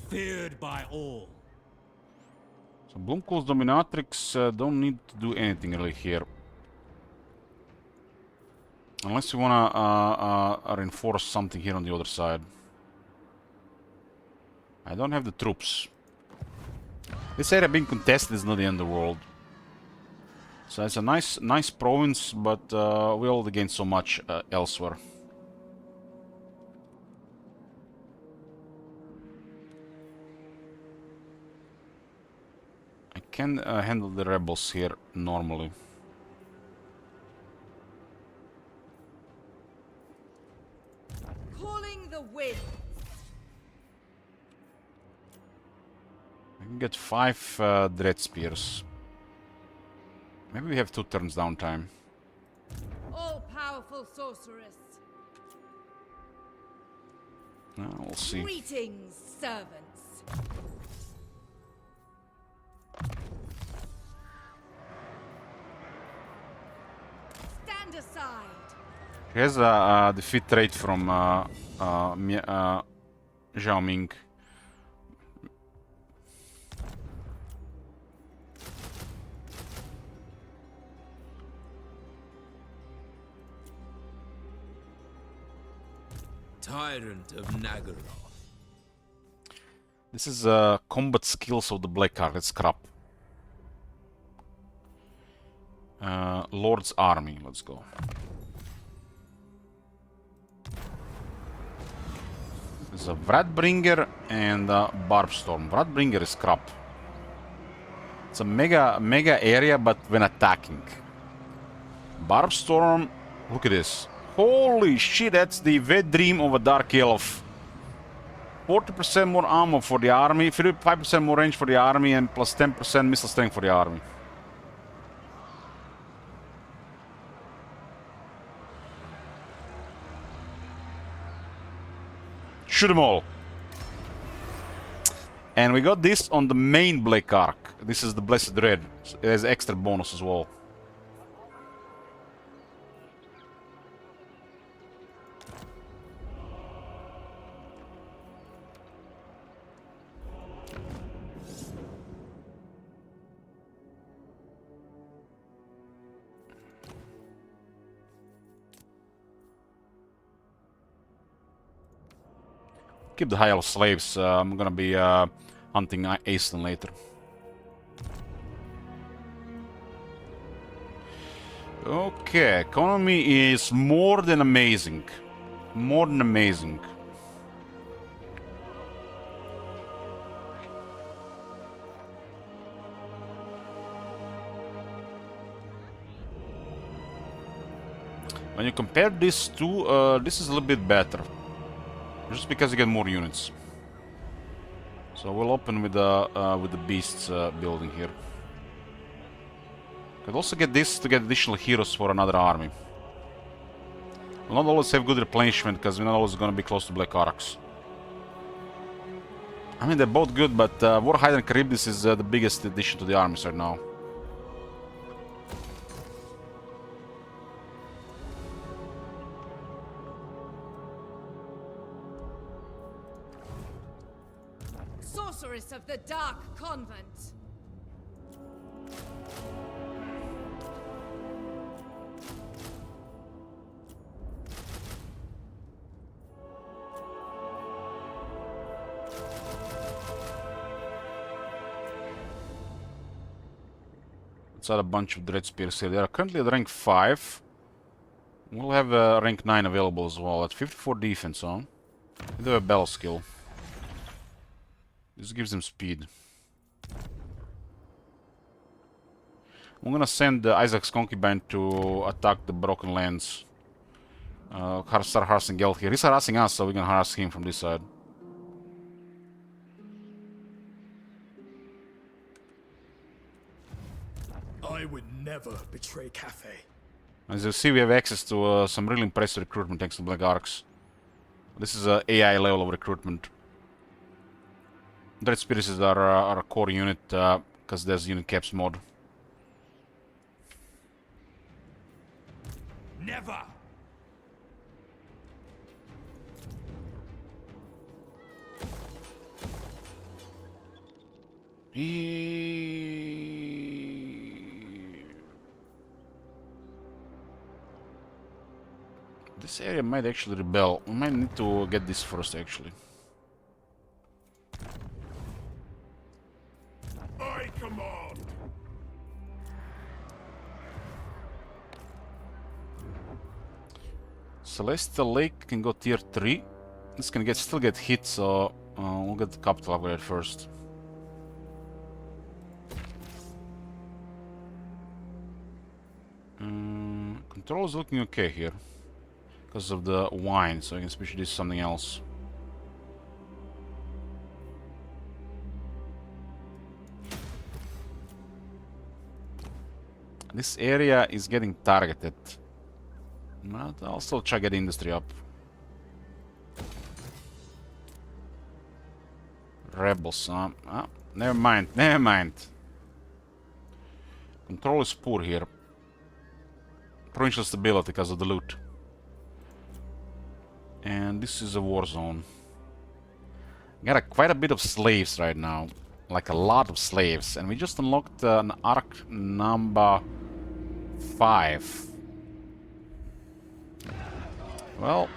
Feared by all. So Bloomcool's Dominatrix don't need to do anything really here. Unless you wanna reinforce something here on the other side. I don't have the troops. This area being contested is not the end of the world. So it's a nice province, but we already gained so much elsewhere. I can handle the rebels here normally. Calling the wind. I can get 5 Dread Spears. Maybe we have 2 turns downtime. All-powerful sorceress. We'll see. Greetings, servants. Stand aside. She has a defeat rate from Zhao Ming. Tyrant of Nagaroth. This is combat skills of the Black Ark. Let's scrap. Lord's Army. Let's go. There's a Vradbringer and Barbstorm. Vradbringer is crap. It's a mega area, but when attacking. Barbstorm, look at this. Holy shit, that's the wet dream of a Dark Elf. 40% more ammo for the army, 55% more range for the army, and plus 10% missile strength for the army. Shoot them all. And we got this on the main Black Ark. This is the Blessed Red. It has extra bonus as well. Keep the High Elf slaves. I'm gonna be hunting Aeston later. Okay, economy is more than amazing. More than amazing. When you compare these two, this is a little bit better. Just because you get more units. So we'll open with the beasts building here. Could also get this to get additional heroes for another army. We'll not always have good replenishment because we're not always going to be close to Black Arks. I mean, they're both good, but Warhide and Charybdis is the biggest addition to the armies right now. Sorceress of the Dark Convent. Let's add a bunch of Dread Spears here. They are currently at rank 5. We'll have rank 9 available as well at 54 defense, huh? They have a battle skill. This gives them speed. I'm gonna send Isaac's concubine to attack the Broken Lands. Start harassing Geld here. He's harassing us, so we can harass him from this side. I would never betray Cafe. As you see, we have access to some really impressive recruitment thanks to Black Arks. This is an AI level of recruitment. Dread Spirits are a core unit because there's unit caps mod. Never! This area might actually rebel. We might need to get this first, actually. I command. Celestial Lake can go tier 3. This can still get hit, so we'll get the capital upgrade first. Control is looking okay here because of the wine, so I can switch this to something else. This area is getting targeted. But I'll still try to get industry up. Rebels, never mind, never mind. Control is poor here. Provincial stability because of the loot. And this is a war zone. Got quite a bit of slaves right now. Like a lot of slaves. And we just unlocked an arc number 5. Well,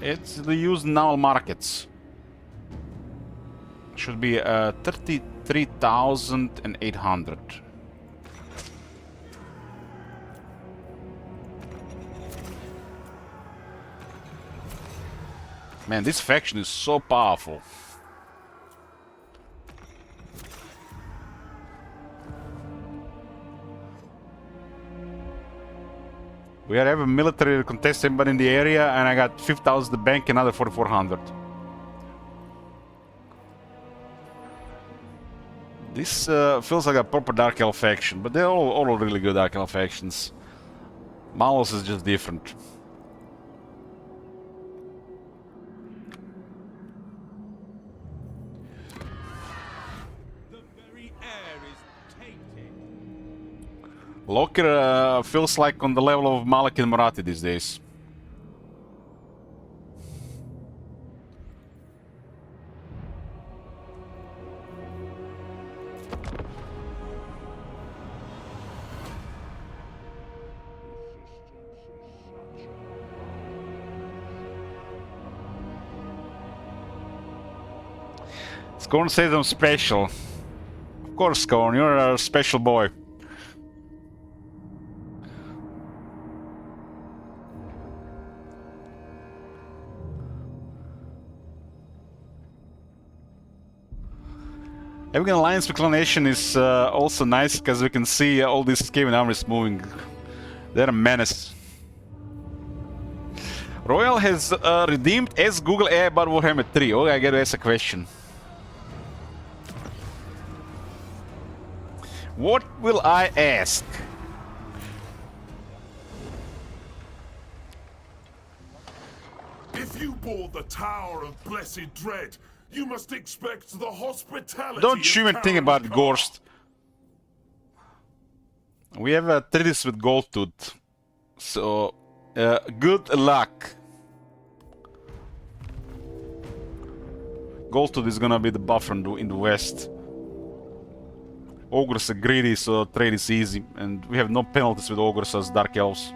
it's the used naval markets. Should be 33,800. Man, this faction is so powerful. We have a military to contest everybody in the area, and I got 5,000 the bank, another 4,400. This feels like a proper Dark Elf faction, but they're all really good Dark Elf factions. Malos is just different. Locker feels like on the level of Malak and Marathi these days. Scorn says I'm special. Of course, Scorn, you're a special boy. Having an alliance with Clonation is also nice because we can see all these Skaven armies moving. They're a menace. Royal has redeemed as Google AI about Warhammer 3. Oh, I gotta ask a question. What will I ask? If you bought the Tower of Blessed Dread, you must expect the hospitality. Don't you even think about Gorst. We have a treaties with Goldtooth, so good luck. Goldtooth is gonna be the buffer in the west. Ogres are greedy, so trade is easy, and we have no penalties with Ogres as Dark Elves.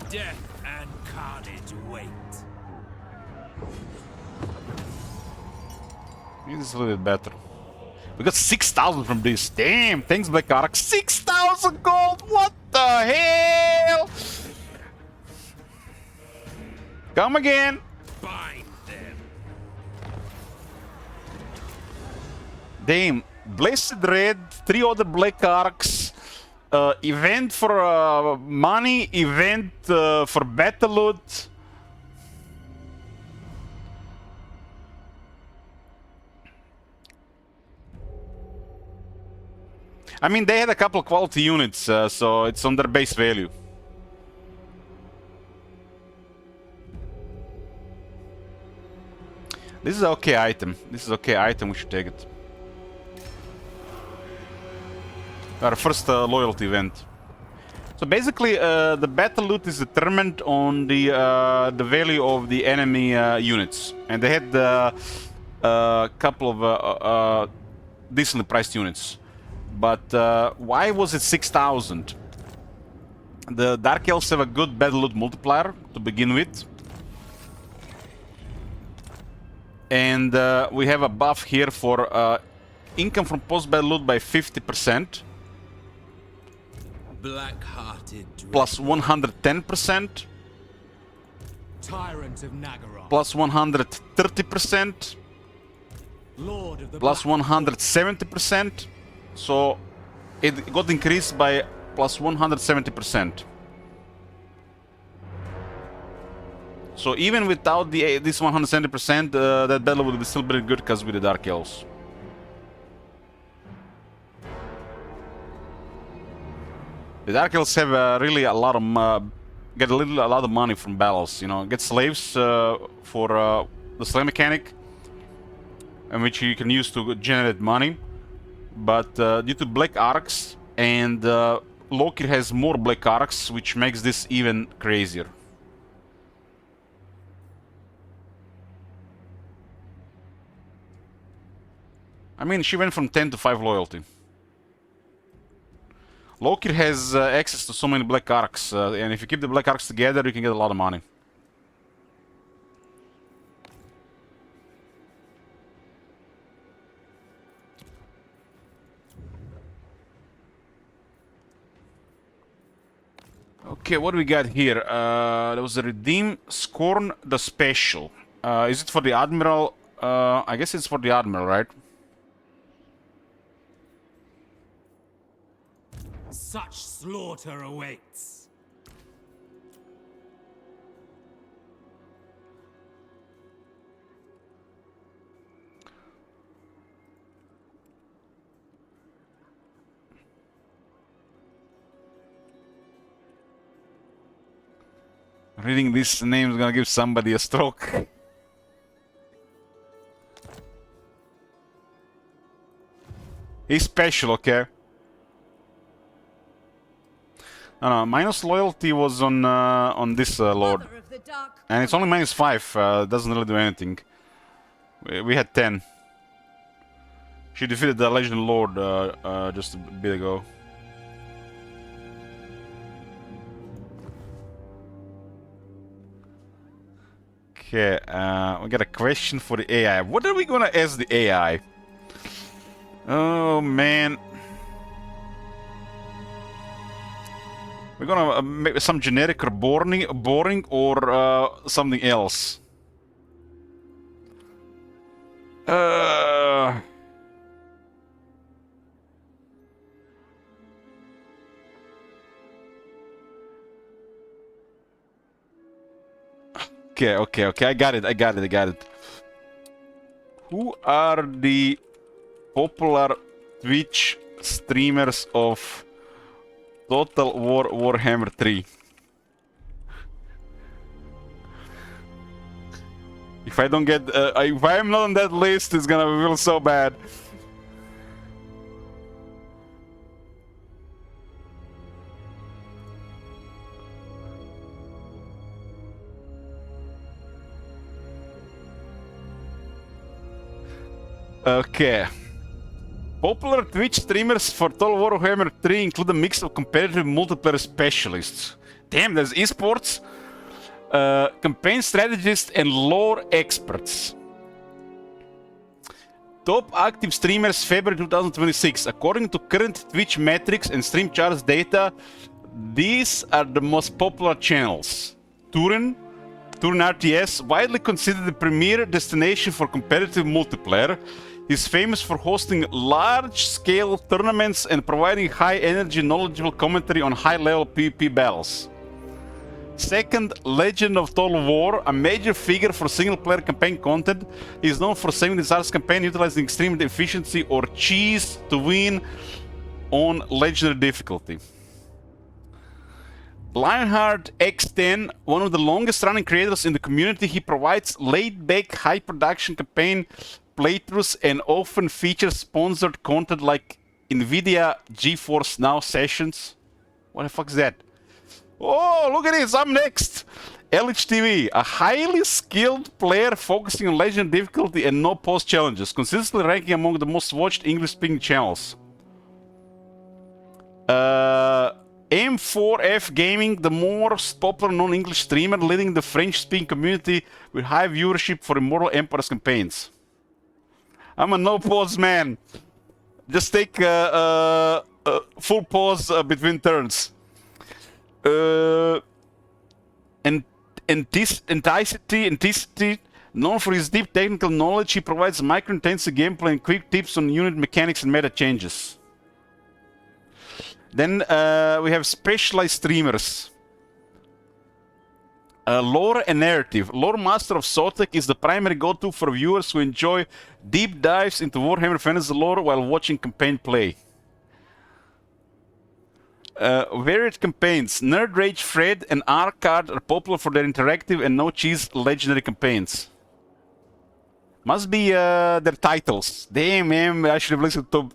Death and carnage wait. This is a little bit better. We got 6,000 from this. Damn, thanks Black Ark. 6,000 gold! What the hell? Come again! Bind them. Damn, Blessed Red, 3 other Black Arcs, event for money, event for battle loot. I mean, they had a couple of quality units, so it's on their base value. This is an okay item. This is an okay item, we should take it. Our first loyalty event. So basically, the battle loot is determined on the value of the enemy units. And they had a couple of decently priced units. But why was it 6,000? The Dark Elves have a good battle loot multiplier to begin with. And we have a buff here for income from post-battle loot by 50%. Black-hearted Plus 110%. Tyrant of Nagaroth. Plus 130%. Lord of the Plus 170%. So it got increased by plus 170%. So even without this 170%, that battle would be still pretty good because with the Dark Elves. The Dark Elves have really a lot of get a lot of money from battles. You know, get slaves for the slave mechanic, and which you can use to generate money. But due to black arcs and Loki has more black arcs, which makes this even crazier. I mean, she went from 10 to 5 loyalty. Loki has access to so many black arcs, and if you keep the black arcs together, you can get a lot of money. Okay, what do we got here? There was a Redeem Scorn the Special. Is it for the Admiral? I guess it's for the Admiral, right? Such slaughter awaits. Reading this name is gonna give somebody a stroke. He's special, okay? Minus loyalty was on this lord, and it's only -5. Doesn't really do anything. We had 10. She defeated the Legend Lord just a bit ago. Okay, we got a question for the AI. What are we gonna ask the AI? Oh man. We're gonna make some generic or boring or something else. Okay. I got it. Who are the popular Twitch streamers of Total War Warhammer 3? If I don't get, if I am not on that list, it's gonna feel so bad. Okay. Popular Twitch streamers for Total War Warhammer 3 include a mix of competitive multiplayer specialists. Damn, there's esports, campaign strategists, and lore experts. Top active streamers February 2026. According to current Twitch metrics and stream charts data, these are the most popular channels. Turin RTS, widely considered the premier destination for competitive multiplayer, is famous for hosting large-scale tournaments and providing high-energy, knowledgeable commentary on high-level PvP battles. Second, Legend of Total War, a major figure for single-player campaign content, is known for saving the Tsar's campaign utilizing extreme efficiency or cheese to win on legendary difficulty. Lionheart X10, one of the longest-running creators in the community, he provides laid-back, high-production campaign playthroughs and often features sponsored content like NVIDIA GeForce Now sessions. What the fuck is that? Oh, look at this! I'm next! LHTV, a highly skilled player focusing on legend difficulty and no post challenges, consistently ranking among the most watched English-speaking channels. M4F Gaming, the most popular non-English streamer, leading the French-speaking community with high viewership for Immortal Empire's campaigns. I'm a no-pause man. Just take full pause between turns. Enticity, known for his deep technical knowledge, he provides micro-intensive gameplay and quick tips on unit mechanics and meta changes. Then we have specialized streamers. Lore and narrative. Lore Master of Sotek is the primary go-to for viewers who enjoy deep dives into Warhammer Fantasy lore while watching campaign play. Varied campaigns. Nerd Rage, Fred, and Arcade are popular for their interactive and no-cheese legendary campaigns. Must be their titles. Damn, man, I should have listened to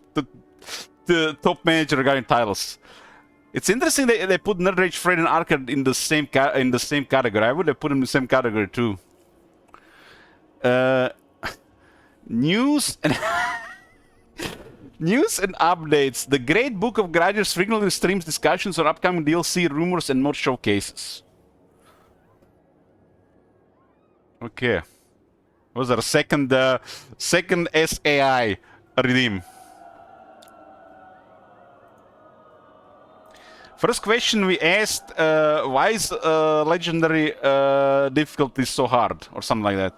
top manager regarding titles. It's interesting they put Nerd Rage, Fred, and Arcade in the same category. I would have put them in the same category too. News and news and updates. The Great Book of Grudges frequently streams discussions on upcoming DLC, rumors, and more showcases. Okay. Was there a second SAI redeem? First question we asked, why is legendary difficulty so hard, or something like that.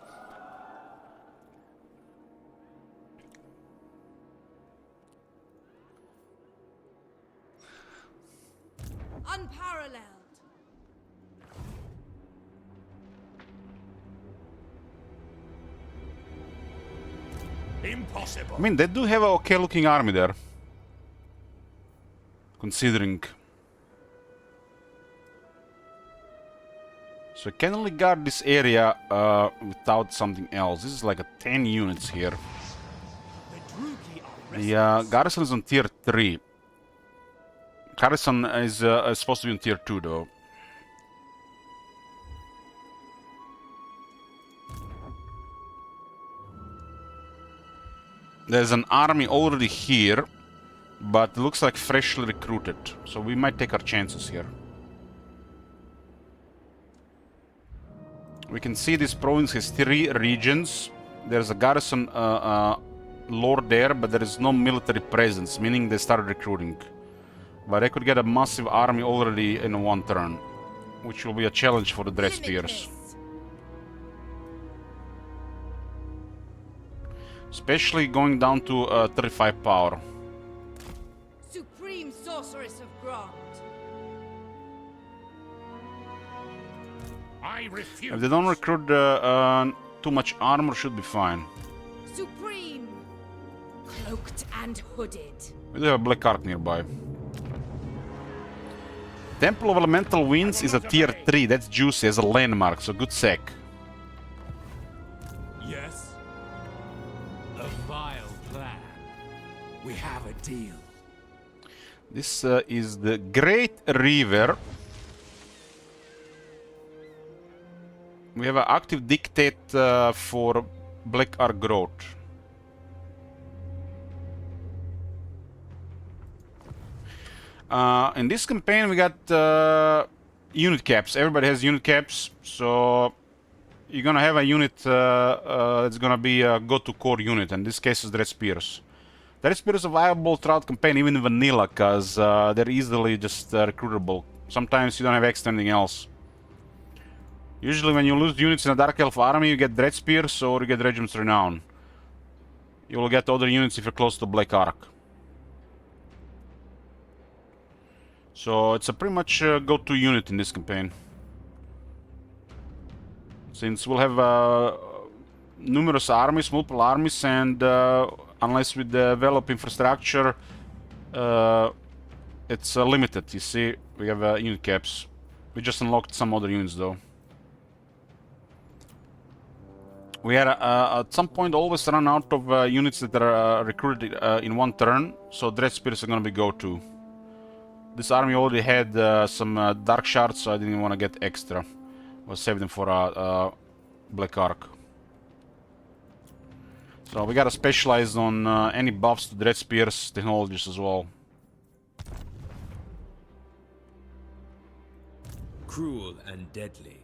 Unparalleled. Impossible. I mean, they do have a okay-looking army there, considering. So I can only guard this area without something else. This is like a 10 units here. The garrison is on tier 3. Garrison is supposed to be on tier 2 though. There's an army already here, but it looks like freshly recruited. So we might take our chances here. We can see this province has 3 regions. There's a garrison lord there, but there is no military presence, meaning they started recruiting. But I could get a massive army already in 1 turn, which will be a challenge for the Dread Spears. Especially going down to 35 power. Supreme sorceress of Grant. I refuse. If they don't recruit too much armor, should be fine. Supreme. Cloaked and hooded. We do have a Black Ark nearby. Temple of Elemental Winds is a tier 3. That's juicy as a landmark, so good sec. Yes? A vile plan. We have a deal. This is the Great River. We have an active dictate for Black Ark growth. In this campaign we got unit caps. Everybody has unit caps, so you're gonna have a unit that's gonna be a go-to core unit. In this case is Dread Spears. Dread Spears is a viable throughout campaign, even in vanilla, because they're easily just recruitable. Sometimes you don't have extra anything else. Usually when you lose units in a Dark Elf army, you get Dread Spears or you get Regiment's Renown. You will get other units if you're close to Black Ark. So it's a pretty much go-to unit in this campaign. Since we'll have numerous armies, multiple armies, and unless we develop infrastructure, it's limited. You see, we have unit caps. We just unlocked some other units though. We are at some point always run out of units that are recruited in 1 turn, so Dread Spears are going to be go-to. This army already had some Dark Shards, so I didn't want to get extra. I'll save them for Black Ark. So we gotta specialize on any buffs to Dread Spears technologies as well. Cruel and deadly.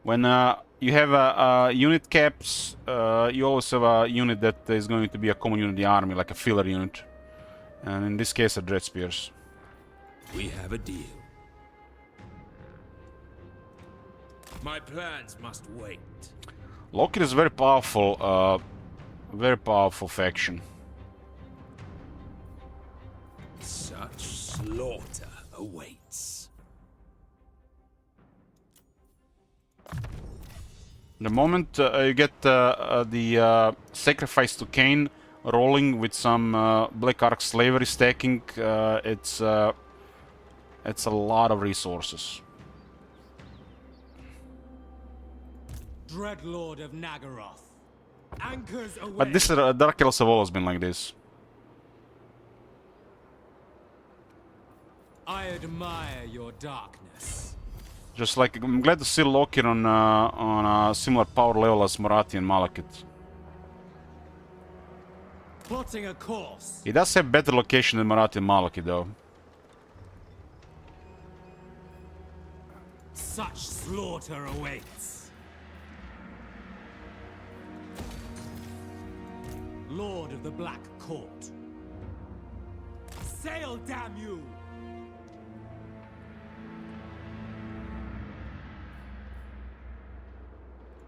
When you have unit caps, you always have a unit that is going to be a common unit in the army, like a filler unit. And in this case, a Dread Spears. We have a deal. My plans must wait. Loki is very powerful faction. Such slaughter awaits. The moment you get the sacrifice to Cain rolling with some Black Ark slavery stacking, it's It's a lot of resources. Dreadlord of Nagaroth. Anchors away. But this Dark Elves have always been like this. I admire your darkness. Just like, I'm glad to see Lokir on a similar power level as Morathi and Malekith. Plotting a course. He does have better location than Morathi and Malekith though. Such slaughter awaits. Lord of the Black Court. Sail, damn you!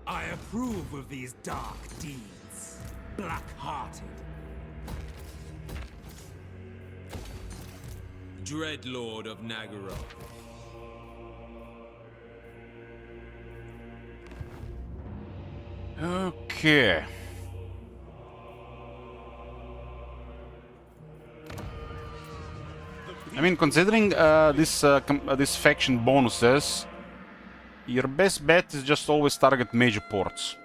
I approve of these dark deeds. Black-hearted. Dreadlord of Nagaroth. Okay. I mean, considering this faction bonuses, your best bet is just always target major ports.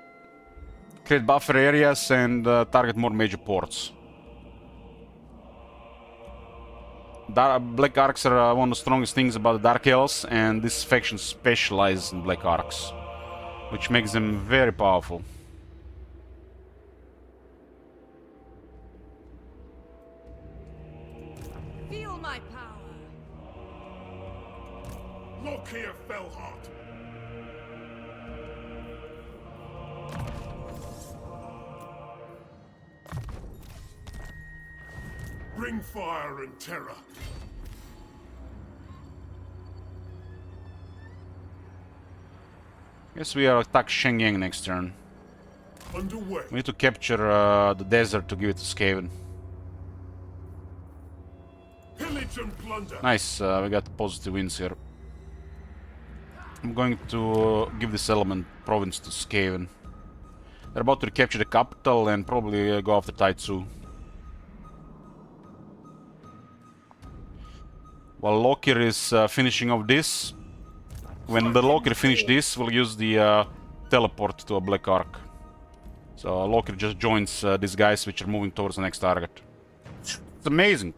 Create buffer areas and target more major ports. Black Arcs are one of the strongest things about the Dark Elves, and this faction specializes in Black Arcs, which makes them very powerful. Feel my power. Look here, Fellheart. Bring fire and terror. Guess we are attack Shenyang next turn. Underway. We need to capture the desert to give it to Skaven. Pillage and plunder. Nice, we got positive wins here. I'm going to give this element province to Skaven. They're about to recapture the capital and probably go after Taitsu. While Lokir is finishing off this, when the Lokir finish this, we'll use the teleport to a Black Arc. So Lokir just joins these guys which are moving towards the next target. It's amazing.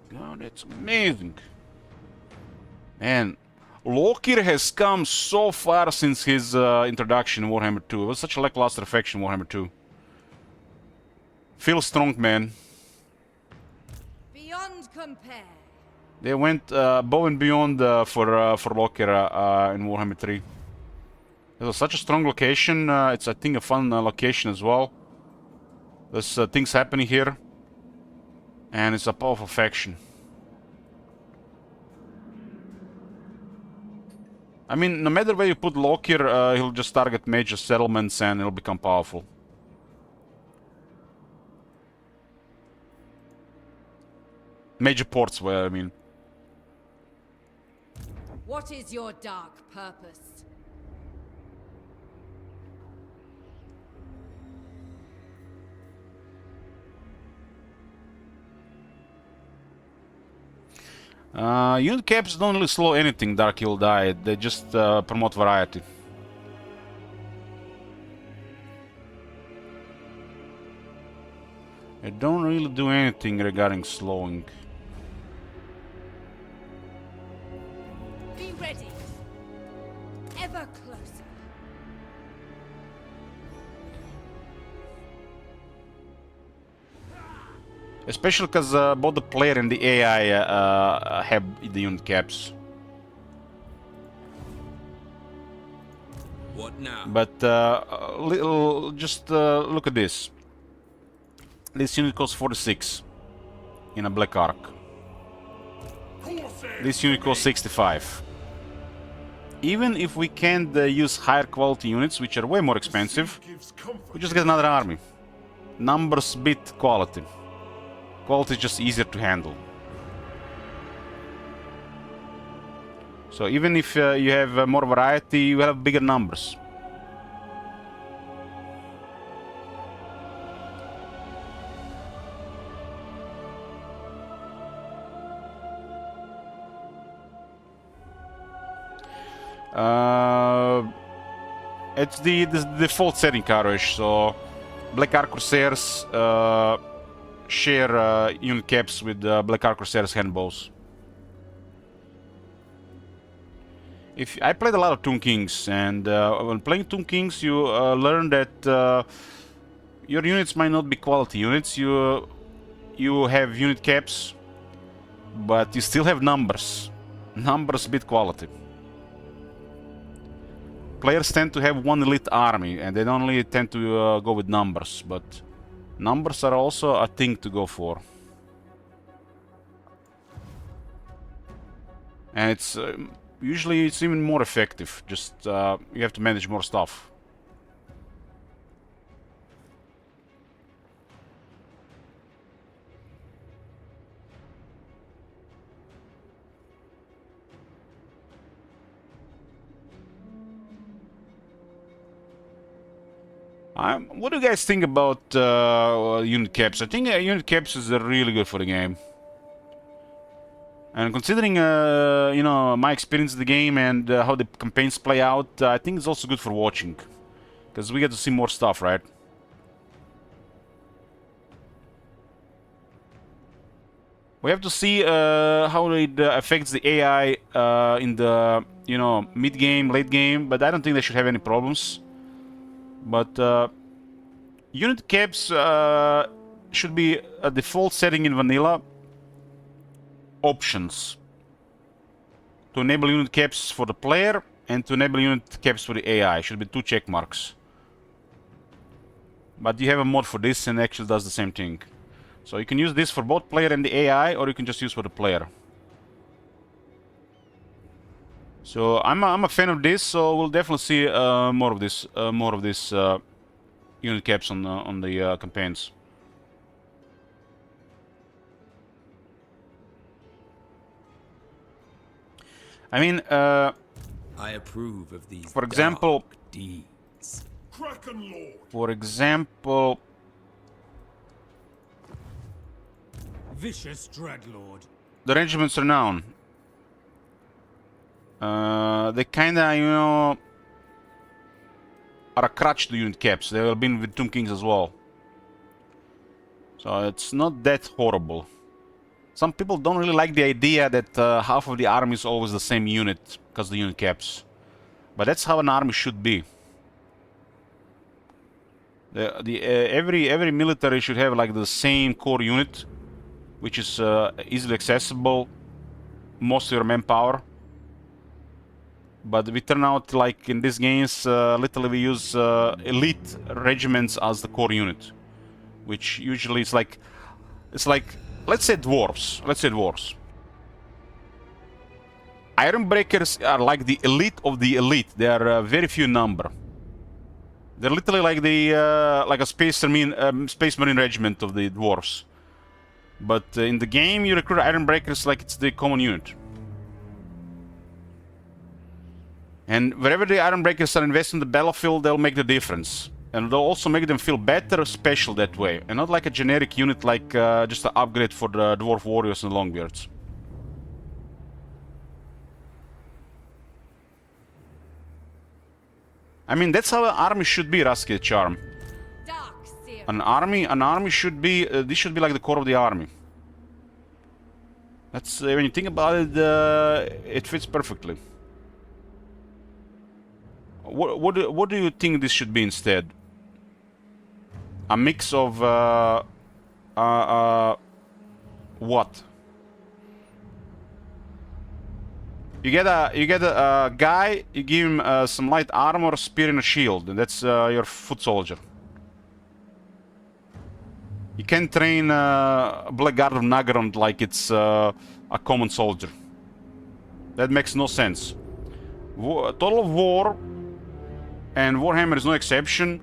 God, it's amazing. Man, Lokir has come so far since his introduction in Warhammer 2. It was such a lackluster faction in Warhammer 2. Feel strong, man. Beyond compare. They went above and beyond for Lokir in Warhammer 3. It was such a strong location. It's, I think, a fun location as well. There's things happening here. And it's a powerful faction. I mean, no matter where you put Lokir, he'll just target major settlements and he'll become powerful. Major ports, where I mean. What is your dark purpose? Unit caps don't really slow anything Dark Hill died, they just promote variety. They don't really do anything regarding slowing. Be ready. Ever closer. Especially because both the player and the AI have the unit caps. What now? But just look at this. This unit costs 46 in a Black Arc. This unit costs 65. Even if we can't use higher quality units, which are way more expensive, we just get another army. Numbers beat quality. Quality is just easier to handle. So even if you have more variety, you have bigger numbers. It's the default setting, Karosh. So Black Ark Corsairs share unit caps with Black Ark Corsairs handbows. I played a lot of Tomb Kings, and when playing Tomb Kings, you learn that your units might not be quality units. You have unit caps, but you still have numbers. Numbers beat quality. Players tend to have one elite army, and they don't really tend to go with numbers, but numbers are also a thing to go for. And it's usually it's even more effective. Just you have to manage more stuff. What do you guys think about unit caps? I think unit caps is really good for the game. And considering, you know, my experience in the game and how the campaigns play out, I think it's also good for watching. Because we get to see more stuff, right? We have to see how it affects the AI in the, you know, mid-game, late game, but I don't think they should have any problems. But unit caps should be a default setting in vanilla. Options to enable unit caps for the player and to enable unit caps for the AI should be 2 check marks. But you have a mod for this and actually does the same thing. So you can use this for both player and the AI, or you can just use for the player. So I'm a fan of this, so we'll definitely see more of this unit caps on the campaigns. I mean, I approve of these. For example, deeds. Kraken Lord. For example, Vicious Dreadlord. the Regiment's Renown. They kinda, you know, are a crutch to unit caps. They have been with Tomb Kings as well. So it's not that horrible. Some people don't really like the idea that half of the army is always the same unit because of the unit caps. But that's how an army should be. Every military should have like the same core unit, which is easily accessible, most of your manpower. But we turn out, like in these games, literally we use elite regiments as the core unit, which usually it's like, let's say dwarves. Ironbreakers are like the elite of the elite. They are very few in number. They're literally like the like a space marine regiment of the dwarves. But in the game, you recruit Ironbreakers like it's the common unit. And wherever the Ironbreakers are invested in the battlefield, they'll make the difference. And they'll also make them feel better, special that way. And not like a generic unit, like just an upgrade for the Dwarf Warriors and Longbeards. I mean, that's how an army should be, Rasky Charm. An army should be, this should be like the core of the army. That's, when you think about it, it fits perfectly. What do you think this should be instead? A mix of what? You get a guy, you give him some light armor, spear, and a shield, and that's your foot soldier. You can't train Blackguard of Naggaroth like it's a common soldier. That makes no sense. Total War, and Warhammer is no exception,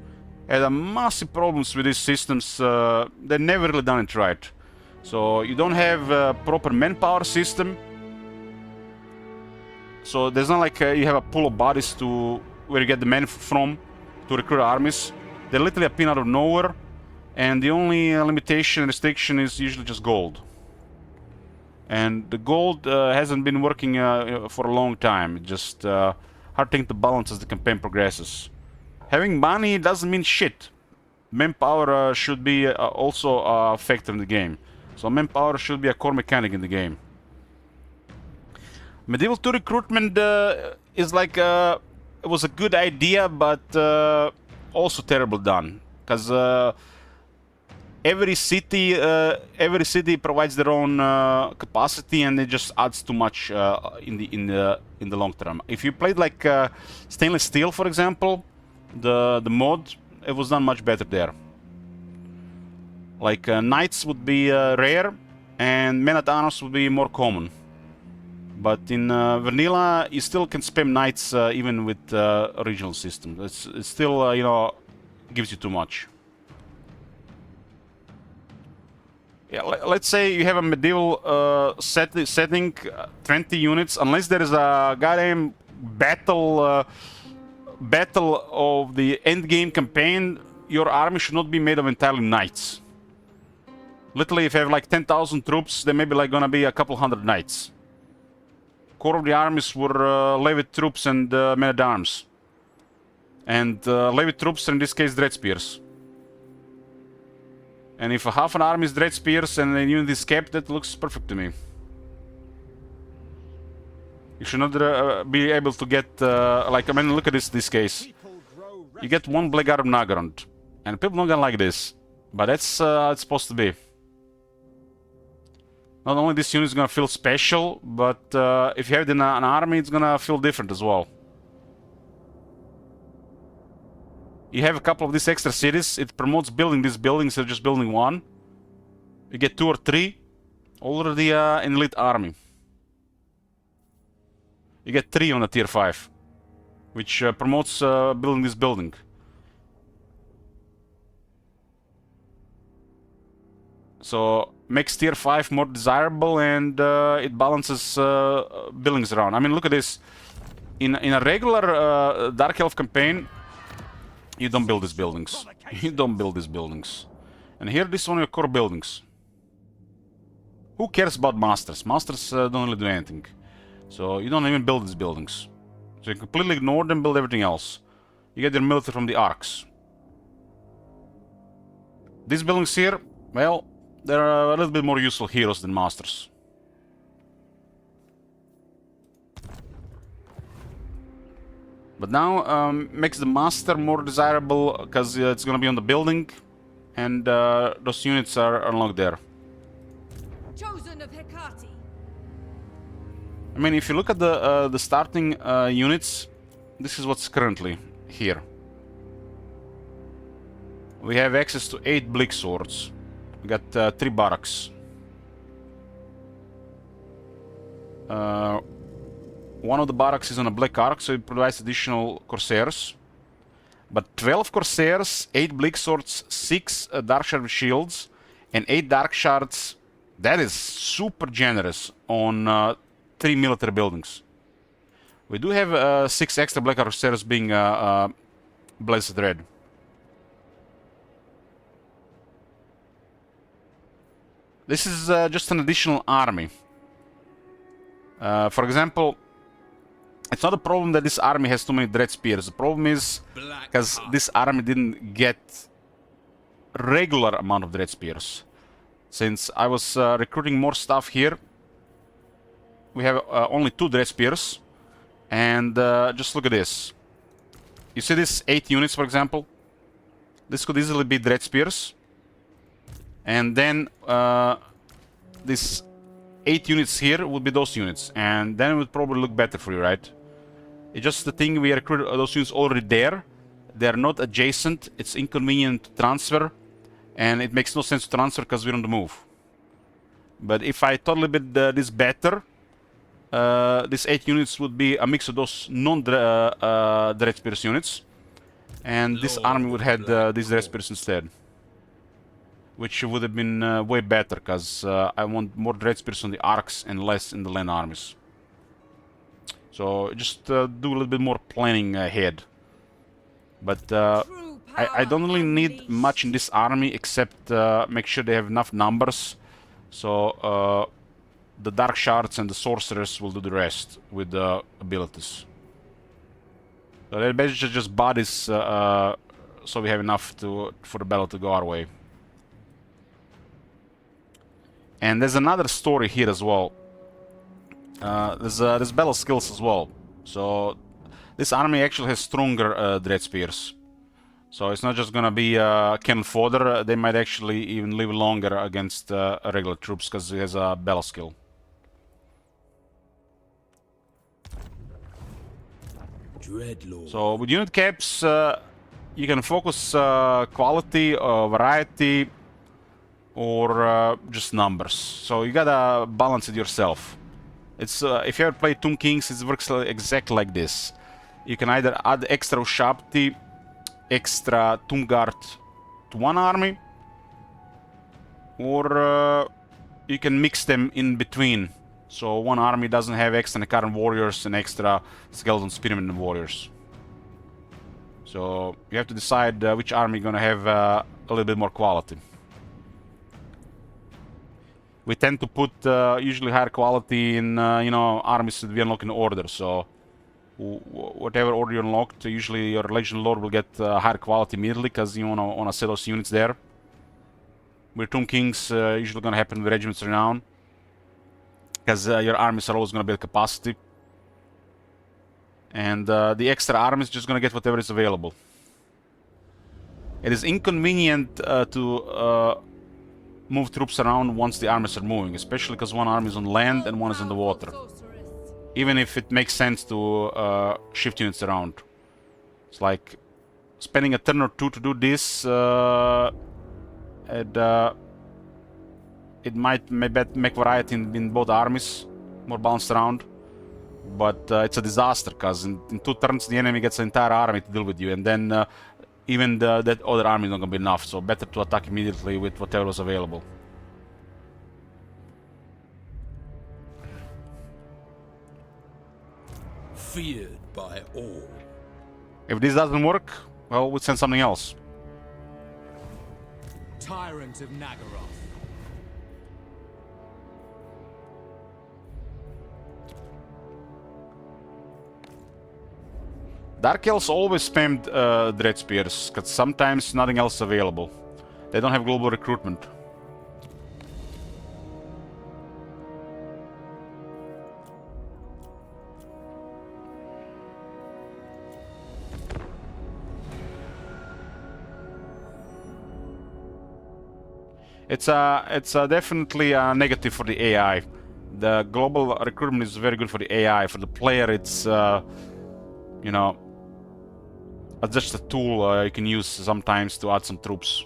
had a massive problems with these systems. They never really done it right. So you don't have a proper manpower system. So there's not like you have a pool of bodies to where you get the men from to recruit armies. They literally appear out of nowhere, and the only limitation and restriction is usually just gold. And the gold hasn't been working for a long time. Just hard thing to balance as the campaign progresses. Having money doesn't mean shit. Manpower should be also a factor in the game. So manpower should be a core mechanic in the game. Medieval 2 recruitment is like it was a good idea, but also terrible done, because every city provides their own capacity, and it just adds too much in the long term. If you played like Stainless Steel, for example, the mod, it was done much better there. Like knights would be rare, and men-at-arms would be more common. But in vanilla, you still can spam knights even with original system. It's still, you know, gives you too much. Yeah, let's say you have a medieval setting, 20 units. Unless there is a goddamn battle of the end game campaign, your army should not be made of entirely knights. Literally, if you have like 10,000 troops, there may be like gonna be a couple hundred knights. Core of the armies were Levite troops and men-at-arms. And Levite troops are in this case Dreadspears. And if half an army is Dreadspears and a unit is kept, that looks perfect to me. You should not be able to get, like, I mean, look at this case. You get one Blackguard Nagarond. And people don't gonna like this. But that's how it's supposed to be. Not only this unit is gonna feel special, but if you have it in an army, it's gonna feel different as well. You have a couple of these extra cities, it promotes building these buildings instead of just building one. You get 2 or 3, already an elite army. You get 3 on a tier 5, which promotes building this building. So makes tier 5 more desirable, and it balances buildings around. I mean, look at this. In a regular Dark Elf campaign, you don't build these buildings. You don't build these buildings. And here, this is one of your core buildings. Who cares about masters? Masters don't really do anything. So you don't even build these buildings. So you completely ignore them, build everything else. You get your military from the arcs. These buildings here, well, they're a little bit more useful heroes than masters. But now makes the master more desirable because it's gonna be on the building, and those units are unlocked there. Chosen of Hecate. I mean, if you look at the starting units, this is what's currently here. We have access to 8 Bleak Swords. We got 3 barracks. One of the barracks is on a Black Arc, so it provides additional Corsairs. But 12 Corsairs, 8 Bleak Swords, 6 Dark Shard Shields, and 8 Dark Shards. That is super generous on 3 military buildings. We do have 6 extra Black Arc Corsairs being Blessed Red. This is just an additional army. For example, it's not a problem that this army has too many Dreadspears. The problem is because this army didn't get regular amount of Dreadspears. Since I was recruiting more stuff here, we have only 2 Dreadspears. And just look at this. You see this 8 units, for example? This could easily be Dreadspears. And then this 8 units here would be those units, and then it would probably look better for you, right? It's just the thing, we recruited those units already there. They're not adjacent, it's inconvenient to transfer, and it makes no sense to transfer because we're on the move. But if I totally bit this better, these 8 units would be a mix of those non-Dreadspears units, and this army would have these Dreadspears instead. Which would have been way better, because I want more Dreadspears on the arcs and less in the land armies. So just do a little bit more planning ahead. But I don't really need much in this army, except make sure they have enough numbers. So the Dark Shards and the Sorcerers will do the rest with the abilities. So they're basically just bodies, so we have enough for the battle to go our way. And there's another story here as well. There's battle skills as well. So this army actually has stronger dread spears. So it's not just gonna be cannon fodder. They might actually even live longer against regular troops because it has a battle skill. Dreadlord. So with unit caps, you can focus quality, variety, or just numbers. So you gotta balance it yourself. It's if you ever play Tomb Kings, it works exactly like this. You can either add extra Ushabti, extra Tomb Guard to one army, or you can mix them in between. So one army doesn't have extra Nekaran warriors and extra skeleton spearmen warriors. So you have to decide which army you're gonna have a little bit more quality. We tend to put usually higher quality in armies that we unlock in order. So whatever order you unlocked, usually your Legion Lord will get higher quality immediately because you wanna set those units there. With Tomb Kings, usually gonna happen with Regiments Renown, because your armies are always gonna be at capacity, and the extra army is just gonna get whatever is available. It is inconvenient to move troops around once the armies are moving, especially because one army is on land and one is in the water. Even if it makes sense to shift units around. It's like spending a turn or two to do this, it might make variety in both armies more balanced around, but it's a disaster because in 2 turns the enemy gets the entire army to deal with you, and then even that other army is not gonna be enough. So better to attack immediately with whatever was available. Feared by all. If this doesn't work, well, we'll send something else. Tyrant of Nagaroth. Dark Elves always spammed Dread Spears, because sometimes nothing else is available. They don't have global recruitment. It's definitely a negative for the AI. The global recruitment is very good for the AI. For the player, it's just a tool you can use sometimes to add some troops.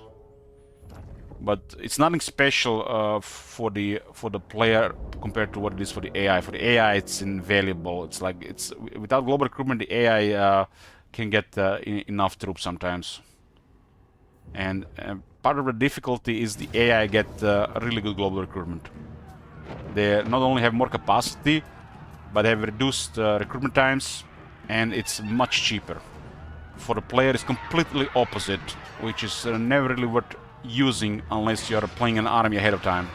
But it's nothing special for the player compared to what it is for the AI. For the AI, it's invaluable. It's like without global recruitment, the AI can get enough troops sometimes. And part of the difficulty is the AI get really good global recruitment. They not only have more capacity, but have reduced recruitment times, and it's much cheaper. For the player, it's completely opposite, which is never really worth using unless you're playing an army ahead of time.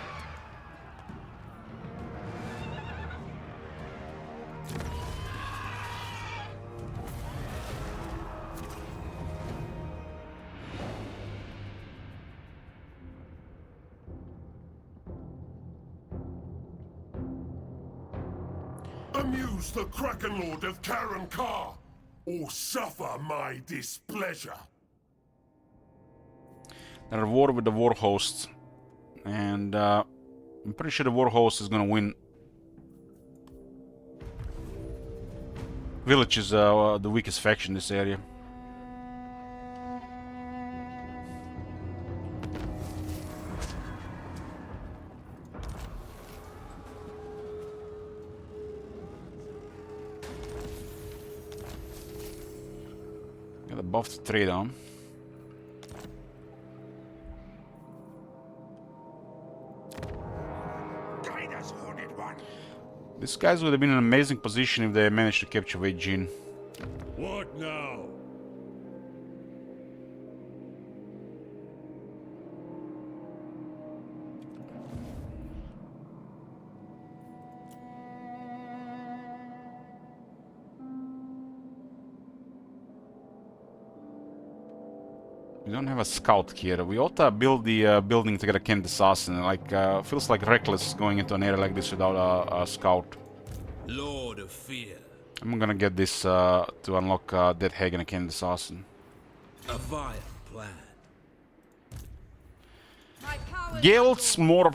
Amuse the Kraken Lord of Karen Kar, or suffer my displeasure. They're at war with the War Host, and I'm pretty sure the War Host is gonna win. Village is the weakest faction in this area. Got a buff to trade on. These guys would have been in an amazing position if they managed to capture Wei Jin. What now? We don't have a scout here. We ought to build the building to get a Kent Assassin. Like, feels like reckless going into an area like this without a scout. Lord of Fear. I'm gonna get this to unlock Dead Hag and a Kent Assassin. A vile plan. Guild's more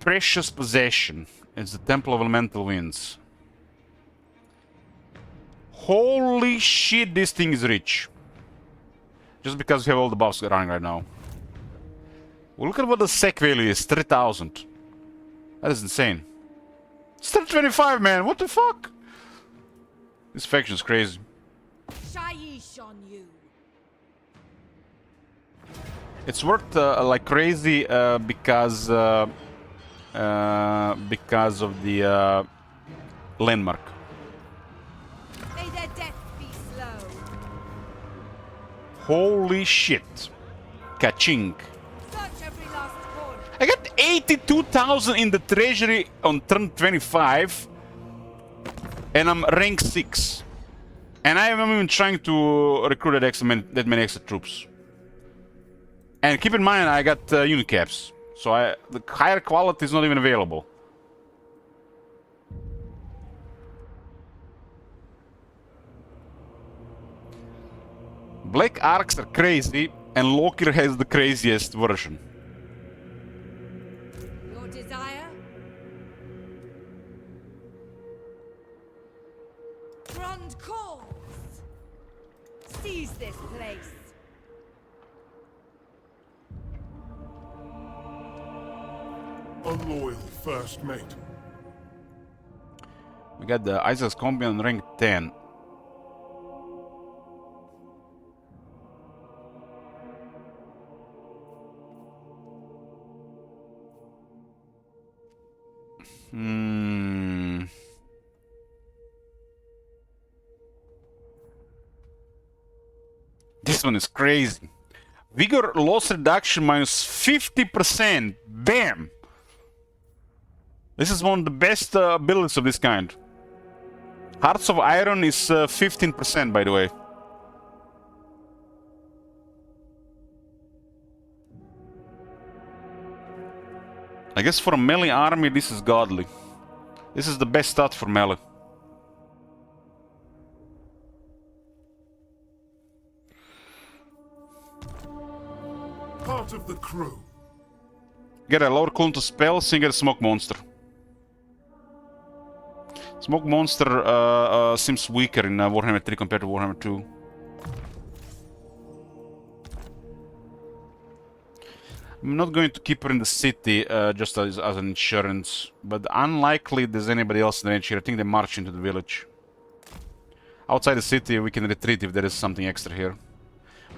precious possession is the Temple of Elemental Winds. Holy shit, this thing is rich. Just because we have all the buffs running right now. Well, look at what the sec value is, 30,000. That is insane. It's 325, man, what the fuck? This faction is crazy. Shaiish on you. It's worth like crazy because of the landmark. May their death be slow. Holy shit. Kaching. Search every last corner. I got 82,000 in the treasury on turn 25. And I'm rank 6. And I am even trying to recruit that many extra troops. And keep in mind, I got unicaps. So the higher quality is not even available. Black Arcs are crazy, and Lokir has the craziest version. Your desire? Front calls. Seize this place. A loyal first mate. We got the Isaac's Combi on rank 10. This one is crazy. Vigor loss reduction minus 50%. Damn! This is one of the best abilities of this kind. Hearts of Iron is 15%, by the way. I guess for a melee army, this is godly. This is the best stat for melee. Part of the crew. Get a lower cooldown to spells, so you get a Smoke Monster. Smoke Monster seems weaker in Warhammer 3 compared to Warhammer 2. I'm not going to keep her in the city just as an insurance, but unlikely there's anybody else in the range here. I think they march into the village. Outside the city, we can retreat if there is something extra here.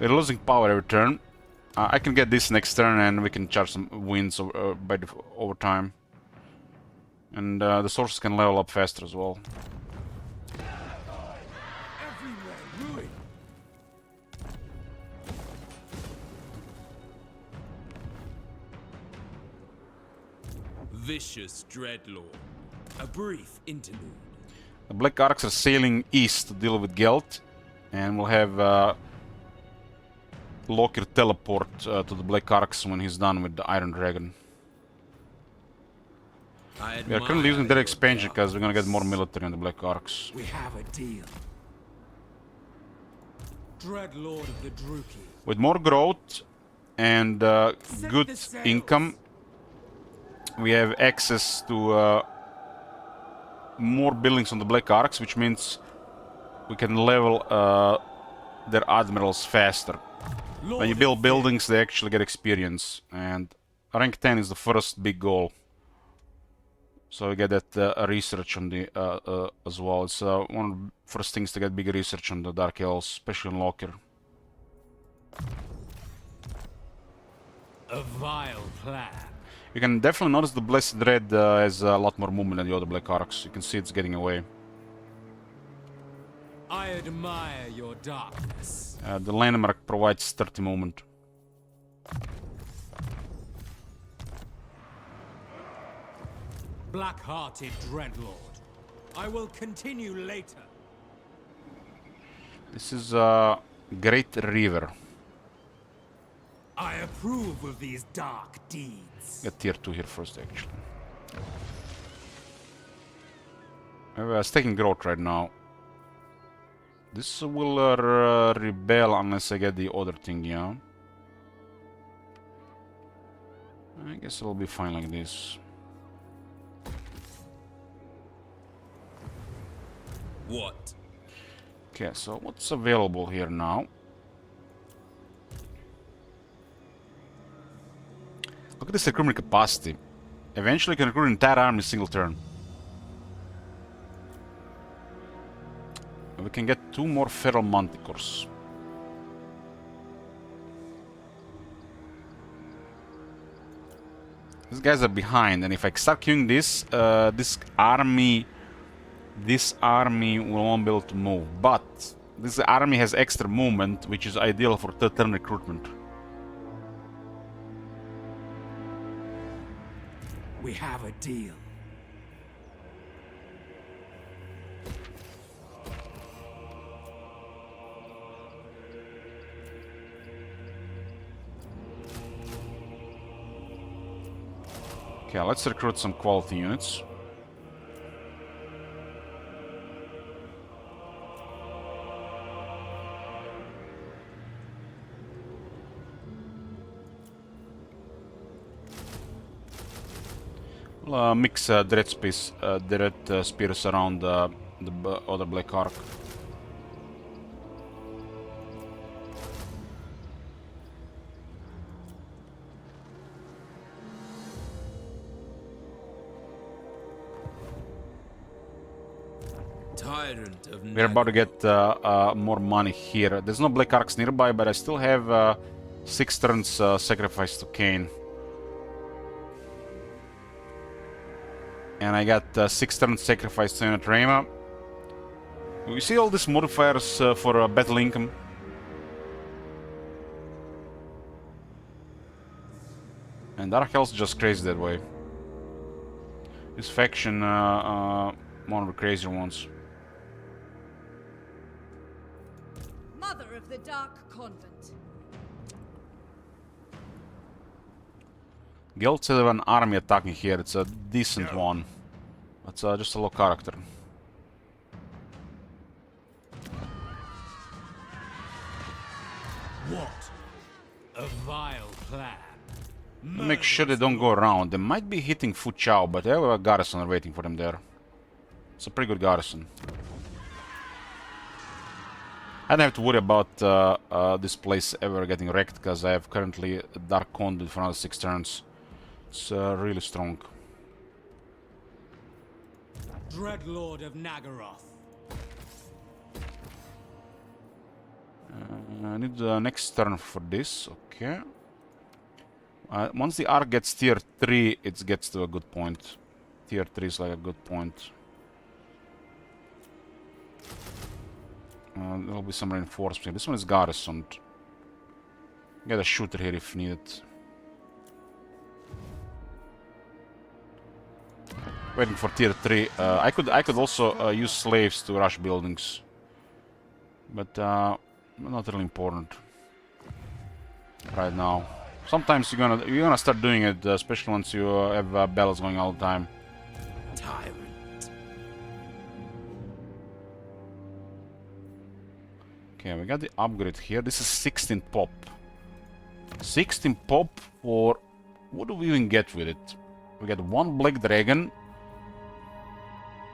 We're losing power every turn. I can get this next turn and we can charge some wins over time. And the sources can level up faster as well. Vicious Dreadlord. A brief interlude. The Black Arcs are sailing east to deal with Gelt, and we'll have Lokir teleport to the Black Arcs when he's done with the Iron Dragon. We are currently using their expansion because we're gonna get more military on the Black Arcs. We have a deal. Dreadlord of the Druki. With more growth and good income, we have access to more buildings on the Black Arcs, which means we can level their admirals faster. When you build buildings, they actually get experience, and rank 10 is the first big goal. So we get that research on the as well. It's one of the first things to get big research on the Dark Elves, especially in Lokir. A vile plan. You can definitely notice the Blessed Red has a lot more movement than the other Black Arcs. You can see it's getting away. I admire your darkness. The landmark provides 30 movement. Black-hearted Dreadlord. I will continue later. This is Great River. I approve of these dark deeds. Get tier 2 here first, actually. It's taking growth right now. This will rebel unless I get the other thing, yeah. I guess it'll be fine like this. What? Okay, so what's available here now? Look at this recruitment capacity. Eventually you can recruit an entire army in a single turn. We can get 2 more feral manticores. These guys are behind, and if I start queuing this, this army won't be able to move. But this army has extra movement, which is ideal for third turn recruitment. We have a deal. Okay, let's recruit some quality units. We'll mix dread spears around the other Black Ark. Tyrant of We're about to get more money here. There's no Black Arks nearby, but I still have 6 turns sacrificed to Kain. And I got 6 turns sacrificed to Enatrema. You see all these modifiers for battle income? And Dark Hell's just crazy that way. This faction, one of the crazier ones. Mother of the Dark Convent. Guild said an army attacking here. It's a decent one. It's just a low character. What? A vile plan. Make sure they don't go around. They might be hitting Fu Chao, but they have a garrison waiting for them there. It's a pretty good garrison. I don't have to worry about this place ever getting wrecked, because I have currently a Dark Conduit for another 6 turns. It's really strong. Dreadlord of Nagaroth. I need the next turn for this, okay. Once the arc gets tier 3, it gets to a good point. Tier 3 is like a good point. There'll be some reinforcement. This one is garrisoned. Get a shooter here if needed. Waiting for tier 3. I could also use slaves to rush buildings, but not really important right now. Sometimes you're gonna start doing it, especially once you have battles going all the time. Tyrant. Okay, we got the upgrade here. This is 16 pop. 16 pop for... What do we even get with it? We get 1 Black Dragon,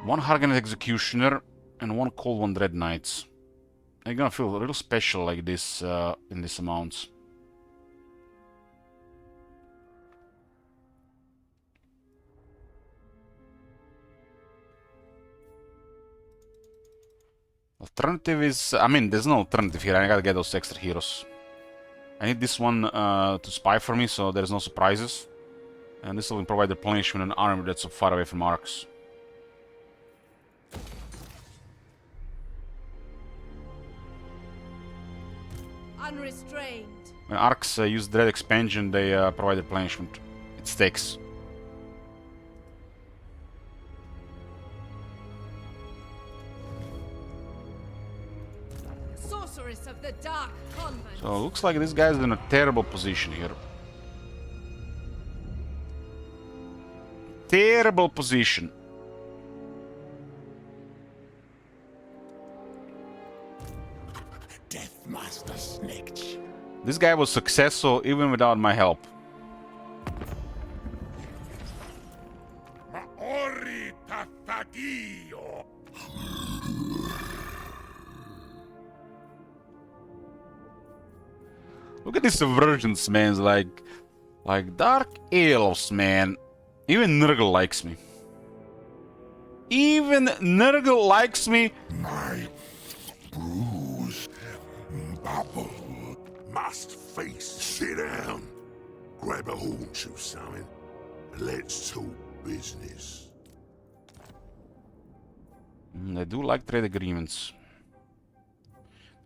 1 Harganet Executioner, and 1 Cold One Dread Knights. You're gonna feel a little special like this in these amounts. Alternative is... I mean, there's no alternative here. I gotta get those extra heroes. I need this one to spy for me, so there's no surprises. And this will provide replenishment and armor that's so far away from arcs. Unrestrained. When arcs use Dread Expansion, they provide replenishment. It stakes. sorceress of the Dark Convent. So it looks like this guy's in a terrible position here. Terrible position. Deathmaster Snitch. This guy was successful even without my help. Maori Tafagio. Look at these subversions, man. It's like dark elves, man. Even Nurgle likes me. Even Nurgle likes me. My bruise bubble must face. Sit down. Grab a hornshoe, son. Let's talk business. They do like trade agreements.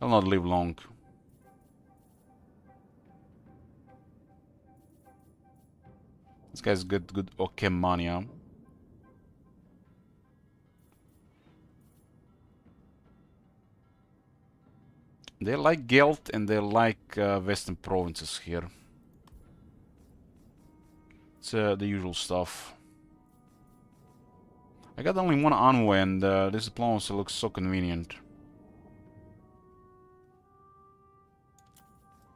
They'll not live long. This guy's good okay money, huh? They like Gelt and they like Western provinces here. It's the usual stuff. I got only one envoy and this diplomacy looks so convenient.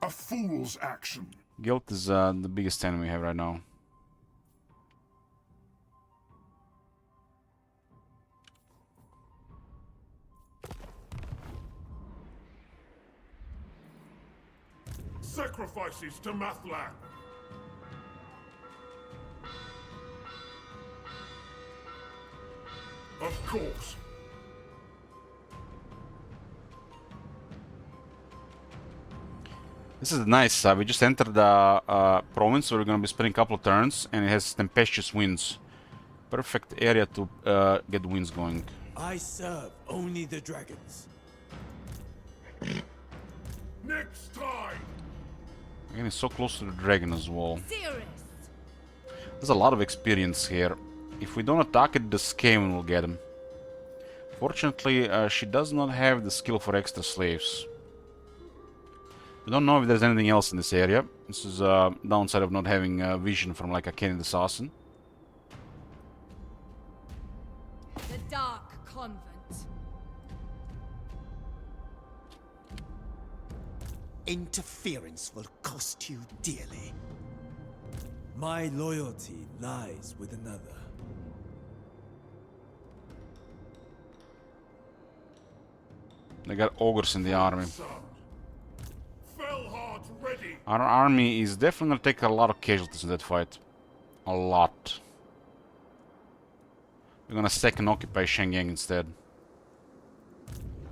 A fool's action. Gelt is the biggest enemy we have right now. Sacrifices to Mathlan. Of course. This is nice. We just entered the province where we're gonna be spending a couple of turns, and it has tempestuous winds. Perfect area to get winds going. I serve only the dragons. Next time. We're getting so close to the dragon as well. Cirrus. There's a lot of experience here. If we don't attack it, the Skaven will get him. Fortunately, she does not have the skill for extra slaves. We don't know if there's anything else in this area. This is a downside of not having vision from like a Kennedy assassin. The Dark Convent. Interference will cost you dearly. My loyalty lies with another. They got ogres in the army. Fellheart ready. Our army is definitely gonna take a lot of casualties in that fight. A lot. We're gonna second occupy Shenyang instead.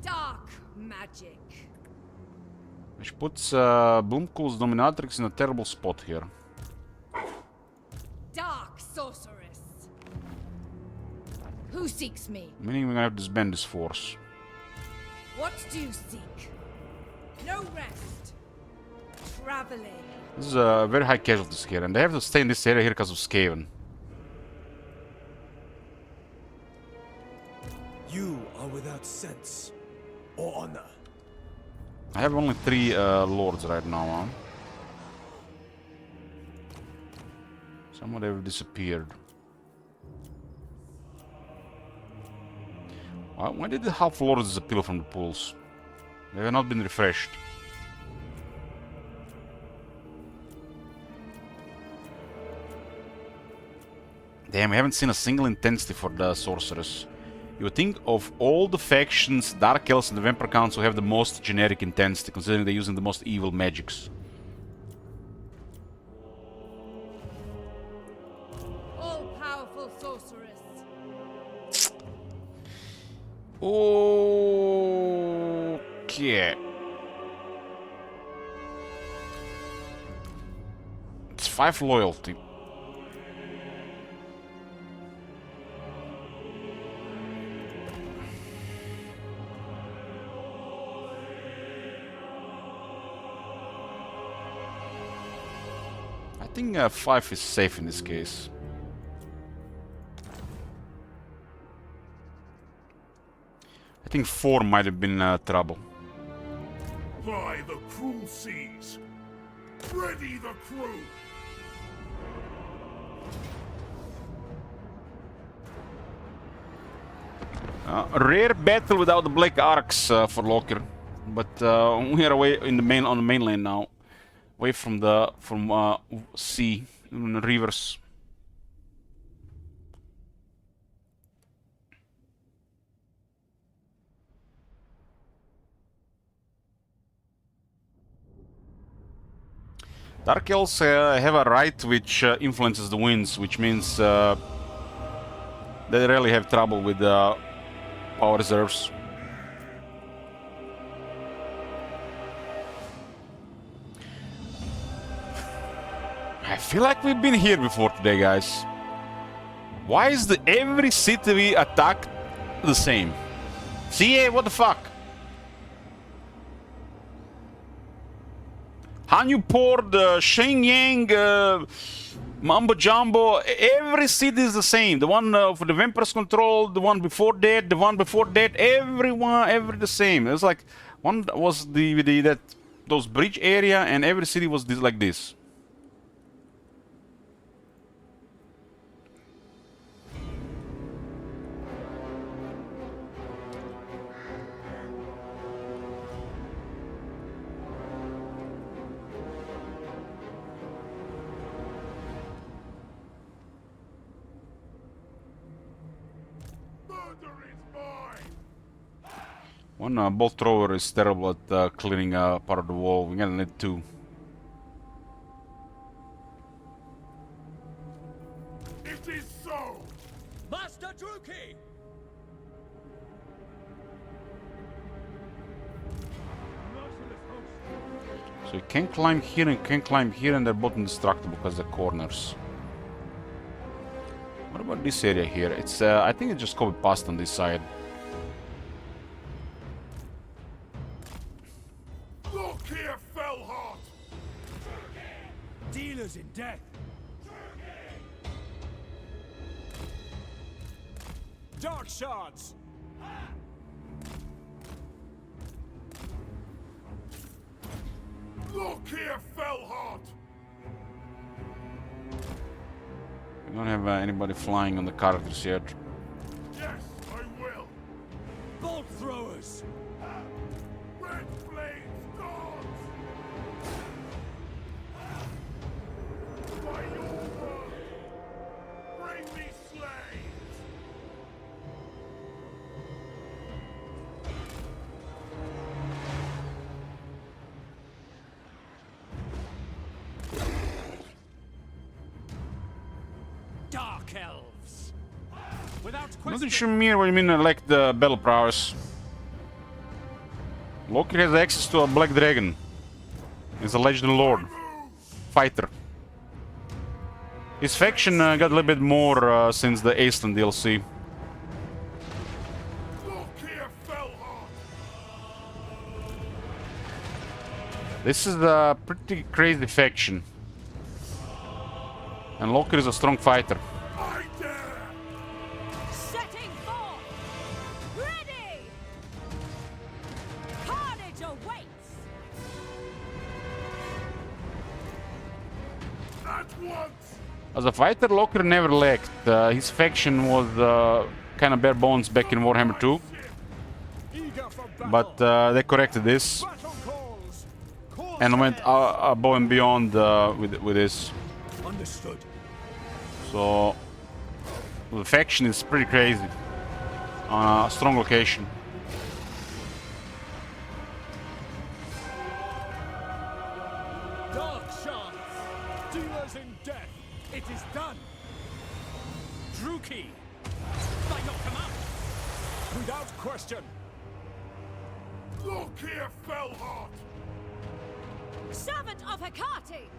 Dark magic. Which puts Boomcool's Dominatrix in a terrible spot here. Dark sorceress. Who seeks me? Meaning we're gonna have to disband this force. What do you seek? No rest. Traveling. This is very high casualties here, and they have to stay in this area here because of Skaven. You are without sense or honor. I have only 3 lords right now, huh? Some of them have disappeared. Why did the half lords disappear from the pools? They have not been refreshed. Damn, we haven't seen a single intensity for the sorceress. You would think of all the factions, Dark Elves and the Vampire Council have the most generic intensity, considering they're using the most evil magics. All-powerful sorceress. Okay. It's 5 loyalty. I think 5 is safe in this case. I think 4 might have been trouble. By the cruel seas. Ready the crew. Rare battle without the black arcs for Loker, but we are away in the on the mainland now, away from the sea, in the rivers. Dark Elves have a right which influences the winds, which means they really have trouble with power reserves. I feel like we've been here before today, guys. Why is every city we attack the same? CA, what the fuck? Hanyuport, Shenyang, Mambo Jumbo, every city is the same. The one for the Emperor's Control, the one before that, the one before that, every the same. It's like one was those bridge area, and every city was like this. One bolt thrower is terrible at clearing part of the wall. We're gonna need two. It is so! Master Druki! So you can climb here and can climb here, and they're both indestructible because they're corners. What about this area here? It's I think it just covered past on this side. Look here, Fellheart! Dealers in death! Dark shards! Look here, Fellheart! We don't have anybody flying on the characters yet. Yes, I will! Bolt throwers! Red flames, dogs! By your word, bring me slaves! Dark elves! Without Not question! sure what you mean like the battle prowess. Loki has access to a black dragon. He's a legendary lord. Fighter. His faction got a little bit more since the Aislan DLC. Look here, Fellheart! This is a pretty crazy faction. And Loki is a strong fighter. I dare! Setting forth! Ready! Carnage awaits! At once! As a fighter, Loki never lacked. His faction was kind of bare bones back in Warhammer 2. Eager for battle! But they corrected this. Battle calls! And went above and beyond with this. Understood. So the faction is pretty crazy on a strong location. Dark shards! Dealers in death! It is done! Druki! By your command! Without question! Look here, Fellheart! Servant of Hecate!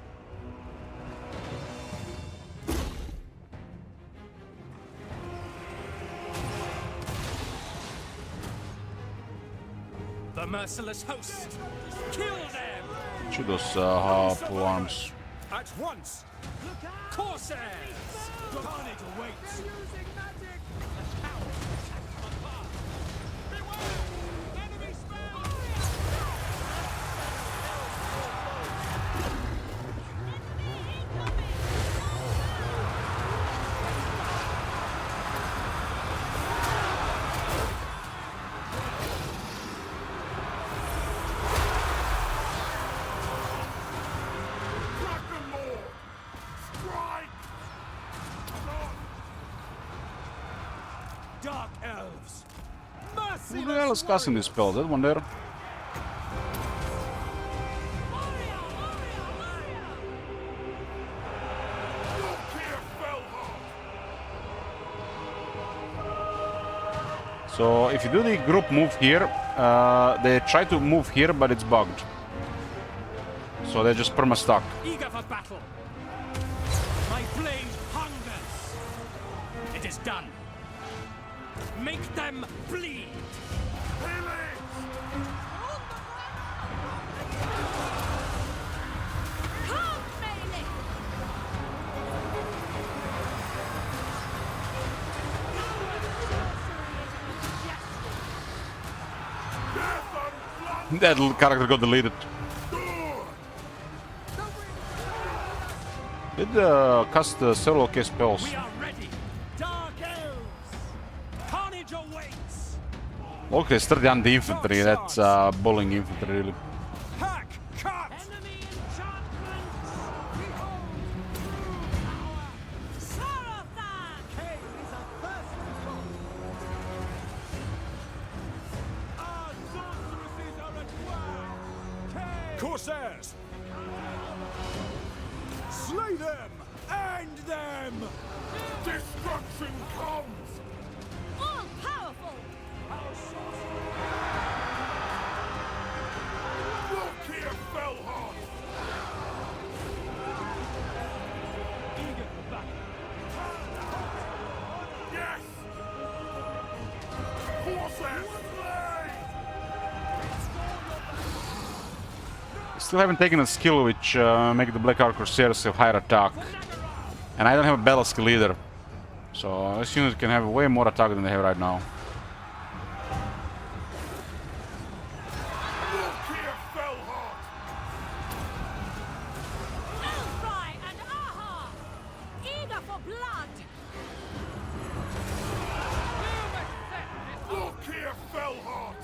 The merciless host! Kill them! Shoot those pole arms. At once! Corsairs! Carnage awaits! Dark elves. Who the hell is casting this spell? That one there? So if you do the group move here, they try to move here, but it's bugged. So they're just perma-stuck. Eager for battle. My blade hungers. It is done. Make them bleed. Come, Melee! That little character got deleted. Did cast several case spells. We are ready. Dark elves. Carnage awaits. Okay, start down the infantry. That's bullying infantry, really. Hack, cut. Enemy enchantments. Sarathan! Cave is a thirsty god. Our sorceresses are at work. Cave. Corsairs. Slay them! End them! Destruction comes! All powerful! Look here, Fellheart! Eager for battle. Yes! Corsairs, slay! Still haven't taken a skill which make the Black Ark Corsairs have higher attack. And I don't have a battle skill either. So this unit can have way more attack than they have right now. Look here, Fellheart! Elfry and Aha! Eager for blood! Look here, Fellheart!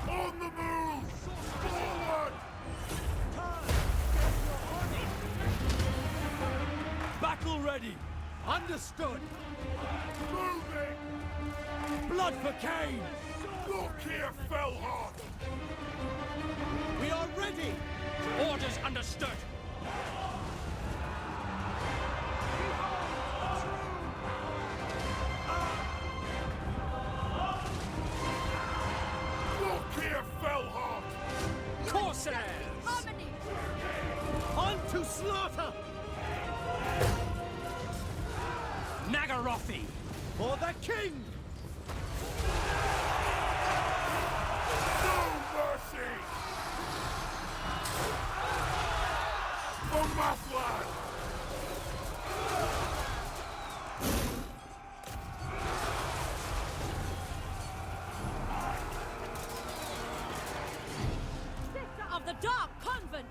On the move! Forward! Battle ready. Understood. Moving! Blood for Cain. Look here, Fellheart! We are ready. Orders understood. Look here, Fellheart! Corsairs. Harmony! On to slaughter. Nagarothi. For the king. No mercy! For Mathlan! Sister of the Dark Convent!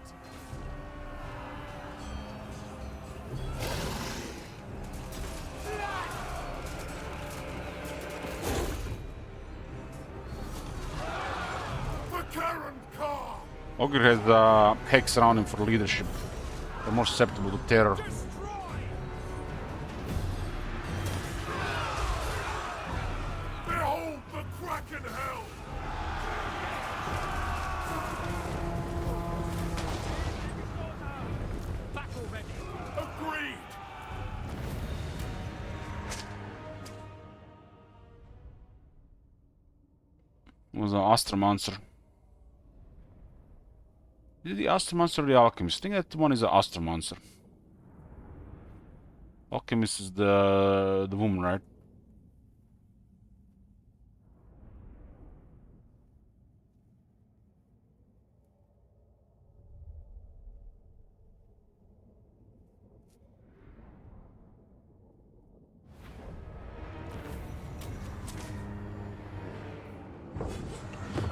For Karen Carr! Ogre has Hex around him for leadership. They're more susceptible to terror. Behold the Kraken Hell! Battle ready. Agreed! It was an Astra Monster. Is it the Astra Monster or the Alchemist? I think that one is an Astra Monster. Alchemist is the woman, right?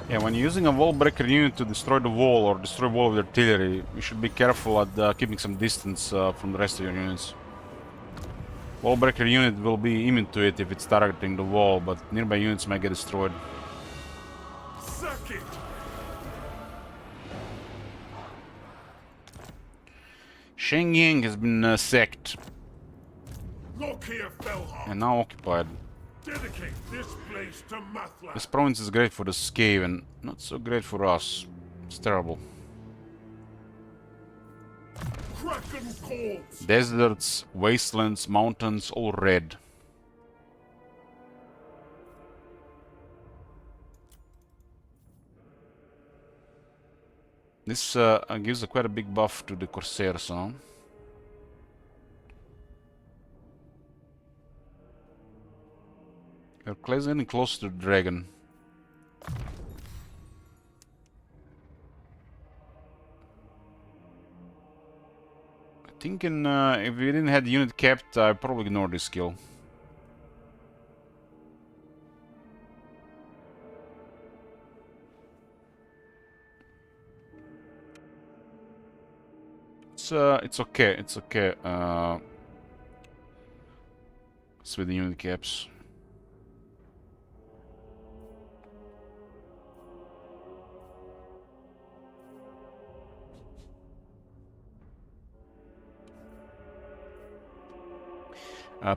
Yeah, when you're using a wall breaker unit to destroy the wall or destroy wall with artillery, you should be careful at keeping some distance from the rest of your units. Wall breaker unit will be immune to it if it's targeting the wall, but nearby units might get destroyed. Second! Shenyang has been sacked. Look here, Felhar. And now occupied. Dedicate this place to Mathla. This province is great for the Skaven, not so great for us. It's terrible. Kraken calls. Deserts, wastelands, mountains, all red. This gives quite a big buff to the Corsairs, huh? You're getting close to the dragon. Thinking if we didn't have the unit capped, I'd probably ignore this skill. It's okay. It's okay. It's with the unit caps.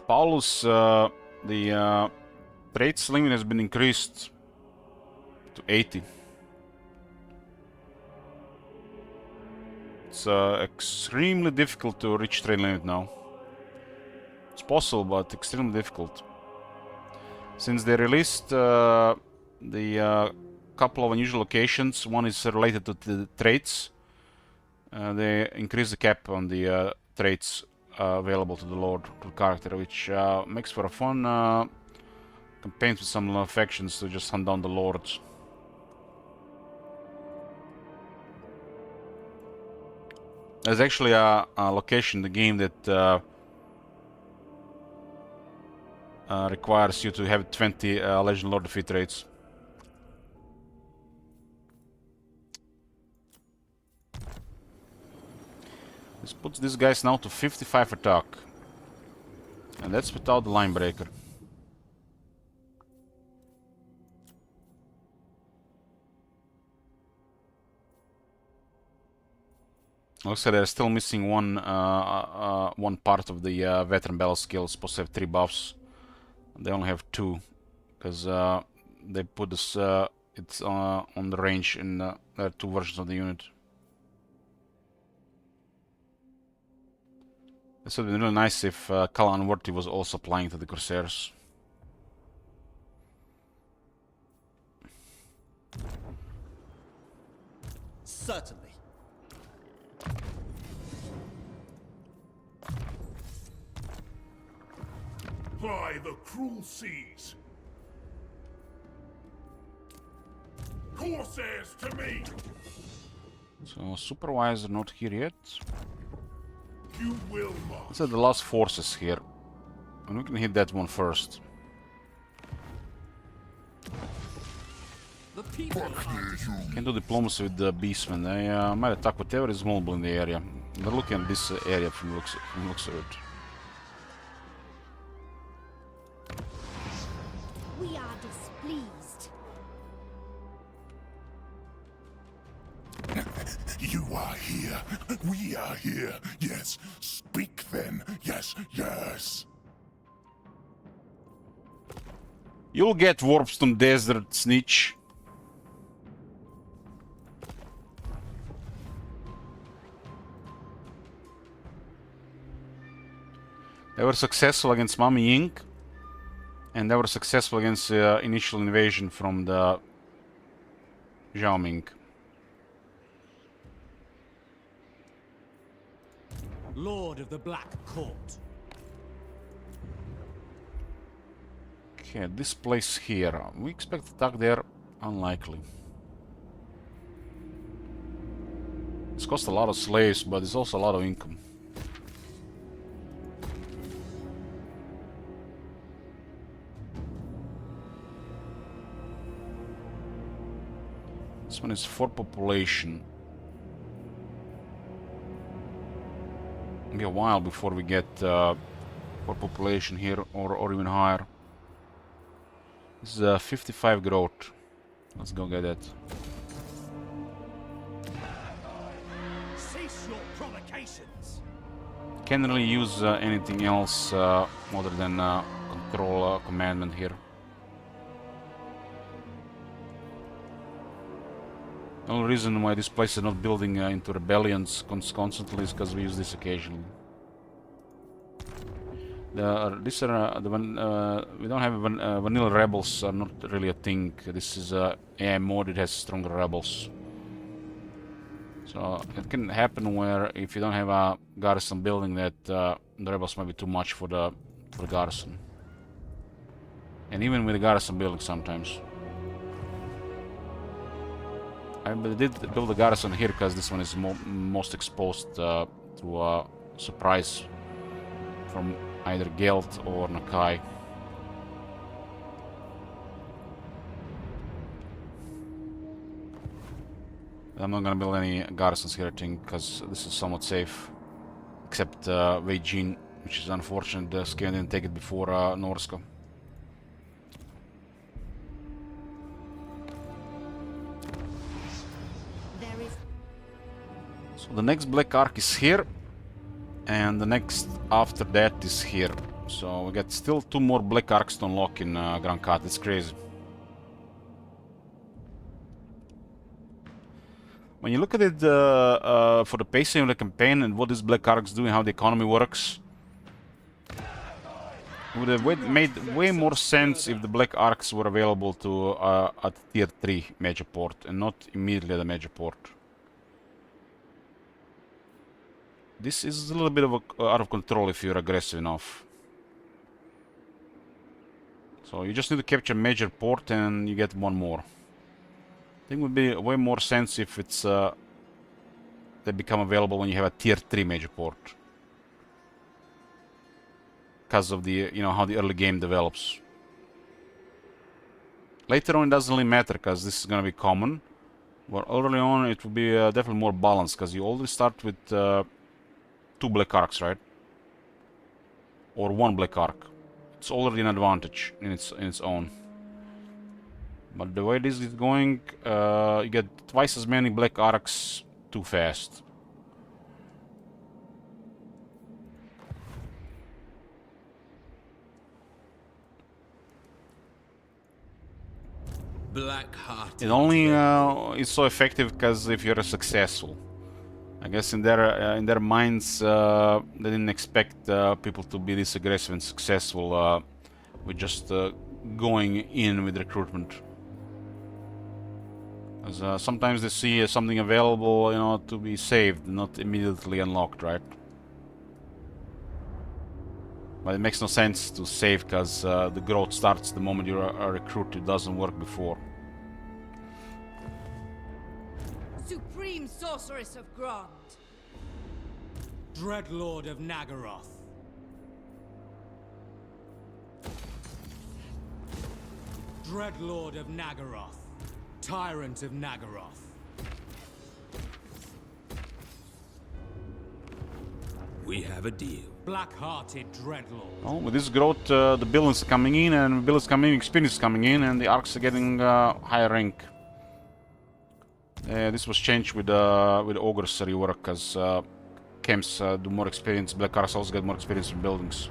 Paulus, the traits limit has been increased to 80. It's extremely difficult to reach trade limit now. It's possible, but extremely difficult. Since they released the couple of unusual locations, one is related to the traits. They increased the cap on the traits available to the Lord, to the character, which makes for a fun campaign with some factions to just hunt down the Lords. There's actually a location in the game that requires you to have 20 Legend Lord defeat rates. This puts these guys now to 55 attack. And that's without the line breaker. Looks like they're still missing one part of the veteran battle skill. It's supposed to have 3 buffs. They only have 2, because they put this it's on the range in there are 2 versions of the unit. This would have been really nice if Kala Unworthy was also applying to the Corsairs. Certainly. Ply the cruel seas. Corsairs to me. So supervisor not here yet. You will march. Let's have the last forces here, and we can hit that one first. Can do diplomacy with the beastmen. They might attack whatever is mobile in the area. They're looking at this area from looks of it. We are displeased. You are here. We are here. Yes. Speak then. Yes, yes. You'll get Warpstone Desert, snitch. They were successful against Mami Inc. And they were successful against the initial invasion from the Zhao Ming. Lord of the Black Court. Okay, this place here. We expect attack there. Unlikely. It's cost a lot of slaves, but it's also a lot of income. This one is 4 population. It'll be a while before we get 4 population here, or even higher. This is 55 growth. Let's go get that. Cease your provocations. Can't really use anything else other than control commandment here. The only reason why this place is not building into rebellions constantly is because we use this occasionally. We don't have vanilla rebels are not really a thing. This is a AI mode. It has stronger rebels. So it can happen where if you don't have a garrison building, that the rebels might be too much for the garrison, and even with the garrison building sometimes. I did build a garrison here because this one is most exposed to a surprise from either Gelt or Nakai. I'm not gonna build any garrisons here, I think, because this is somewhat safe. Except Wei Jin, which is unfortunate. The Skaven didn't take it before Norska. So the next Black Ark is here, and the next after that is here. So we got still 2 more Black Arks to unlock in Grand Khat. It's crazy. When you look at it for the pacing of the campaign and what these Black Arks do and how the economy works, it would have made way more sense if the Black Arks were available to at tier 3 major port and not immediately at the major port. This is a little bit of out of control if you're aggressive enough. So you just need to capture major port and you get 1 more. I think it would be way more sense if it's they become available when you have a tier 3 major port. Because of the, you know, how the early game develops. Later on it doesn't really matter because this is gonna be common. But early on it will be definitely more balanced because you already start with 2 Black Arks, right? Or 1 Black Ark. It's already an advantage in its own. But the way this is going, you get twice as many Black Arks too fast. Black-hearted. It only is so effective because if you're successful. I guess in their minds, they didn't expect people to be this aggressive and successful with just going in with recruitment. As sometimes they see something available, you know, to be saved, not immediately unlocked, right? But it makes no sense to save because the growth starts the moment you're a recruit. It doesn't work before. Supreme Sorceress of Grant. Dreadlord of Nagaroth. Dreadlord of Nagaroth. Tyrant of Nagaroth. We have a deal. Black-hearted Dreadlord. Well, with this growth, the buildings are coming in, and buildings coming in, experience is coming in, and the arcs are getting higher rank. This was changed with Ogre's rework, because camps do more experience. Black Arks also get more experience with buildings.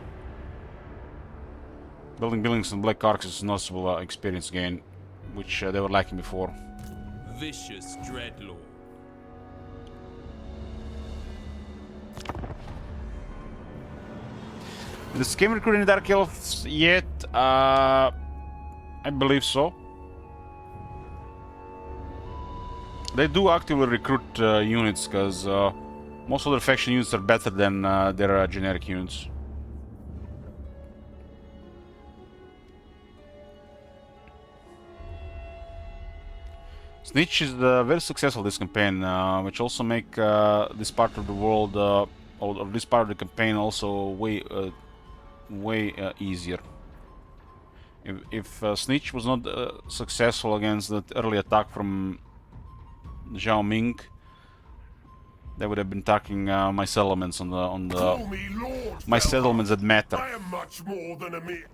Building buildings and Black Arks is noticeable experience gain, which they were lacking before. Vicious Dreadlord. The Skaven recruiting Dark Elves yet? I believe so. They do actively recruit units because most of their faction units are better than their generic units. Snitch is very successful this campaign, which also make this part of the world, or this part of the campaign, also way easier. If Snitch was not successful against that early attack from Zhao Ming, they would have been attacking my settlements on the my settlements that matter. I am much more than a mere.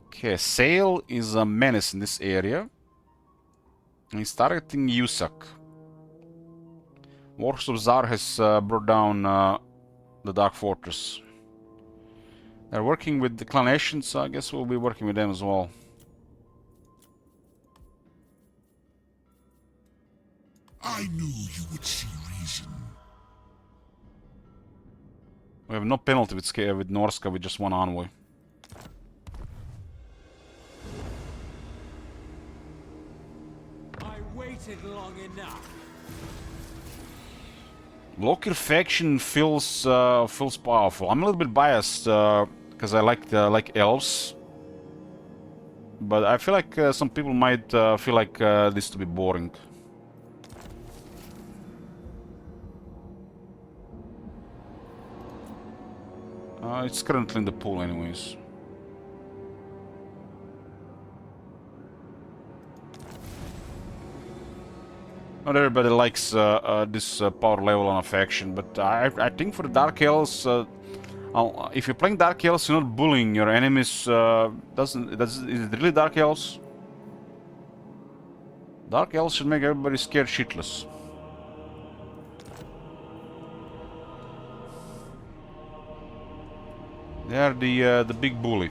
Okay, Sail is a menace in this area. He's targeting Yusak. Warhorse of Zar has brought down the Dark Fortress. They're working with the Clan Ashen, so I guess we'll be working with them as well. I knew you would see reason. We have no penalty with Norska, with just one envoy. I waited long enough. Lokir faction feels powerful. I'm a little bit biased because I like elves, but I feel like some people might feel like this to be boring. It's currently in the pool, anyways. Not everybody likes this power level on a faction, but I think for the Dark Elves, if you're playing Dark Elves, you're not bullying your enemies. Is it really Dark Elves? Dark Elves should make everybody scared shitless. They are the big bully,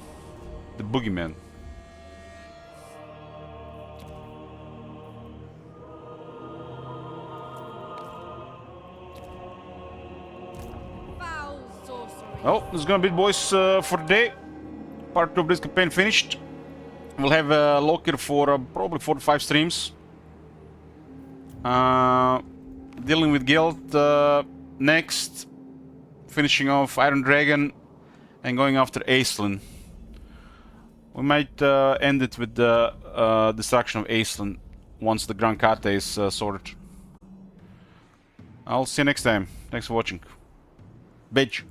the boogeyman. Well, this is gonna be it, boys, for today. Part 2 of this campaign finished. We'll have Lokir for probably 4 to 5 streams. Dealing with Guild next. Finishing off Iron Dragon. And going after Aisling. We might end it with the destruction of Aisling once the Grand Kate is sorted. I'll see you next time. Thanks for watching. Bitch.